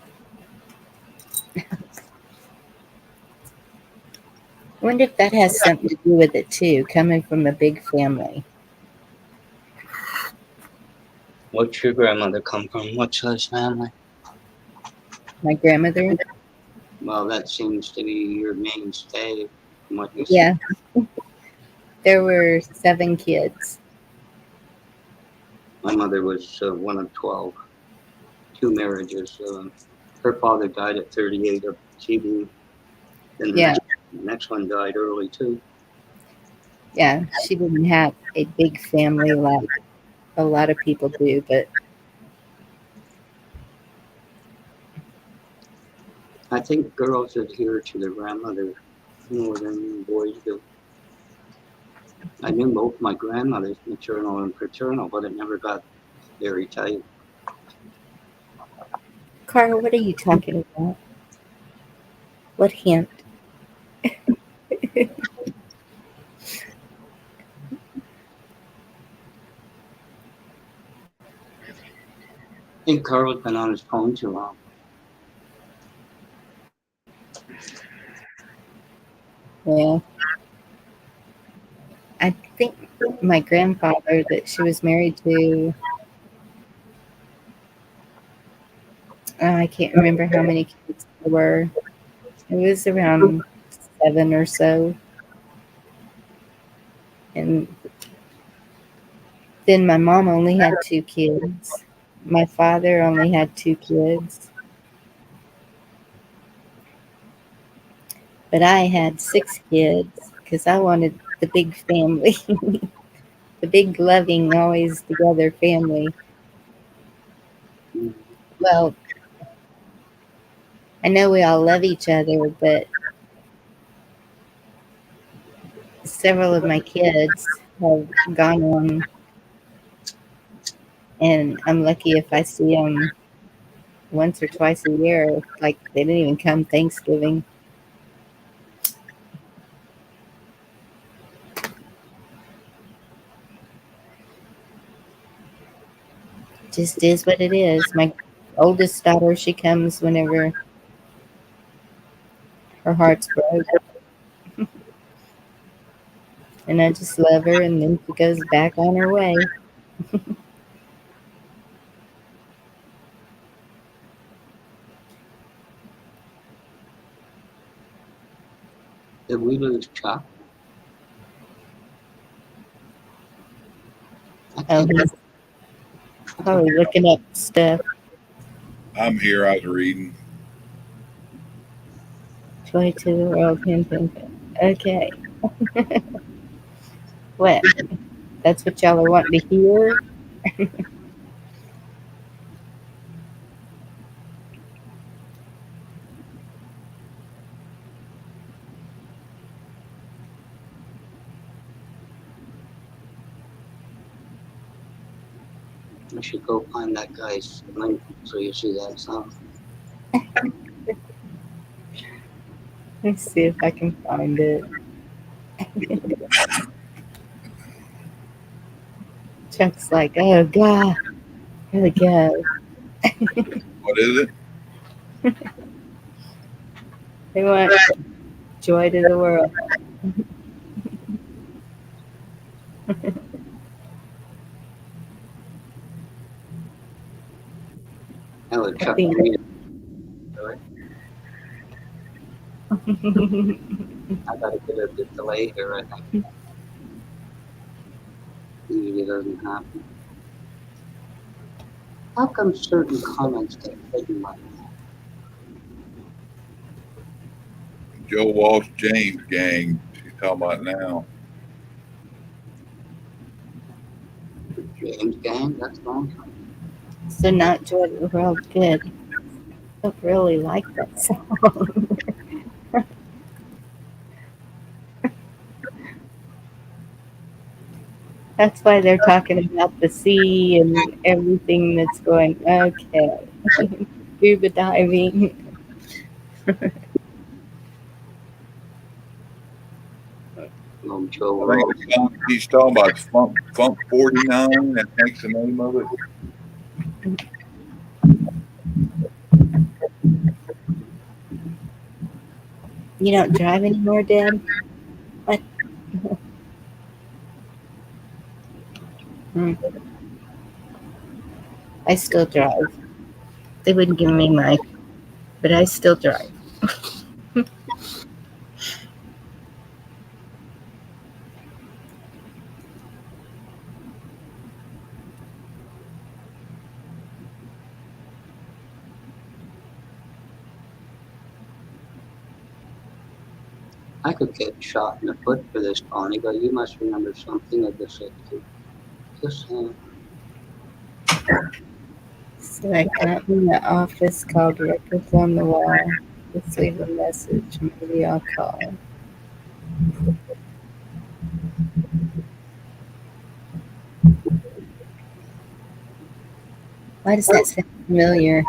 I wonder if that has something to do with it too, coming from a big family. What's your grandmother come from? What size family? My grandmother? Well, that seems to be your mainstay. From what you Yeah. There were 7 kids. My mother was one of 12. 2 marriages. Her father died at 38 of TB. Then the next one died early too. Yeah, she didn't have a big family like a lot of people do, but I think girls adhere to their grandmother more than boys do. I knew both my grandmothers, maternal and paternal, but it never got very tight. Carl, what are you talking about? What hint? I think Carl's been on his phone too long. Yeah. I think my grandfather that she was married to, I can't remember how many kids there were. It was around 7 or so. And then my mom only had 2 kids. My father only had 2 kids. But I had 6 kids because I wanted the big family. The big, loving, always together family. Well, I know we all love each other, but several of my kids have gone on, and I'm lucky if I see them once or twice a year. Like, they didn't even come Thanksgiving. Just is what it is. My oldest daughter, she comes whenever her heart's broke. And I just love her, and then she goes back on her way. Did we lose Chuck? Oh, he's probably looking up stuff. I'm here. I was reading. Joy to the world, pin, pin, pin. Okay. What? That's what y'all are wanting to hear? I should go find that guy's link so you see that song. Let's see if I can find it. Chuck's like, oh God, here we go. What is it? They want joy to the world. Hello, Chuck. think- I gotta get a bit delay here, I think. Usually doesn't happen. How come certain comments get hidden like that? Joe Walsh, James Gang. She's talking about now. James Gang, that's long time. So not Joy to the World. Good. I don't really like that song. That's why they're talking about the sea and everything that's going. Okay. Scuba diving. Joe I think the song he's talking about is Funk 49. That makes the name of it. You don't drive anymore, Dad? What? I still drive. They wouldn't give me my, but I still drive. I could get shot in the foot for this, Bonnie, but you must remember something of this. Just saying. So I got in the office, called Records on the Wall. Let's leave a message. Maybe I'll call. Why does that sound familiar?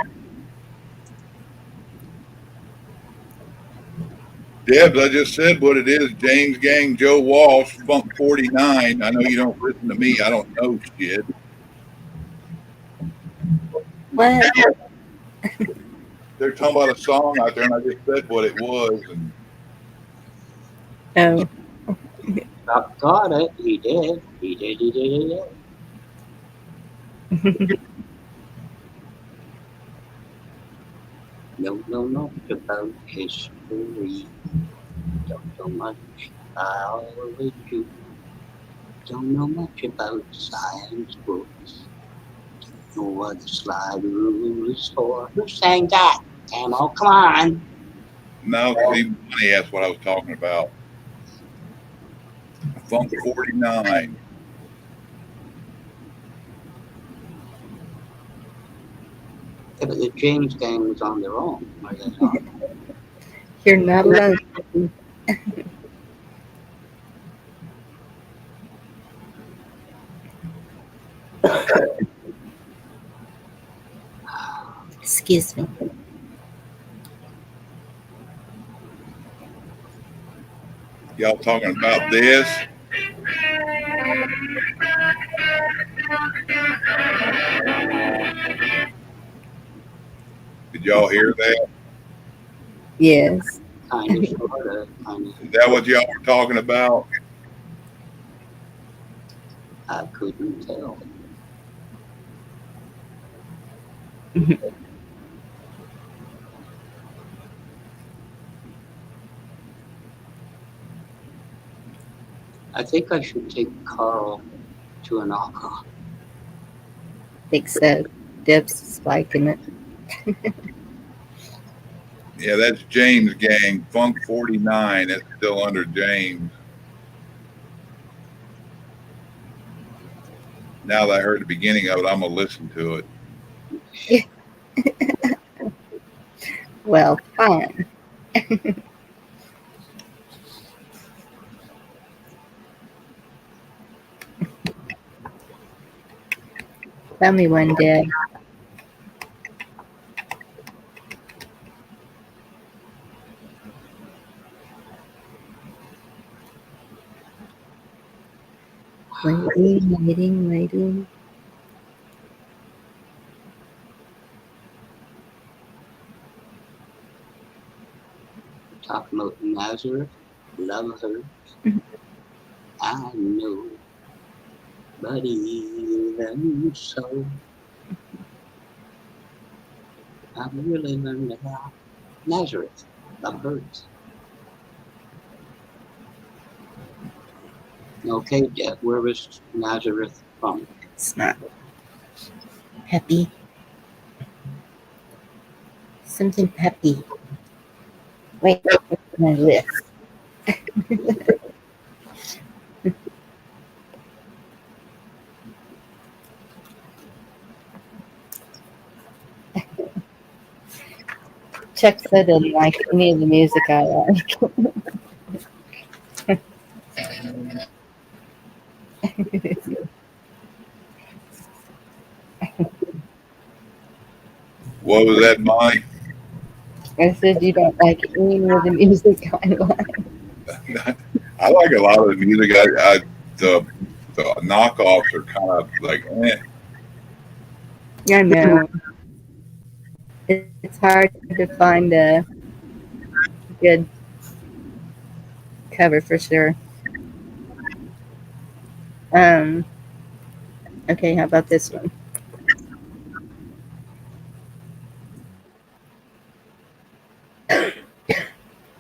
Debs, I just said what it is. James Gang, Joe Walsh, Funk 49. I know you don't listen to me. I don't know shit. What? They're talking about a song out there, and I just said what it was. And Got it. He did. He did. He did. He did. Don't know much about history. Don't know much biology. Don't know much about science books. Don't know what the slide rule is for. Who sang that? Camo, come on. Now, see, that's what I was talking about. Funk 49. Yeah, but the James Gang was on their own. Were they not? You're not alone. Excuse me. Y'all talking about this? Did y'all hear that? Yes. Kind of, sort of, kind of. Is that what y'all were talking about? I couldn't tell. I think I should take Carl to an opera. Think so. Deb's is liking it. Yeah, that's James Gang, Funk 49. That's still under James. Now that I heard the beginning of it, I'm going to listen to it. Well, fine. Tell me one day. Waiting. Talking about Nazareth, love her. I know, but even so, I've really learned about Nazareth, love hers. Okay, Deb, where was Nazareth from? It's not peppy. Something peppy. Wait. my list. Chuck said didn't like any of the music I like. What was that, Molly? I said you don't like any of the music I like. I like a lot of the music. The knockoffs are kind of like, eh. I know. It's hard to find a good cover for sure. Okay, how about this one?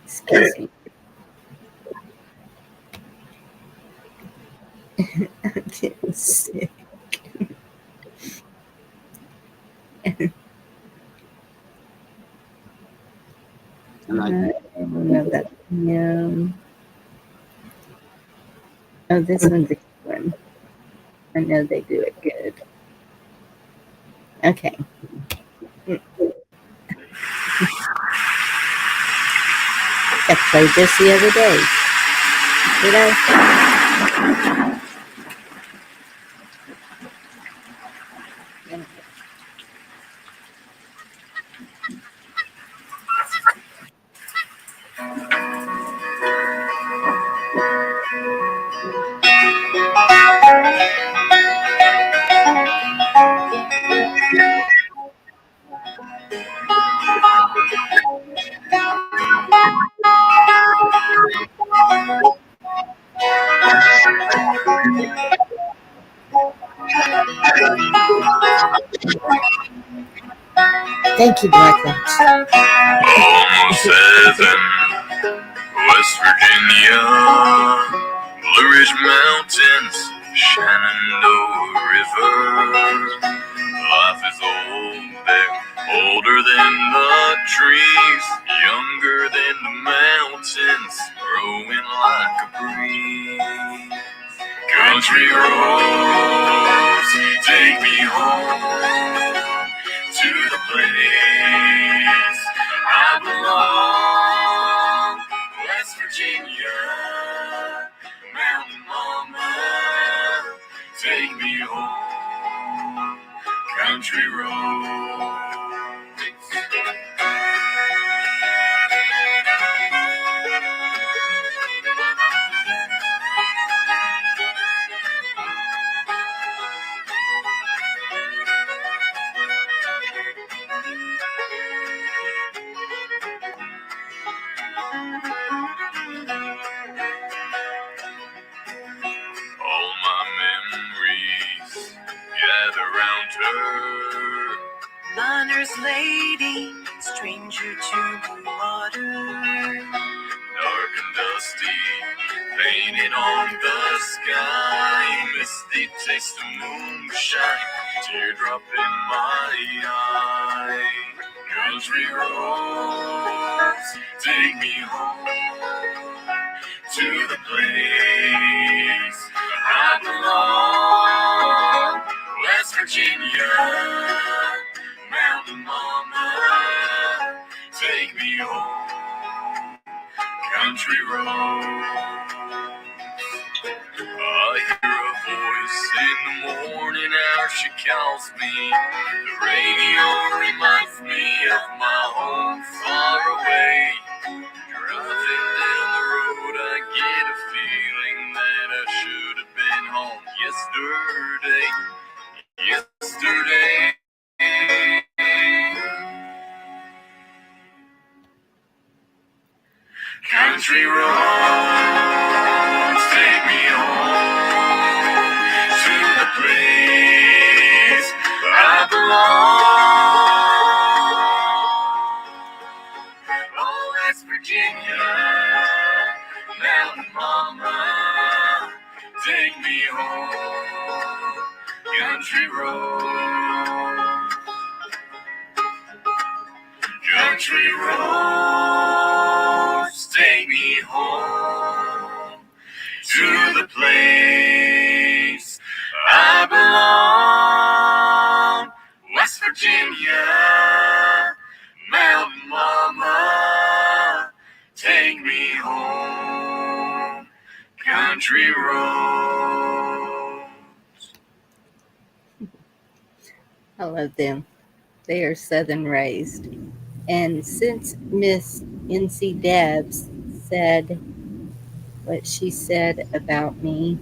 Excuse me. I'm getting sick. I don't know that. Oh, this one's a good one. I know they do it good. Okay. I played this the other day. Did I? Thank you, Blackwatch. Almost heaven, West Virginia, Blue Ridge Mountains, Shenandoah River. Life is old there, older than the trees, younger than the mountains, growing like a breeze. Country roads, take me home to the place I belong. West Virginia, Mountain Mama, take me home. Country roads. All my memories gather round her. Miner's lady, stranger to the water. Dark and dusty, painted on the sky. Misty taste of moonshine, teardrop in my eye. Country roads, take me home to the place I belong. West Virginia, Mountain Mama, take me home. Country roads. I hear a voice in the morning hour, she calls me. The radio reminds me of my home far away. Driving down the road, I get a feeling that I should have been home yesterday. Yesterday. Country roads, take me home to the place I belong. Oh, West Virginia, Mountain Mama, take me home. Country roads, country roads, take place I belong. West Virginia, Mountain Mama, take me home, country road. I love them. They are Southern raised. And since Miss NC Debs said what she said about me,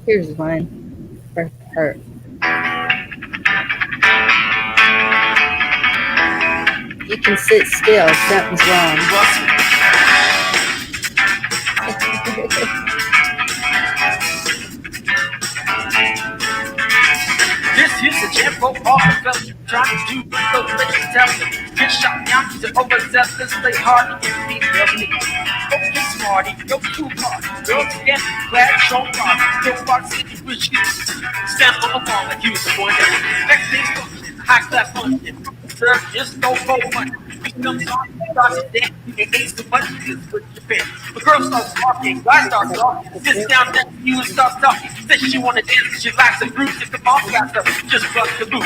here's one for her. You can sit still, something's wrong. This is a jam for all the fellas trying to do so let's tell them. Get shot down to overzealous, play hard to get beat up. Go get smarty, go too hard. Girls again, glad show hard. Go box city with you. Stand on the wall like you was born there. Next thing's function, high class function. Sir, just go for money. We come on, starts to dance, you can ace the money, this is what you pay. The girl starts talking, guy starts talking. Sits down next to you and starts talking. Says she wanna dance, she likes the group. If the boss got her, just bust the boot.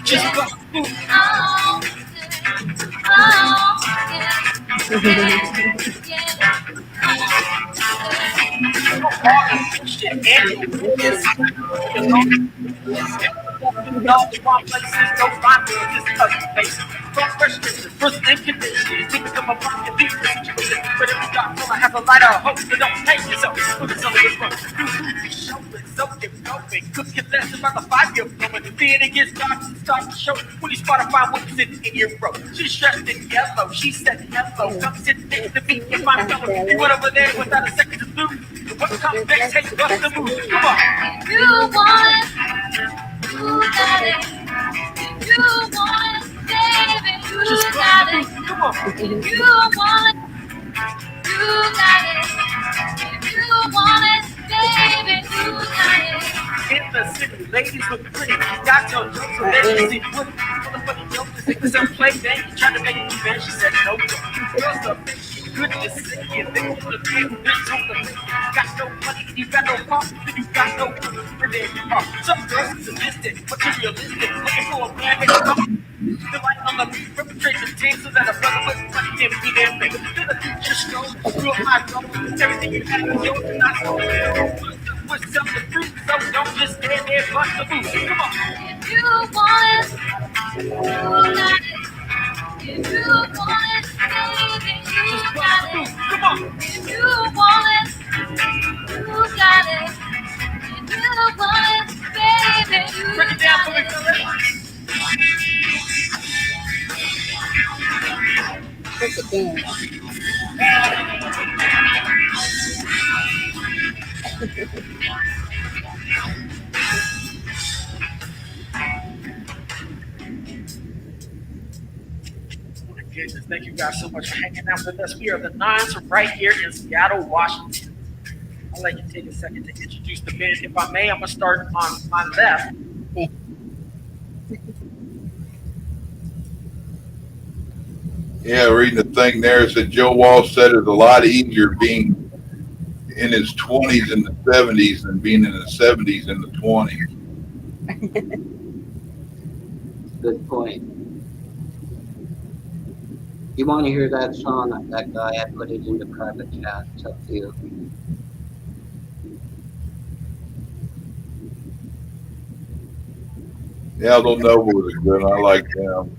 Just bust the boot. No complexes, no findings, just other faces. Don't question the first thing conditions. Think of a pocket deep situation. But if you got full, I have a lighter hope, so don't hate yourself. Put it on the front. Do show it, so get going. Cook your less about the 5-year moment. The theater gets dark and starts to show. When you spot a fine woman sitting in your row. She's dressed in yellow, she said hello. Come sit next to me if I'm fellow. You went over there without a second to lose. What comes next, take bust the move. Come on. You want, you got it. You want, baby, you got it. Come on. You want, you got it. You want it, baby, you got it. In the city, ladies look pretty. Got your jokes, so they can see what motherfucking jokes. This is some play bang. You trying to make me bang. She said no. Girls are bitch. Good to see you. They want to be a bitch on the list. Got no money, you got no car, then you got no money. And there you are. Some girls are sadistic, materialistic, looking for a man they can come. The light on the beat, perpetrate the team so that a brother with money can be their thing. Then the future shows, real high goals, everything you have is yours and not yours. With self-defeat, so don't just stand there and bust the move. Come on. If you want it, you got it. If you want it, baby, you got it. Come on. If you want it, you got it. If you want it, baby, you Break it down for me, got fella. Break it down. Goodness, thank you guys so much for hanging out with us. We are the Nines right here in Seattle, Washington. I'd like to take a second to introduce the band. If I may, I'm going to start on my left. Yeah, reading the thing there, it said Joe Walsh said it's a lot easier being in his 20s and the 70s than being in the 70s and the 20s. Good point. You want to hear that song of that guy? I put it in the private chat. It's up to you. Yeah, they'll know was good. I like them.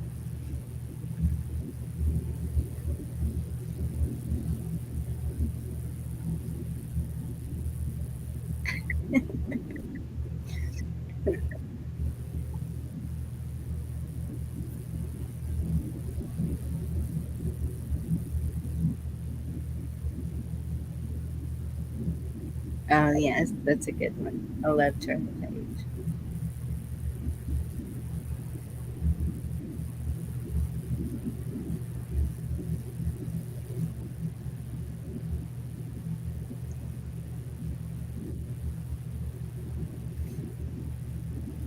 Oh, yes, that's a good one. I love Charlie Page.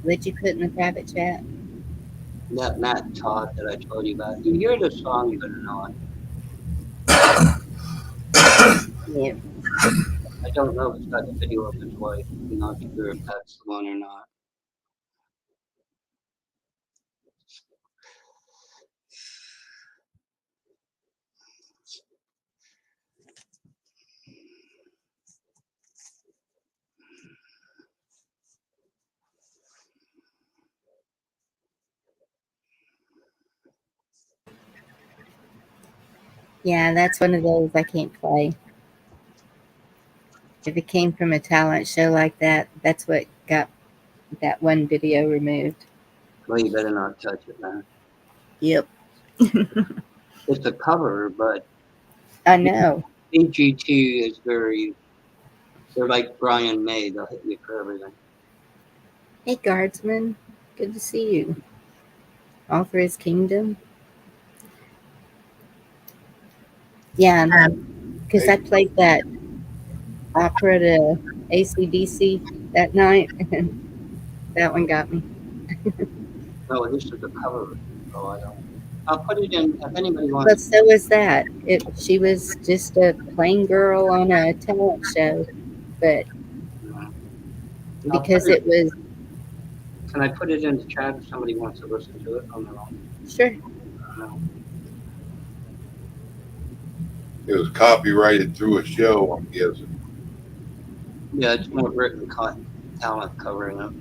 What'd you put in the private chat? That Matt Todd that I told you about. You hear the song, you're gonna know it. Yeah. I don't know if it's got the video of his wife. I'm not sure if that's the one or not. Yeah, that's one of those I can't play. If it came from a talent show like that, that's what got that one video removed. Well, you better not touch it, man. Yep. It's a cover, but I know. AGT is very. They're like Brian May. They'll hit you for everything. Hey, Guardsman. Good to see you. All for his kingdom. Yeah, because I played that opera to AC/DC that night, and that one got me. No, this is a cover. So I don't. I'll put it in if anybody But wants. so was that. She was just a plain girl on a talent show, but because it was. Can I put it in the chat if somebody wants to listen to it on their own? Sure. No. It was copyrighted through a show, I'm guessing. Yeah, it's more written talent covering it.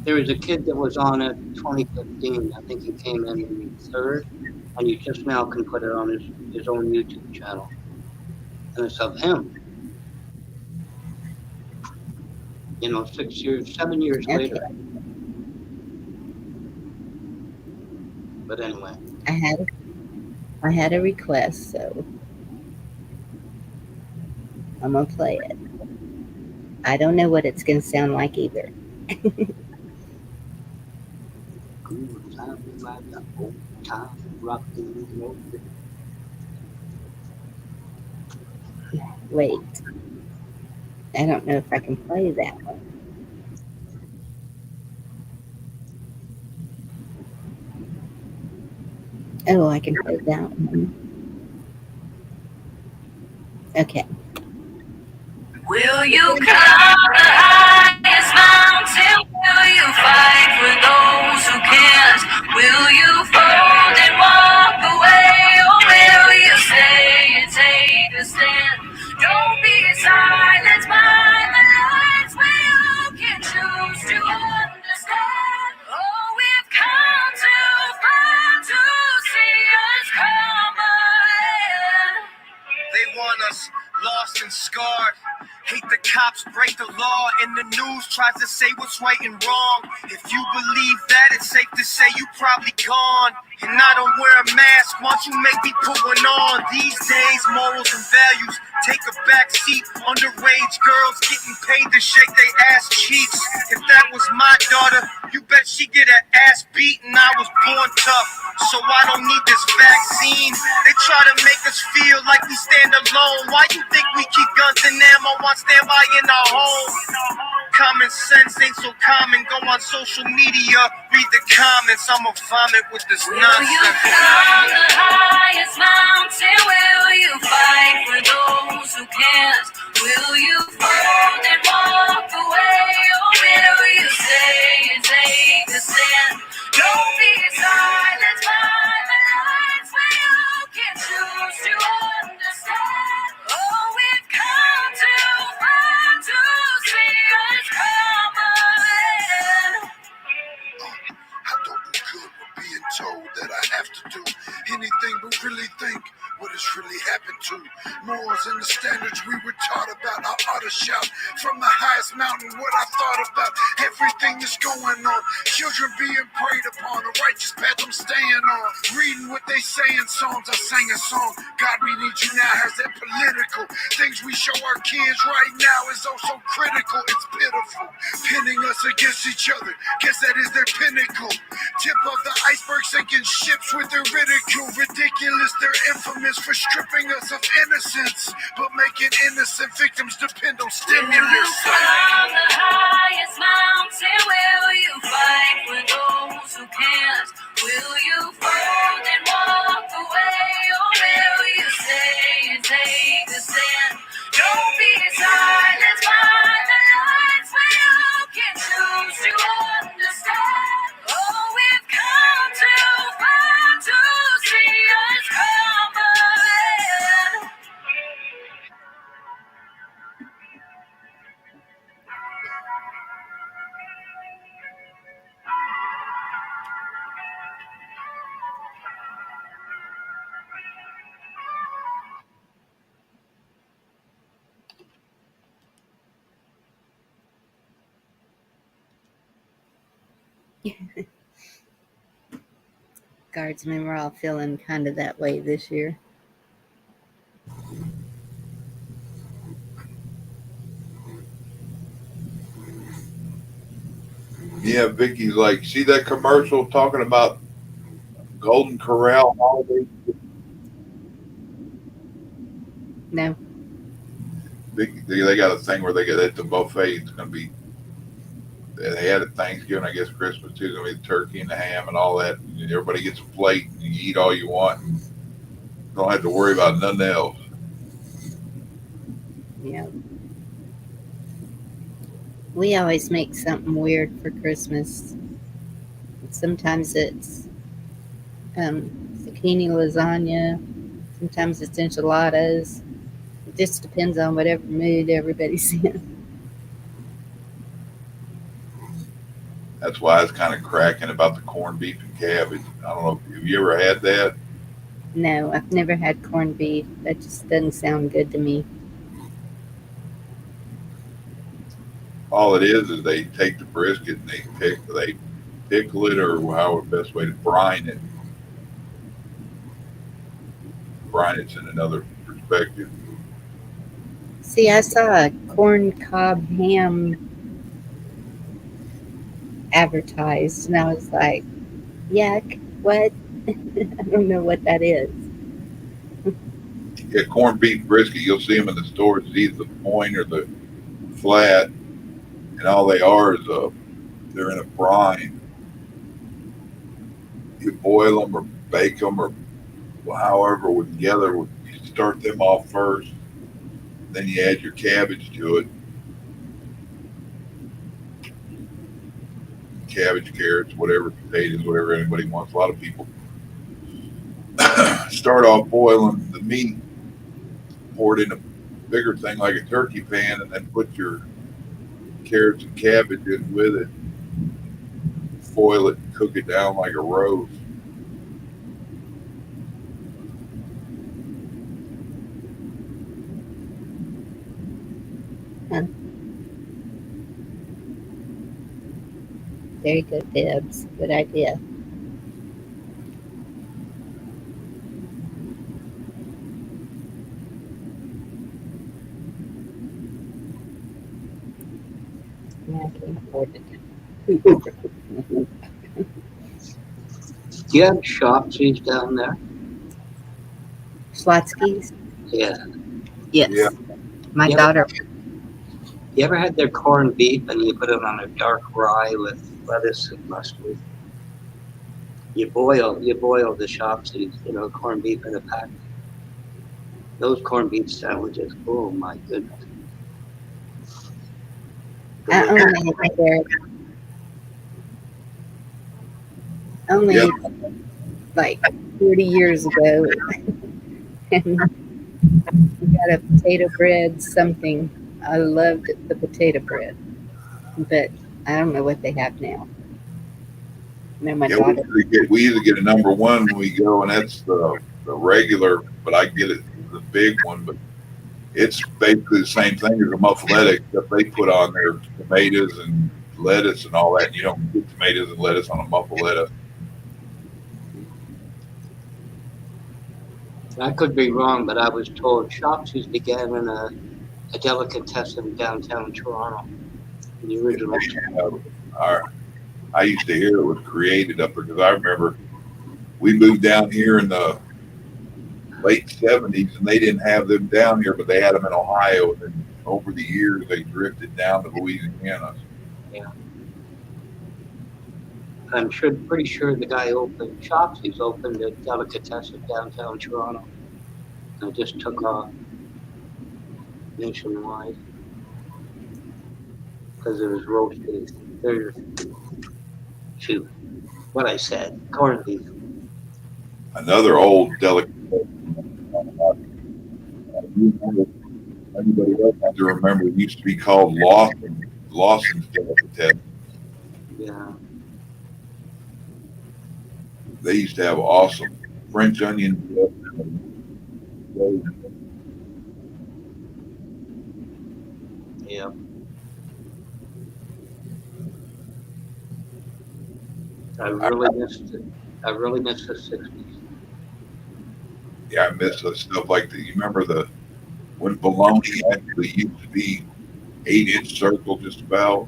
There was a kid that was on it 2015. I think he came in third, and you just now can put it on his own YouTube channel. And it's of him. You know, 7 years later. But anyway. I had a request, so I'm gonna play it. I don't know what it's gonna sound like either. Wait. I don't know if I can play that one. Oh, I can play that one. Okay. Will you climb the highest mountain? Will you fight for those who can't? Will you fold and walk away? Or will you stay and take a stand? Don't be silenced by the lights where you can choose to understand. Oh, we've come too far to see us come again. They want us lost and scarred. Hate the cops, break the law, and the news tries to say what's right and wrong. If you believe that, it's safe to say you probably gone. And I don't wear a mask, once you make me put one on. These days, morals and values take a back seat. Underage girls getting paid to shake their ass cheeks. If that was my daughter, you bet she get her ass beat, and I was born tough, so I don't need this vaccine. They try to make us feel like we stand alone. Why you think we keep guns and ammo on standby in our home? Common sense ain't so common. Go on social media, read the comments. I'ma vomit with this nonsense. Will you climb the highest mountain? Will you fight for those who can't? Will you fold and walk away? Or will you stay and take a stand? Don't be silenced by the lights where you can choose to understand. Oh, we've come too far to see us come again. I don't do good with being told that I have to do anything but really think what has really happened to morals and the standards we were taught about. I ought to shout from the highest mountain what I thought about everything that's going on. Children being preyed upon, a righteous path I'm staying on. Reading what they say in songs, I sang a song. God, we need you now. Has that political things we show our kids right now is also critical. It's pitiful, pinning us against each other. Guess that is their pinnacle. Tip of the iceberg, sinking ships with their ridicule. Ridiculous, they're infamous for stripping us of innocence, but making innocent victims depend on stimulus. Will you climb the highest mountain? Guardsmen were all feeling kind of that way this year. Yeah, Vicky's like, see that commercial talking about Golden Corral holiday? No. Vicky, they got a thing where they get at the buffet. It's going to be, they had it Thanksgiving, I guess Christmas too. It's going to be the turkey and the ham and all that. And everybody gets a plate and you eat all you want. And don't have to worry about nothing else. Yeah. We always make something weird for Christmas. Sometimes it's zucchini lasagna. Sometimes it's enchiladas. It just depends on whatever mood everybody's in. That's why I was kind of cracking about the corned beef and cabbage. I don't know. Have you ever had that? No, I've never had corned beef. That just doesn't sound good to me. All it is they take the brisket and they pickle it, or however best way to brine it. Brine it's in another perspective. See, I saw a corn cob ham advertised, and I was like, yuck, what? I don't know what that is. Yeah, corned beef brisket, you'll see them in the stores. It's either the point or the flat, and all they are is they're in a brine. You boil them or bake them or however together. You start them off first, then you add your cabbage to it. Cabbage, carrots, whatever, potatoes, whatever anybody wants. A lot of people start off boiling the meat, pour it in a bigger thing like a turkey pan, and then put your carrots and cabbage in with it, foil it, and cook it down like a roast. Huh. Very good, Debs. Good idea. Yeah, I can't afford it. Do you have Shopsies down there? Schlotzky's? Yeah. Yes. Yeah. My Yeah. daughter. You ever had their corned beef and you put it on a dark rye with lettuce and mustard? You boil the Shopsies, corned beef in a pack. Those corned beef sandwiches, oh my goodness. I only ate there Yeah. like 40 years ago. And we got a potato bread something. I loved the potato bread. But I don't know what they have now. No, my Yeah, daughter. we usually get a number one when we go, and that's the regular, but I get it the big one, but it's basically the same thing as a muffaletta, except they put on their tomatoes and lettuce and all that. And you don't get tomatoes and lettuce on a muffaletta. I could be wrong, but I was told Shopsies began in a delicatessen downtown Toronto. The original. I used to hear it was created up there because I remember we moved down here in the late 70s and they didn't have them down here, but they had them in Ohio. And then over the years, they drifted down to Louisiana. Yeah. I'm pretty sure the guy opened Shopsies opened a delicatessen downtown Toronto. And it just took off nationwide because it was roasted. Shoot, what I said, corned beef. Another old delicatessen. Anybody else have to remember it used to be called Lawson's Delicatessen. Yeah. They used to have awesome French onion. Yeah. I really missed it. I really missed the 60s. Yeah, I miss the stuff like that. You remember when bologna actually used to be 8-inch circle, just about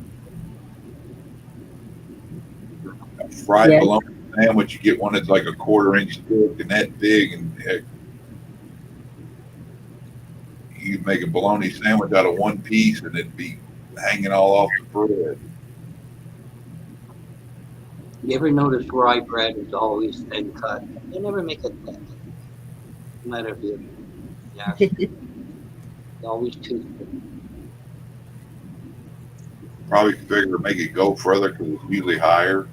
a fried Yes. bologna sandwich. You get one that's like a 1/4 inch thick and that big, and heck, you could make a bologna sandwich out of one piece, and it'd be hanging all off the bread. You ever notice rye bread is always thin cut? They never make it thick. No matter if you yeah, it's always too thin. Probably figure to make it go further because it's usually higher.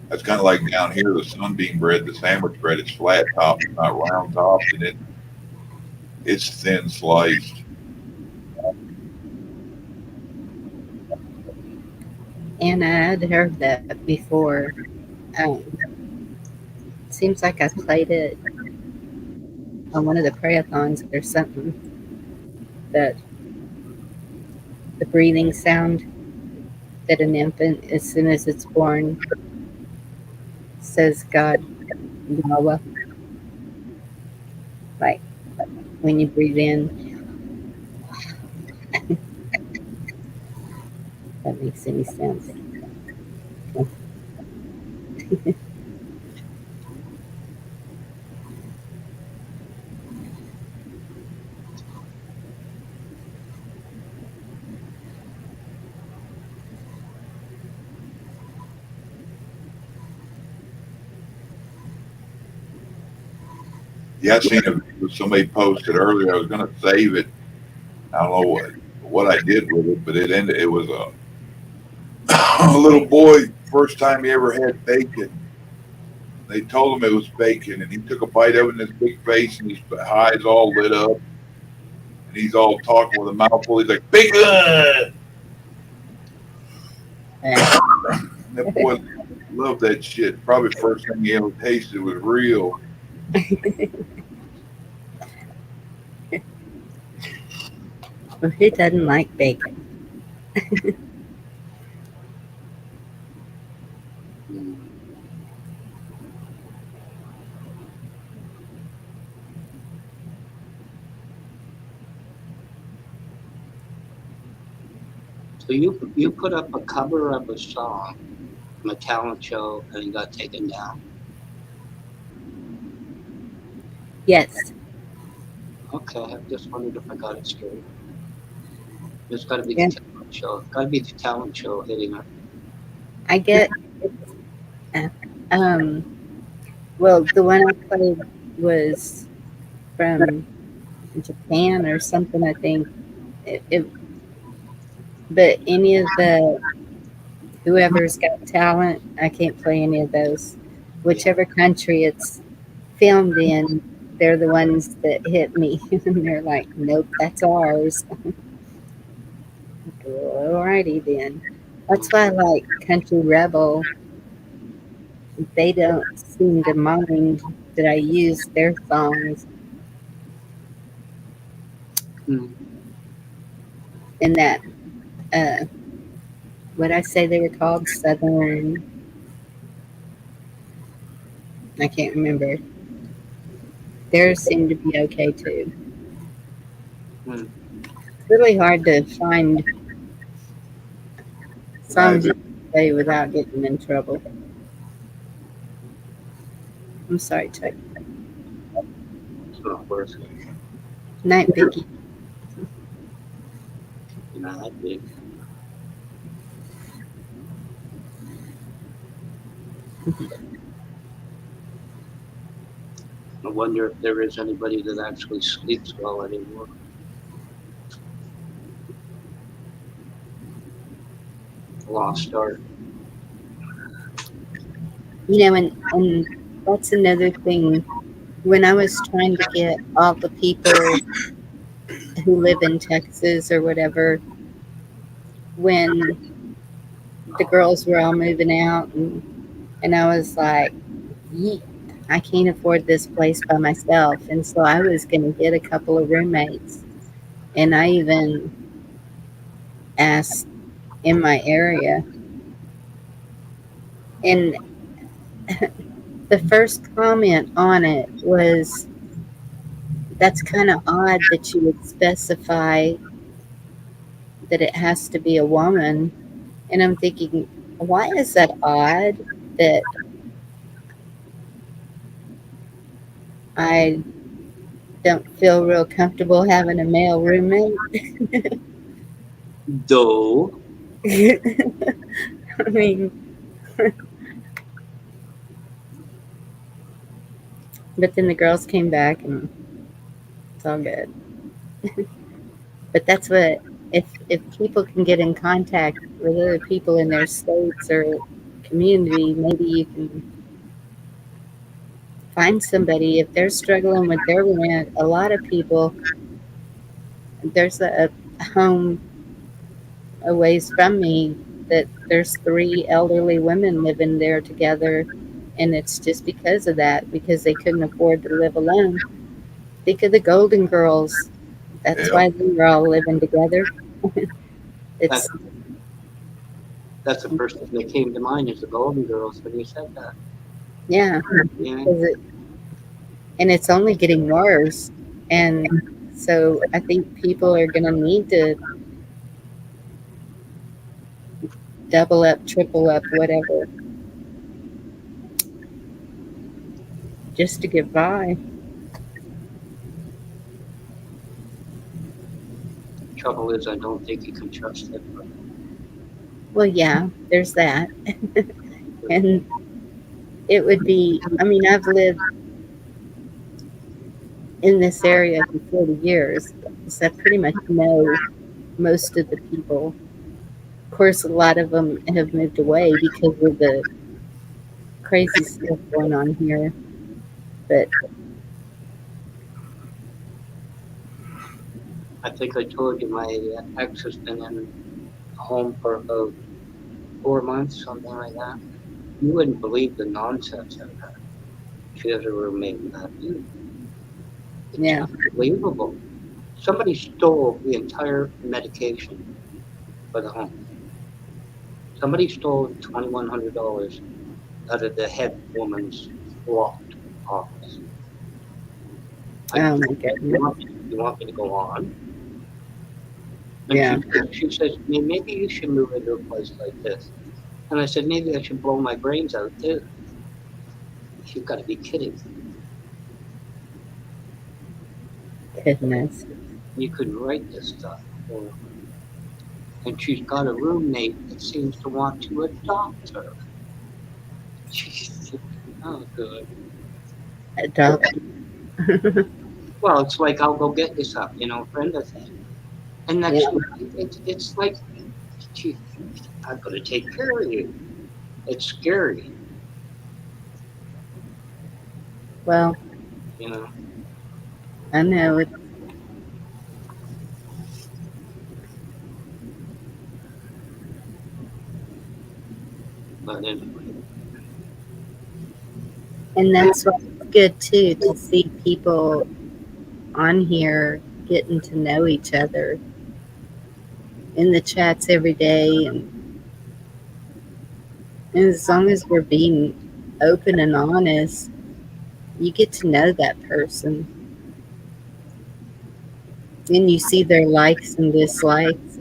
That's kind of like down here, the sunbeam bread, the sandwich bread. It's flat top, it's not round top, and it's thin sliced. And I had heard that before. Seems like I played it on one of the prayathons or something. That the breathing sound that an infant, as soon as it's born, says God, Yahweh. Like when you breathe in, that makes any sense. Yeah, I seen a video somebody posted earlier. I was gonna save it. I don't know what I did with it, but it was a little boy, first time he ever had bacon. They told him it was bacon, and he took a bite of it in his big face, and his eyes all lit up, and he's all talking with a mouthful. He's like, bacon! That boy loved that shit. Probably first thing he ever tasted was real. Well, who doesn't like bacon? So you put up a cover of a song from a talent show and it got taken down. Yes. Okay, I just wondered if I got it straight. It's got to be Yeah. the talent show. Got to be the talent show hitting her. I get. Well, the one I played was from Japan or something, I think. But any of the whoever's got talent, I can't play any of those. Whichever country it's filmed in, they're the ones that hit me. And they're like, nope, that's ours. Alrighty then. That's why I like Country Rebel. They don't seem to mind that I use their songs. In that, what I say they were called? Southern. I can't remember. Theirs seem to be okay too. It's really hard to find songs you can play without getting in trouble. I'm sorry, Chuck. It's not worth it. Night, Vicky. Not big. I wonder if there is anybody that actually sleeps well anymore. Lost art. You know, and that's another thing. When I was trying to get all the people who live in Texas or whatever, when the girls were all moving out, and I was like, yeet, I can't afford this place by myself. And so I was going to get a couple of roommates. And I even asked in my area. And the first comment on it was, that's kind of odd that you would specify that it has to be a woman. And I'm thinking, why is that odd that I don't feel real comfortable having a male roommate? Though. I mean, but then the girls came back and it's all good. But that's what, if people can get in contact with other people in their states or community, maybe you can find somebody. If they're struggling with their rent, a lot of people, there's a home a ways from me that there's 3 elderly women living there together, and it's just because of that, because they couldn't afford to live alone. Think of the Golden Girls. That's Yep. why they were all living together. It's That's the first thing that came to mind is the Golden Girls when you said that. yeah, Yeah. and it's only getting worse. And so I think people are going to need to double up, triple up, whatever, just to get by. Trouble is, I don't think you can trust it. Well, yeah, there's that. And it would be, I mean, I've lived in this area for 40 years, so I pretty much know most of the people. Of course, a lot of them have moved away because of the crazy stuff going on here. But I think I told you my ex has been in a home for about 4 months, something like that. You wouldn't believe the nonsense of her. She has a roommate in that. It's yeah, unbelievable. Somebody stole the entire medication for the home. Somebody stole $2,100 out of the head woman's locked office. oh my goodness. You want me to go on? And Yeah. she says, maybe you should move into a place like this. And I said, maybe I should blow my brains out too. You've got to be kidding. Goodness. You couldn't write this stuff. And she's got a roommate that seems to want to adopt her. Jeez. Oh, good. Adopt. Well, it's like, I'll go get you some, friend of thing. And next Yeah. week, it's like, gee, I'm going to take care of you. It's scary, Well, I know it. But anyway. And that's what's good too, to see people on here getting to know each other in the chats every day, and as long as we're being open and honest, you get to know that person. And you see their likes and dislikes.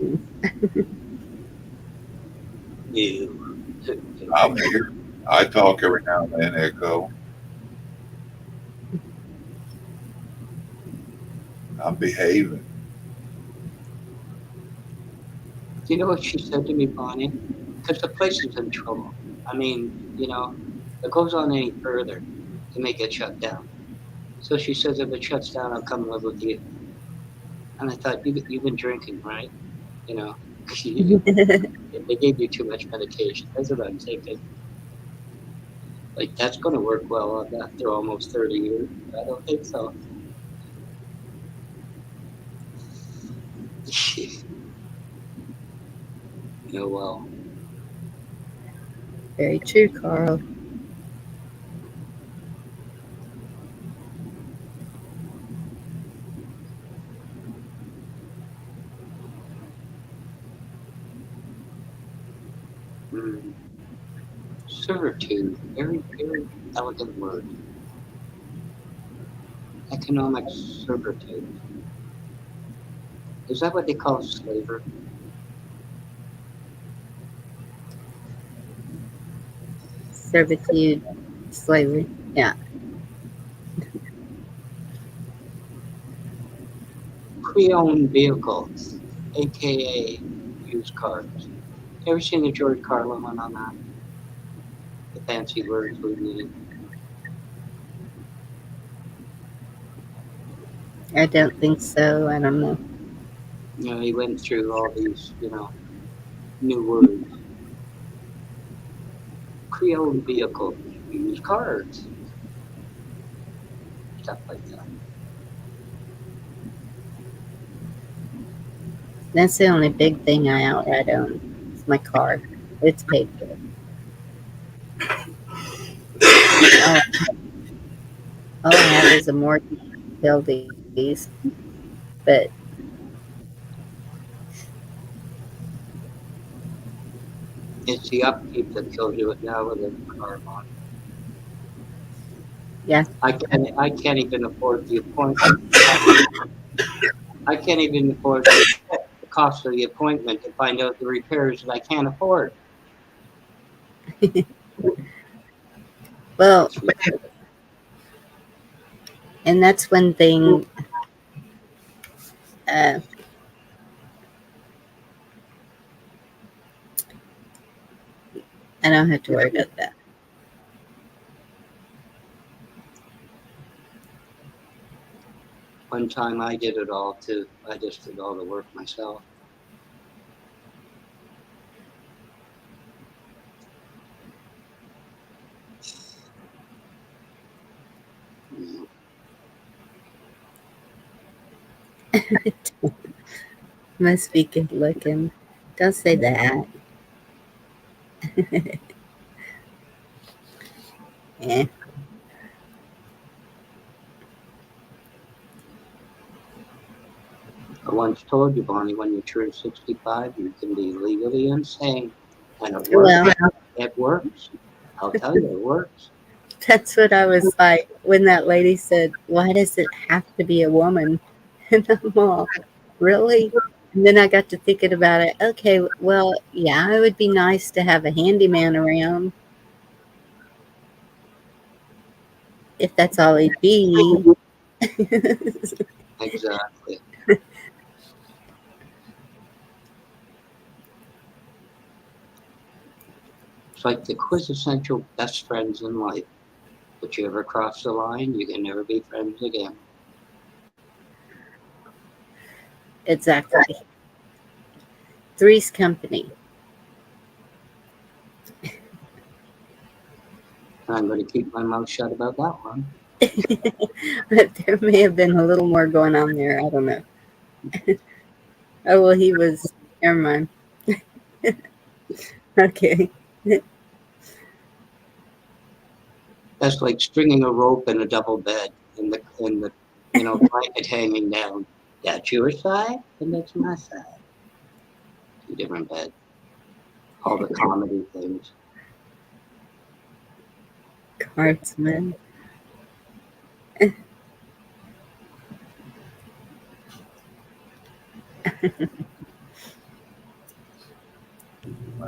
I'm here. I talk every now and then, Echo. I'm behaving. Do you know what she said to me, Bonnie? Because the place is in trouble. I mean, if it goes on any further, it may get shut down. So she says, if it shuts down, I'll come live with you. And I thought, you've been drinking, right? They gave you too much medication. That's what I'm thinking. Like, that's going to work well after almost 30 years. I don't think so. Well. Very true, Carl. Servitude. Very, very elegant word. Economic servitude. Is that what they call slavery? Servitude, slavery. Yeah. Pre-owned vehicles, aka used cars. Ever seen the George Carlin one on that? The fancy words we need. I don't think so. I don't know. You know, he went through all these, new words. Pre-owned vehicles, used cars, stuff like that. That's the only big thing I outright own. It's my car. It's paid for. All I have is a mortgage utilities, but It's the upkeep that kills you now with a car on. yeah. I can't even afford the appointment. I can't even afford the cost of the appointment to find out the repairs that I can't afford. Well, and that's one thing. I don't have to worry about that. One time I did it all too. I just did all the work myself. Must be good looking. Don't say that. Yeah. I once told you, Bonnie, when you turn 65, you can be legally insane. And it works. Well, It works. I'll tell you, it works. that's what I was like when that lady said, "Why does it have to be a woman?" And I'm all, really? And then I got to thinking about it. Okay, well, yeah, it would be nice to have a handyman around if that's all he'd be. Exactly. It's like the quintessential best friends in life. But you ever cross the line, you can never be friends again. Exactly. Three's company. I'm going to keep my mouth shut about that one. But there may have been a little more going on there. I don't know. Oh, well, he was. Never mind. Okay. That's like stringing a rope in a double bed in the blanket hanging down. That's your side, and that's my side. Two different beds. All the comedy things. Cardsman.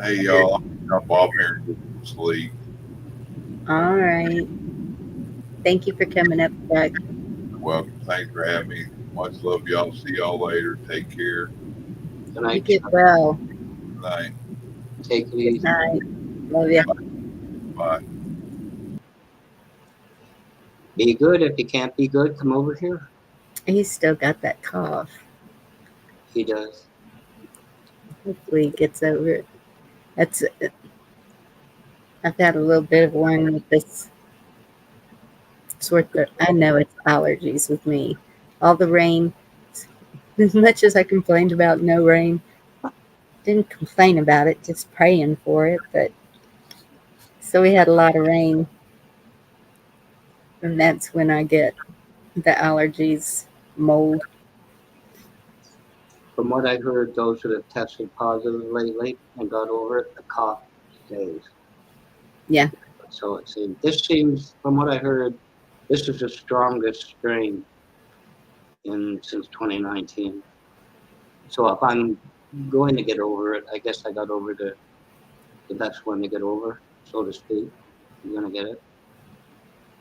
Hey, y'all, I'm jump off here and get some sleep. All right. Thank you for coming up, Doug. Welcome. Thanks for having me. Much love, y'all. See y'all later. Take care. Good You night. get well. Good night. Take it Good easy. night. Love you. Bye. Be good. If you can't be good, come over here. He's still got that cough. He does. Hopefully he gets over it. I've had a little bit of one with this sore throat. I know it's allergies with me. All the rain. As much as I complained about no rain, didn't complain about it, just praying for it. But so we had a lot of rain, and that's when I get the allergies, mold. From what I heard, those that have tested positive lately and got over it, the cough days. Yeah. So it seems, this seems, from what I heard, this is the strongest strain since 2019. So if I'm going to get over it, I guess I got over the best one to get over, so to speak. You're gonna get it?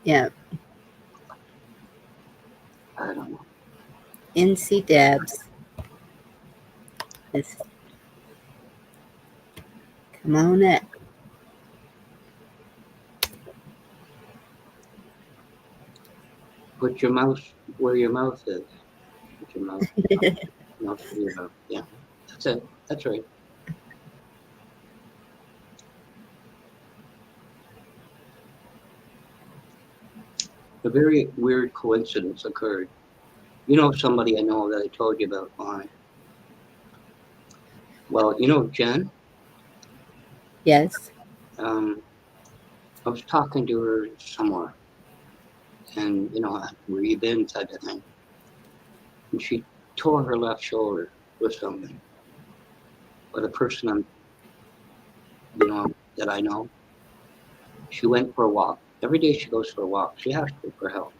Yeah. I don't know. NC Debs. Come on up. Put your mouse where your mouth is. Put your mouth. Mouth where your mouth. Yeah, that's it. That's right. A very weird coincidence occurred. You know somebody I know that I told you about, Bonnie. Well, you know Jen? Yes. I was talking to her somewhere, and where you been, type of thing. And she tore her left shoulder with something. But a person that I know, she went for a walk. Every day she goes for a walk. She has to for help.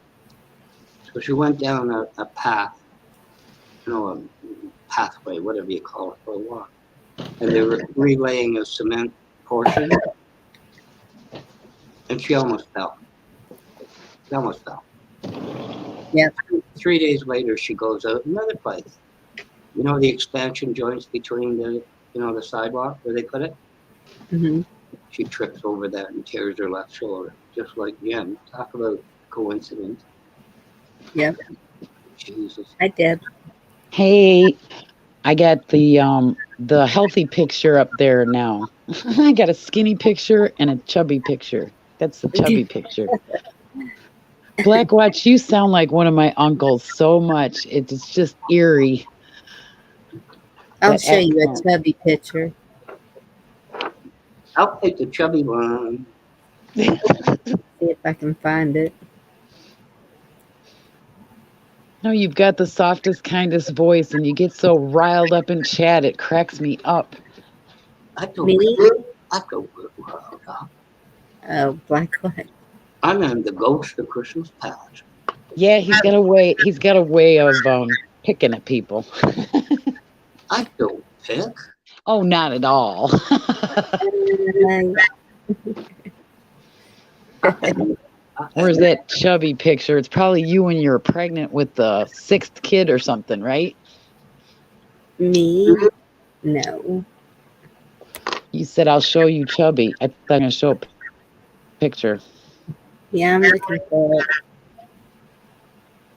So she went down a path, a pathway, whatever you call it, for a walk. And they were relaying a cement portion, and she almost fell. She almost fell. Yeah. 3 days later, she goes out another place. You know the expansion joints between the sidewalk where they put it? Mm-hmm. She trips over that and tears her left shoulder, just like Jen. Talk about coincidence. Yep. Jesus. Hi, Deb. Hey, I got the healthy picture up there now. I got a skinny picture and a chubby picture. That's the chubby picture. Black Watch, you sound like one of my uncles so much. It's just eerie. I'll show you a chubby picture. I'll take the chubby one. See if I can find it. No, you've got the softest, kindest voice, and you get so riled up in chat, it cracks me up. Me? I go riled up. Oh, Black Watch. I'm the ghost of Christmas past. Yeah, he's got a way. He's got a way of picking at people. I don't pick. Oh, not at all. Where's that chubby picture? It's probably you when you're pregnant with the 6th kid or something, right? Me? No. You said I'll show you chubby. I thought I'm gonna show a picture. Yeah, I'm looking for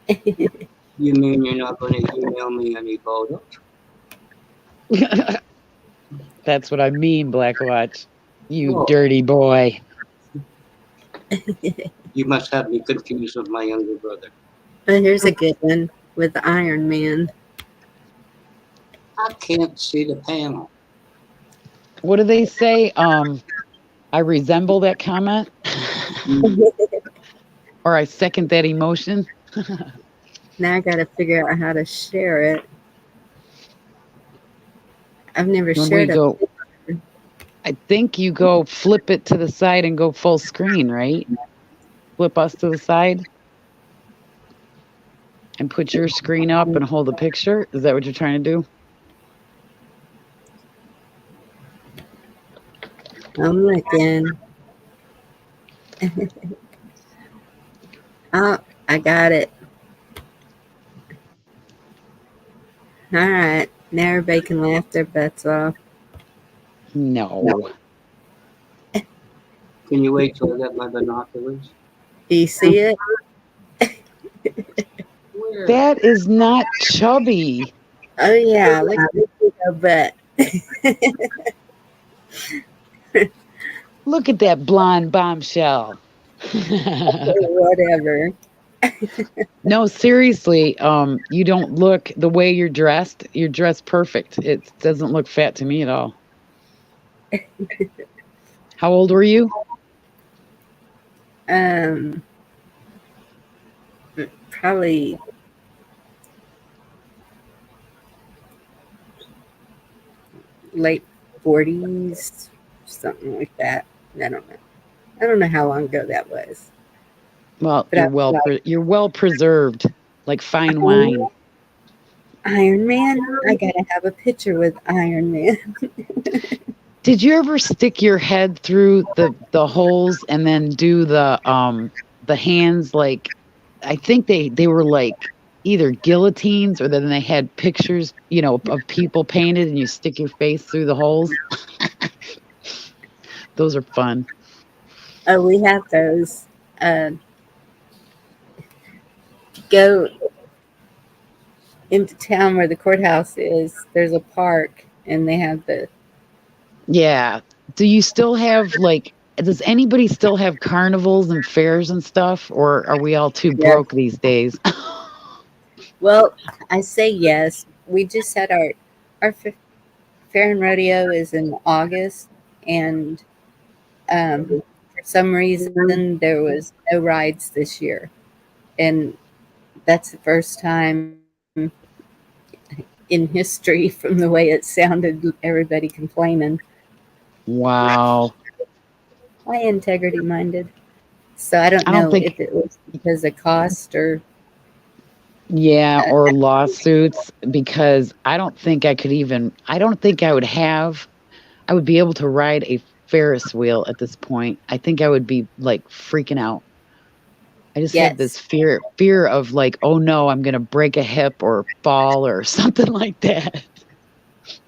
it. You mean you're not going to email me any photos? That's what I mean, Black Watch. You dirty boy. You must have me confused with my younger brother. Oh, here's a good one with Iron Man. I can't see the panel. What do they say? I resemble that comment. Or I second that emotion. Now I gotta figure out how to share it. I've never shared it. I think you go flip it to the side and go full screen, right? Flip us to the side and put your screen up and hold the picture. Is that what you're trying to do? I'm looking. Oh, I got it. All right. Now everybody can laugh their butts off. No. Can you wait till I get my binoculars? Do you see it? That is not chubby. Oh, yeah. Look at your butt. Look at that blonde bombshell. Whatever. No, seriously, you don't look the way you're dressed. You're dressed perfect. It doesn't look fat to me at all. How old were you? Probably late 40s, something like that. I don't know. I don't know how long ago that was. Well, But you're well preserved, like fine wine. Iron Man. I gotta have a picture with Iron Man. Did you ever stick your head through the holes and then do the hands, like, I think they were like either guillotines or then they had pictures, of people painted and you stick your face through the holes? Those are fun. Oh, we have those. Go into town where the courthouse is. There's a park, and they have the. Yeah. Do you still have, like, does anybody still have carnivals and fairs and stuff, or are we all too broke these days? Well, I say yes. We just had our fair and rodeo is in August, and for some reason there was no rides this year, and that's the first time in history, from the way it sounded, everybody complaining. Wow. Why integrity minded? So I don't know if it was because of cost or. Yeah, or lawsuits, because I don't think I would be able to ride a Ferris wheel at this point. I think I would be like freaking out. I just have this fear of like, oh no, I'm going to break a hip or fall or something like that.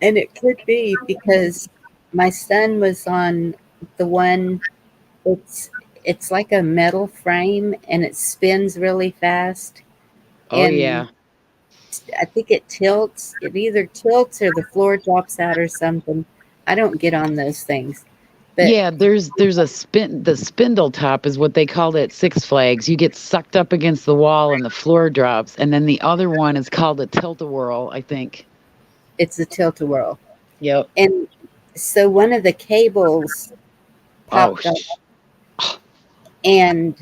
And it could be because my son was on the one, it's like a metal frame and it spins really fast. Oh, yeah. I think it tilts. It either tilts or the floor drops out or something. I don't get on those things. But yeah, there's a the spindle top is what they called it at Six Flags. You get sucked up against the wall and the floor drops. And then the other one is called a tilt-a-whirl, I think. It's a tilt-a-whirl. Yep. And so one of the cables popped up. And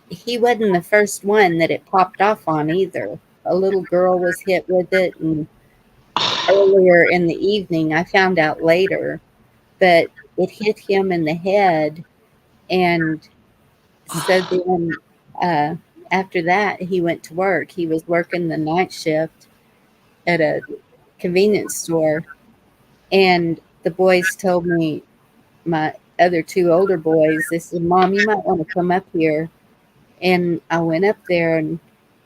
he wasn't the first one that it popped off on either. A little girl was hit with it, and earlier in the evening, I found out later that it hit him in the head, and so then after that, he went to work. He was working the night shift at a convenience store, and the boys told me, my other two older boys, they said, "Mom, you might want to come up here." And I went up there, and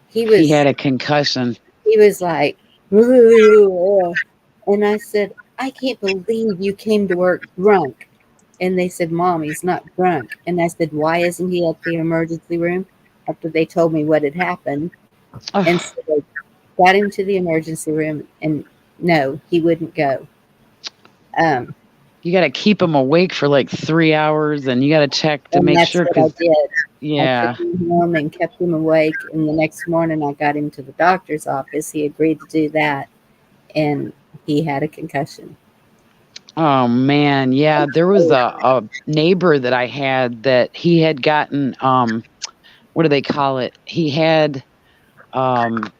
he had a concussion. He was like, "Ugh." And I said, "I can't believe you came to work drunk." And they said, "Mom, he's not drunk." And I said, "Why isn't he at the emergency room?" After they told me what had happened. And so they got him to the emergency room, and no, he wouldn't go. You got to keep him awake for like 3 hours, and you got to check to make sure. That's what I did. Yeah. I took him home and kept him awake. And the next morning, I got him to the doctor's office. He agreed to do that, and he had a concussion. Oh man, yeah. There was a neighbor that I had that he had gotten what do they call it? He had a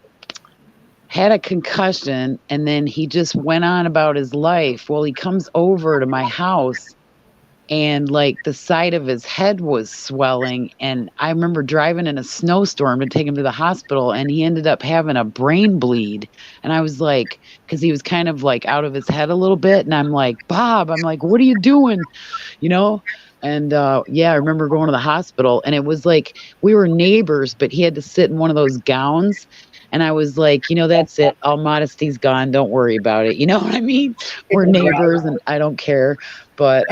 concussion, and then he just went on about his life. Well, he comes over to my house, and like the side of his head was swelling, and I remember driving in a snowstorm to take him to the hospital, and he ended up having a brain bleed. And I was like, because he was kind of like out of his head a little bit, and I'm like, "Bob," I'm like, "what are you doing?" And yeah, I remember going to the hospital, and it was like we were neighbors, but he had to sit in one of those gowns. And I was like, that's it. All modesty's gone. Don't worry about it. You know what I mean? We're neighbors and I don't care. But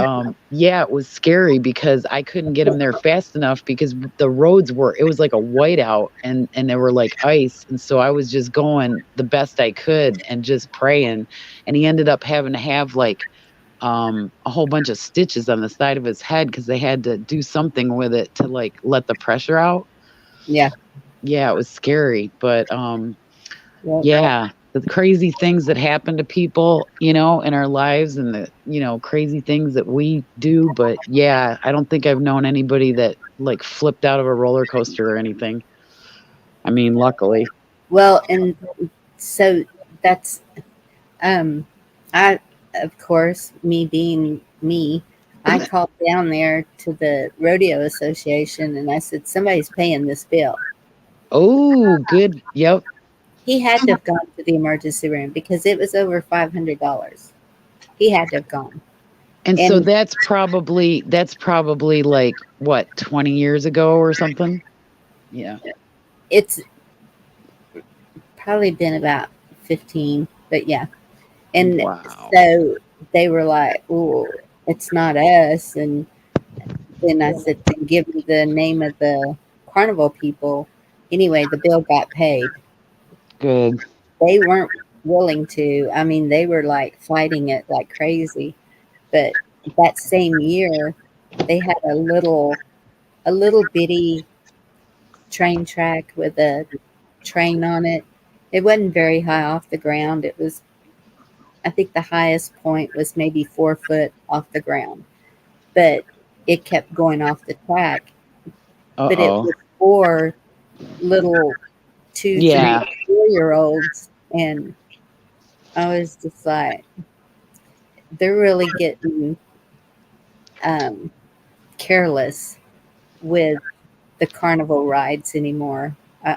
yeah, it was scary because I couldn't get him there fast enough because the roads it was like a whiteout and they were like ice. And so I was just going the best I could and just praying. And he ended up having to have like a whole bunch of stitches on the side of his head because they had to do something with it to like let the pressure out. Yeah. Yeah, it was scary, but yeah, the crazy things that happen to people, in our lives and the, crazy things that we do. But yeah, I don't think I've known anybody that like flipped out of a roller coaster or anything. I mean, luckily. Well, and so that's, I of course, me being me, I called down there to the rodeo association and I said, somebody's paying this bill. Oh, good. Yep. He had to have gone to the emergency room because it was over $500. He had to have gone. And so that's probably like what, 20 years ago or something? Yeah. It's probably been about 15, but yeah. And so they were like, "Oh, it's not us." And then I said, "Then give me the name of the carnival people." Anyway, the bill got paid. Good. They weren't willing to. I mean, they were like fighting it like crazy. But that same year, they had a little bitty train track with a train on it. It wasn't very high off the ground. It was, I think the highest point was maybe 4 foot off the ground, but it kept going off the track. But it was for little 2, 3, 4-year-olds, and I was just like, they're really getting careless with the carnival rides anymore.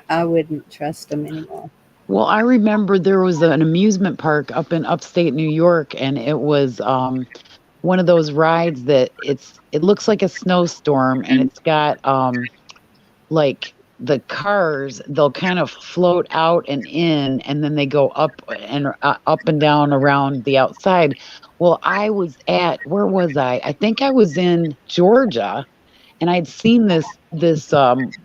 I wouldn't trust them anymore. Well, I remember there was an amusement park up in upstate New York, and it was one of those rides that it looks like a snowstorm, and it's got like the cars, they'll kind of float out and in, and then they go up and down around the outside. Well, where was I? I think I was in Georgia, and I'd seen this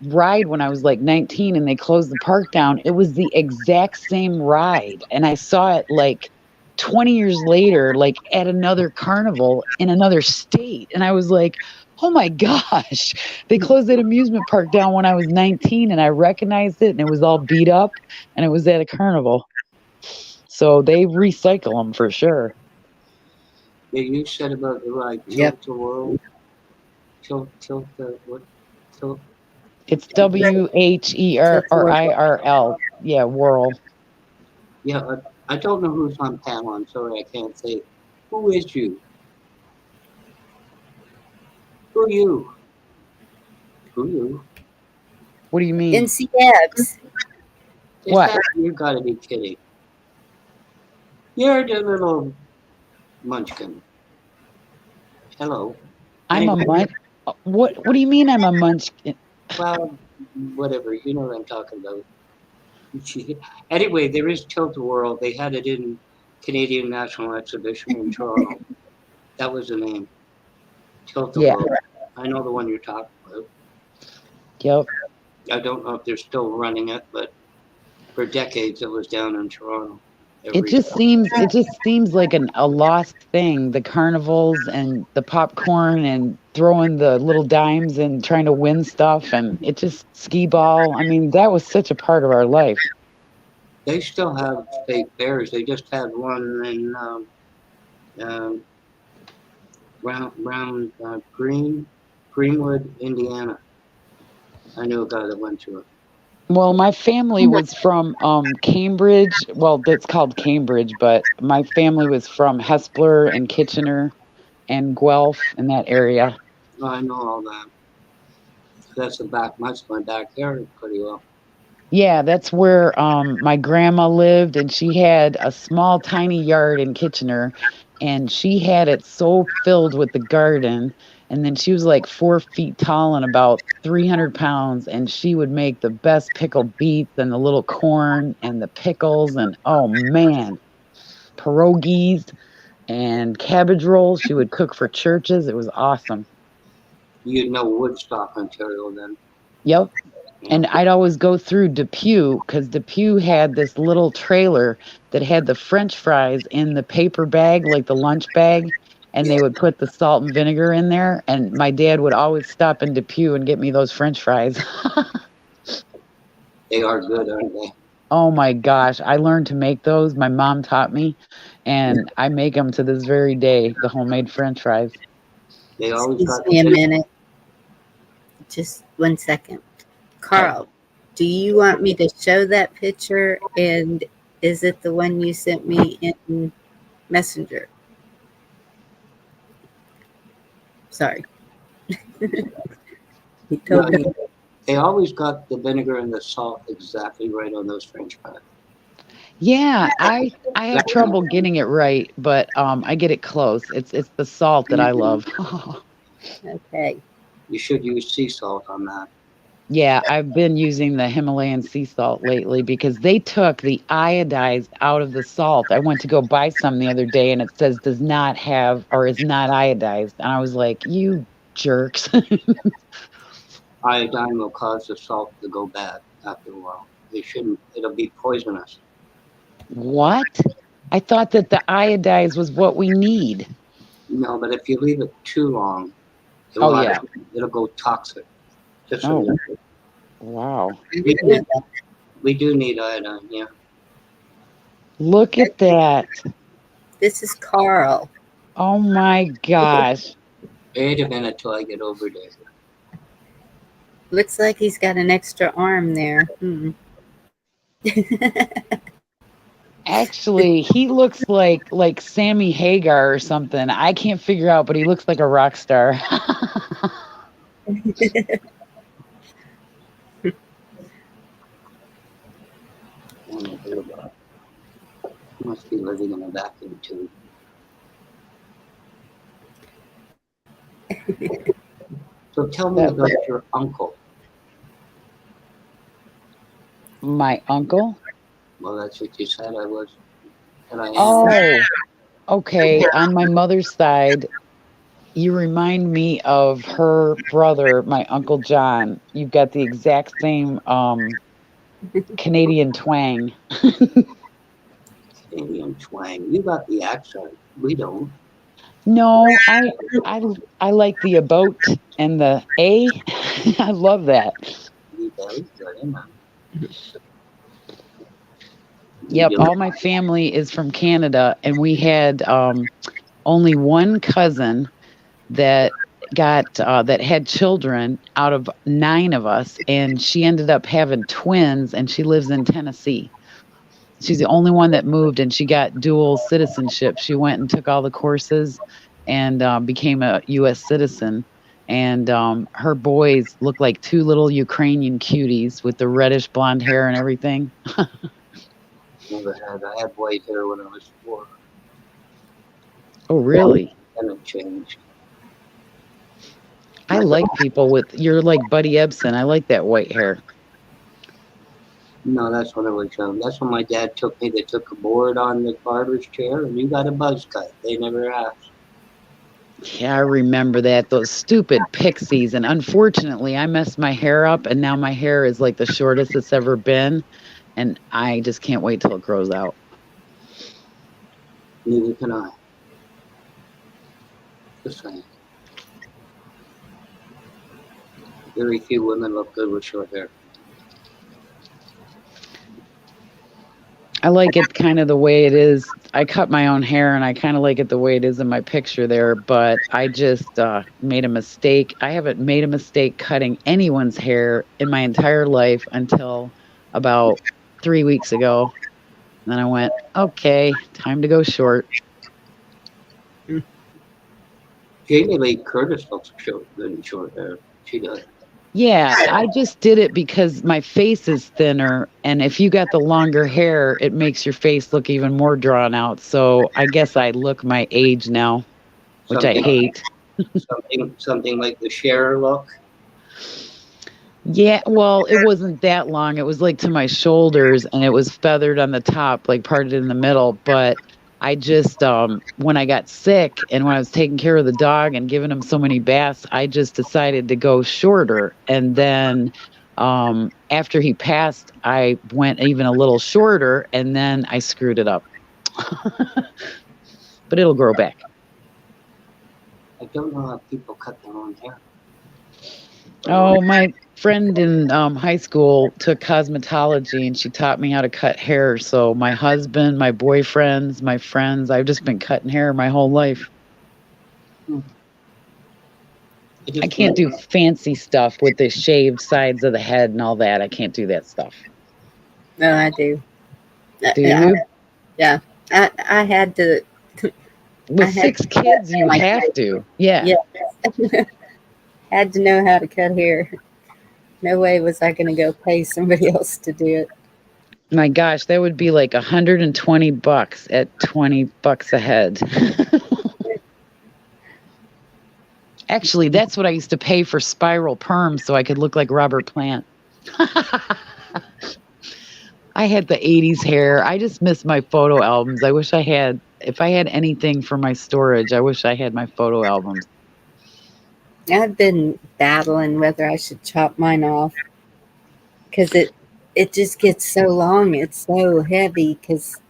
ride when I was like 19, and they closed the park down. It was the exact same ride, and I saw it like 20 years later, like at another carnival in another state, and I was like, oh my gosh, they closed that amusement park down when I was 19, and I recognized it, and it was all beat up, and it was at a carnival. So they recycle them for sure. Yeah, you said about the ride Tilt the World. Tilt the what? Tilt. It's WHERRIRL. Yeah, whirl. Yeah, I don't know who's on panel. I'm sorry, I can't say. Who is you? Who you? Who you? What do you mean? NCFs. What? You gotta be kidding. You're the little munchkin. Hello. I'm a munch. What do you mean I'm a munchkin? Well, whatever. You know what I'm talking about. Anyway, there is Tilt a World. They had it in Canadian National Exhibition in Toronto. That was the name. Tilt a World. I know the one you're talking about. Yep. I don't know if they're still running it, but for decades it was down in Toronto. It just seems like a lost thing. The carnivals and the popcorn and throwing the little dimes and trying to win stuff, and it just skee ball. I mean, that was such a part of our life. They still have state fairs. They just had one in Greenwood, Indiana. I knew a guy that went to it. Well, my family was from Cambridge. Well, it's called Cambridge, but my family was from Hespeler and Kitchener and Guelph in that area. Oh, I know all that. That's my backyard pretty well. Yeah, that's where my grandma lived, and she had a small, tiny yard in Kitchener, and she had it so filled with the garden. And then she was like 4 feet tall and about 300 pounds, and she would make the best pickled beets and the little corn and the pickles, and oh man, pierogies and cabbage rolls. She would cook for churches. It was awesome. You'd know Woodstock, Ontario then. Yep. And I'd always go through Depew because Depew had this little trailer that had the French fries in the paper bag, like the lunch bag, and they would put the salt and vinegar in there. And my dad would always stop in Depew and get me those French fries. They are good, aren't they? Oh my gosh. I learned to make those. My mom taught me, and I make them to this very day, the homemade French fries. They always Excuse me a minute. Just 1 second. Carl, do you want me to show that picture? And is it the one you sent me in Messenger? Sorry. He No, told me. they always got the vinegar and the salt exactly right on those French fries. Yeah, I have trouble getting it right, but I get it close. It's the salt that I love. Okay. You should use sea salt on that. Yeah, I've been using the Himalayan sea salt lately because they took the iodized out of the salt. I went to go buy some the other day and it says does not have or is not iodized. And I was like, you jerks. Iodine will cause the salt to go bad after a while. They shouldn't. It'll be poisonous. What? I thought that the iodized was what we need. No, but if you leave it too long, Yeah. it'll go toxic. Just so Oh. you know. Wow. We do need iodine, yeah. Look at that. This is Carl. Oh my gosh. Wait a minute till I get over there. Looks like he's got an extra arm there. Actually, he looks like Sammy Hagar or something. I can't figure out, but he looks like a rock star. Must be living in a vacuum tube. So tell me about your uncle. My uncle? Well, that's what you said I was. Oh, okay. On my mother's side, you remind me of her brother, my Uncle John. You've got the exact same Canadian twang. Canadian twang. You got the accent. We don't. No, I like the about and the A. I love that. Yep, all my family is from Canada, and we had only one cousin that that had children out of 9 of us, and she ended up having twins, and she lives in Tennessee. She's the only one that moved, and she got dual citizenship. She went and took all the courses and became a U.S. citizen. And her boys look like 2 little Ukrainian cuties with the reddish blonde hair and everything. Never had. I had white hair when I was 4. Oh, really? And it changed. I like people with, you're like Buddy Ebsen. I like that white hair. No, that's when I was young. That's when my dad took me. They took a board on the barber's chair, and you got a buzz cut. They never asked. Yeah, I remember that. Those stupid pixies. And unfortunately, I messed my hair up, and now my hair is like the shortest it's ever been. And I just can't wait till it grows out. Neither can I. Just saying. Very few women look good with short hair. I like it kind of the way it is. I cut my own hair, and I kind of like it the way it is in my picture there, but I just made a mistake. I haven't made a mistake cutting anyone's hair in my entire life until about 3 weeks ago. And then I went, okay, time to go short. Jamie Lee Curtis looks good in short hair. She does. Yeah, I just did it because my face is thinner, and if you got the longer hair, it makes your face look even more drawn out. So I guess I look my age now, which I hate. something like the Cher look. Yeah, well, it wasn't that long. It was like to my shoulders, and it was feathered on the top, like parted in the middle. But I just, when I got sick and when I was taking care of the dog and giving him so many baths, I just decided to go shorter. And then after he passed, I went even a little shorter, and then I screwed it up. But it'll grow back. I don't know how people cut their own hair. Oh, my friend in high school took cosmetology, and she taught me how to cut hair. So my husband, my boyfriends, my friends, I've just been cutting hair my whole life. I can't do fancy stuff with the shaved sides of the head and all that. I can't do that stuff. No, I do. Do you? Yeah. I had to. With 6 kids, you have to. Yeah. Had to know how to cut hair. No way was I going to go pay somebody else to do it. My gosh, that would be like $120 at $20 a head. Actually, that's what I used to pay for spiral perms so I could look like Robert Plant. I had the 80s hair. I just miss my photo albums. I wish I had, if I had anything for my storage, I wish I had my photo albums. I've been battling whether I should chop mine off because it just gets so long. It's so heavy because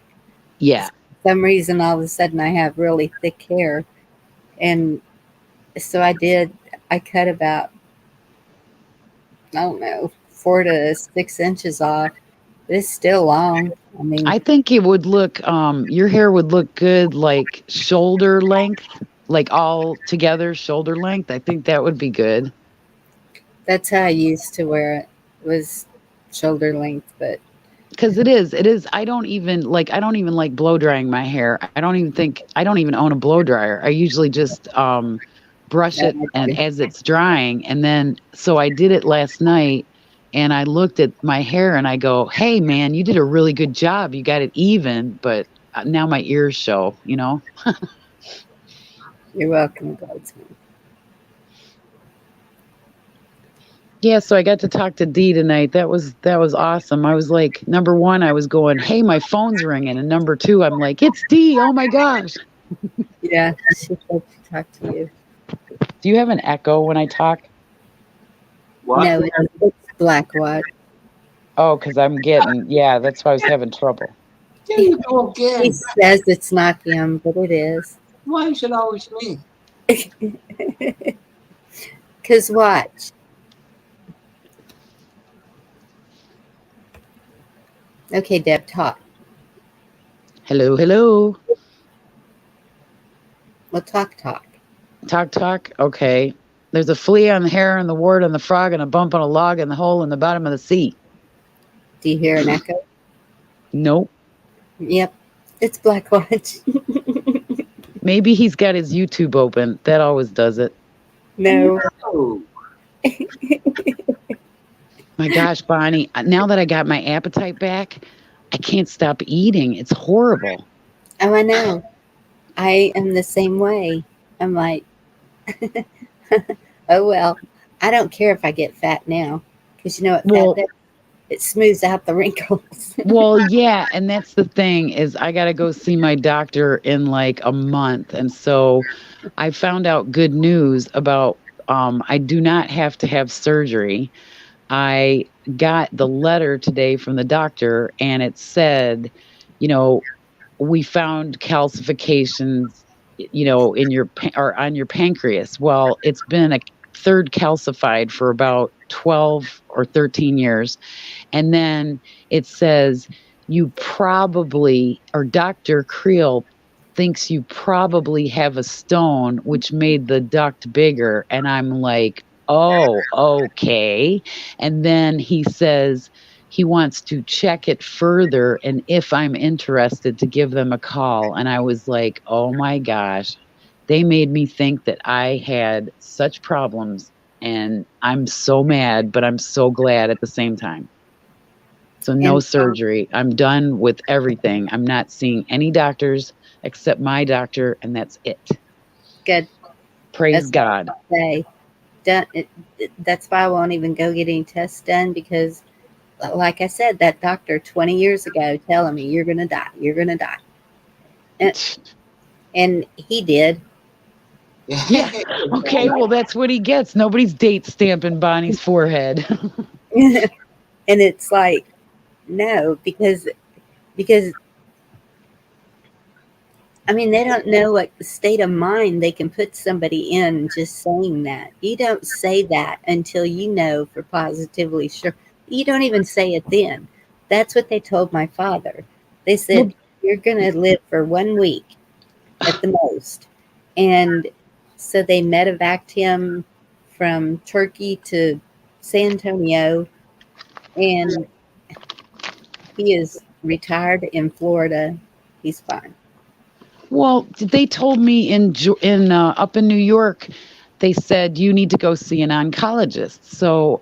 Yeah. for some reason all of a sudden I have really thick hair. And so I cut about, I don't know, 4 to 6 inches off. It's still long. I mean, I think it would look, your hair would look good like shoulder length, like all together shoulder length. I think that would be good. that's how I used to wear it, was shoulder length, but Because it is. I don't even like blow drying my hair. I don't even own a blow dryer. I usually just brush it and as it's drying. And then, so I did it last night and I looked at my hair and I go, hey man, you did a really good job. You got it even, but now my ears show, you know? you're welcome, Goldsmith. Yeah, so I got to talk to Dee tonight. That was awesome. I was like, number one, I was going, hey, my phone's ringing. And number two, I'm like, it's Dee. Oh my gosh. Yeah, she said she talked to you. Do you have an echo when I talk? What? No, it's black white. Oh, because I'm getting, yeah, that's why I was having trouble. There you go He again. says it's not him, but it is. Why is it always me? Because watch. Okay, Deb, talk. Hello, hello. Well, talk. Talk. Okay. There's a flea on the hair and the wart on the frog and a bump on a log and the hole in the bottom of the sea. Do you hear an echo? Nope. Yep, it's Black Watch. Maybe he's got his YouTube open. That always does it. No. My gosh, Bonnie, now that I got my appetite back, I can't stop eating. It's horrible. Oh, I know. I am the same way. I'm like, oh, well, I don't care if I get fat now. Because you know what? It smooths out the wrinkles. Well, yeah. And that's the thing is I got to go see my doctor in like a month. And so I found out good news about I do not have to have surgery. I got the letter today from the doctor and it said, you know, we found calcifications, you know, in your or on your pancreas. Well, it's been a third calcified for about 12 or 13 years. And then it says you probably, or Dr. Creel thinks you probably have a stone, which made the duct bigger. And I'm like, oh, okay. And then he says he wants to check it further and if I'm interested to give them a call. And I was like, oh my gosh, they made me think that I had such problems and I'm so mad, but I'm so glad at the same time. So no surgery. I'm done with everything. I'm not seeing any doctors except my doctor and that's it. Good. Praise God. That's why I won't even go get any tests done because, like I said, that doctor 20 years ago telling me you're going to die. And he did. Yeah. Okay. Well, that's what he gets. Nobody's date stamping Bonnie's forehead. And it's like, no, because I mean, they don't know what state of mind they can put somebody in just saying that. You don't say that until you know for positively sure. You don't even say it then. That's what they told my father. They said, you're going to live for 1 week at the most. And so they medevaced him from Turkey to San Antonio. And he is retired in Florida. He's fine. Well, they told me in up in New York, they said, you need to go see an oncologist. So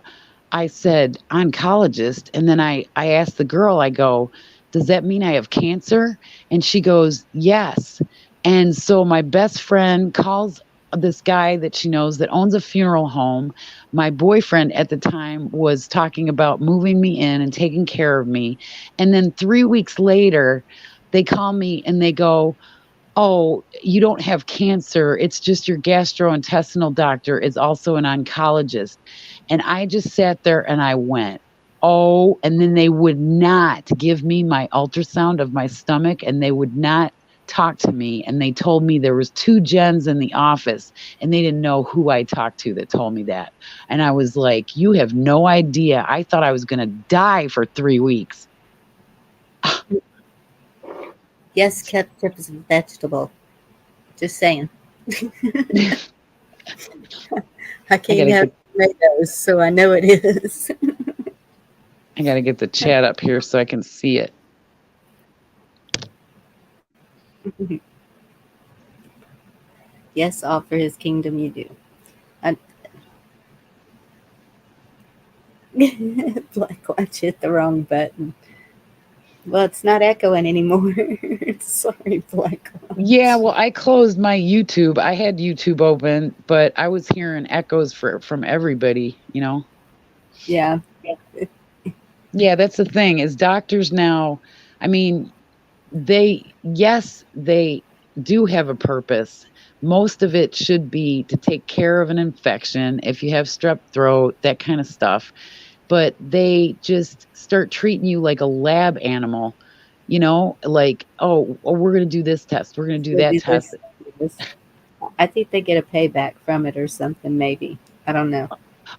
I said, oncologist. And then I asked the girl, I go, does that mean I have cancer? And she goes, yes. And so my best friend calls this guy that she knows that owns a funeral home. My boyfriend at the time was talking about moving me in and taking care of me. And then 3 weeks later, they call me and they go, oh, you don't have cancer. It's just your gastrointestinal doctor is also an oncologist. And I just sat there and I went, oh, and then they would not give me my ultrasound of my stomach and they would not talk to me. And they told me there was 2 Jens in the office and they didn't know who I talked to that told me that. And I was like, you have no idea. I thought I was going to die for 3 weeks. Yes, ketchup is a vegetable. Just saying. I can't have tomatoes, so I know it is. I got to get the chat up here so I can see it. Yes, all for his kingdom you do. Black Watch hit the wrong button. Well, it's not echoing anymore. Sorry, Black Watch. Yeah, well, I closed my YouTube. I had YouTube open, but I was hearing echoes from everybody, you know? Yeah. Yeah, that's the thing is doctors now, I mean, they do have a purpose. Most of it should be to take care of an infection, if you have strep throat, that kind of stuff. But they just start treating you like a lab animal, you know, like, oh, we're going to do this test. We're going to do that test. I think they get a payback from it or something, maybe. I don't know.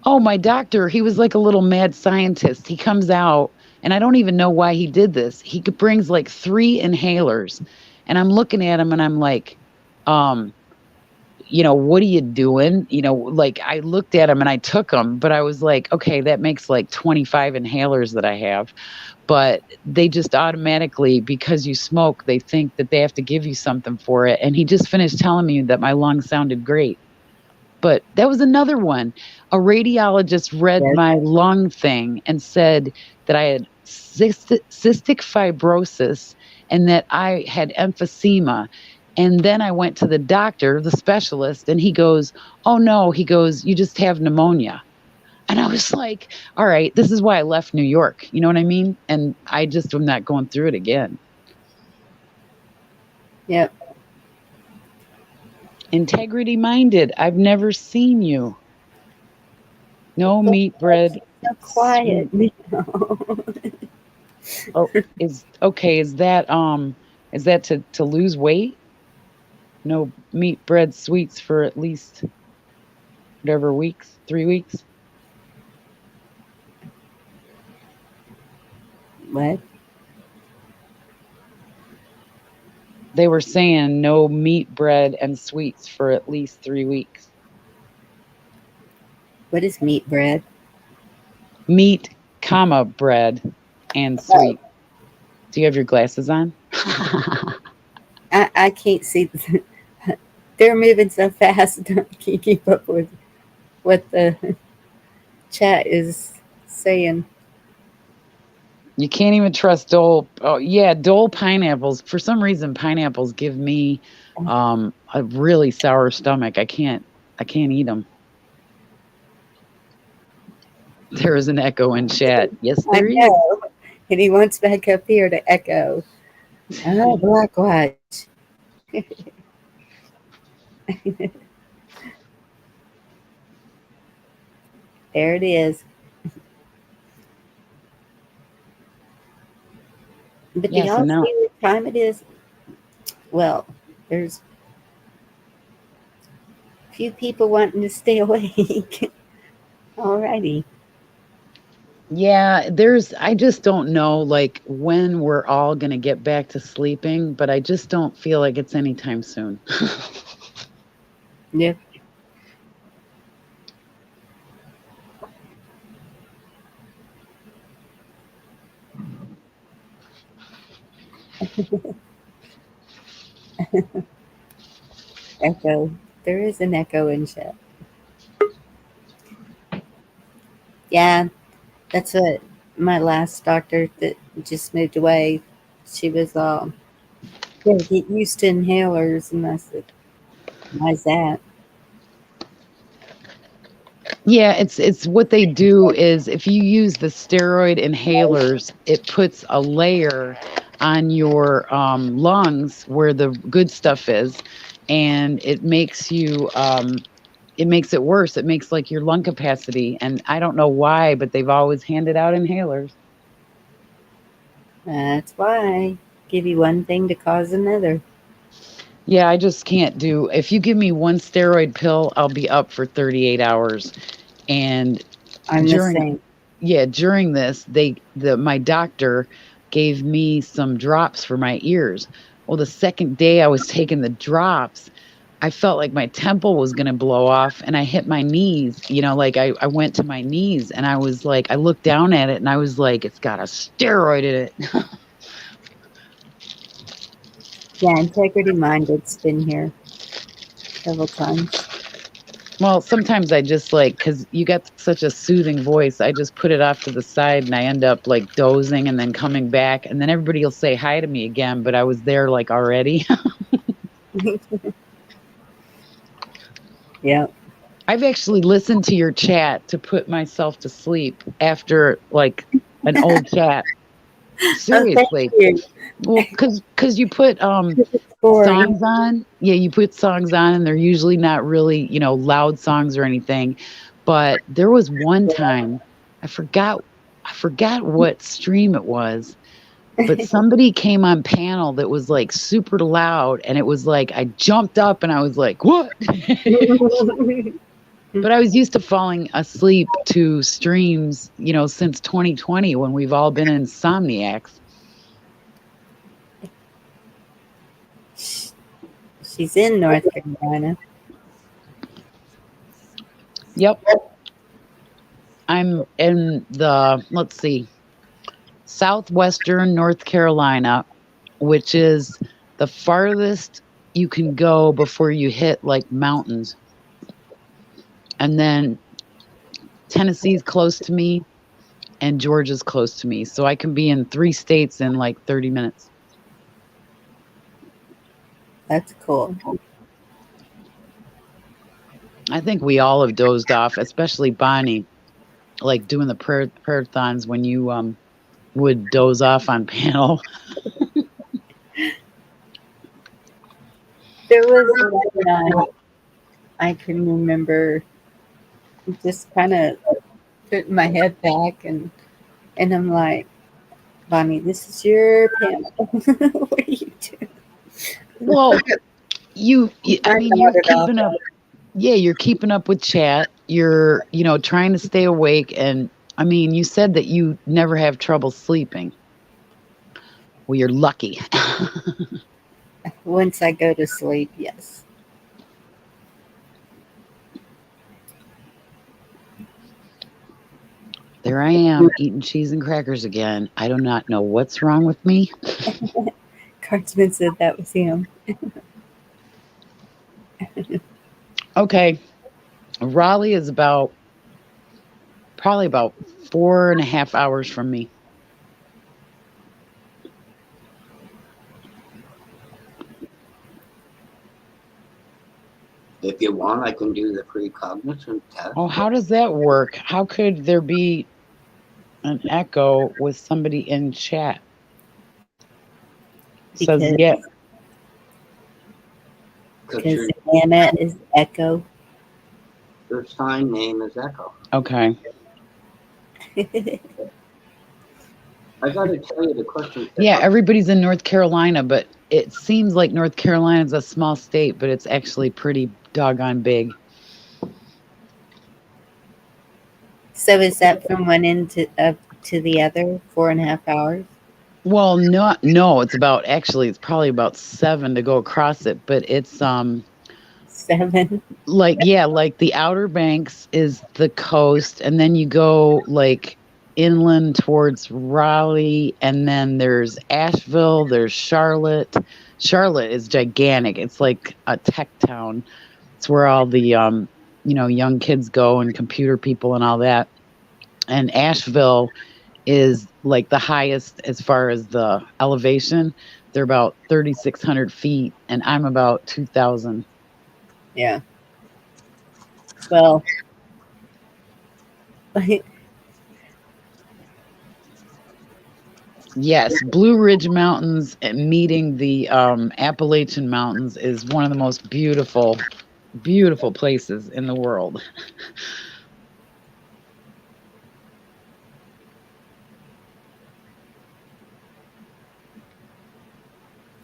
Oh, my doctor, he was like a little mad scientist. He comes out, and I don't even know why he did this. He brings like 3 inhalers, and I'm looking at him, and I'm like, you know, what are you doing? You know, like I looked at him and I took them, but I was like, okay, that makes like 25 inhalers that I have. But they just automatically, because you smoke, they think that they have to give you something for it. And he just finished telling me that my lungs sounded great. But that was another one. A radiologist read my lung thing and said that I had cystic fibrosis and that I had emphysema. And then I went to the doctor, the specialist, and he goes, oh no, he goes, you just have pneumonia. And I was like, all right, this is why I left New York. You know what I mean? And I just am not going through it again. Yep. Integrity minded. I've never seen you. No meat, bread. So quiet. Oh, is that to lose weight? No meat, bread, sweets for at least whatever weeks, 3 weeks. What? They were saying no meat, bread, and sweets for at least 3 weeks. What is meat, bread? Meat, bread, and sweet. Do you have your glasses on? I can't see. They're moving so fast. I can't keep up with what the chat is saying. You can't even trust Dole. Oh yeah, Dole pineapples. For some reason, pineapples give me a really sour stomach. I can't eat them. There is an echo in chat. Yes, there is. And he wants back up here to echo. Oh, Black Watch. There it is. But do y'all see what time it is? Well, there's a few people wanting to stay awake. Alrighty. Yeah, I just don't know like when we're all going to get back to sleeping, but I just don't feel like it's anytime soon. Yep. Echo. There is an echo in chat. Yeah, that's what my last doctor that just moved away. She was yeah, get used to inhalers, and I said, why's that? Yeah, it's what they do is if you use the steroid inhalers, it puts a layer on your lungs where the good stuff is, and it makes it worse. It makes like your lung capacity, and I don't know why, but they've always handed out inhalers. That's why. Give you one thing to cause another. Yeah, I just can't do. If you give me one steroid pill, I'll be up for 38 hours. And I'm the same. during this, my doctor gave me some drops for my ears. Well, the second day I was taking the drops, I felt like my temple was going to blow off and I hit my knees. Like I went to my knees and I was like, I looked down at it and I was like, it's got a steroid in it. Yeah, Integrity Minded's been here several times. Well, sometimes I just because you got such a soothing voice, I just put it off to the side and I end up like dozing and then coming back. And then everybody will say hi to me again, but I was there like already. Yeah. I've actually listened to your chat to put myself to sleep after like an old chat. Seriously. Oh, well, because you put songs on. Yeah, you put songs on and they're usually not really, loud songs or anything. But there was one time, I forgot what stream it was, but somebody came on panel that was like super loud and it was like I jumped up and I was like, what? But I was used to falling asleep to streams, since 2020 when we've all been insomniacs. She's in North Carolina. Yep. I'm in let's see, southwestern North Carolina, which is the farthest you can go before you hit like mountains. And then Tennessee's close to me and Georgia's close to me. So I can be in 3 states in like 30 minutes. That's cool. I think we all have dozed off, especially Bonnie, like doing the prayer-thons when you would doze off on panel. There was one night I can remember just kind of putting my head back and I'm like, Bonnie, this is your panel. What are you doing? Well, I mean, you're keeping up. Yeah, you're keeping up with chat. You're, trying to stay awake. And I mean, you said that you never have trouble sleeping. Well, you're lucky. Once I go to sleep, yes. There I am eating cheese and crackers again. I do not know what's wrong with me. Cardsman said that was him. Okay. Raleigh is probably about 4.5 hours from me. If you want, I can do the precognition test. Oh, how does that work? How could there be an echo with somebody in chat? Says yeah. Because Anna is Echo. Your sign name is Echo. Okay. I got to tell you the question. Yeah, everybody's in North Carolina, but it seems like North Carolina is a small state, but it's actually pretty doggone big. So is that from one end to the other, 4.5 hours? Well, no, it's probably about 7 to go across it, but it's 7. Like the Outer Banks is the coast, and then you go like inland towards Raleigh, and then there's Asheville, there's Charlotte. Charlotte is gigantic. It's like a tech town. It's where all the young kids go and computer people and all that. and Asheville is like the highest as far as the elevation. They're about 3,600 feet, and I'm about 2,000. Yeah. Well, Yes, Blue Ridge Mountains and meeting the Appalachian Mountains is one of the most beautiful, beautiful places in the world.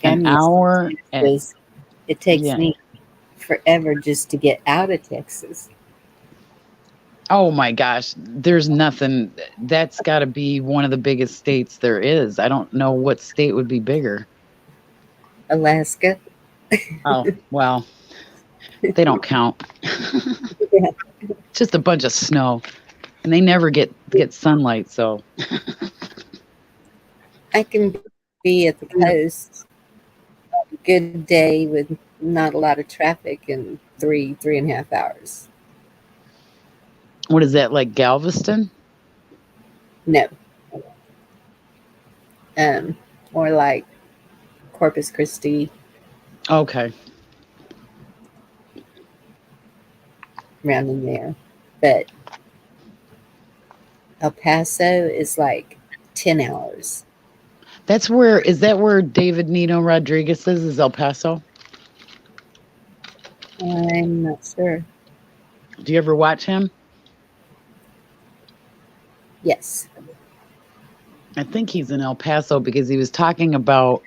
An I'm used hour to and Texas. It takes yeah. me forever just to get out of Texas. Oh my gosh, there's nothing. That's got to be one of the biggest states there is. I don't know what state would be bigger. Alaska. Oh, well, they don't count. Yeah. Just a bunch of snow, and they never get sunlight. So I can be at the coast on a good day with not a lot of traffic in 3.5 hours. what is that, like Galveston? No. More like Corpus Christi, Okay. around in there. But El Paso is like 10 hours. Is that where David Nino Rodriguez is El Paso? I'm not sure. Do you ever watch him? Yes. I think he's in El Paso because he was talking about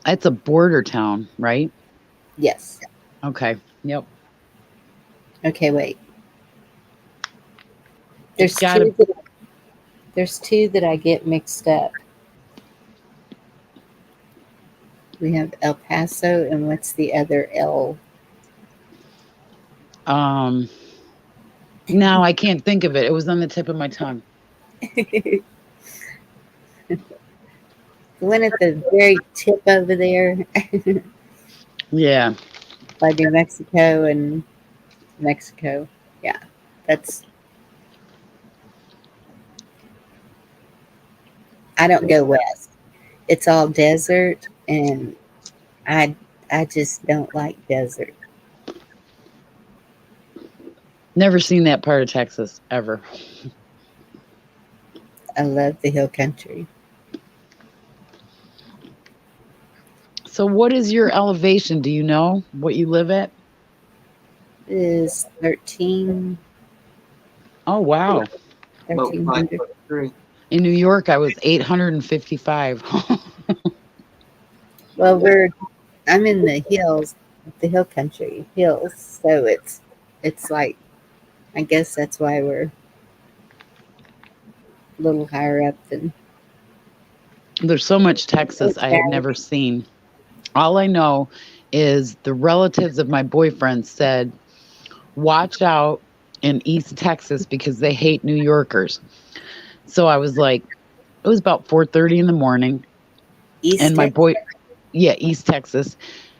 it's a border town, right? Yes. Okay. Yep. Okay, wait. It's There's two that I get mixed up. We have El Paso and what's the other L? No, I can't think of it. It was on the tip of my tongue. The one at the very tip over there. Yeah. By New Mexico and Mexico. Yeah. I don't go west. It's all desert and I just don't like desert. Never seen that part of Texas ever. I love the hill country. So what is your elevation? Do you know what you live at? It is 13. Oh, wow. 1,300. In New York, I was 855. Well, I'm in the hills, the hill country hills. So it's like, I guess that's why we're a little higher up than. There's so much Texas I have never seen. All I know is the relatives of my boyfriend said, watch out in East Texas because they hate New Yorkers. So I was like, it was about 4:30 in the morning. East Texas.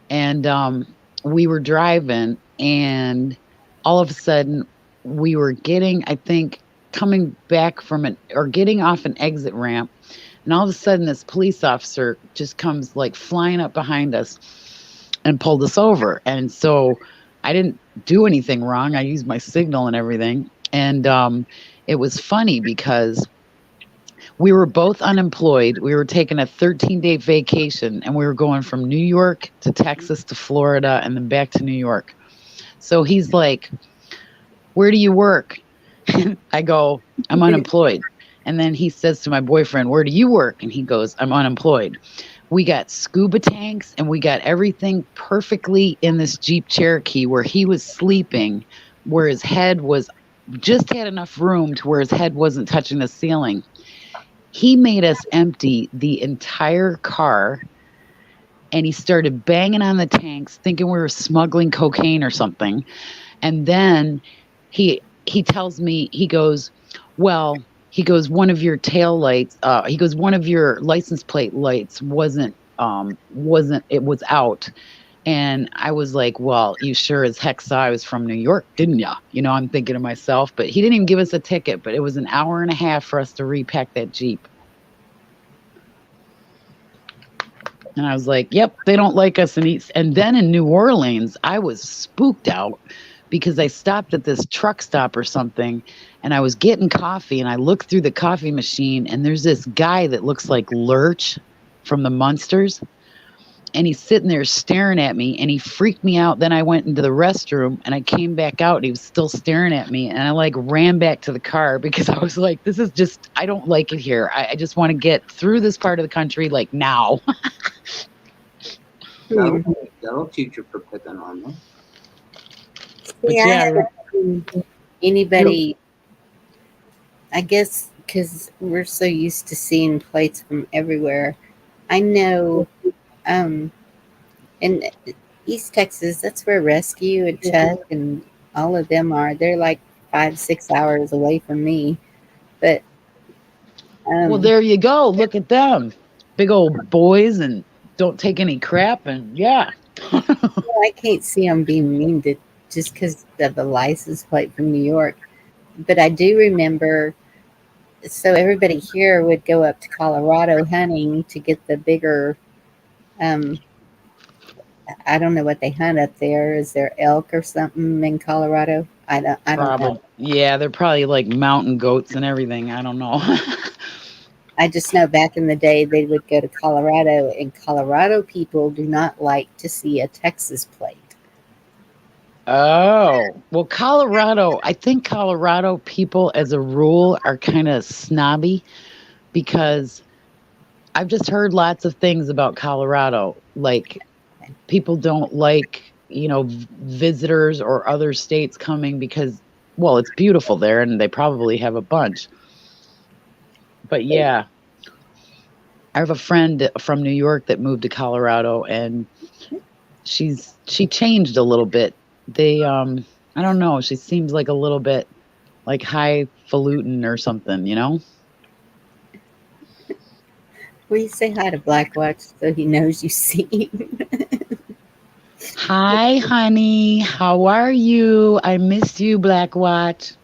And we were driving and all of a sudden we were coming back getting off an exit ramp. And all of a sudden, this police officer just comes like flying up behind us and pulled us over. And so I didn't do anything wrong. I used my signal and everything. And it was funny because we were both unemployed. We were taking a 13-day vacation and we were going from New York to Texas to Florida and then back to New York. So he's like, where do you work? I go, I'm unemployed. And then he says to my boyfriend, where do you work? And he goes, I'm unemployed. We got scuba tanks and we got everything perfectly in this Jeep Cherokee where he was sleeping, where his head was just had enough room to where his head wasn't touching the ceiling. He made us empty the entire car and he started banging on the tanks thinking we were smuggling cocaine or something. And then he tells me, he goes, one of your tail lights, one of your license plate lights wasn't, it was out. And I was like, well, you sure as heck saw I was from New York, didn't ya? You know, I'm thinking to myself, but he didn't even give us a ticket, but it was an hour and a half for us to repack that Jeep. And I was like, yep, they don't like us in East. And then in New Orleans, I was spooked out because I stopped at this truck stop or something and I was getting coffee and I looked through the coffee machine and there's this guy that looks like Lurch from the Munsters. And he's sitting there staring at me and he freaked me out. Then I went into the restroom and I came back out and he was still staring at me. And I like ran back to the car because I was like, this is just, I don't like it here. I just want to get through this part of the country like now. That'll teach you for picking on them. See, I haven't seen anybody, I guess, because we're so used to seeing plates from everywhere. I know in East Texas, that's where Rescue and Chuck and all of them are. They're like 5-6 hours away from me. But well, there you go. Look at them. Big old boys and don't take any crap. And yeah. Well, I can't see them being mean to just because of the license plate from New York. But I do remember, so everybody here would go up to Colorado hunting to get the bigger, I don't know what they hunt up there. Is there elk or something in Colorado? I don't know. Yeah, they're probably like mountain goats and everything. I don't know. I just know back in the day they would go to Colorado, and Colorado people do not like to see a Texas plate. Oh, well, Colorado, I think Colorado people as a rule are kind of snobby because I've just heard lots of things about Colorado. Like people don't like, you know, visitors or other states coming because, well, it's beautiful there and they probably have a bunch. But yeah, I have a friend from New York that moved to Colorado and she changed a little bit. They, I don't know. She seems like a little bit like highfalutin or something, you know? Will you say hi to Blackwatch so he knows you see him? Hi, honey. How are you? I missed you, Blackwatch.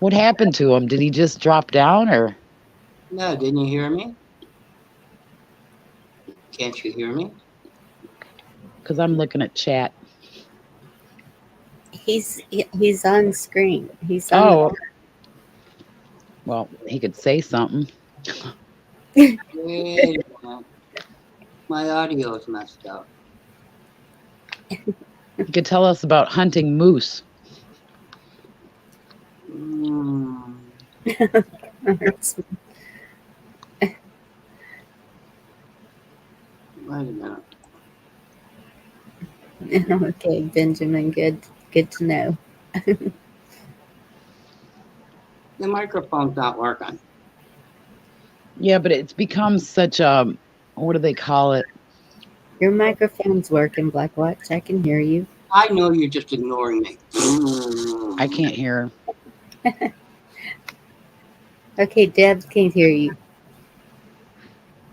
What happened to him? Did he just drop down or? No, didn't you hear me? Can't you hear me? Because I'm looking at chat. He's on screen. He's on. Well, he could say something. Wait a minute. My audio is messed up. You could tell us about hunting moose. Wait a minute. Okay, Benjamin, good to know. The microphone's not working. Yeah, but it's become such a, what do they call it? Your microphone's working, Blackwatch. I can hear you. I know you're just ignoring me. I can't hear her. Okay, Deb can't hear you.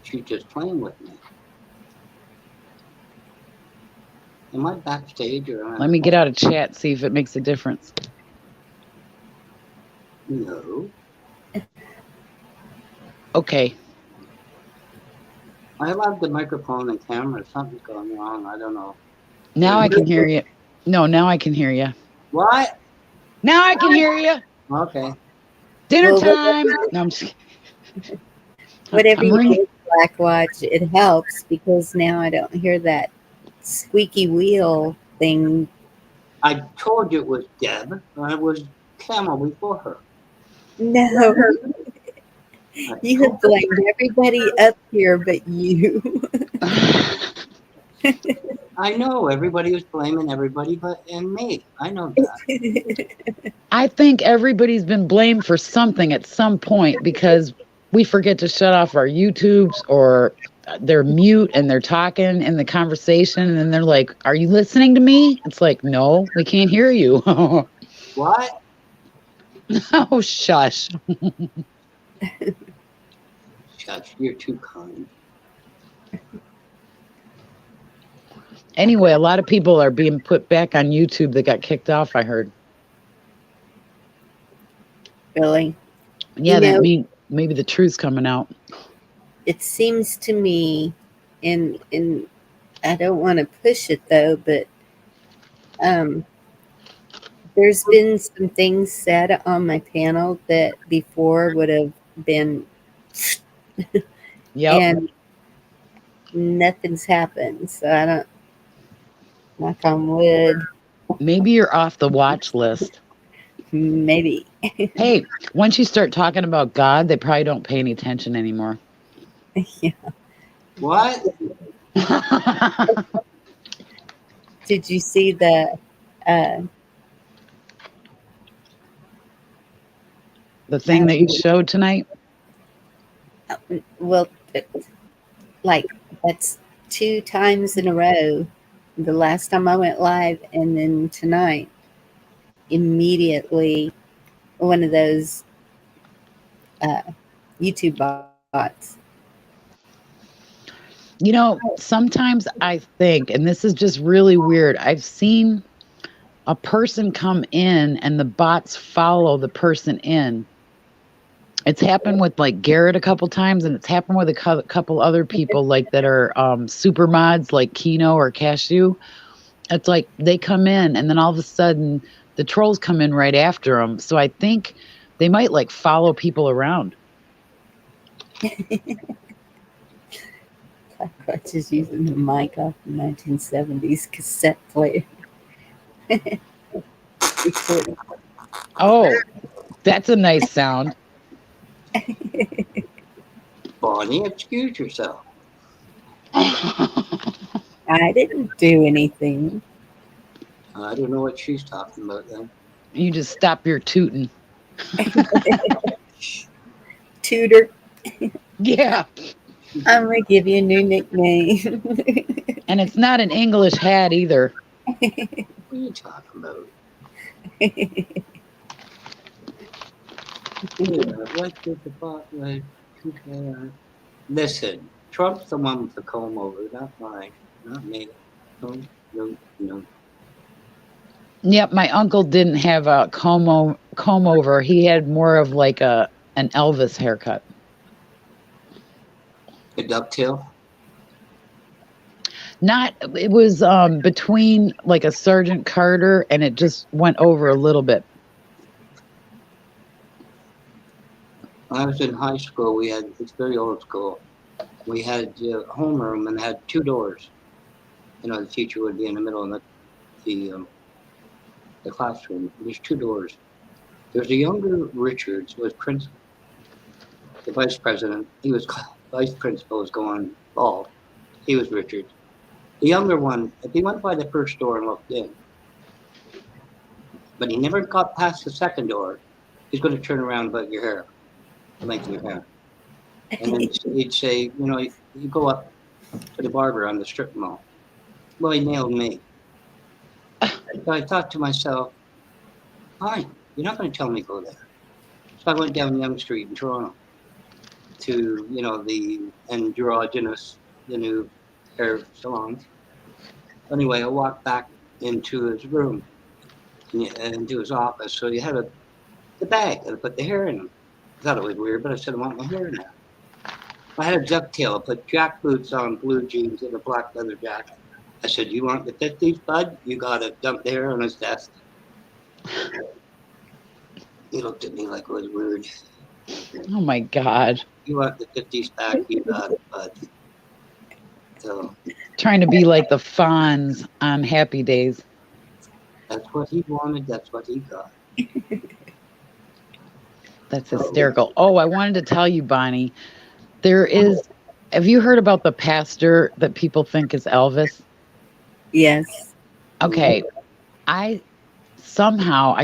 She's just playing with me. Am I backstage or am I? Let me get out of chat, see if it makes a difference. No. Okay. I love the microphone and camera. Something's going wrong. I don't know. Now I can hear you. No, now I can hear you. What? Now I can hear you. Okay. Dinner time. No, I'm just kidding. Whatever you do, Blackwatch, it helps because now I don't hear that squeaky wheel thing. I told you it was Deb. I was Camel before her. No. You have blamed everybody up here but you. I know everybody was blaming everybody but and me. I know that. I think everybody's been blamed for something at some point because we forget to shut off our YouTubes or they're mute and they're talking in the conversation and then they're like, are you listening to me? It's like, no, we can't hear you. What? Oh, shush. Shush, you're too kind. Anyway, a lot of people are being put back on YouTube that got kicked off, I heard. Really? Yeah, You that know, mean maybe the truth's coming out. it seems to me, and I don't want to push it though, but um, there's been some things said on my panel that before would have been, Yep. and nothing's happened. So I don't, knock on wood, Maybe you're off the watch list. maybe. Hey, once you start talking about God, they probably don't pay any attention anymore. Yeah. What? Did you see the The thing that you showed tonight? well, like that's 2 times in a row. The last time I went live and then tonight, immediately one of those YouTube bots. You know, sometimes I think, and this is just really weird, I've seen a person come in and the bots follow the person in. It's happened with like Garrett a couple times, and it's happened with a couple other people like that are super mods like Kino or Cashew. It's like they come in and then all of a sudden the trolls come in right after them. So I think they might like follow people around. Cockroach is using the mic off the 1970s cassette player. Oh, that's a nice sound. Bonnie, excuse yourself. I didn't do anything. I don't know what she's talking about then. You just stop your tooting. Tutor. Yeah. I'm going to give you a new nickname. And it's not an English hat either. What are you talking about? What did the bot like? Listen, Trump's the one with the comb over, not mine, not me. No. Yep, my uncle didn't have a comb over. He had more of like an Elvis haircut. A ducktail? Not, it was between like a Sergeant Carter, and it just went over a little bit. When I was in high school, we had, it's very old school, we had a homeroom and had 2 doors. You know, the teacher would be in the middle of the classroom. There's 2 doors. There's a younger Richards, who was the vice president. He was vice principal, was going bald. He was Richards. The younger one, if he went by the first door and looked in, but he never got past the second door, he's going to turn around about your hair, the length of your hair. And then he'd say, you know, you go up to the barber on the strip mall. Well, he nailed me. So I thought to myself, fine, you're not going to tell me to go there. So I went down Yonge Street in Toronto to, you know, the androgynous, the new hair salons. Anyway, I walked back into his room and into his office. So you had the bag and I put the hair in him. I thought it was weird, but I said, I want my hair in there. I had a ducktail. I put jack boots on, blue jeans, and a black leather jacket. I said, you want the 50s, bud? You got to dump the hair on his desk. He looked at me like it was weird. Oh my God. You want the 50s back? You got it, bud. So, Trying to be like the Fonz on Happy Days. that's what he wanted. That's what he got. That's hysterical. Oh, I wanted to tell you, Bonnie, have you heard about the pastor that people think is Elvis? Yes. Okay. I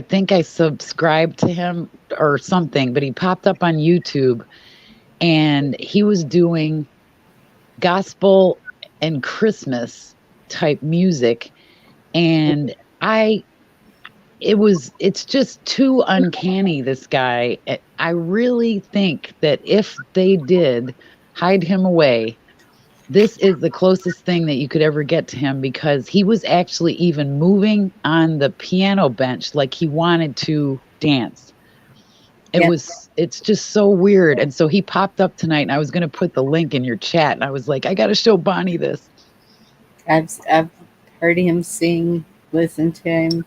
think I subscribed to him or something, but he popped up on YouTube and he was doing gospel and Christmas type music. And it's just too uncanny, this guy. I really think that if they did hide him away this is the closest thing that you could ever get to him, because he was actually even moving on the piano bench like he wanted to dance. Yep. It's just so weird. And so he popped up tonight, and I was going to put the link in your chat, and I was like, I got to show Bonnie this. I've heard him sing, listen to him.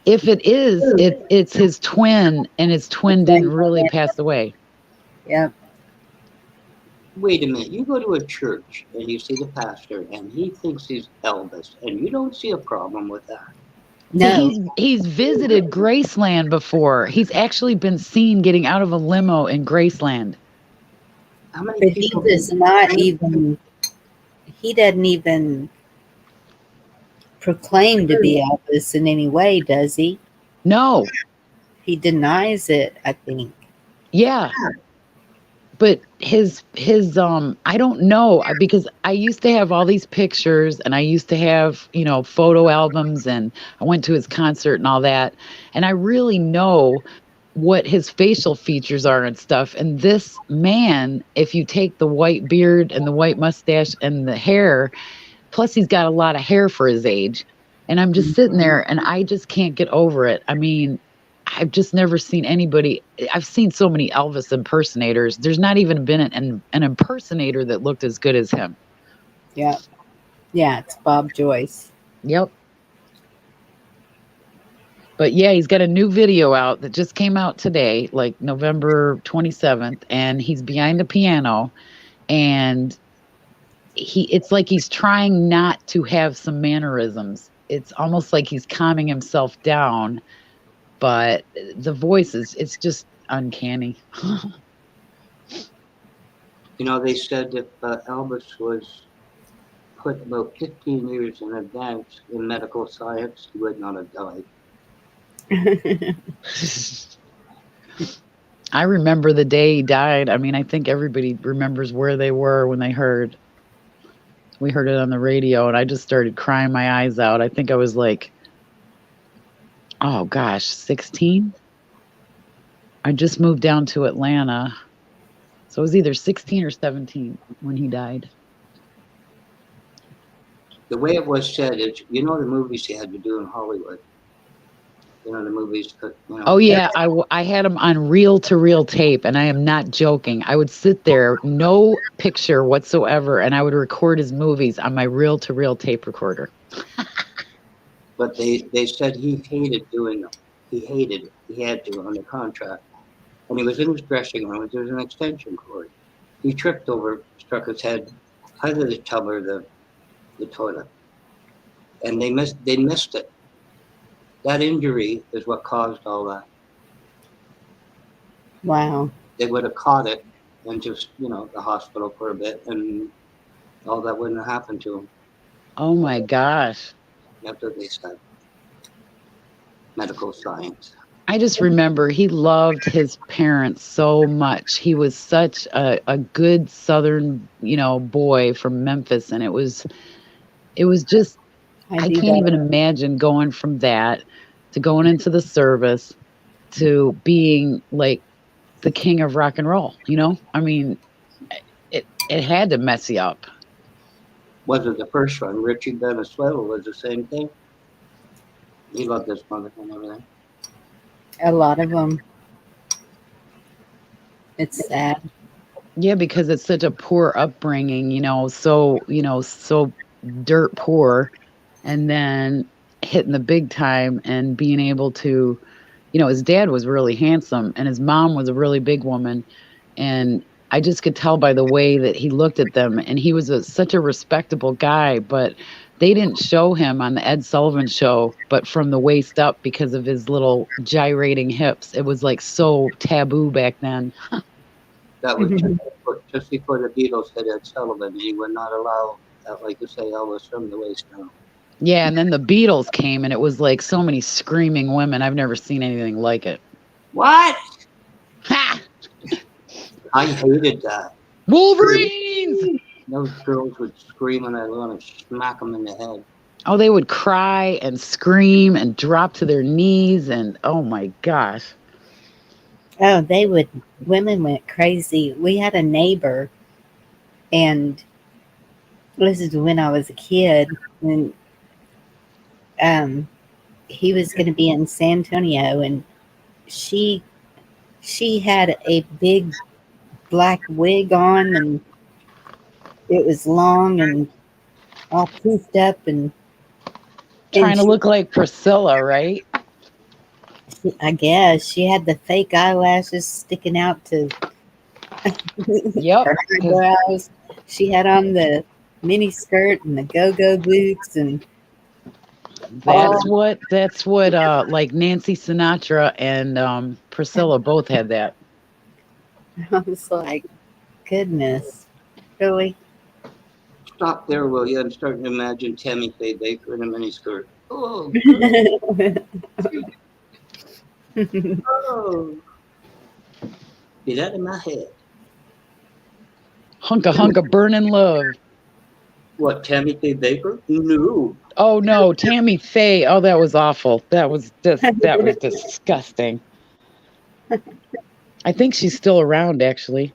If it is, it's his twin, and his twin didn't really pass away. Yep. Wait a minute. You go to a church and you see the pastor and he thinks he's Elvis, and you don't see a problem with that. No. He's visited Graceland before. He's actually been seen getting out of a limo in Graceland. How many But he people does not even, he doesn't even proclaim to be Elvis in any way, does he? No. He denies it, I think. Yeah. But his I don't know, because I used to have all these pictures, and I used to have, photo albums, and I went to his concert and all that. And I really know what his facial features are and stuff. And this man, if you take the white beard and the white mustache and the hair, plus he's got a lot of hair for his age. And I'm just sitting there and I just can't get over it. I mean, I've just never seen anybody. I've seen so many Elvis impersonators. There's not even been an impersonator that looked as good as him. Yeah. Yeah, it's Bob Joyce. Yep. But yeah, he's got a new video out that just came out today, like November 27th, and he's behind the piano, and it's like he's trying not to have some mannerisms. It's almost like he's calming himself down, but the voice it's just uncanny. They said if Elvis was put about 15 years in advance in medical science, he would not have died. I remember the day he died. I mean, I think everybody remembers where they were when they heard. We heard it on the radio, and I just started crying my eyes out. I think I was like, oh gosh, 16? I just moved down to Atlanta. So it was either 16 or 17 when he died. The way it was said is, the movies he had to do in Hollywood. The movies. Oh yeah, I had him on reel-to-reel tape, and I am not joking. I would sit there, no picture whatsoever, and I would record his movies on my reel-to-reel tape recorder. But they said he hated doing them. He hated it. He had to under contract. When he was in his dressing room, there was an extension cord. He tripped over, struck his head, either the tub or the toilet, and they missed it. That injury is what caused all that. Wow. They would have caught it and just, the hospital for a bit, and all that wouldn't have happened to him. Oh my gosh. That's what they said. Medical science. I just remember he loved his parents so much. He was such a good Southern, boy from Memphis, and it was just, I can't even imagine going from that to going into the service to being like the king of rock and roll, I mean, it had to mess you up. Wasn't the first one. Richie Venezuela was the same thing. He loved his mother and everything. A lot of them. It's sad. Yeah, because it's such a poor upbringing, so dirt poor, and then hitting the big time and being able to, his dad was really handsome and his mom was a really big woman, and I just could tell by the way that he looked at them, and he was such a respectable guy, but they didn't show him on the Ed Sullivan show, but from the waist up because of his little gyrating hips. It was like so taboo back then. That was just before the Beatles hit Ed Sullivan. He would not allow, like you say, Elvis from the waist down. Yeah, and then the Beatles came, and it was like so many screaming women. I've never seen anything like it. What? Ha! I hated that. Wolverines! Those girls would scream, and I'd want to smack them in the head. Oh, they would cry and scream and drop to their knees, and oh my gosh. Oh, women went crazy. We had a neighbor And this is when I was a kid, when he was going to be in San Antonio, and she had a big black wig on, and it was long and all poofed up, and Trying to look like Priscilla, right? I guess she had the fake eyelashes sticking out to Yep. her eyebrows. She had on the mini skirt and the go-go boots, and That's what like Nancy Sinatra and Priscilla both had that. I was like, goodness, really? Stop there, will you? I'm starting to imagine Tammy Faye Baker in a miniskirt. Oh, oh. Get that in my head. Hunka burning love. What, Tammy Faye Baker? No. Oh no, Tammy Faye. Oh, that was awful. That was disgusting. I think she's still around, actually.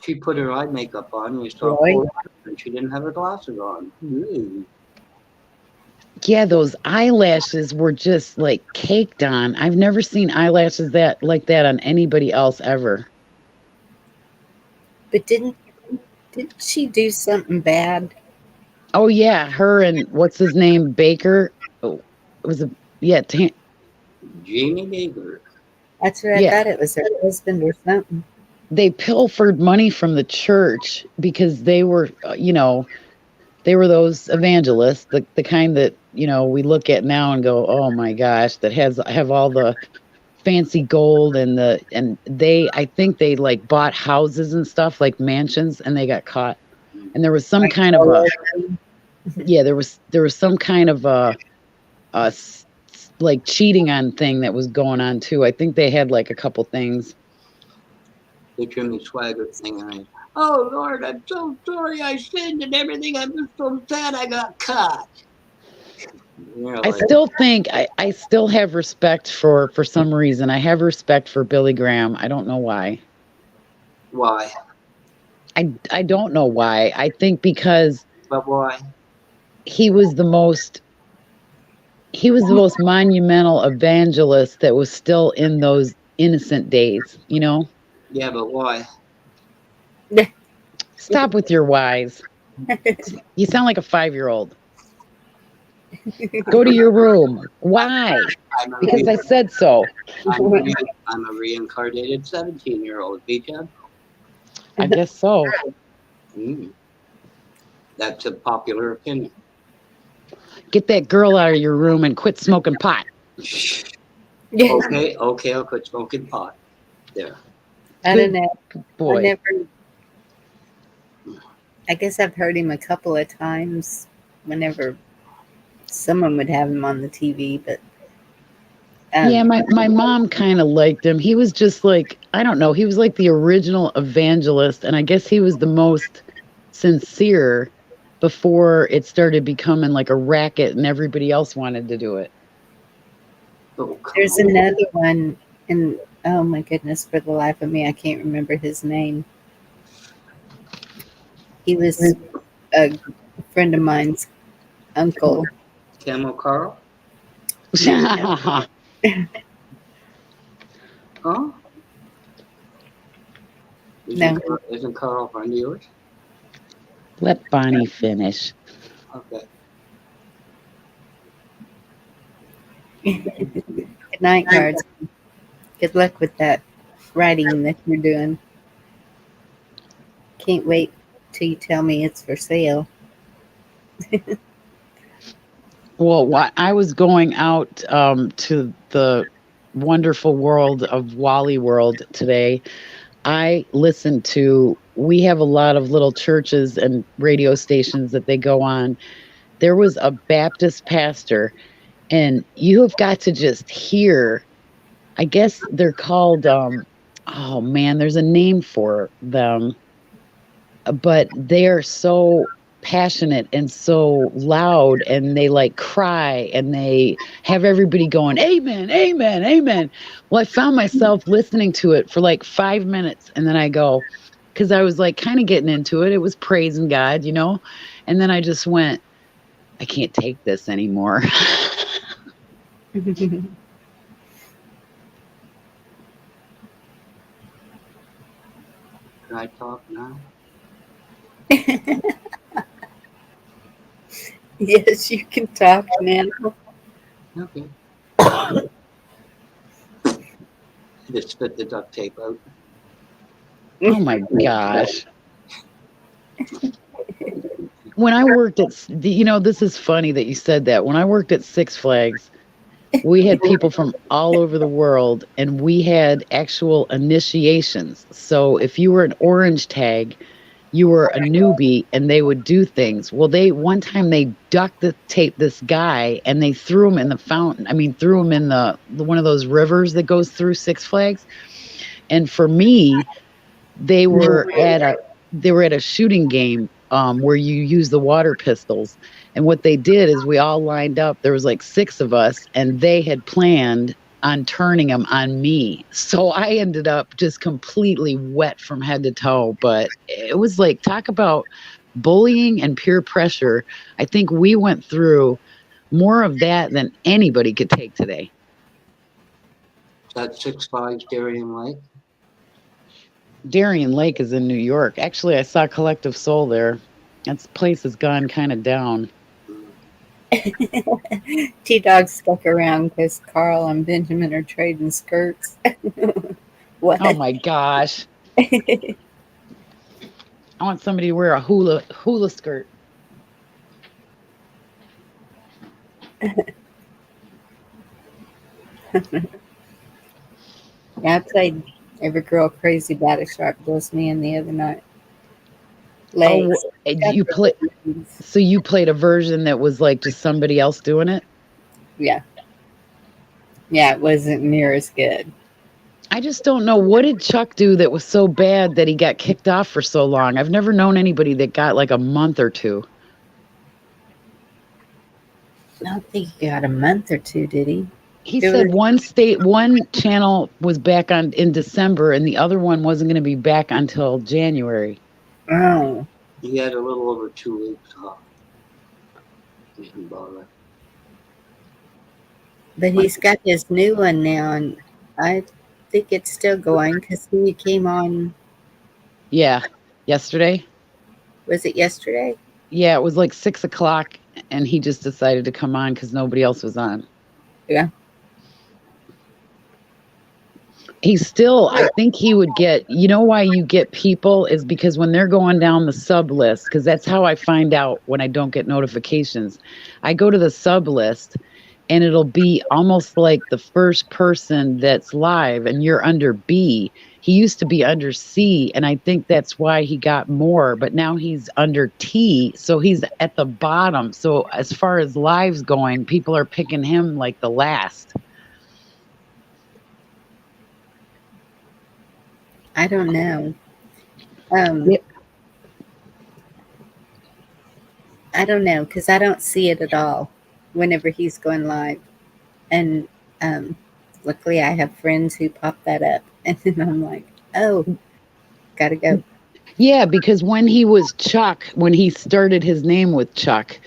She put her eye makeup on and you saw Really? and she didn't have her glasses on. Really? Yeah, those eyelashes were just like caked on. I've never seen eyelashes like that on anybody else ever. But didn't she do something bad? Oh yeah, her and what's his name, Baker. Oh, it was Jamie Baker. That's what I thought it was her husband or something. They pilfered money from the church because they were, they were those evangelists, the kind that, we look at now and go, oh my gosh, that have all the fancy gold and I think they like bought houses and stuff, like mansions, and they got caught. And there was some kind of there was some kind of like cheating on thing that was going on too. I think they had like a couple things. The Jimmy Swaggart thing. Oh Lord, I'm so sorry I sinned and everything. I'm just so sad I got caught. I still think I still have respect for some reason. I have respect for Billy Graham. I don't know why. Why? I don't know why. I think because. But why? He was the most monumental evangelist that was still in those innocent days, Yeah, but why? Stop with your whys. You sound like a 5-year-old. Go to your room. Why? Because I said so. I'm a reincarnated 17-year-old, B-Jan. I guess so. That's a popular opinion. Get that girl out of your room and quit smoking pot. Okay, I'll quit smoking pot. There. I don't know. Boy. I guess I've heard him a couple of times whenever someone would have him on the TV, but yeah, my mom kind of liked him. He was just like, I don't know, he was like the original evangelist, and I guess he was the most sincere before it started becoming like a racket and everybody else wanted to do it. There's another one, and oh my goodness, for the life of me, I can't remember his name. He was a friend of mine's uncle. Camel Carl? Huh? No. Isn't Carl a friend of yours? Let Bonnie finish. Okay. Good night, cards. Good luck with that writing that you're doing. Can't wait till you tell me it's for sale. Well, I was going out to the wonderful world of Wally World today. I listened to, we have a lot of little churches and radio stations that they go on. There was a Baptist pastor, and you have got to just hear, I guess they're called, oh man, there's a name for them, but they're so passionate and so loud, and they like cry, and they have everybody going, amen, amen, amen. Well, I found myself listening to it for like 5 minutes, and then I go, because I was like kind of getting into it. It was praising God, you know? And then I just went, I can't take this anymore. Can I talk now? Yes, you can talk now. Okay. Just spit the duct tape out. Oh my gosh. When I worked at, you know, this is funny that you said that. When I worked at Six Flags, we had people from all over the world, and we had actual initiations. So if you were an orange tag, you were a newbie, and they would do things. Well, one time they duct taped this guy, and they threw him in the fountain. I mean, threw him in the one of those rivers that goes through Six Flags. And for me, they were at a shooting game where you use the water pistols. And what they did is we all lined up. There was like 6 of us, and they had planned on turning them on me. So I ended up just completely wet from head to toe. But it was like, talk about bullying and peer pressure. I think we went through more of that than anybody could take today. That 6 Flags Darien Lake. Darien Lake is in New York. Actually, I saw Collective Soul there. That place has gone kind of down. T-Dog stuck around because Carl and Benjamin are trading skirts. What? Oh my gosh. I want somebody to wear a hula skirt. Yeah, I played Every Girl Crazy About a Sharp Blessed Man the other night. Legs. So you played a version that was like just somebody else doing it? Yeah. Yeah, it wasn't near as good. I just don't know. What did Chuck do that was so bad that he got kicked off for so long? I've never known anybody that got like a month or 2. I don't think he got a month or 2, did he? He said one channel was back on in December, and the other one wasn't going to be back until January. Oh. He had a little over 2 weeks off. Didn't bother. But he's got his new one now, and I think it's still going because he came on. Yeah, yesterday. Was it yesterday? Yeah, it was like 6 o'clock, and he just decided to come on because nobody else was on. Yeah. He's still, I think he would get, you know why you get people is because when they're going down the sub list, because that's how I find out when I don't get notifications. I go to the sub list and it'll be almost like the first person that's live and you're under B. He used to be under C, and I think that's why he got more, but now he's under T, so he's at the bottom. So as far as lives going, people are picking him like the last. I don't know. I don't know because I don't see it at all whenever he's going live. And luckily I have friends who pop that up. And then I'm like, oh, gotta go. Yeah, because when he was Chuck, when he started his name with Chuck,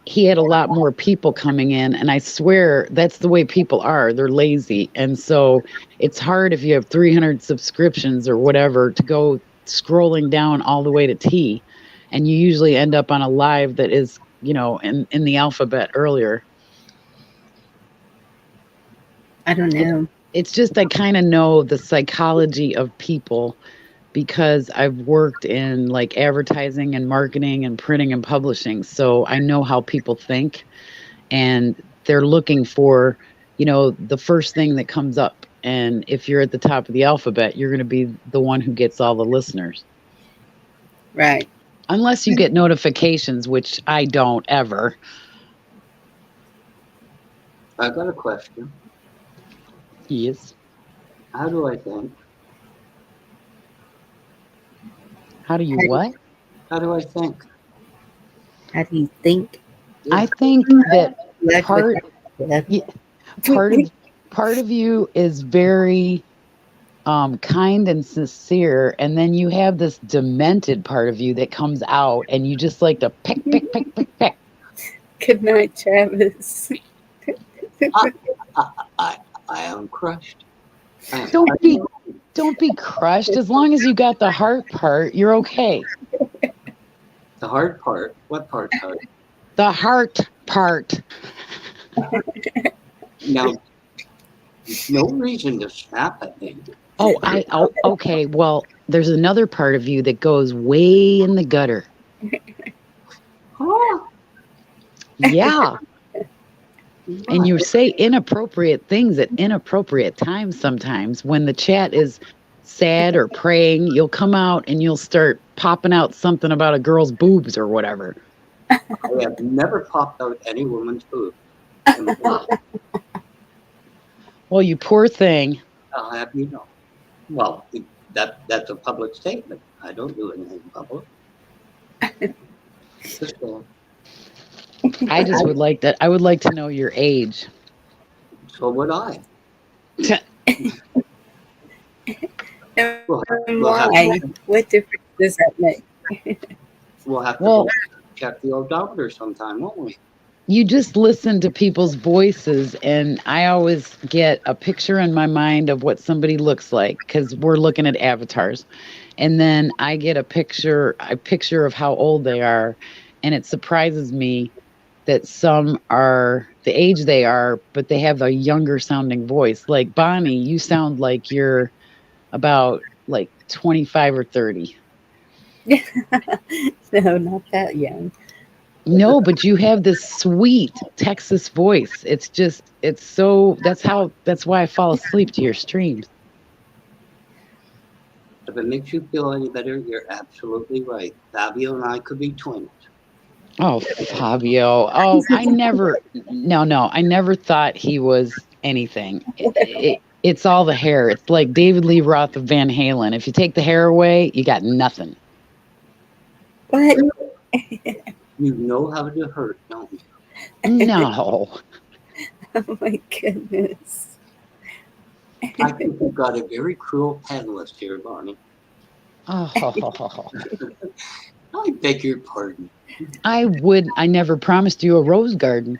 he had a lot more people coming in, and I swear that's the way people are. They're lazy, and so it's hard if you have 300 subscriptions or whatever to go scrolling down all the way to T, and you usually end up on a live that is, you know, in the alphabet earlier. I don't know. It's just I kind of know the psychology of people because I've worked in like advertising and marketing and printing and publishing. So I know how people think, and they're looking for, you know, the first thing that comes up. And if you're at the top of the alphabet, you're going to be the one who gets all the listeners. Right. Unless you get notifications, which I don't ever. I got a question. Yes. How do I think? How do you what? How do I think? How do you think? I think that part of you is very kind and sincere, and then you have this demented part of you that comes out, and you just like to pick. Good night, Travis. I am crushed. Don't be crushed. As long as you got the heart part, you're okay. The hard part? What part, Hart? The heart part. Now, there's no reason to snap at me. Oh, okay. Well, there's another part of you that goes way in the gutter. Oh. Yeah. And you say inappropriate things at inappropriate times sometimes. When the chat is sad or praying, you'll come out and you'll start popping out something about a girl's boobs or whatever. I have never popped out any woman's boob. Well, you poor thing. I'll have you know. Well, that's a public statement. I don't do anything public. I just would like that. I would like to know your age. So would I. Why? What difference does that make? We'll have to check the odometer sometime, won't we? You just listen to people's voices, and I always get a picture in my mind of what somebody looks like because we're looking at avatars. And then I get a picture of how old they are, and it surprises me that some are the age they are, but they have a younger sounding voice. Like Bonnie, you sound like you're about like 25 or 30. No, not that young. No, but you have this sweet Texas voice. It's so, that's why I fall asleep to your streams. If it makes you feel any better, you're absolutely right. Fabio and I could be twins. Oh, Fabio. Oh, I never thought he was anything. It's all the hair. It's like David Lee Roth of Van Halen. If you take the hair away, you got nothing. What? You know how to hurt, don't you? No. Oh my goodness. I think you've got a very cruel panelist here, Bonnie. Oh. I beg your pardon. I never promised you a rose garden.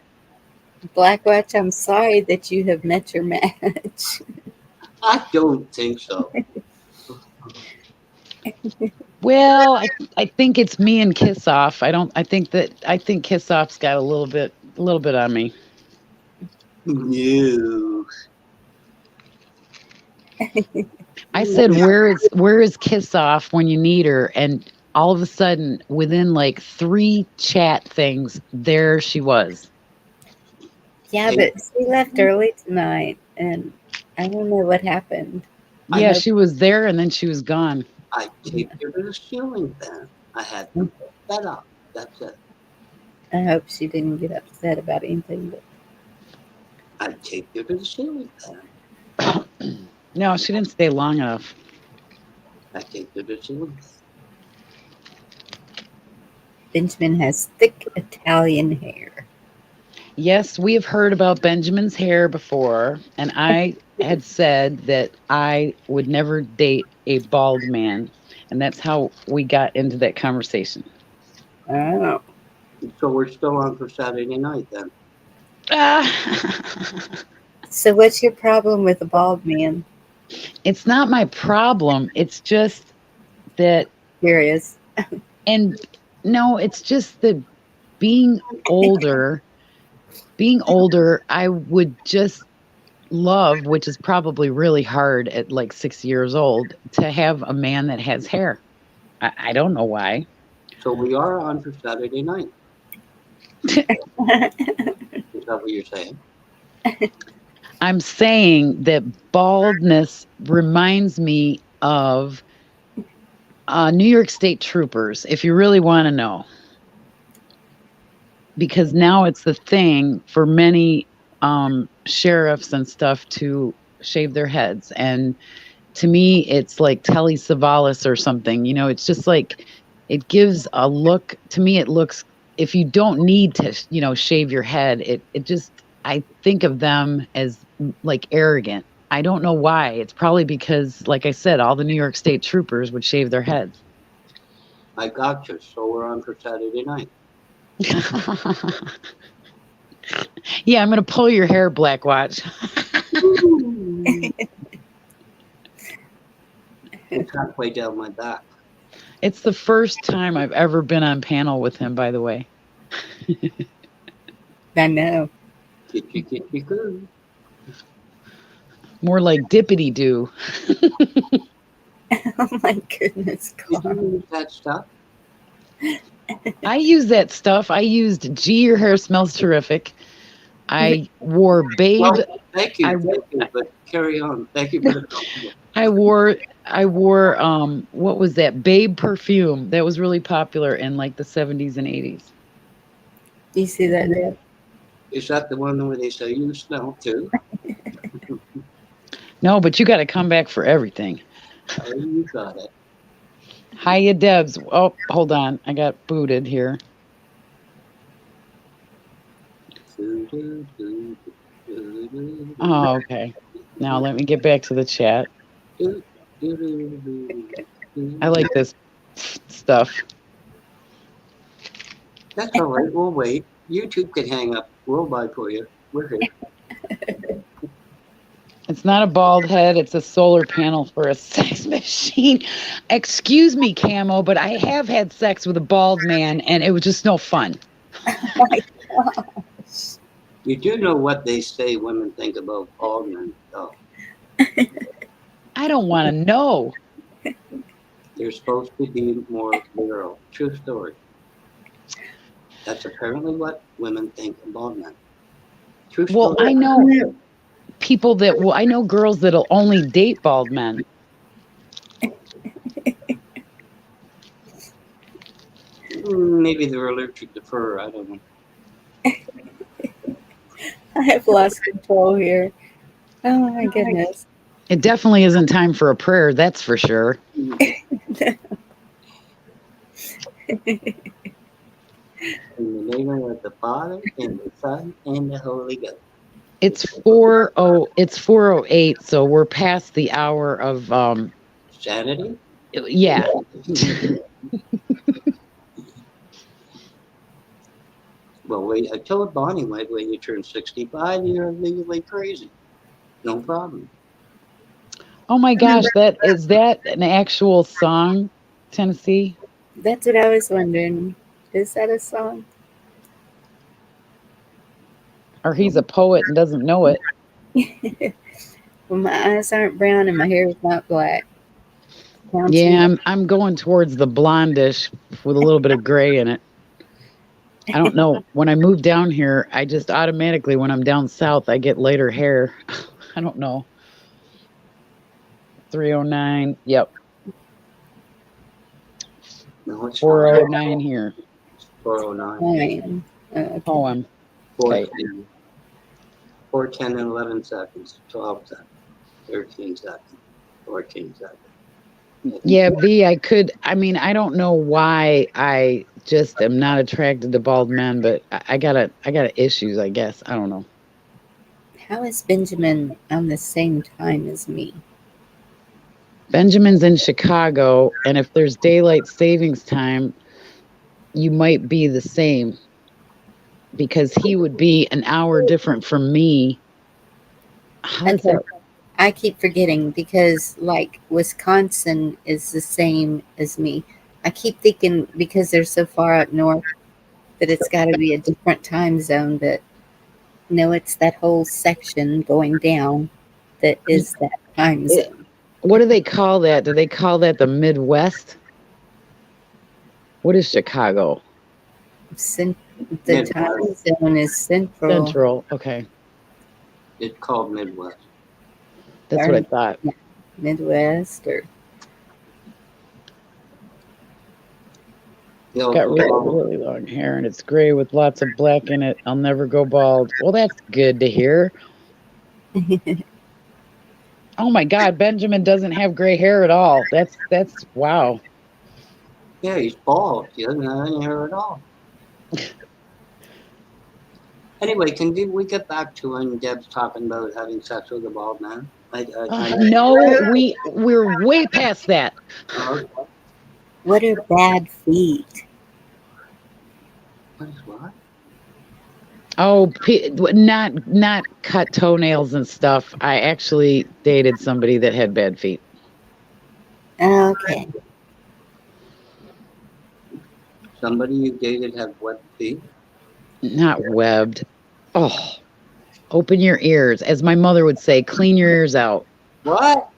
Blackwatch, I'm sorry that you have met your match. I don't think so. Well, I think it's me and Kiss Off. I think Kiss Off's got a little bit on me. No. I said, where is Kiss Off when you need her? And all of a sudden, within like 3 chat things, there she was. Yeah, but she left early tonight, and I don't know what happened. Yeah, she was there, and then she was gone. I taped her to the ceiling fan. I had to put that up. That's it. I hope she didn't get upset about anything. But I taped her to the ceiling fan. No, she didn't stay long enough. I taped her to the ceiling fan. Benjamin has thick Italian hair. Yes, we have heard about Benjamin's hair before, and I had said that I would never date a bald man, and that's how we got into that conversation. Oh. So we're still on for Saturday night then. So what's your problem with a bald man? It's not my problem. It's just that... Curious. And no, it's just that being older, I would just love, which is probably really hard at like 6 years old, to have a man that has hair. I don't know why. So we are on for Saturday night. Is that what you're saying? I'm saying that baldness reminds me of New York State troopers, if you really want to know. Because now it's the thing for many sheriffs and stuff to shave their heads. And to me, it's like Telly Savalas or something. You know, it's just like, it gives a look. To me, it looks, if you don't need to, shave your head, it just, I think of them as like arrogant. I don't know why. It's probably because, like I said, all the New York State troopers would shave their heads. I got you. So we're on for Saturday night. Yeah, I'm going to pull your hair, Black Watch. It's halfway down my back. It's the first time I've ever been on panel with him, by the way. I know. Kitty good. More like dippity doo. Oh my goodness, Did you use that stuff? I use that stuff. I used Gee, your hair smells terrific. I wore Babe. Well, thank you, but carry on. Thank you for the compliment. I wore what was that? Babe perfume. That was really popular in like the 70s and 80s. You see that there? Is that the one where they say you smell too? No, but you got to come back for everything. Oh, you got it. Hiya, Debs. Oh, hold on. I got booted here. Oh, okay. Now let me get back to the chat. I like this stuff. That's all right. We'll wait. YouTube can hang up. We'll buy for you. We're here. It's not a bald head. It's a solar panel for a sex machine. Excuse me, Camo, but I have had sex with a bald man, and it was just no fun. Oh my gosh. You do know what they say women think about bald men, though. I don't want to know. They're supposed to be more virile. True story. That's apparently what women think of bald men. True story. Well, I know people that I know girls that'll only date bald men. Maybe they're allergic to fur. I don't know. I have lost control here. Oh my goodness. It definitely isn't time for a prayer, that's for sure. In the name of the Father, and the Son, and the Holy Ghost. It's 4:08, so we're past the hour of Sanity? Yeah. Well, wait, I told Bonnie when you turn 65, you're legally crazy. No problem. Oh my gosh, is that an actual song, Tennessee? That's what I was wondering. Is that a song? Or he's a poet and doesn't know it. Well, my eyes aren't brown and my hair is not black. Yeah, I'm going towards the blondish with a little bit of gray in it. I don't know. When I moved down here, I just automatically, when I'm down south, I get lighter hair. I don't know. 309. Yep. No, it's 409 here. 409. Poem. 410. 410 and 11 seconds. 12 seconds. 13 seconds. 14 seconds. Yeah, V, I don't know why I just am not attracted to bald men, but I got issues, I guess. I don't know. How is Benjamin on the same time as me? Benjamin's in Chicago, and if there's daylight savings time, you might be the same because he would be an hour different from me. How is that? I keep forgetting because, like, Wisconsin is the same as me. I keep thinking because they're so far up north that it's got to be a different time zone, but no, it's that whole section going down that is that time zone. What do they call that? Do they call that the Midwest? What is Chicago? The time zone is central. Central, okay. It's called Midwest. That's what I thought. Midwest or... Got really long hair and it's gray with lots of black in it. I'll never go bald. Well, that's good to hear. Oh my God, Benjamin doesn't have gray hair at all. That's wow. Yeah, he's bald. He doesn't have any hair at all. Anyway, can we get back to when Deb's talking about having sex with a bald man? No, we're way past that. What are bad feet? What is what? Oh, not cut toenails and stuff. I actually dated somebody that had bad feet. Okay. Somebody you dated had webbed feet? Not webbed. Oh, open your ears. As my mother would say, clean your ears out. What?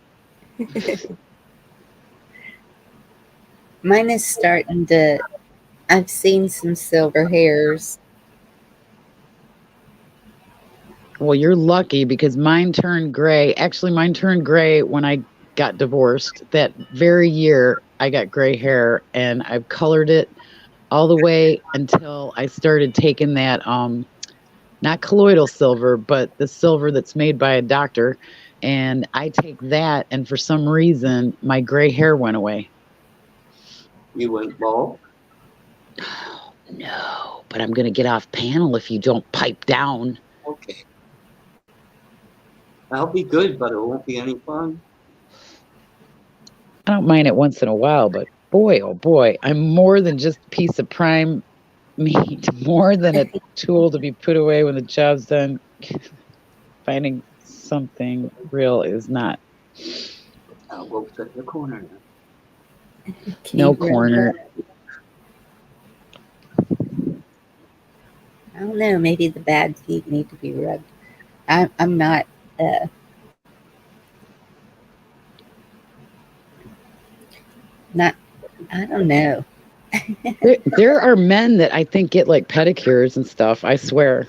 Mine is starting to, I've seen some silver hairs. Well, you're lucky because mine turned gray. Actually, mine turned gray when I got divorced. That very year, I got gray hair, and I've colored it all the way until I started taking that, not colloidal silver, but the silver that's made by a doctor. And I take that, and for some reason, my gray hair went away. You went bald? No, but I'm going to get off panel if you don't pipe down. Okay. That'll be good, but it won't be any fun. I don't mind it once in a while, but boy, oh boy, I'm more than just a piece of prime meat, more than a tool to be put away when the job's done. Finding something real is not. I'll go sit in the corner now. No corner. I don't know. Maybe the bad feet need to be rubbed. I'm not. Not. I don't know. There are men that I think get like pedicures and stuff. I swear.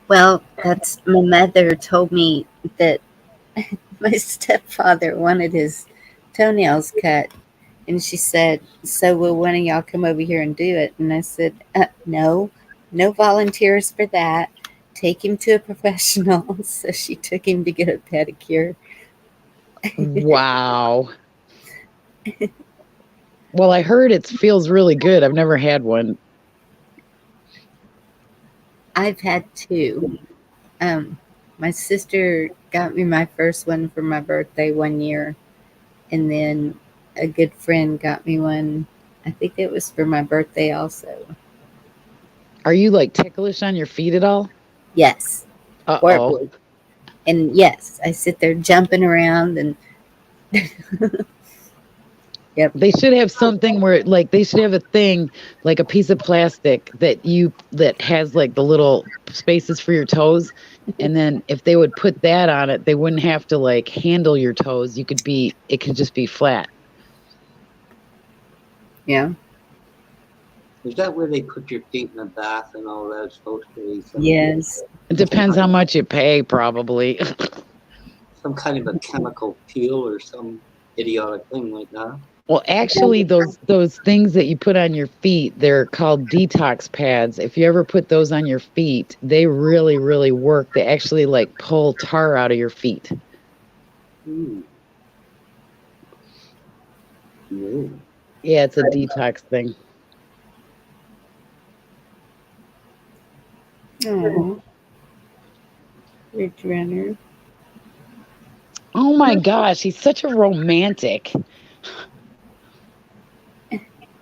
Well, that's my mother told me that my stepfather wanted his toenails cut, and she said, "So will one of y'all come over here and do it?" And I said, "No volunteers for that. Take him to a professional." So she took him to get a pedicure. Wow. Well, I heard it feels really good. I've never had one. I've had two. My sister got me my first one for my birthday one year, and then a good friend got me one. I think it was for my birthday also. Are you like ticklish on your feet at all? Yes. Uh-oh. And yes, I sit there jumping around and yep. They should have something where like they should have a thing like a piece of plastic that has like the little spaces for your toes, and then if they would put that on it, they wouldn't have to like handle your toes. It could just be flat. Yeah. Is that where they put your feet in the bath and all that supposed to be? Yes. It depends how much you pay, probably. Some kind of a chemical peel or some idiotic thing like that. Well, actually, those things that you put on your feet, they're called detox pads. If you ever put those on your feet, they really, really work. They actually like pull tar out of your feet. Mm. Yeah, it's a detox thing. Oh, Rich Renner. Oh my gosh, he's such a romantic.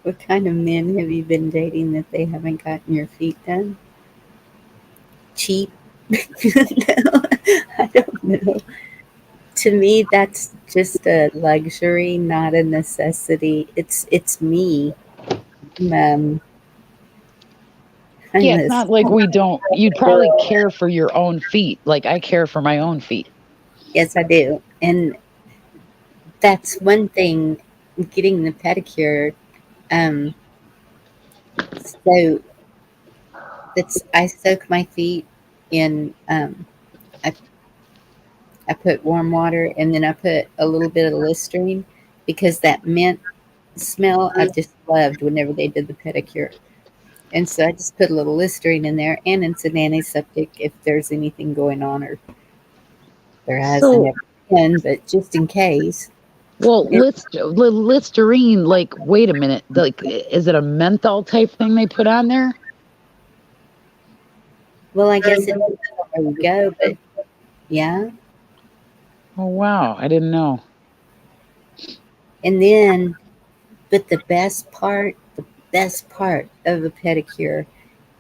What kind of men have you been dating that they haven't gotten your feet done? Cheap? No, I don't know. To me, that's just a luxury, not a necessity. It's me. Yeah, it's not like you'd probably care for your own feet. Like I care for my own feet. Yes, I do. And that's one thing, getting the pedicure. So I soak my feet in, I put warm water and then I put a little bit of Listerine because that mint smell I just loved whenever they did the pedicure. And so I just put a little Listerine in there, and it's an antiseptic if there's anything going on, or there hasn't ever been, but just in case. Well, Listerine, like, wait a minute. Like, is it a menthol type thing they put on there? Well, I guess it depends on where you go, but yeah. Oh, wow. I didn't know. And then, but the best part of a pedicure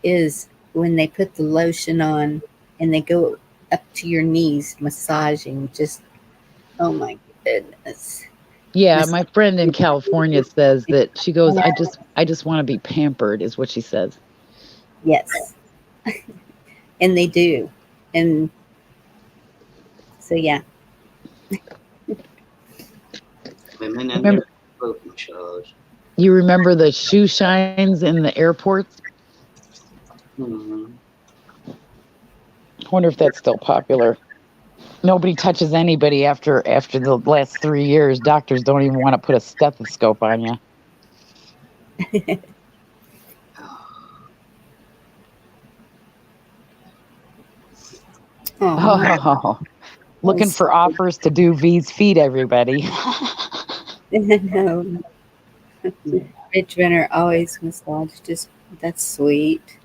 is when they put the lotion on and they go up to your knees massaging. Just, oh my goodness. Yeah, my friend in California says that she goes, I just want to be pampered, is what she says. Yes. And they do. And so, yeah. Women and their broken shows. You remember the shoe shines in the airports? Mm-hmm. I wonder if that's still popular. Nobody touches anybody after the last 3 years. Doctors don't even want to put a stethoscope on you. Oh, looking for offers to do V's feet, everybody. No. Rich Renner always massaged. Just, that's sweet.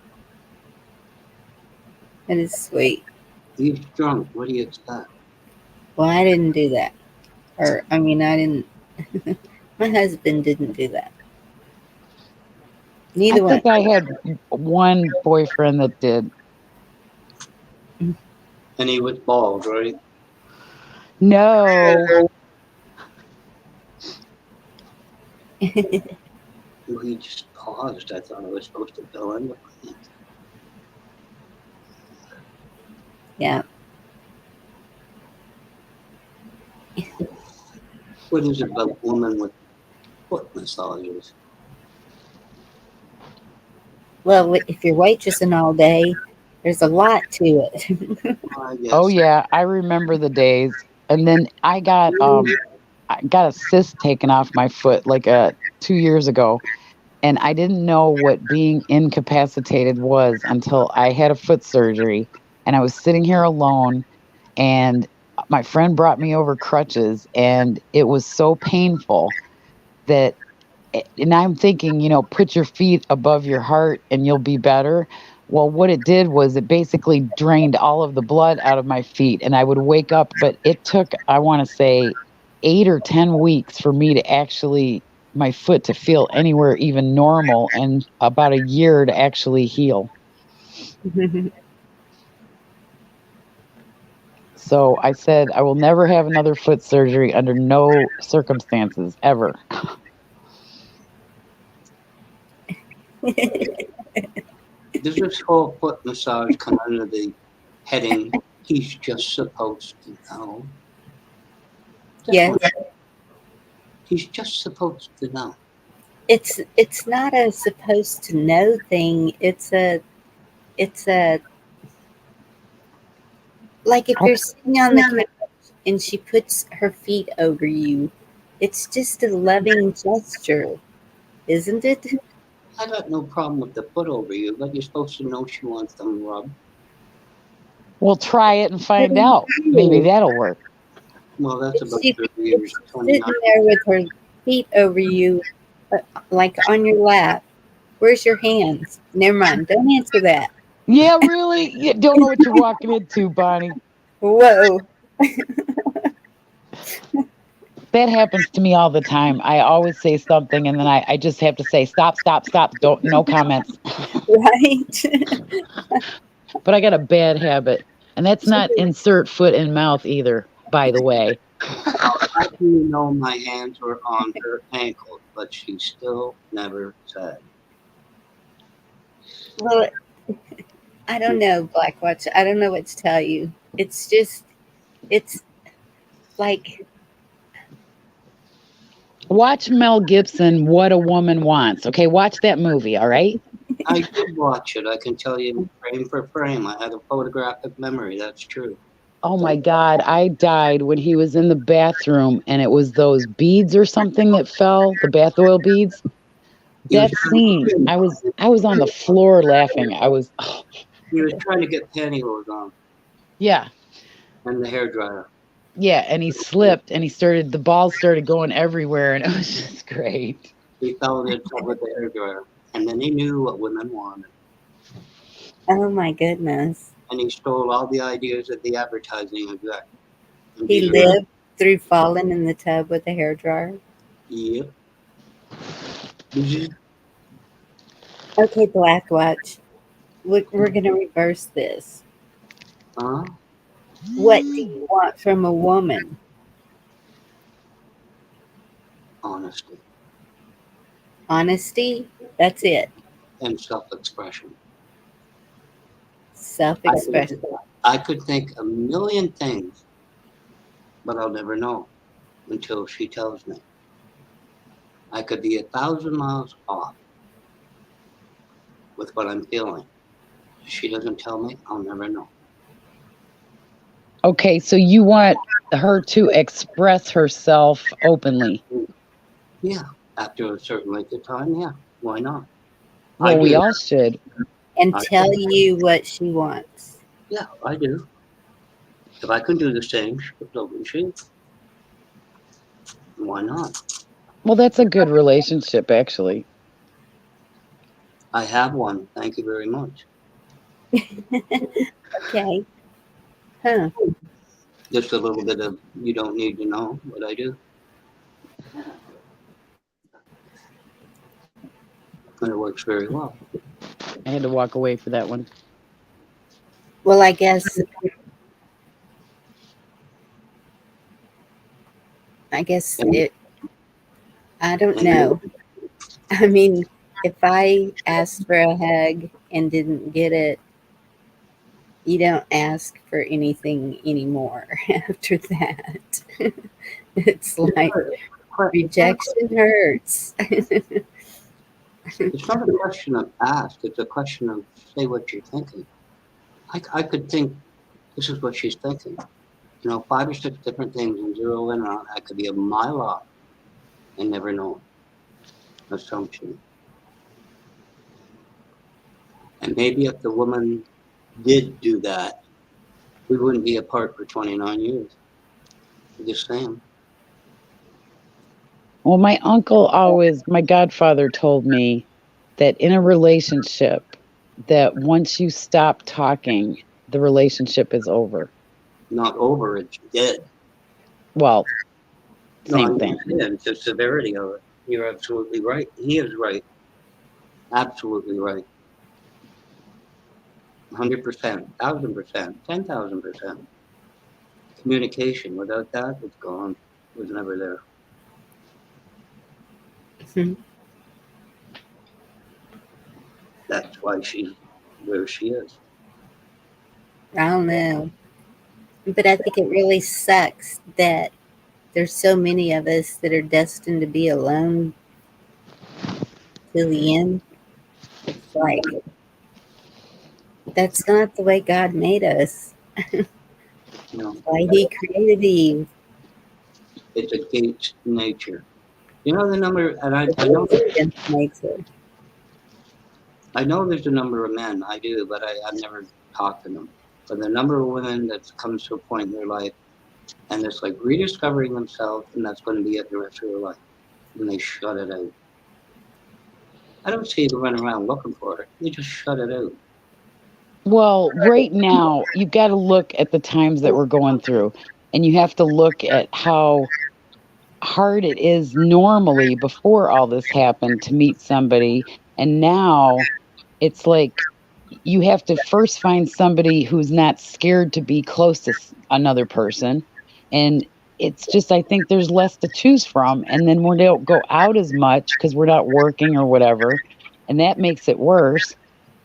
That is sweet. He's drunk. What do you expect? Well, I didn't do that. Or, I mean, I didn't. My husband didn't do that. Neither one. I think I had one boyfriend that did. And he was bald, right? No. He just paused. I thought I was supposed to go in. Yeah. What is it about women with foot massages? Well, if you're waitressing all day, there's a lot to it. Oh yeah, I remember the days. And then I got a cyst taken off my foot like 2 years ago, and I didn't know what being incapacitated was until I had a foot surgery, and I was sitting here alone, and my friend brought me over crutches, and it was so painful that, and I'm thinking, put your feet above your heart and you'll be better. Well, what it did was it basically drained all of the blood out of my feet, and I would wake up, but it took, I want to say, 8 or 10 weeks for me to actually, my foot to feel anywhere even normal, and about a year to actually heal. So I said, I will never have another foot surgery under no circumstances, ever. Does this whole foot massage come under the heading, he's just supposed to know? Yes. He's just supposed to know. It's not a supposed to know thing. It's a like if you're sitting on the couch and she puts her feet over you, it's just a loving gesture, isn't it? I got no problem with the foot over you, but you're supposed to know she wants them rubbed. Well, try it and find out. Maybe that'll work. Well, that's about 30 She's years. sitting there with her feet over you, like on your lap. Where's your hands? Never mind. Don't answer that. Yeah, really? You don't know what you're walking into, Bonnie. Whoa. That happens to me all the time. I always say something and then I just have to say, stop. No comments. Right. But I got a bad habit. And that's not insert foot in mouth either, by the way. I do know my hands were on her ankle, but she still never said. Well, I don't know, Blackwatch. I don't know what to tell you. It's just, it's like. Watch Mel Gibson, What a Woman Wants. Okay, watch that movie, all right? I did watch it. I can tell you frame for frame. I had a photographic memory. That's true. Oh my God, I died when he was in the bathroom and it was those beads or something that fell, the bath oil beads. That scene, I was on the floor laughing. He was trying to get pantyhose on. Yeah. And the hairdryer. Yeah, and he slipped and the balls started going everywhere and it was just great. He fell in trouble with the hairdryer. And then he knew what women wanted. Oh my goodness. And he stole all the ideas of the advertising exec. He lived through falling in the tub with a hairdryer. Yep. Okay, Black Watch. We're going to reverse this. What do you want from a woman? Honesty. Honesty? That's it. And self-expression. Self-expression. I could think a million things, but I'll never know until she tells me. I could be 1,000 miles off with what I'm feeling. If she doesn't tell me, I'll never know. Okay, so you want her to express herself openly? Yeah, after a certain length of time, yeah. Why not? Well, we all should. And tell you what she wants. Yeah, I do. If I can do the same, so can she. Why not? Well, that's a good relationship, actually. I have one. Thank you very much. Okay. Huh. Just a little bit of you don't need to know what I do. And it works very well. I had to walk away for that one. Well, I guess it, I don't know. I mean, if I asked for a hug and didn't get it, you don't ask for anything anymore after that. It's like rejection hurts. It's not a question of ask, it's a question of say what you're thinking. I could think this is what she's thinking. 5 or 6 different things and zero in on. I could be a mile off and never know. Assumption. And maybe if the woman did do that, we wouldn't be apart for 29 years. Just saying. Well, my godfather told me that in a relationship, that once you stop talking, the relationship is over. Not over, it's dead. Well, same thing. It's the severity of it. You're absolutely right. He is right. Absolutely right. 100%, 1,000%, 10,000%. Communication, without that, it's gone. It was never there. That's why she's where she is. I don't know. But I think it really sucks that there's so many of us that are destined to be alone till the end. It's like, that's not the way God made us. Why he created Eve. It's against nature. You know the number, and I know against nature. I know there's a number of men, I do, but I've never talked to them. But the number of women that comes to a point in their life, and it's like rediscovering themselves, and that's going to be it the rest of their life. And they shut it out. I don't see them running around looking for it. They just shut it out. Well, right now, you've got to look at the times that we're going through, and you have to look at how hard it is normally before all this happened to meet somebody. And now it's like you have to first find somebody who's not scared to be close to another person. And it's just, I think there's less to choose from. And then we don't go out as much because we're not working or whatever. And that makes it worse.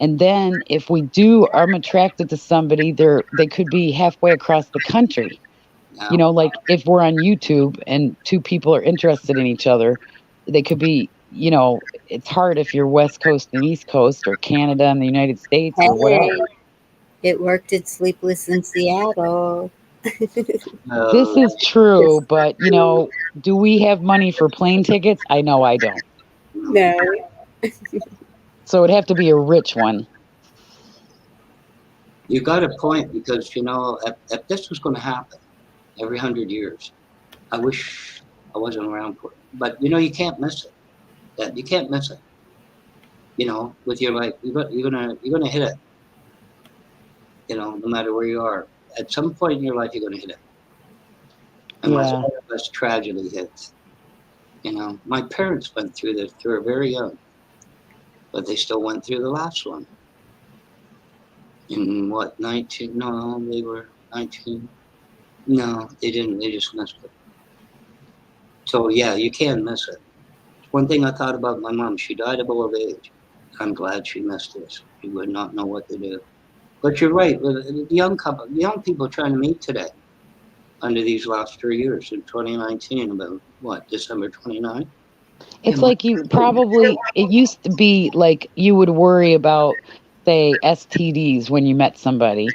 And then if I'm attracted to somebody, they could be halfway across the country. Like if we're on YouTube and 2 people are interested in each other, they could be, it's hard if you're West Coast and East Coast or Canada and the United States or whatever. It worked at Sleepless in Seattle. This is true, but, do we have money for plane tickets? I know I don't. No. So it'd have to be a rich one. You got a point, because, if this was going to happen every 100 years, I wish I wasn't around for it. But, you can't miss it. You can't miss it. With your life, you're gonna hit it. No matter where you are. At some point in your life, you're gonna hit it. unless Yeah. one of us tragedy hits. You know, my parents went through this. They were very young, but they still went through the last one. In what, 19? No, they were 19. No, they didn't. They just missed it. So, yeah, you can miss it. One thing I thought about my mom, she died of old age. I'm glad she missed this. She would not know what to do. But you're right. The young couple, the young people trying to meet today under these last 3 years in 2019, about what, December 29th? It's like you probably, it used to be like you would worry about, say, STDs when you met somebody.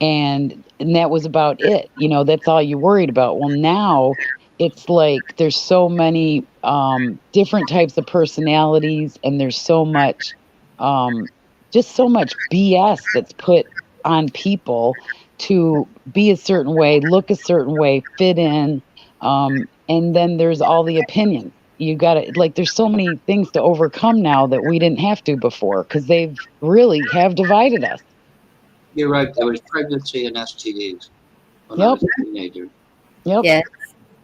And that was about it. You know, that's all you worried about. Well, now it's like there's so many different types of personalities, and there's so much, just so much BS that's put on people to be a certain way, look a certain way, fit in. And then there's all the opinions. You got to, like, there's so many things to overcome now that we didn't have to before, because they've really have divided us. You're right. There was pregnancy and STDs when I Yep. was a teenager. Yep. Yes.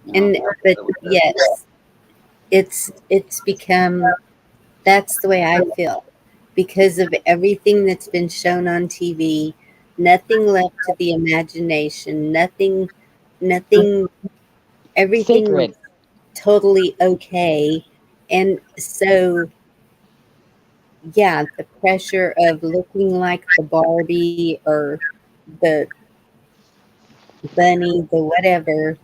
You know, And but yes, it's become, that's the way I feel, because of everything that's been shown on TV. Nothing left to the imagination. Nothing. Everything Sacred. is totally okay, and so yeah, the pressure of looking like the Barbie or the bunny, the whatever.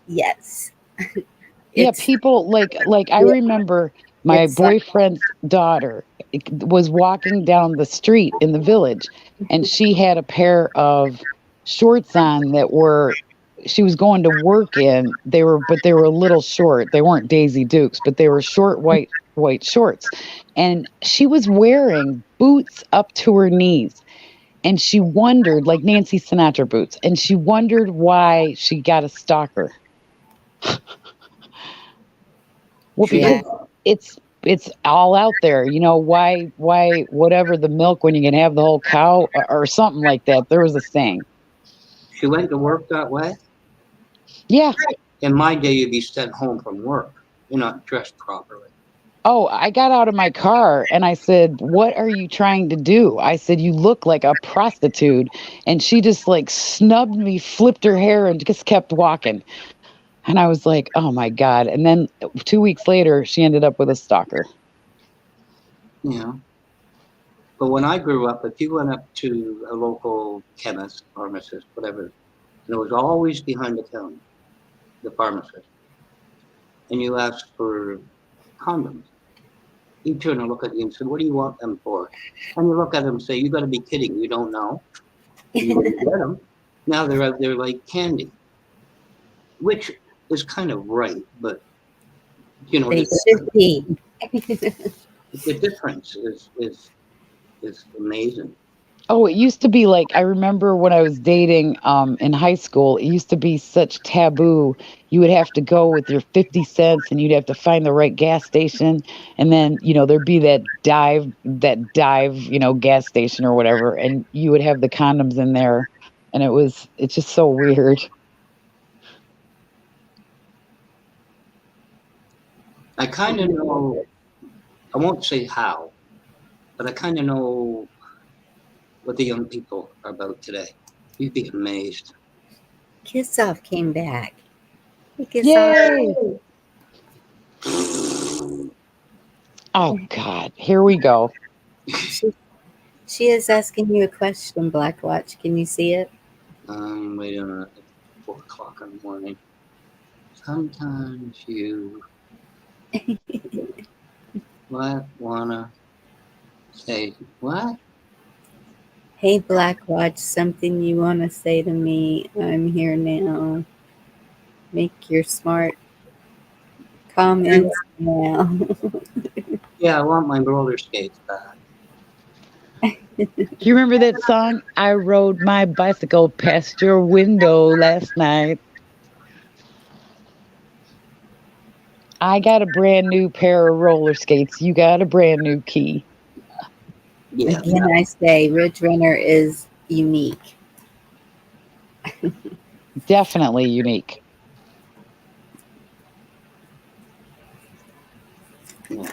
Yes. Yeah, It's people like I remember my it's like, boyfriend's daughter was walking down the street in the village, and she had a pair of shorts on that were, she was going to work in. They were a little short. They weren't Daisy Dukes, but they were short white shorts. And she was wearing boots up to her knees. And she wondered, like Nancy Sinatra boots, and she wondered why she got a stalker. Well, Yeah. because it's all out there, you know. Why whatever the milk when you can have the whole cow, or something like that. There was a saying. she went to work that way. Yeah. In my day, you'd be sent home from work. You're not dressed properly. Oh, I got out of my car and I said, "What are you trying to do?" I said, "You look like a prostitute." And she just like snubbed me, flipped her hair, and just kept walking. And I was like, "Oh my God." And then 2 weeks later, she ended up with a stalker. Yeah. But when I grew up, if you went up to a local chemist, pharmacist, whatever, and it was always behind the counter, the pharmacist, and you asked for condoms, he'd turn and look at you and say, "What do you want them for?" And you look at him and say, "You got to be kidding! You don't know." You wouldn't get them. Now they're out there like candy, which is kind of right, but you know, They should be. the difference is amazing. Oh, it used to be like, I remember when I was dating in high school, it used to be such taboo. You would have to go with your 50 cents and you'd have to find the right gas station. And then, you know, there'd be that dive, you know, gas station or whatever. And you would have the condoms in there. And it's just so weird. I kind of know, I won't say how, but I kind of know what the young people are about today. You'd be amazed. Kiss Off came back. Hey, Kiss Yay! Off. Oh God, here we go. She is asking you a question, Black Watch. Can you see it? Wait a minute. 4 o'clock in the morning. Sometimes you wanna say what? Hey, Black Watch, something you want to say to me? I'm here now. Make your smart comments now. Yeah, I want my roller skates back. Do you remember that song? I rode my bicycle past your window last night. I got a brand new pair of roller skates. You got a brand new key. Yeah. Again, I say Ridge Runner is unique. Definitely unique. Yeah.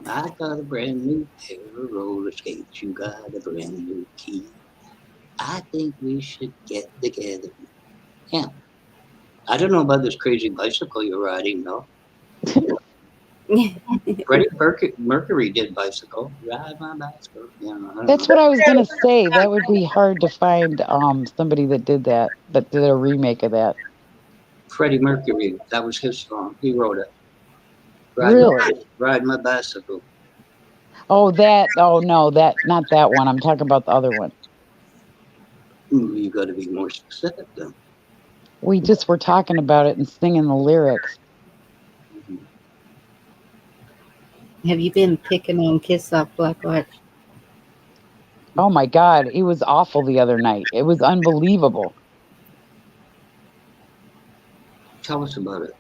I got a brand new pair of roller skates. You got a brand new key. I think we should get together. Yeah. I don't know about this crazy bicycle you're riding, though. Freddie Mercury did bicycle. Ride my bicycle. Yeah, That's what I was gonna say. That would be hard to find somebody that did a remake of that. Freddie Mercury, that was his song. He wrote it. Ride my bicycle. Oh, no, not that one. I'm talking about the other one. You got to be more specific, then. We just were talking about it and singing the lyrics. Have you been picking on Kiss Off Black Watch? Oh my God, it was awful the other night. It was unbelievable. Tell us about it.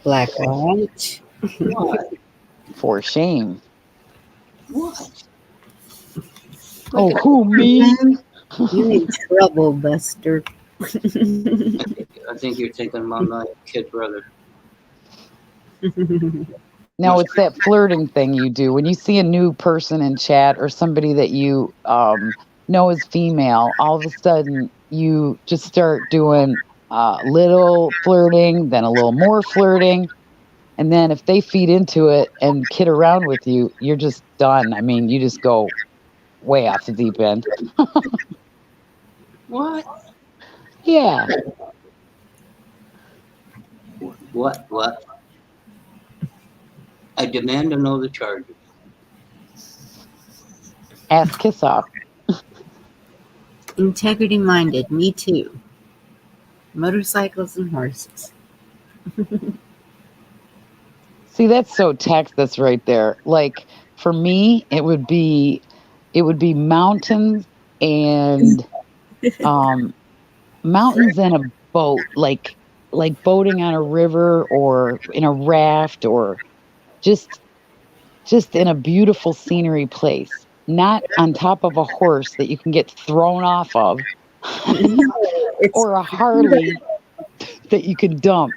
Black Watch. What? For shame. What? Oh, who, me? You in trouble, Buster. I think you're thinking about my kid brother. No, it's that flirting thing you do. When you see a new person in chat or somebody that you know is female, all of a sudden you just start doing little flirting, then a little more flirting. And then if they feed into it and kid around with you, you're just done. I mean, you just go way off the deep end. What? Yeah. What? I demand to know the charges. Ask Kiss Off. Integrity minded, me too. Motorcycles and horses. See, that's so Texas right there. Like for me, it would be mountains and mountains and a boat, like boating on a river or in a raft or just in a beautiful scenery place, not on top of a horse that you can get thrown off of or a Harley that you can dump.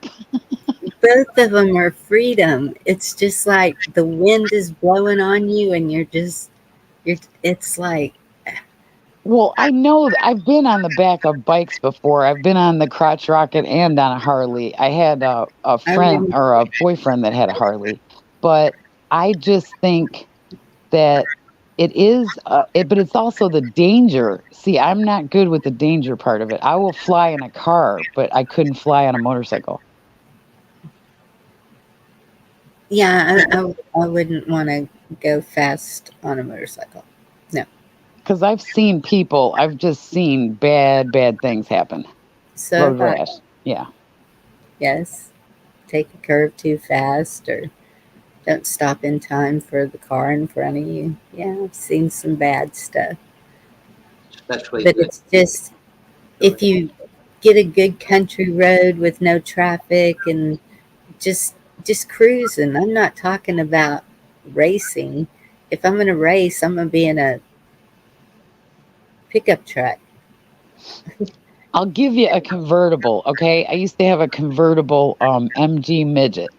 Both of them are freedom. It's just like the wind is blowing on you and it's like. Well, I know I've been on the back of bikes before. I've been on the crotch rocket and on a Harley. I had a friend or a boyfriend that had a Harley, but I just think that it is, but it's also the danger. See, I'm not good with the danger part of it. I will fly in a car, but I couldn't fly on a motorcycle. Yeah, I wouldn't want to go fast on a motorcycle. No. Because I've just seen bad things happen. So road rash. Yeah. Yes. Take a curve too fast or don't stop in time for the car in front of you. Yeah, I've seen some bad stuff. Especially but it's just, if you get a good country road with no traffic and just cruising. I'm not talking about racing. If I'm going to race, I'm going to be in a pickup truck. I'll give you a convertible, okay? I used to have a convertible MG midget.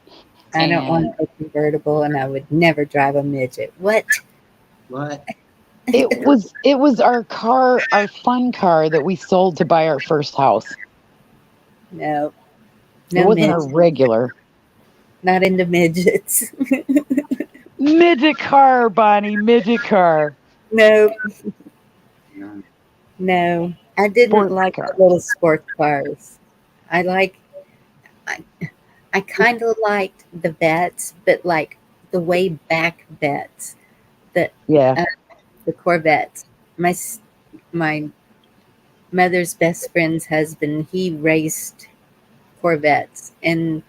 I don't want a convertible, and I would never drive a midget. What? It was our car, our fun car that we sold to buy our first house. No. It wasn't a regular. Not into midgets. Midget car, Bonnie, midget car. No. No. I didn't like the little sports cars. I kind of liked the Vets, but like the way back Vets. The Corvettes. My mother's best friend's husband, he raced Corvettes, and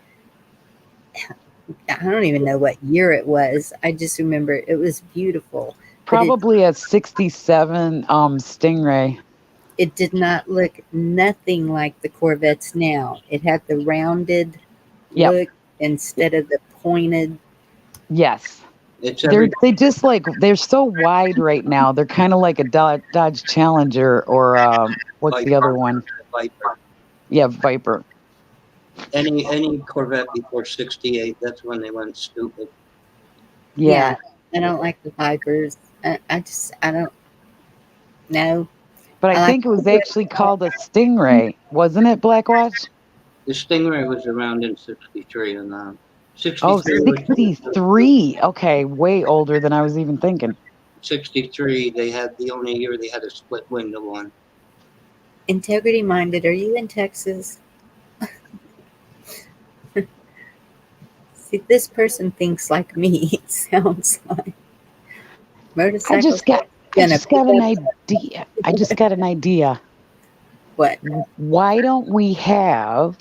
I don't even know what year it was. I just remember it was beautiful. Probably a 67 Stingray. It did not look nothing like the Corvettes now. It had the rounded look instead of the pointed. Yes. They're so wide right now. They're kind of like a Dodge Challenger or what's the other one? Yeah, Viper. Any Corvette before 68, that's when they went stupid. Yeah. I don't like the Vipers. I don't know. But I like think it was actually called a Stingray, wasn't it, Blackwatch? The Stingray was around in 63 and Oh, 63. 63. Okay, way older than I was even thinking. 63, they had the only year they had a split window one. Integrity Minded, are you in Texas? See, this person thinks like me. It sounds like motorcycle. I just got an idea. I just got an idea. What? Why don't we have,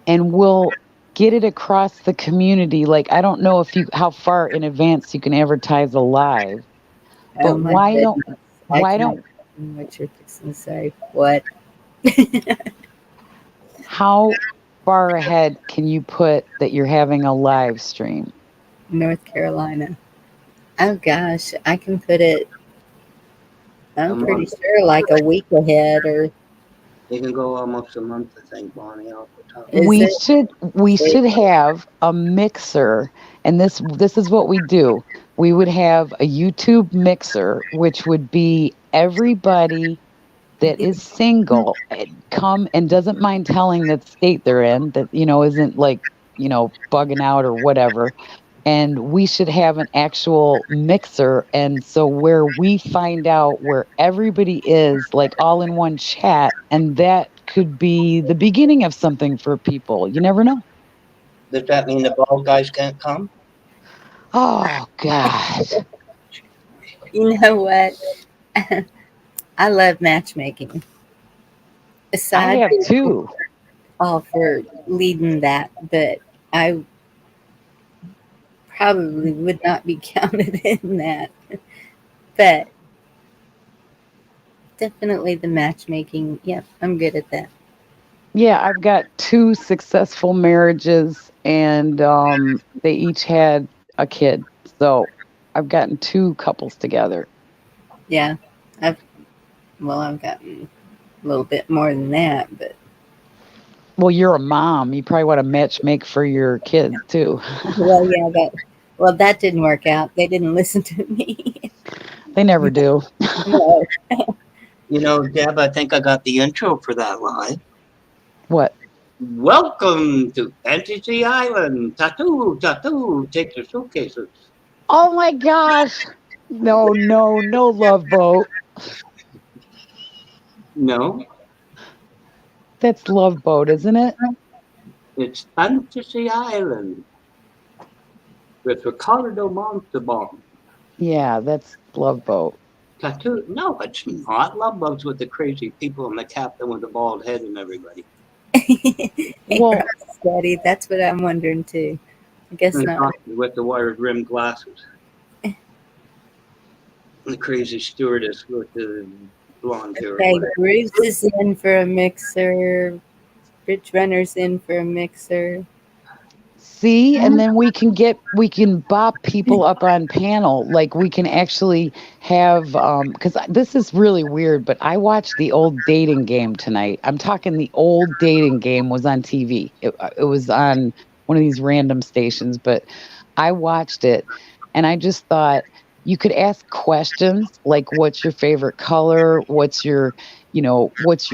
and we'll get it across the community. Like, I don't know how far in advance you can advertise a live, but why don't what you're fixing to say? What? How far ahead can you put that you're having a live stream? North Carolina. Oh gosh, I can put it. I'm pretty sure like a week ahead, or you can go almost a month. I think, Bonnie. Off the top. We should have a mixer, and this is what we do. We would have a YouTube mixer, which would be everybody that is single come and doesn't mind telling that state they're in, that isn't like bugging out or whatever. And we should have an actual mixer, and so where we find out where everybody is, like all in one chat, and that could be the beginning of something for people. You never know. Does that mean the bald guys can't come? Oh God. You know what? I love matchmaking. I have too. All for leading that, but I probably would not be counted in that. But definitely the matchmaking. Yep, I'm good at that. Yeah, I've got 2 successful marriages, and they each had a kid. So I've gotten 2 couples together. Yeah, I've gotten a little bit more than that, but. Well, you're a mom. You probably want to matchmake for your kids too. Well, yeah, that didn't work out. They didn't listen to me. They never do. No. Deb, I think I got the intro for that live. What? Welcome to Fantasy Island. Tattoo, take your suitcases. Oh my gosh. No Love Boat. No. That's Love Boat, isn't it? It's Fantasy Island with Ricardo Montalban. Yeah, that's Love Boat. Tattoo? No, it's not. Love Boat's with the crazy people and the captain with the bald head and everybody. Well, Steady. That's what I'm wondering too. I guess not. With the wired rimmed glasses. And the crazy stewardess with the blonde hair. Okay, Bruce is in for a mixer. Rich Runner's in for a mixer. See, and then we can bop people up on panel. Like we can actually have, because this is really weird, but I watched the old Dating Game tonight. I'm talking the old Dating Game was on TV. It was on one of these random stations, but I watched it and I just thought you could ask questions like, what's your favorite color? What's your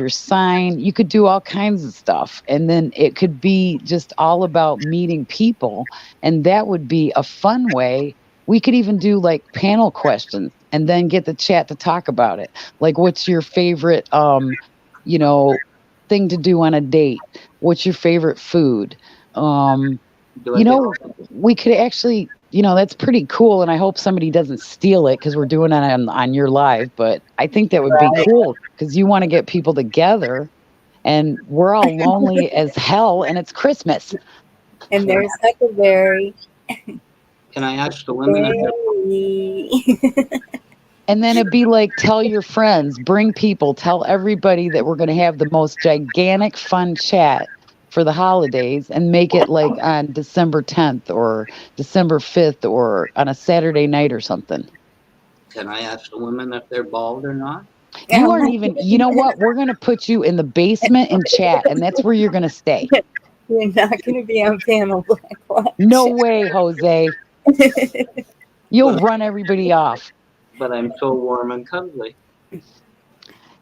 sign? You could do all kinds of stuff. And then it could be just all about meeting people. And that would be a fun way. We could even do like panel questions and then get the chat to talk about it. Like, what's your favorite, thing to do on a date? What's your favorite food? We could actually, that's pretty cool. And I hope somebody doesn't steal it because we're doing it on your live. But I think that would be cool because you want to get people together and we're all lonely as hell and it's Christmas. And there's Huckleberry. Can I ask the women? And then it'd be like, tell your friends, bring people, tell everybody that we're going to have the most gigantic fun chat for the holidays and make it like on December 10th or December 5th or on a Saturday night or something. Can I ask the women if they're bald or not? You aren't even, you know what? We're going to put you in the basement and chat, and that's where you're going to stay. You're not going to be on panel Black Watch. No way, Jose. You'll run everybody off. But I'm so warm and cuddly.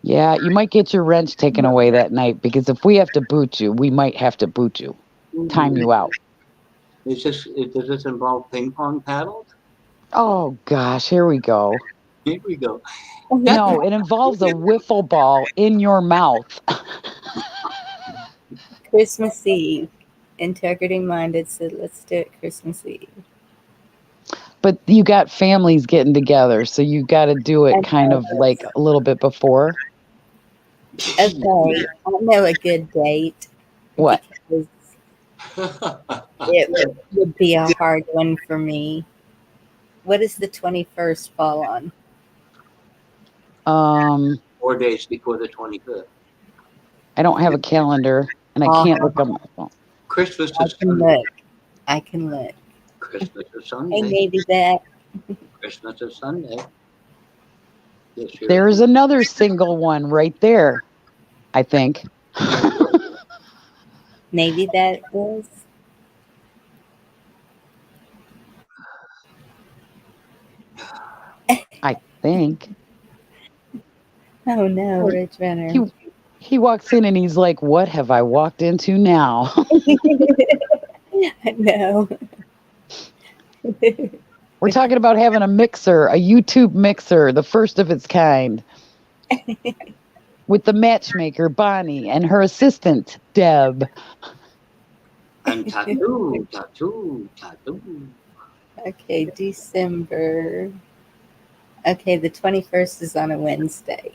Yeah, you might get your wrench taken away that night, because if we have to boot you, we might have to boot you. Time you out. Does this involve ping pong paddles? Oh, gosh, here we go. Here we go. No, it involves a wiffle ball in your mouth. Christmas Eve. Integrity Minded said, let's do it Christmas Eve. But you got families getting together, so you got to do it kind of like a little bit before. Okay, I know a good date. What? It would be a hard one for me. What does the 21st fall on? 4 days before the 25th. I don't have a calendar, and I can't look on my phone. Christmas I is can Sunday. look. I can look. Christmas is Sunday. Hey, maybe that. Christmas is Sunday. Yes, There's another single one right there, I think. Maybe that is. I think. Oh no, Rich Renner. He walks in and he's like, what have I walked into now? I know. We're talking about having a mixer, a YouTube mixer, the first of its kind. With the matchmaker, Bonnie, and her assistant, Deb. And tattoo. Okay, December. Okay, the 21st is on a Wednesday.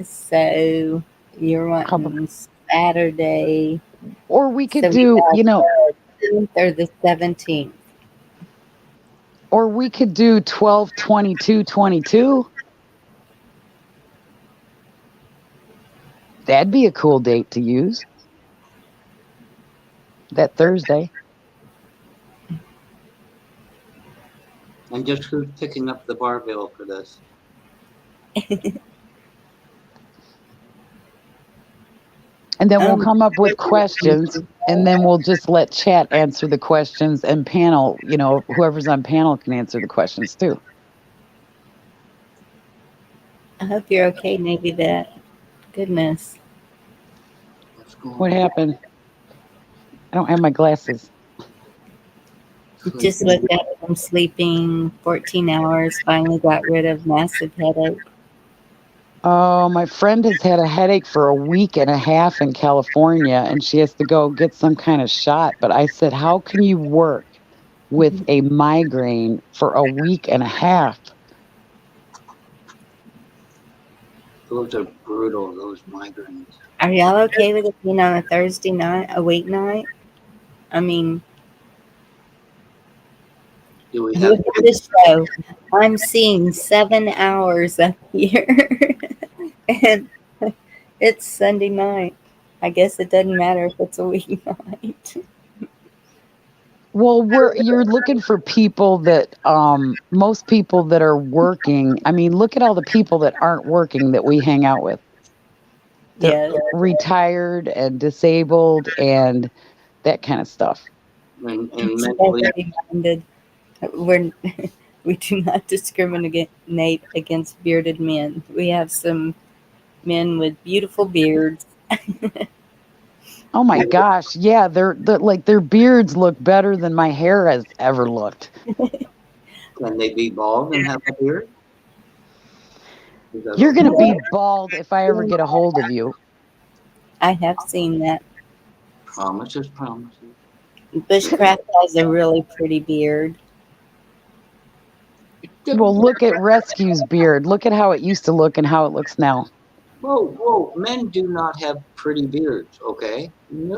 So you're wanting Saturday. Or we could do, or the 17th. Or we could do 12/22/22. That'd be a cool date to use. That Thursday. And just who's picking up the bar bill for this? And then we'll come up with questions, and then we'll just let chat answer the questions, and panel, whoever's on panel can answer the questions too. I hope you're okay, Navy Vet. Goodness. What happened? I don't have my glasses. Just looked at it from sleeping 14 hours, finally got rid of massive headache. Oh, my friend has had a headache for a week and a half in California, and she has to go get some kind of shot. But I said, how can you work with a migraine for a week and a half? Those are brutal, those migraines. Are y'all okay with it being on a Thursday night, a weeknight? I mean, do we have look at this show. I'm seeing 7 hours up here. And it's Sunday night. I guess it doesn't matter if it's a weeknight. Well, you're looking for people that, most people that are working. I mean, look at all the people that aren't working that we hang out with. They're retired and disabled and that kind of stuff. And mentally minded. We do not discriminate against bearded men. We have some men with beautiful beards. Oh my gosh, yeah, they're like their beards look better than my hair has ever looked. Can they be bald and have a beard? You're gonna be bald if I ever get a hold of you. I have seen that. Promises. Bushcraft has a really pretty beard. Well, look at Rescue's beard. Look at how it used to look and how it looks now. Whoa, men do not have pretty beards, okay? No.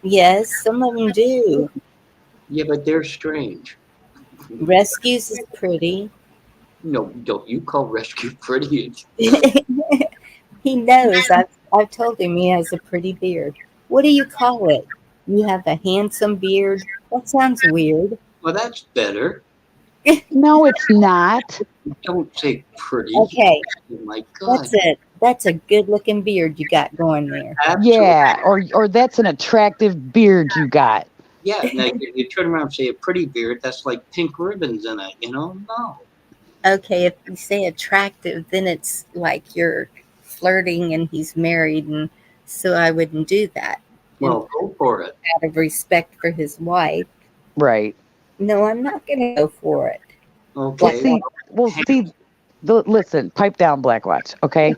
Yes, some of them do. Yeah, but they're strange. Rescue's is pretty. No, don't you call Rescue pretty? He knows. I've told him he has a pretty beard. What do you call it? You have a handsome beard? That sounds weird. Well, that's better. No, it's not. Don't say pretty. Okay, Oh my God. that's a good looking beard you got going there. Absolutely. Yeah, or that's an attractive beard you got. Yeah, now you turn around and say a pretty beard, that's like pink ribbons in it, you know? No. Okay, if you say attractive, then it's like you're flirting and he's married, and so I wouldn't do that. Well, go for it. Out of respect for his wife. Right. No, I'm not going to go for it. Okay. Listen, pipe down, Blackwatch, okay?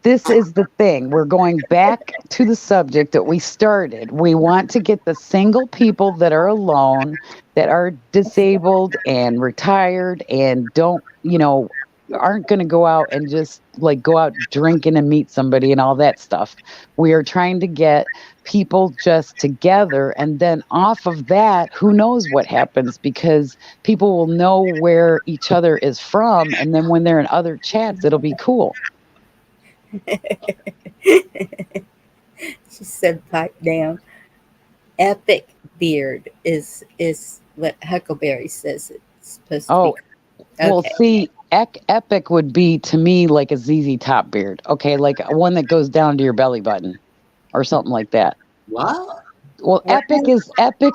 This is the thing. We're going back to the subject that we started. We want to get the single people that are alone, that are disabled and retired and don't, aren't going to go out and just like go out drinking and meet somebody and all that stuff. We are trying to get people just together, and then off of that, who knows what happens, because people will know where each other is from, and then when they're in other chats, it'll be cool. She said pipe down. Epic beard is what Huckleberry says it's supposed to be. Well, Okay. see, epic would be to me like a ZZ Top beard. Okay, like one that goes down to your belly button or something like that. What? Well, epic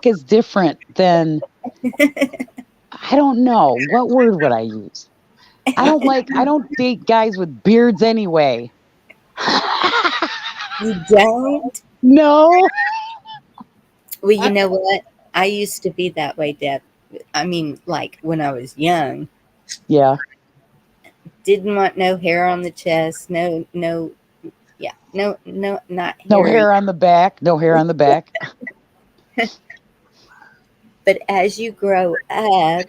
is different than I don't know. What word would I use? I don't date guys with beards anyway. You don't? No. Well, you know what? I used to be that way, Deb. I mean, like when I was young. Yeah. Didn't want no hair on the chest. No, not No hair on the back. No hair on the back. But as you grow up,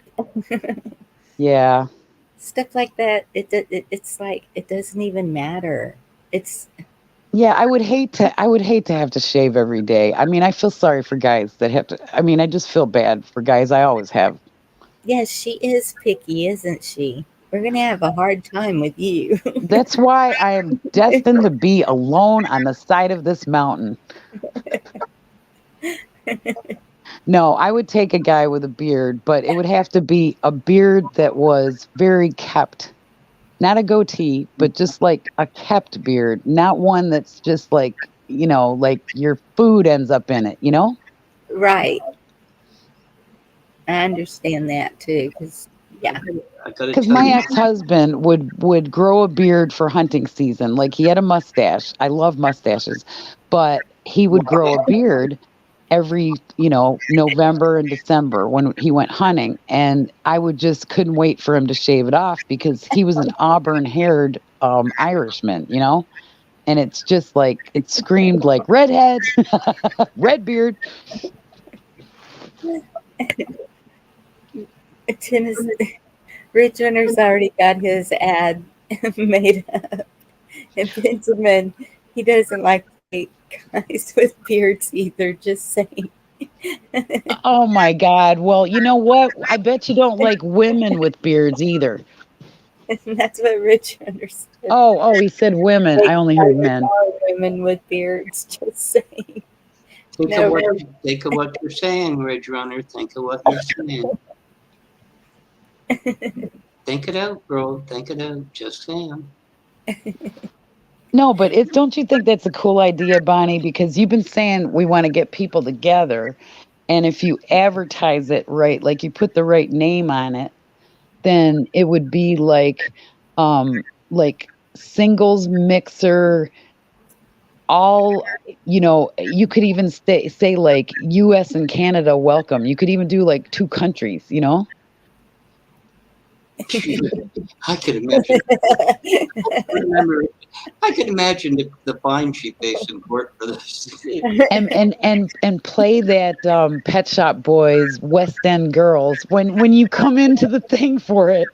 Yeah. stuff like that, it's like it doesn't even matter. It's Yeah, I would hate to have to shave every day. I mean, I feel sorry for guys that have to. I mean, I just feel bad for guys. I always have. yes, she is picky, isn't she? We're gonna have a hard time with you. That's why I am destined to be alone on the side of this mountain. No, I would take a guy with a beard, but it would have to be a beard that was very kept. Not a goatee, but just like a kept beard, not one that's just like, like your food ends up in it, Right. I understand that too, because yeah. Because my ex-husband would grow a beard for hunting season. Like he had a mustache. I love mustaches, but he would grow a beard every, November and December when he went hunting. And I couldn't wait for him to shave it off because he was an auburn-haired Irishman, And it's just like, it screamed like redhead, red beard. Rich Winter's already got his ad made up. And Benjamin, he doesn't like guys with beards either, just saying. Oh my God. Well, you know what? I bet you don't like women with beards either. And that's what Rich Winter said. Oh, he said women. I only heard men. Women with beards, just saying. Think of what you're saying, Ridge Runner. Think of what you're saying. Think it out, bro. Think it out. Just saying. No, but don't you think that's a cool idea, Bonnie? Because you've been saying we want to get people together. And if you advertise it right, like you put the right name on it, then it would be like singles mixer, all, you could even say like US and Canada welcome. You could even do like 2 countries, I could imagine. I could imagine the fine she faced in court for this. and play that Pet Shop Boys, West End Girls when you come into the thing for it.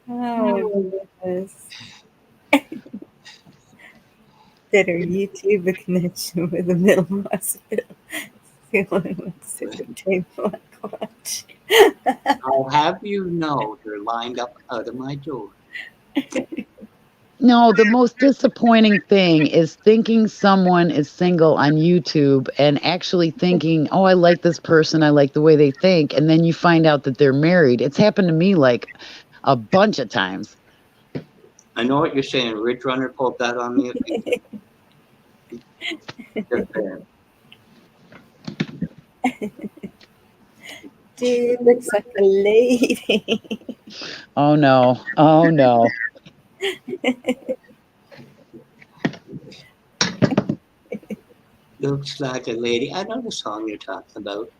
Oh, goodness. That her YouTube connection with the middle hospital. The only one sitting at the table I watch. I'll have you know they're lined up out of my door. No, the most disappointing thing is thinking someone is single on YouTube and actually thinking, oh, I like this person, I like the way they think, and then you find out that they're married. It's happened to me like a bunch of times. I know what you're saying. Ridge Runner pulled that on me. Just bad. Dude looks like a lady. Oh no. Oh no. Looks like a lady. I know the song you're talking about.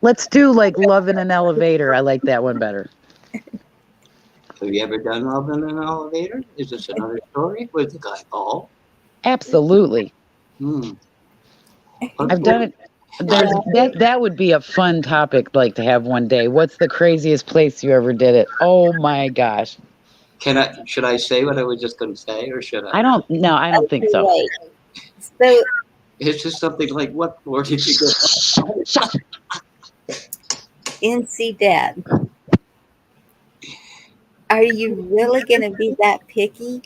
Let's do like Love in an Elevator. I like that one better. Have you ever done Love in an Elevator? Is this another story with the guy Paul? Absolutely. I've done it. That would be a fun topic like to have one day. What's the craziest place you ever did it? Oh my gosh. Should I say what I was just going to say, or should I? I don't think so. So it's just something like, what floor did you go? NC Dad, are you really going to be that picky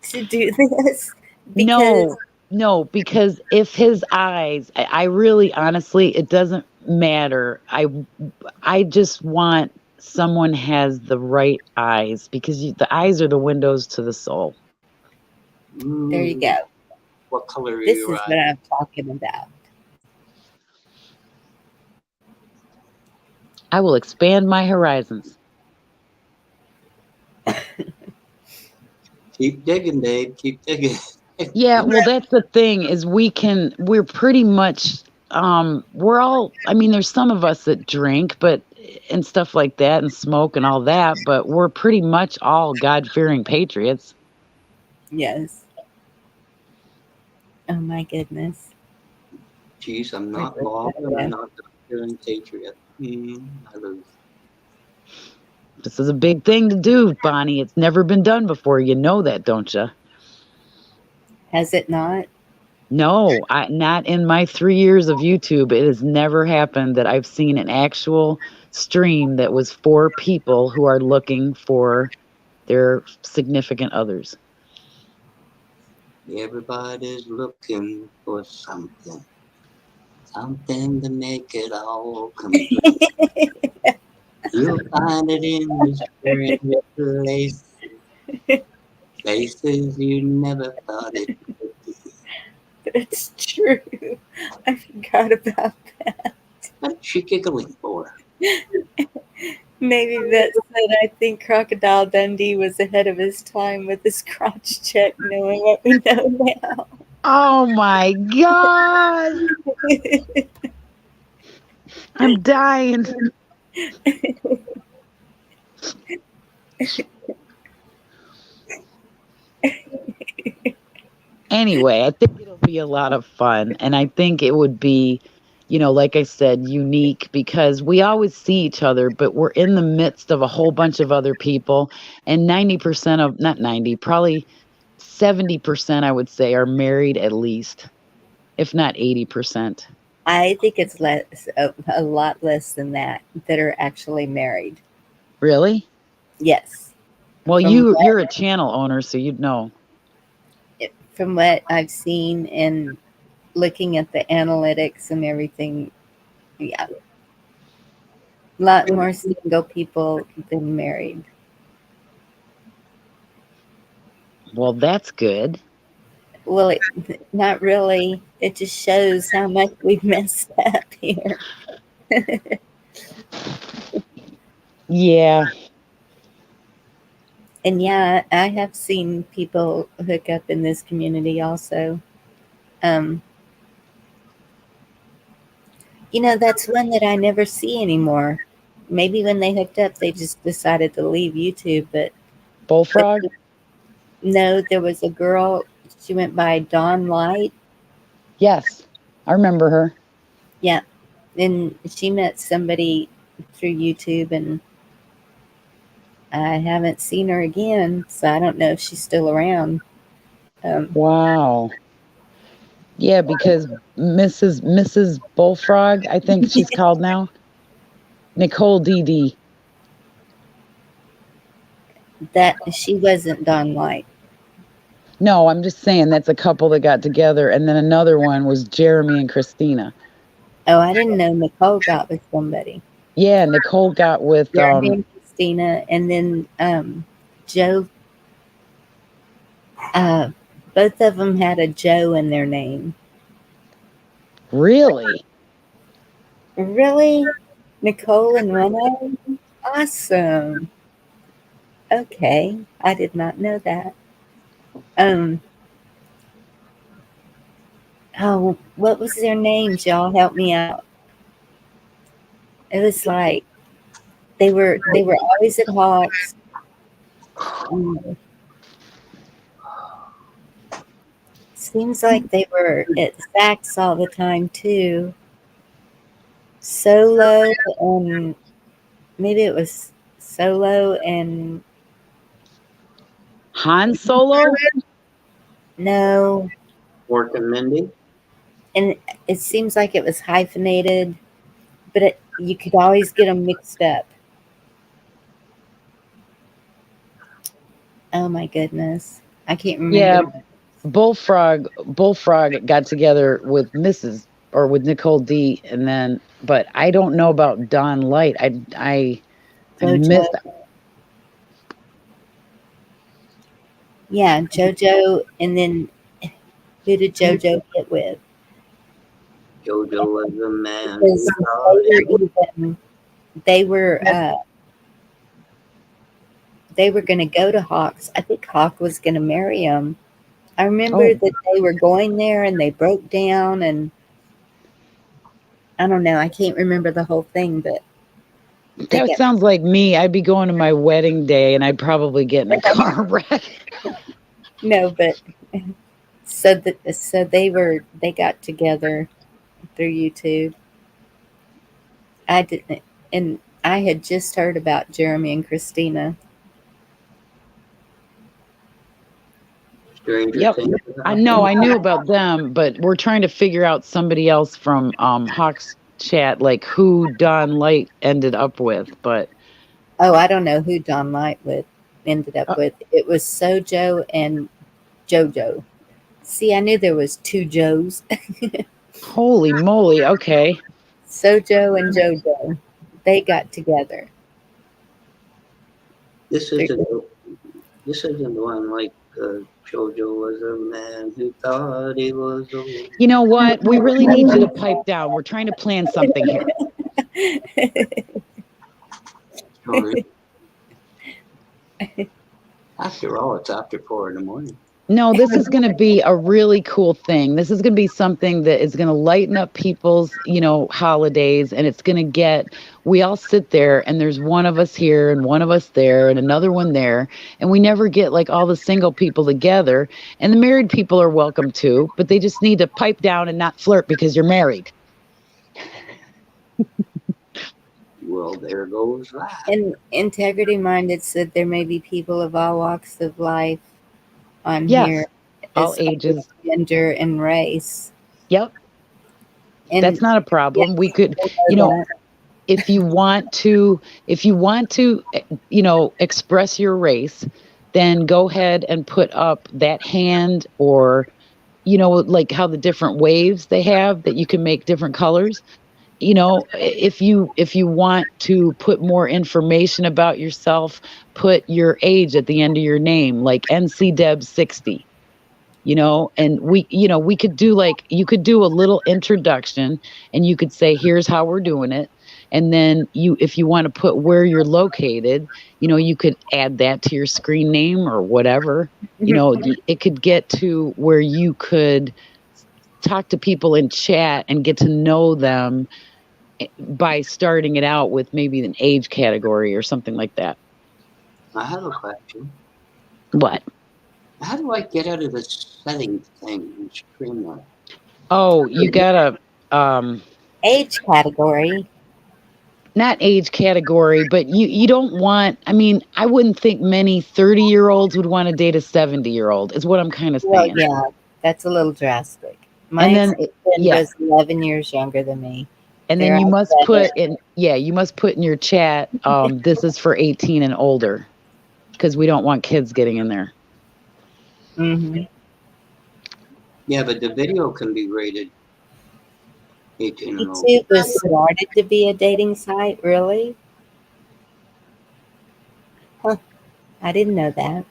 to do this? No, because if his eyes, I really, honestly, it doesn't matter. I just want someone has the right eyes, because the eyes are the windows to the soul. There you go. What color are this your is eyes? what I'm talking about. I will expand my horizons. Keep digging, Dave. Keep digging. Yeah, well, that's the thing, is we're pretty much, we're all, I mean, there's some of us that drink, and stuff like that, and smoke and all that, but we're pretty much all God-fearing patriots. Yes. Oh my goodness. Jeez, I'm not law, and I'm not a patriot. I lose. This is a big thing to do, Bonnie. It's never been done before. You know that, don't you? Has it not? No, not in my 3 years of YouTube. It has never happened that I've seen an actual stream that was for people who are looking for their significant others. Everybody's looking for something. Something to make it all complete. You'll find it in the strange places. Places you never thought it would be. It's true. I forgot about that. What's she giggling for? Maybe that said, I think Crocodile Dundee was ahead of his time with his crotch check, knowing what we know now. Oh my God! I'm dying. Anyway, I think it'll be a lot of fun, and I think it would be, like I said, unique, because we always see each other, but we're in the midst of a whole bunch of other people, and 90% of, not 90, probably 70%, I would say, are married at least, if not 80%. I think it's a lot less than that are actually married. Really? Yes. Well, you're a channel owner, so you'd know. From what I've seen and looking at the analytics and everything, yeah. A lot more single people than married. Well, that's good. Well, not really. It just shows how much we've messed up here. Yeah. And yeah, I have seen people hook up in this community also. That's one that I never see anymore. Maybe when they hooked up, they just decided to leave YouTube. But Bullfrog? No, there was a girl. She went by Dawn Light. Yes, I remember her. Yeah, and she met somebody through YouTube, and I haven't seen her again, so I don't know if she's still around. Wow. Yeah, because Mrs. Bullfrog, I think she's called now. Nicole DD. That she wasn't Dawn Light. No, I'm just saying that's a couple that got together, and then another one was Jeremy and Christina. Oh, I didn't know Nicole got with somebody. Yeah, Nicole got with Jeremy and Christina, and then Joe. Both of them had a Joe in their name. Really? Really? Nicole and Reno? Awesome. Okay, I did not know that. Oh, what was their names? Y'all help me out. It was like they were always at Hawks. Seems like they were at Saks all the time too. Solo and maybe it was Solo and Han Solo? No. Mork and Mindy? And it seems like it was hyphenated, but you could always get them mixed up. Oh my goodness. I can't remember. Yeah, Bullfrog got together with Mrs. or with Nicole D, and then, but I don't know about Dawn Light. I missed that. Yeah, JoJo, and then who did JoJo get with? JoJo was a man. They were going to go to Hawks. I think Hawk was going to marry him. I remember that they were going there and they broke down, and I don't know. I can't remember the whole thing, but that sounds like me. I'd be going to my wedding day and I'd probably get in a car wreck. No, but so they got together through YouTube. I didn't, and I had just heard about Jeremy and Christina. Yep. I know. I knew about them, but we're trying to figure out somebody else from Hawks chat, like who Dawn Light ended up with. But I don't know who Dawn Light ended up with. It was Sojo and JoJo. See, I knew there was two Joes. Holy moly! Okay. Sojo and JoJo, they got together. This isn't the one like JoJo was a man who thought he was a... You know what? We really need you to pipe down. We're trying to plan something here. After all, it's after 4 a.m. No, this is going to be a really cool thing. This is going to be something that is going to lighten up people's, holidays, and it's going to get, we all sit there and there's one of us here and one of us there and another one there, and we never get like all the single people together, and the married people are welcome too, but they just need to pipe down and not flirt because you're married. Well, there goes that. And Integrity Minded said there may be people of all walks of life on here, all ages, gender, and race. Yep. And that's not a problem. Yeah, we could, if you want to, express your race, then go ahead and put up that hand, or, like how the different waves they have that you can make different colors. If you want to put more information about yourself, put your age at the end of your name, like NCDeb 60, and we could do you could do a little introduction, and you could say, here's how we're doing it. And then if you want to put where you're located, you could add that to your screen name or whatever. It could get to where you could talk to people in chat and get to know them by starting it out with maybe an age category or something like that. I have a question. What? How do I get out of the settings thing in Streamline? Oh, you got a age category. Not age category, but you don't want, I wouldn't think many 30-year-olds would want to date a 70-year-old is what I'm kind of saying. Well, yeah, that's a little drastic. My husband was 11 years younger than me. And then you must put in your chat, this is for 18 and older. because we don't want kids getting in there. Mm-hmm. Yeah, but the video can be rated 18 and over. YouTube was started to be a dating site, really? Huh. I didn't know that.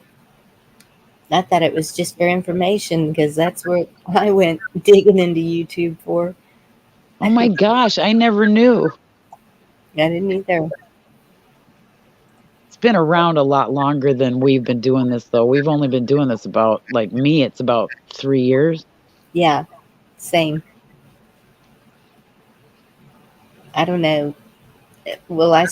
I thought it was just for information because that's what I went digging into YouTube for. Oh my gosh, I never knew. I didn't either. It's been around a lot longer than we've been doing this, though. We've only been doing this about, like me, it's about 3 years. Yeah, same. I don't know. Well,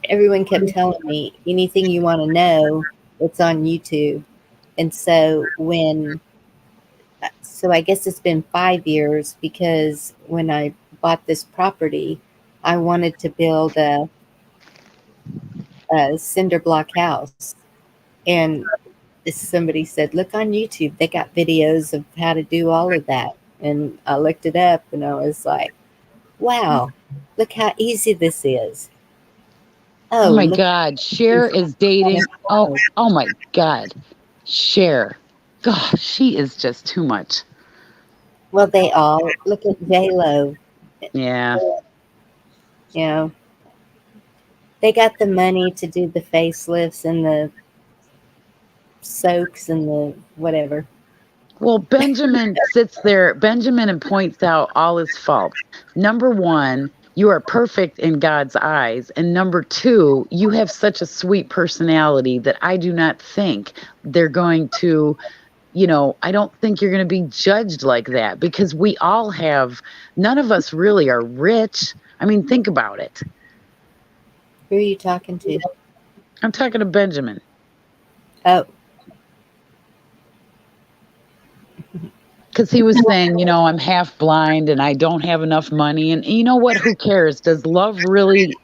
everyone kept telling me anything you want to know, it's on YouTube. And so I guess it's been 5 years because when I bought this property, I wanted to build a cinder block house. And somebody said, look on YouTube. They got videos of how to do all of that. And I looked it up and I was like, wow, look how easy this is. Oh my look. God, Cher is dating. Oh my God, Cher. Gosh, she is just too much. Well, they all look at J-Lo. Yeah. You know, they got the money to do the facelifts and the soaks and the whatever. Well, Benjamin sits there, Benjamin, and points out all his faults. Number one, you are perfect in God's eyes. And number two, you have such a sweet personality that I do not think they're going to, I don't think you're going to be judged like that because we all have, none of us really are rich. I mean, think about it. Who are you talking to? I'm talking to Benjamin. Oh. Because he was saying, I'm half blind and I don't have enough money. And you know what? Who cares? Does love really,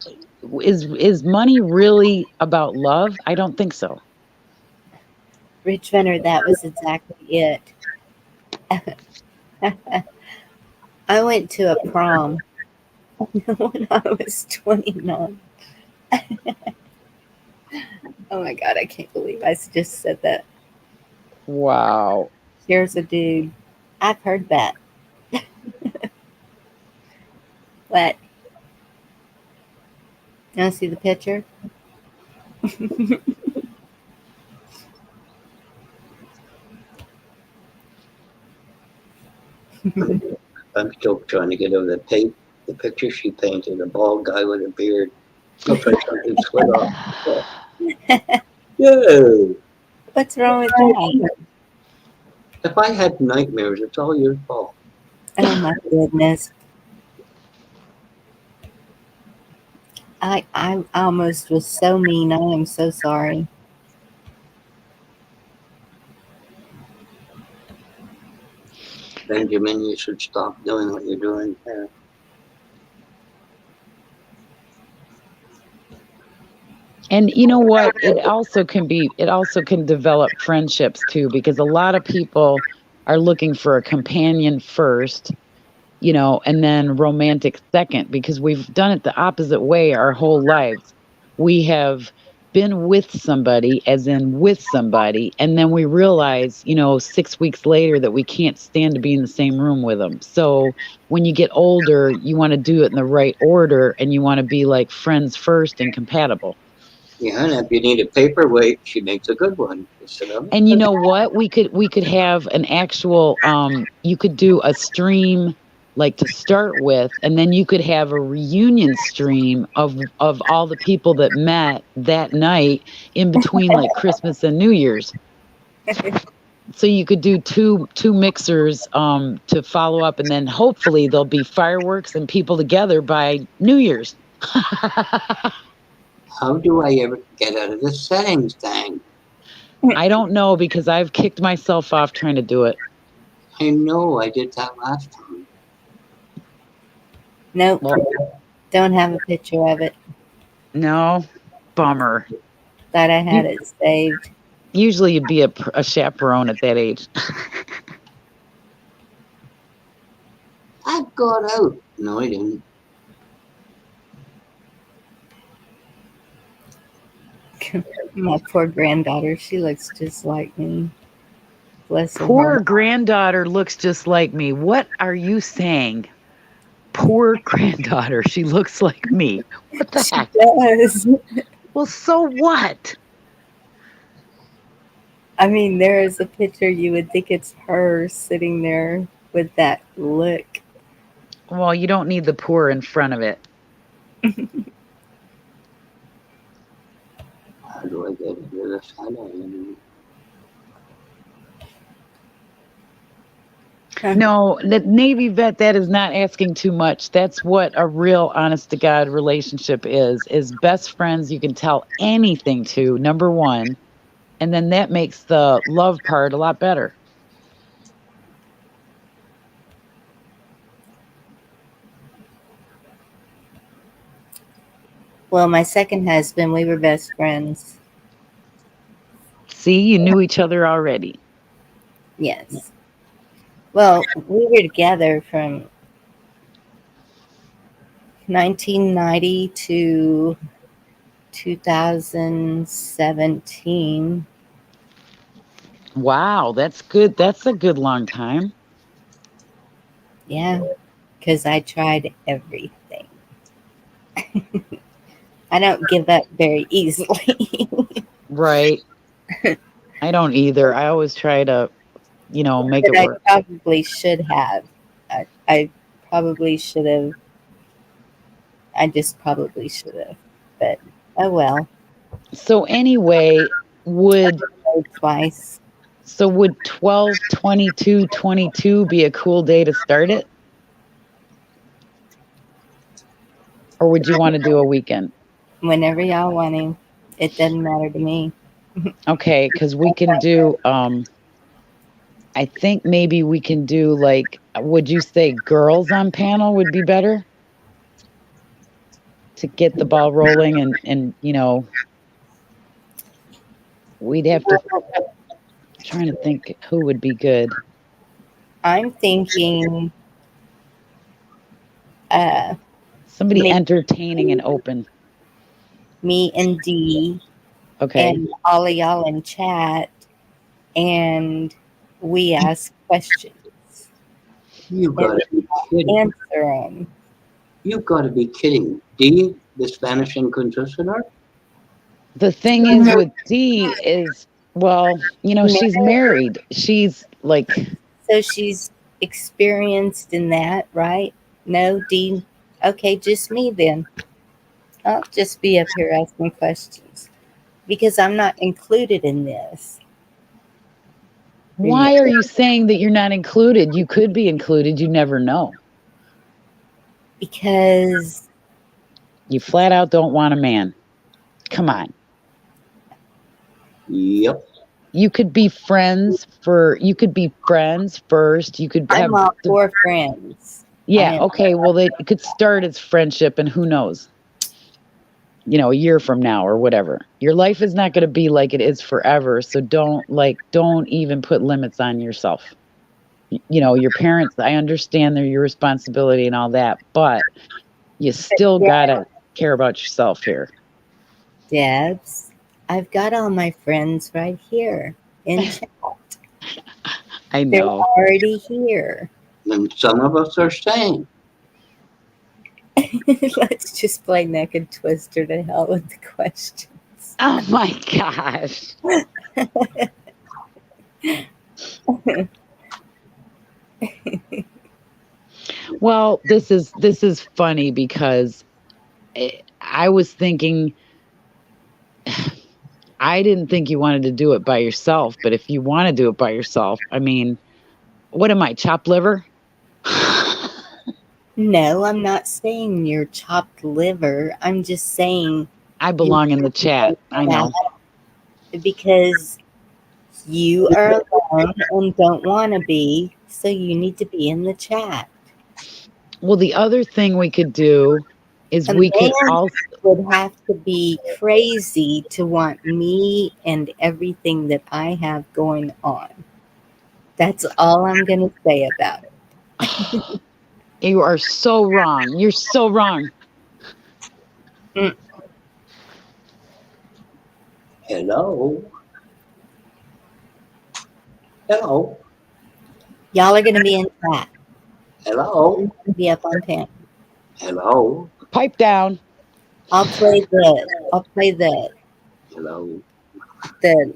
is money really about love? I don't think so. Rich Venner, that was exactly it. I went to a prom when I was 29. Oh my God, I can't believe I just said that. Wow. Here's a dude. I've heard that. What? You want to see the picture? I'm still trying to get over the picture she painted, a bald guy with a beard. Looks like something slid off. Yo. What's wrong with that? If I had nightmares, it's all your fault. Oh my goodness. I almost was so mean. I am so sorry. Benjamin, you should stop doing what you're doing here. And you know what? It also can develop friendships too, because a lot of people are looking for a companion first, and then romantic second, because we've done it the opposite way our whole lives. We have been with somebody, as in with somebody, and then we realize, 6 weeks later that we can't stand to be in the same room with them. So when you get older, you want to do it in the right order, and you want to be like friends first and compatible. Yeah, and if you need a paperweight, she makes a good one. And you know what? We could have an actual, you could do a stream like to start with, and then you could have a reunion stream of all the people that met that night in between like Christmas and New Year's. So you could do two mixers to follow up, and then hopefully there'll be fireworks and people together by New Year's. How do I ever get out of the settings thing? I don't know, because I've kicked myself off trying to do it. I know, I did that last time. Nope. Don't have a picture of it. No? Bummer. Thought I had it saved. Usually you'd be a chaperone at that age. I got out. No, I didn't. My poor granddaughter, she looks just like me. Bless her Poor heart. granddaughter looks just like me. What are you saying? Poor granddaughter, she looks like me. What the heck? Does. Well, so what? I mean, there is a picture, you would think it's her sitting there with that look. Well, you don't need the poor in front of it. How do I get into this? I don't even. No, the Navy vet, that is not asking too much. That's what a real honest to God relationship is best friends you can tell anything to, number one. And then that makes the love part a lot better. Well, my second husband, we were best friends. See, you knew each other already. Yes. Well, we were together from 1990 to 2017. Wow, that's good. That's a good long time. Yeah, because I tried everything. I don't give up very easily. Right. I don't either. I always try to, make But it I work. probably should have. I probably should have. I just probably should have. But oh well. So anyway, would twice. So would 12/22/22 be a cool day to start it? Or would you want to do a weekend? Whenever y'all want to. It doesn't matter to me. Okay, because we can do I think maybe we can do like, would you say girls on panel would be better? To get the ball rolling and we'd have to trying to think who would be good. I'm thinking somebody entertaining and open. Me and Dee. Okay. And all of y'all in chat, and we ask questions. You gotta be kidding. Answer them. You gotta be kidding. Dee, the Spanish Inquisitor? The thing is with Dee is, well, she's married. She's like. So she's experienced in that, right? No, Dee. Okay, just me then. I'll just be up here asking questions because I'm not included in this. Why are you saying that you're not included? You could be included. You never know. Because you flat out don't want a man. Come on. Yep. You could be friends first. You could have. I'm all for friends. Yeah. Okay. Well, it could start as friendship, and who knows? A year from now or whatever. Your life is not going to be like it is forever. So don't even put limits on yourself. Your parents, I understand they're your responsibility and all that, but you still got to care about yourself here. Debs, I've got all my friends right here in chat. I know. They're already here. And some of us are staying. Let's just play Naked Twister to hell with the questions. Oh my gosh. Well, this is funny because I was thinking, I didn't think you wanted to do it by yourself, but if you want to do it by yourself, I mean, what am I, chopped liver? No, I'm not saying you're chopped liver. I'm just saying I belong in the chat. I know. Because you are alone and don't want to be, so you need to be in the chat. Well, the other thing we could do is we could also would have to be crazy to want me and everything that I have going on. That's all I'm going to say about it. You are so wrong. You're so wrong. Hello. Hello. Y'all are gonna be in chat. Hello. Be up on pan. Hello. Pipe down. I'll play the Hello.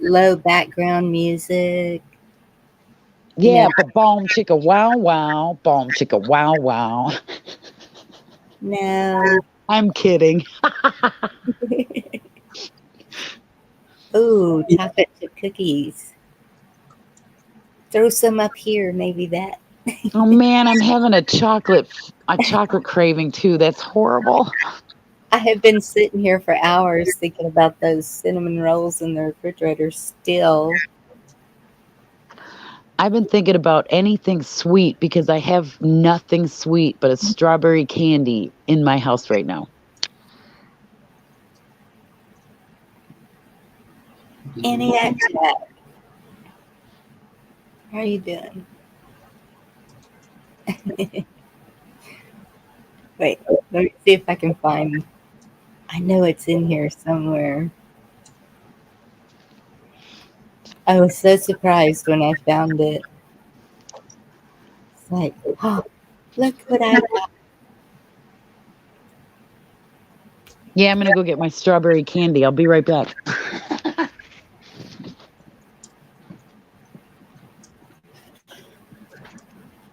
low background music. Yeah, No. but boom chicka wow wow, boom chicka wow wow. No. I'm kidding. Ooh, chocolate chip cookies. Throw some up here, maybe that. Oh man, I'm having a chocolate craving too. That's horrible. I have been sitting here for hours thinking about those cinnamon rolls in the refrigerator still. I've been thinking about anything sweet because I have nothing sweet but a strawberry candy in my house right now. Annie Chat. How are you doing? Wait, let me see if I can find. I know it's in here somewhere. I was so surprised when I found it. It's like, oh, look what I got. Yeah, I'm gonna go get my strawberry candy. I'll be right back.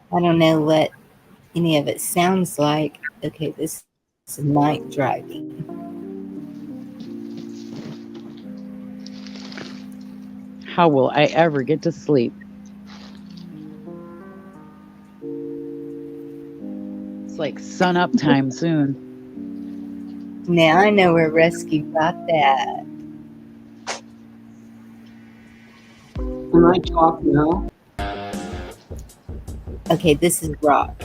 I don't know what any of it sounds like. Okay, this is night driving. How will I ever get to sleep? It's like sun up time soon. Now I know where Rescue got that. Can I talk now? Okay, this is rock.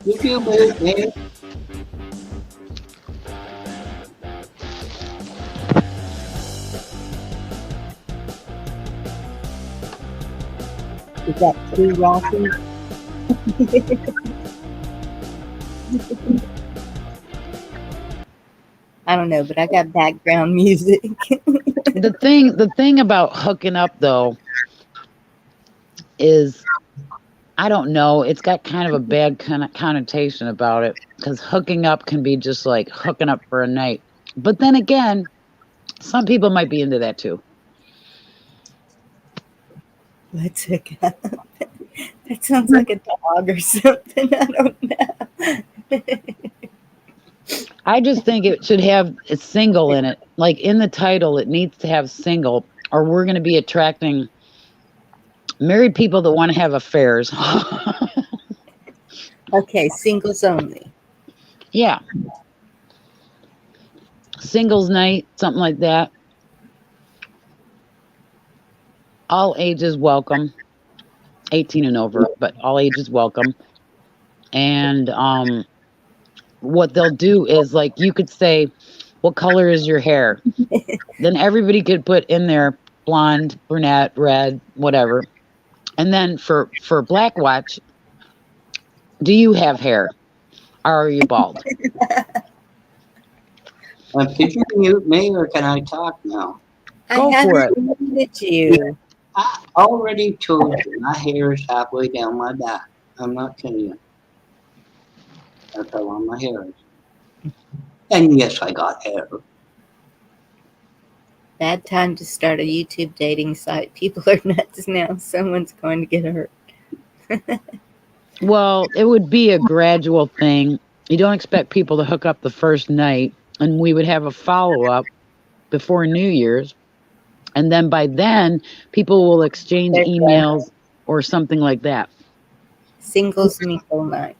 If you move me, Is that too rocky? I don't know, but I got background music. The thing about hooking up though is I don't know, it's got kind of a bad connotation about it because hooking up can be just like hooking up for a night. But then again, some people might be into that too. Let's hook up. That sounds like a dog or something. I don't know. I just think it should have a single in it. Like in the title, it needs to have single, or we're going to be attracting married people that want to have affairs. Okay, singles only. Yeah. Singles night, something like that. All ages welcome. 18 and over, but all ages welcome. And what they'll do is like you could say, what color is your hair? Then everybody could put in there blonde, brunette, red, whatever. And then for Black Watch, do you have hair? Or are you bald? could you mute me or can I talk now? Go for it. I muted you. I already told you my hair is halfway down my back. I'm not kidding you. That's how long my hair is. And yes, I got hair. Bad time to start a YouTube dating site. People are nuts now. Someone's going to get hurt. Well, it would be a gradual thing. You don't expect people to hook up the first night, and we would have a follow-up before New Year's. And then by then, people will exchange emails or something like that. Singles mingle night.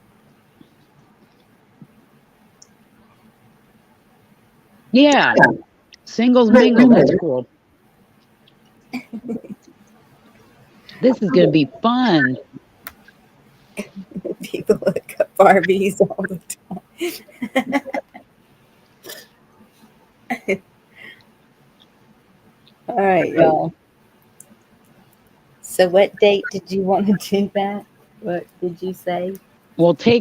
Yeah. Singles mingle. That's cool. This is going to be fun. People look up Barbies all the time. All right, y'all. So what date did you want to do that? What did you say? Well, see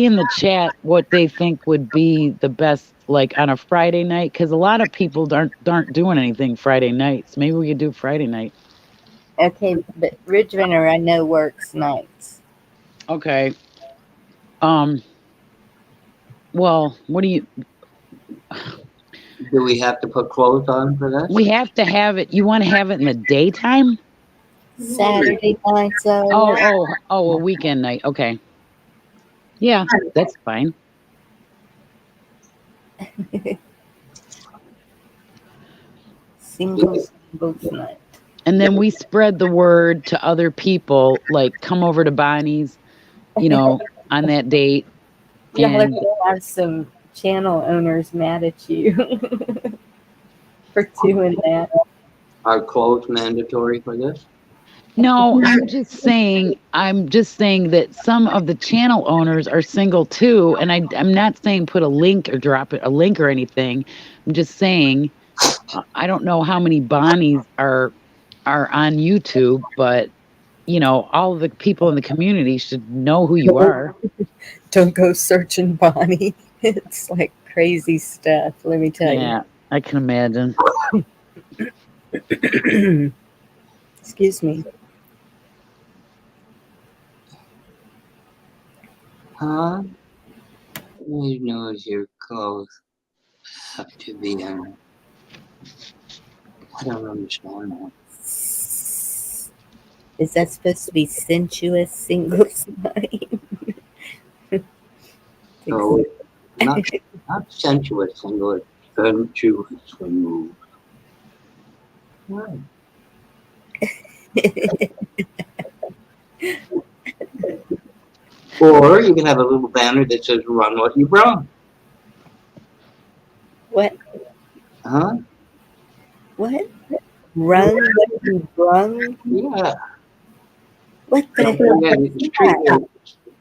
in the chat what they think would be the best, like on a Friday night, because a lot of people aren't doing anything Friday nights. Maybe we could do Friday night. Okay, but Ridge Runner I know works nights. Okay. Well, what do you? Do we have to put clothes on for this? We have to have it. You want to have it in the daytime? Saturday nights. Oh, a weekend night. Okay. Yeah, that's fine. Singles night. And then we spread the word to other people, like come over to Bonnie's, on that date. Y'all are gonna have some channel owners mad at you for doing that. Are clothes mandatory for this? No, I'm just saying that some of the channel owners are single too, and I'm not saying put a link or drop a link or anything. I'm just saying I don't know how many Bonnies are on YouTube, but all of the people in the community should know who you are. Don't go searching Bonnie. It's like crazy stuff, let me tell you. Yeah, I can imagine. Excuse me. Huh? Who knows your clothes have to be in? I don't understand that. Is that supposed to be sensuous singles night? No, not sensuous single, sensuous single. What? Or you can have a little banner that says "Run what you brung." What? Huh? What? Run what you brung? Yeah. What the hell?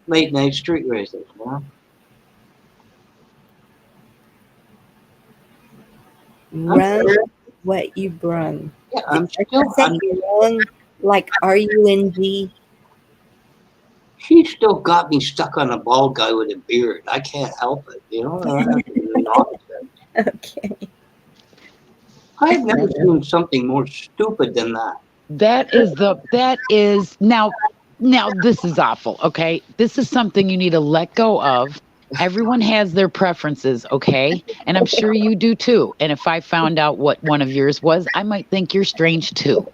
Late night street races, huh? Run what you brung. Yeah, I'm wrong. Like RUNG. She still got me stuck on a bald guy with a beard. I can't help it, Okay. I've never seen something more stupid than that. That is now this is awful, okay? This is something you need to let go of. Everyone has their preferences, okay? And I'm sure you do too. And if I found out what one of yours was, I might think you're strange too.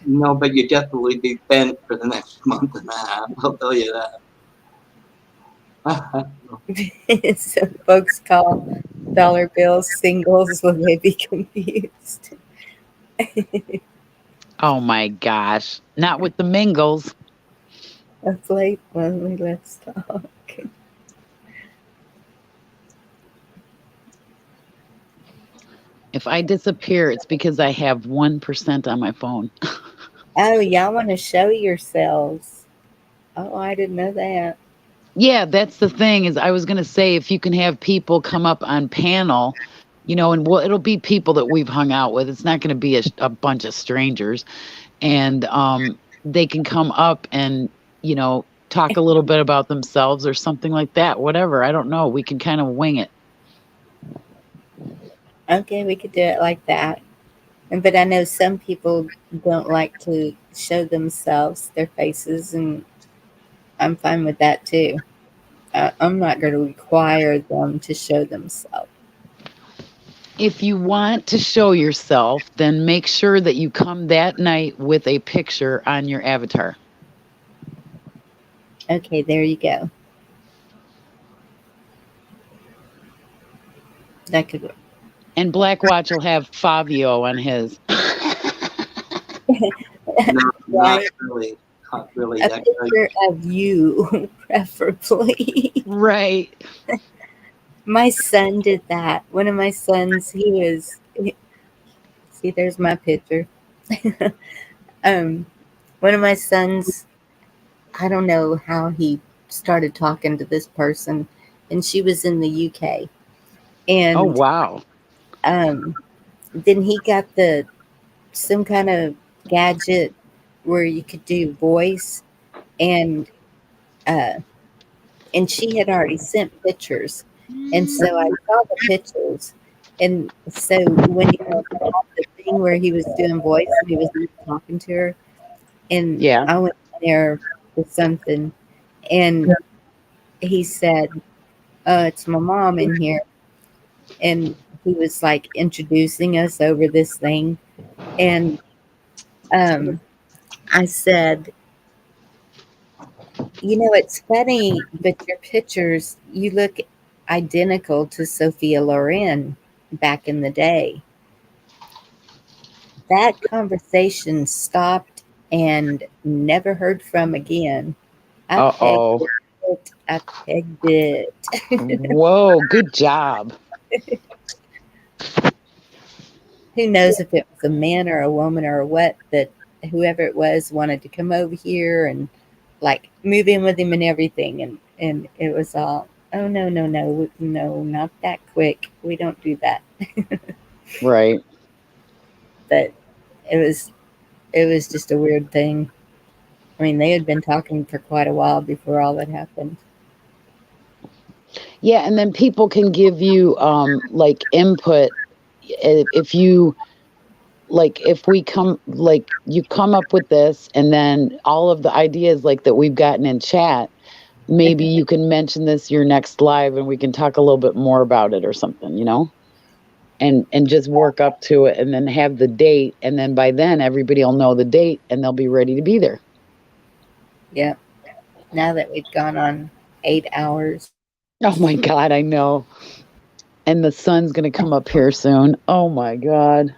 No, but you definitely be bent for the next month and a half. I'll tell you that. So folks call dollar bills singles when they be confused. Oh my gosh. Not with the mingles. That's late. Let's talk. If I disappear, it's because I have 1% on my phone. Oh, y'all want to show yourselves. Oh, I didn't know that. Yeah, that's the thing is I was going to say if you can have people come up on panel, and it'll be people that we've hung out with. It's not going to be a bunch of strangers. And they can come up and, talk a little bit about themselves or something like that. Whatever. I don't know. We can kind of wing it. Okay, we could do it like that. But I know some people don't like to show themselves, their faces, and I'm fine with that too. I'm not going to require them to show themselves. If you want to show yourself, then make sure that you come that night with a picture on your avatar. Okay, there you go. That could work. And Blackwatch will have Fabio on his. Not really. Not really. A picture of you, preferably. Right. My son did that. One of my sons, see, there's my picture. One of my sons, I don't know how he started talking to this person, and she was in the UK. And oh, wow. Then he got some kind of gadget where you could do voice, and and she had already sent pictures, and so I saw the pictures, and so when he saw the thing where he was doing voice and he was talking to her, and Yeah. I went in there with something, and he said, "It's my mom in here," and he was like introducing us over this thing, and I said, it's funny, but your pictures, you look identical to Sophia Loren back in the day. That conversation stopped and never heard from again. I Uh-oh. pegged it. I pegged it. Whoa, good job. Who knows if it was a man or a woman or what, but whoever it was wanted to come over here and like move in with him and everything, and it was all, oh no, not that quick, we don't do that. Right. But it was just a weird thing. I mean, they had been talking for quite a while before all that happened. Yeah, and then people can give you like input if you like if we come like you come up with this and then all of the ideas like that we've gotten in chat, maybe you can mention this your next live and we can talk a little bit more about it or something, and just work up to it and then have the date, and then by then everybody will know the date and they'll be ready to be there. Yep. Now that we've gone on 8 hours. Oh my God, I know. And the sun's going to come up here soon. Oh my God.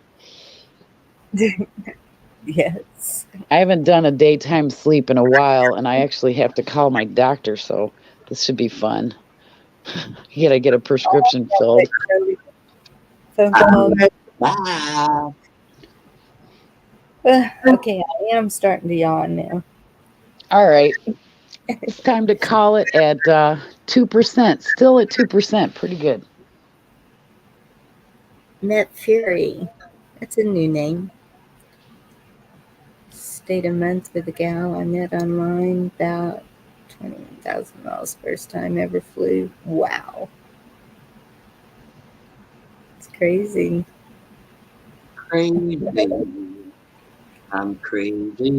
Yes. I haven't done a daytime sleep in a while, and I actually have to call my doctor, so this should be fun. You gotta get a prescription filled. Phone call. Bye. Okay, I am starting to yawn now. All right. It's time to call it at 2%. Still at 2%. Pretty good. Met Fury. That's a new name. Stayed a month with a gal I met online. About 21,000 miles. First time ever flew. Wow. It's crazy. Crazy. I'm crazy.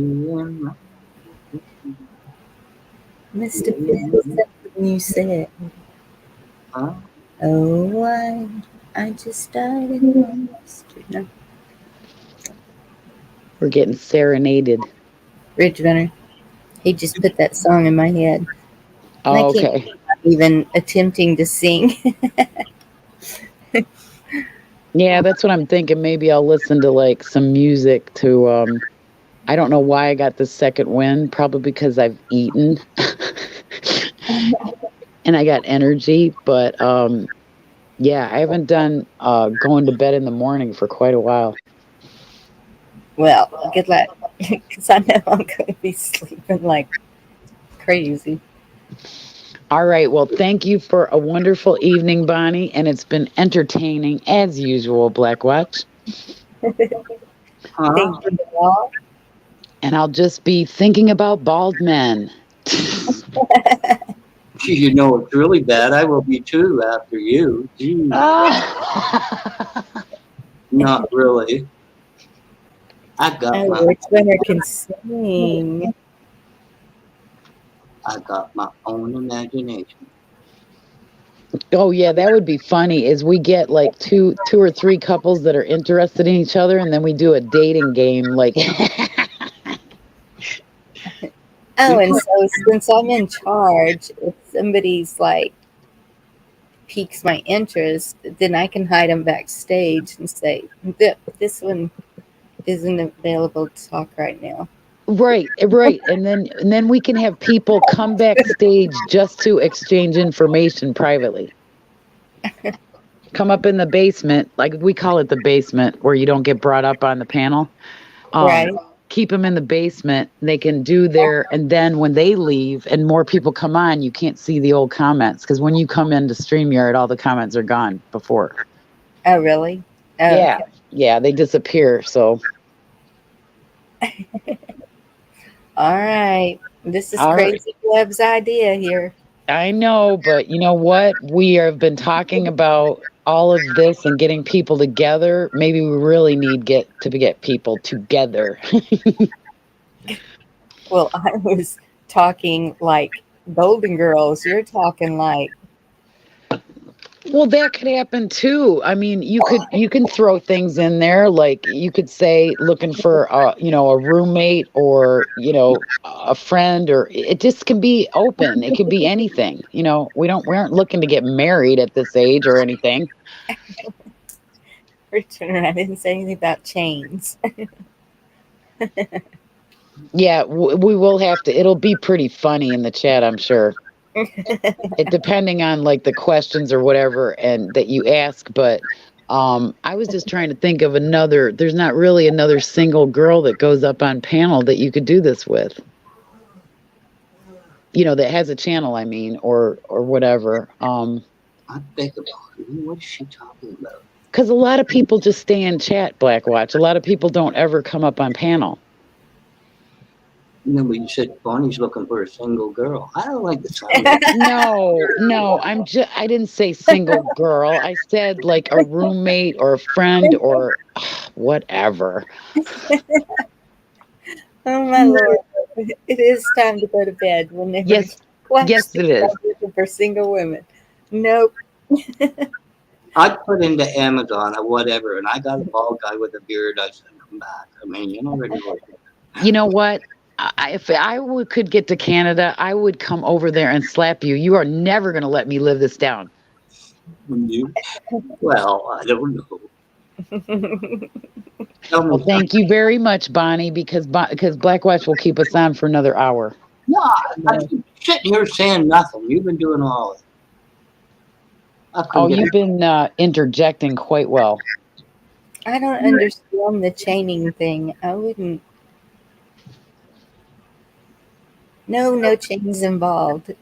Mr. Finn, something you said. Huh? Oh, I just died and lost you. No. We're getting serenaded. Ridge Runner. He just put that song in my head. Oh, I can't okay. even attempting to sing. Yeah, that's what I'm thinking. Maybe I'll listen to like some music to I don't know why I got the second wind, probably because I've eaten and I got energy, but yeah, I haven't done going to bed in the morning for quite a while. Well, good luck, because I know I'm going to be sleeping like crazy. All right. Well, thank you for a wonderful evening, Bonnie, and it's been entertaining as usual, Black Watch. Thank you all. And I'll just be thinking about bald men. You know, it's really bad. I will be too after you. Not really. I got my. Which winner can sing? I got my own imagination. Oh yeah, that would be funny. Is we get like two or three couples that are interested in each other, and then we do a dating game. Like, oh, and so since I'm in charge, if somebody's like piques my interest, then I can hide them backstage and say, "This one isn't available to talk right now." right, and then we can have people come backstage just to exchange information privately. Come up in the basement, like we call it the basement, where you don't get brought up on the panel. Right. Keep them in the basement. They can do their, and then when they leave and more people come on, you can't see the old comments because when you come into StreamYard, all the comments are gone before. Oh, really? Oh, yeah, okay. Yeah, they disappear. So. All right. This is All right. Crazy Web's idea here. I know, but you know what? We have been talking about all of this and getting people together. Maybe we really need to get people together. Well, I was talking like Golden Girls. You're talking like Well, that could happen too. I mean, you can throw things in there, like you could say looking for a roommate or a friend, or it just can be open. It could be anything. We aren't looking to get married at this age or anything. Richard. I didn't say anything about chains. Yeah, we will have to. It'll be pretty funny in the chat, I'm sure. It depending on like the questions or whatever and that you ask, but I was just trying to think of there's not really another single girl that goes up on panel that you could do this with, that has a channel, I mean, or whatever. I think about it. What is she talking about? Because a lot of people just stay in chat, Blackwatch. A lot of people don't ever come up on panel. No, but you said Bonnie's looking for a single girl. I don't like the sound. No, I didn't say single girl. I said like a roommate or a friend or whatever. Oh my Lord. It is time to go to bed. Yes, it is. Looking for single women. Nope. I put into Amazon or whatever, and I got a bald guy with a beard. I sent him back. I mean, you already know. You know what? If I could get to Canada, I would come over there and slap you. You are never going to let me live this down. Well, I don't know. Well, thank you very much, Bonnie, because Blackwatch will keep us on for another hour. No, I'm sitting here saying nothing. You've been doing all of it. Oh, you've been interjecting quite well. I don't understand the chaining thing. I wouldn't. No chains involved.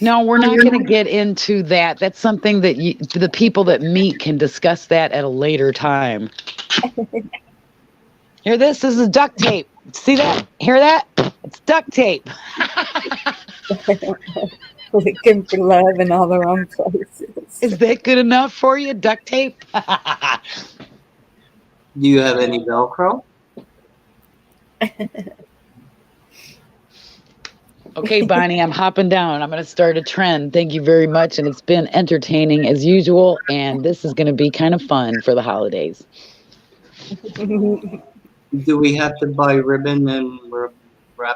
No, we're not going to get into that. That's something that the people that meet can discuss that at a later time. Hear this? This is duct tape. See that? Hear that? It's duct tape. Looking for love in all the wrong places. Is that good enough for you? Duct tape? Do you have any Velcro? Okay, Bonnie, I'm hopping down. I'm going to start a trend. Thank you very much. And it's been entertaining as usual. And this is going to be kind of fun for the holidays. Do we have to buy ribbon and wrap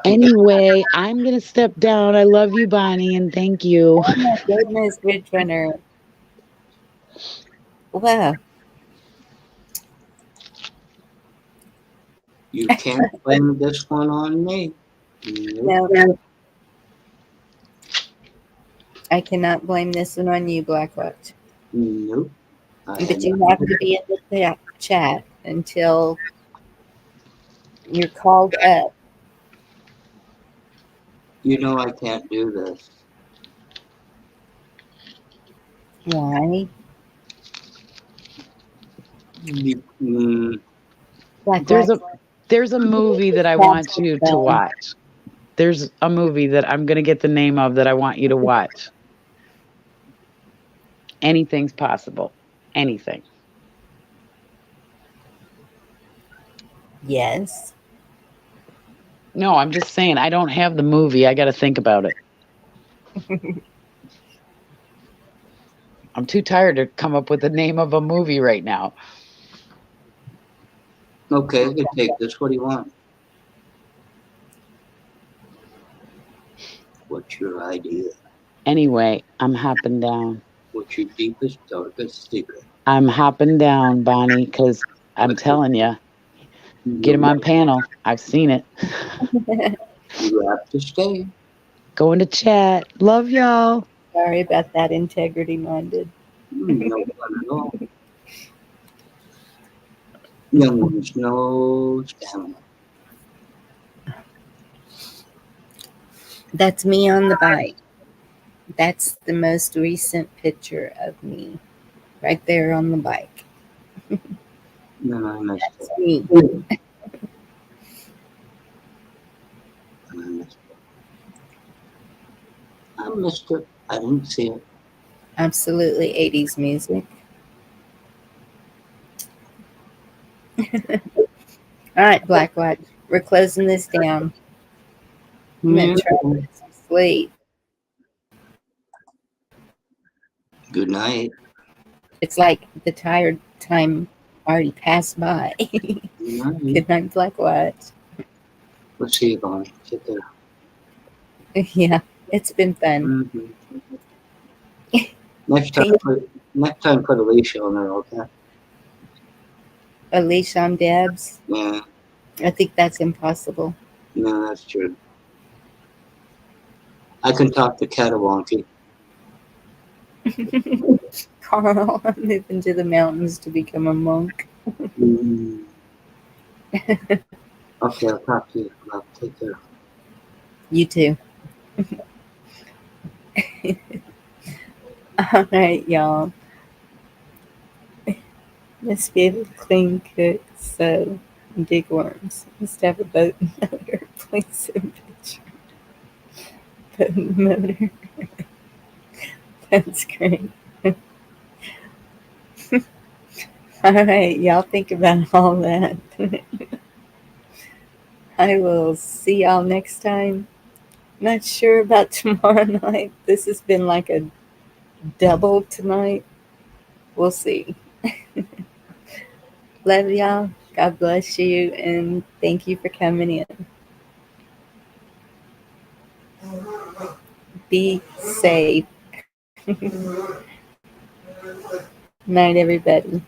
it? Anyway, I'm going to step down. I love you, Bonnie, and thank you. Oh my goodness, Ridge Runner. Wow. You can't blame this one on me. No. I cannot blame this one on you, Blackwatch. Nope. But you have to be in the chat until you're called up. You know I can't do this. Why? There's a movie that I want you to watch. There's a movie that I'm going to get the name of that I want you to watch. Anything's possible. Anything. Yes. No, I'm just saying I don't have the movie. I got to think about it. I'm too tired to come up with the name of a movie right now. Okay, I can take this. What do you want? What's your idea? Anyway, I'm hopping down. What's your deepest, darkest secret? I'm hopping down, Bonnie, because I'm telling you, get him on panel. I've seen it. You have to stay. Going to chat. Love y'all. Sorry about that, integrity-minded. No fun at all. Young ones, no stamina. That's me on the bike. That's the most recent picture of me. Right there on the bike. No, I missed That's me. I missed it. I didn't see it. Absolutely 80s music. All right, Black Watch. We're closing this down. I'm going to try to get some sleep. Good night. It's like the tired time already passed by. Good night, Black Watch. We'll see you, Bonnie. Take care. Yeah, it's been fun. Next time, put Alicia on there, okay? Alicia on Debs? Yeah. I think that's impossible. No, that's true. I can talk to Catawonky. Carl, I'm moving to the mountains to become a monk. Okay, I'll talk to you. I'll take care. You too. All right, y'all. Let's be able to clean, cook, sew, and dig worms. Let's have a boat and motor. Please send picture. Boat and motor. That's great. All right, y'all think about all that. I will see y'all next time. Not sure about tomorrow night. This has been like a double tonight. We'll see. Love y'all. God bless you. And thank you for coming in. Be safe. Night, everybody.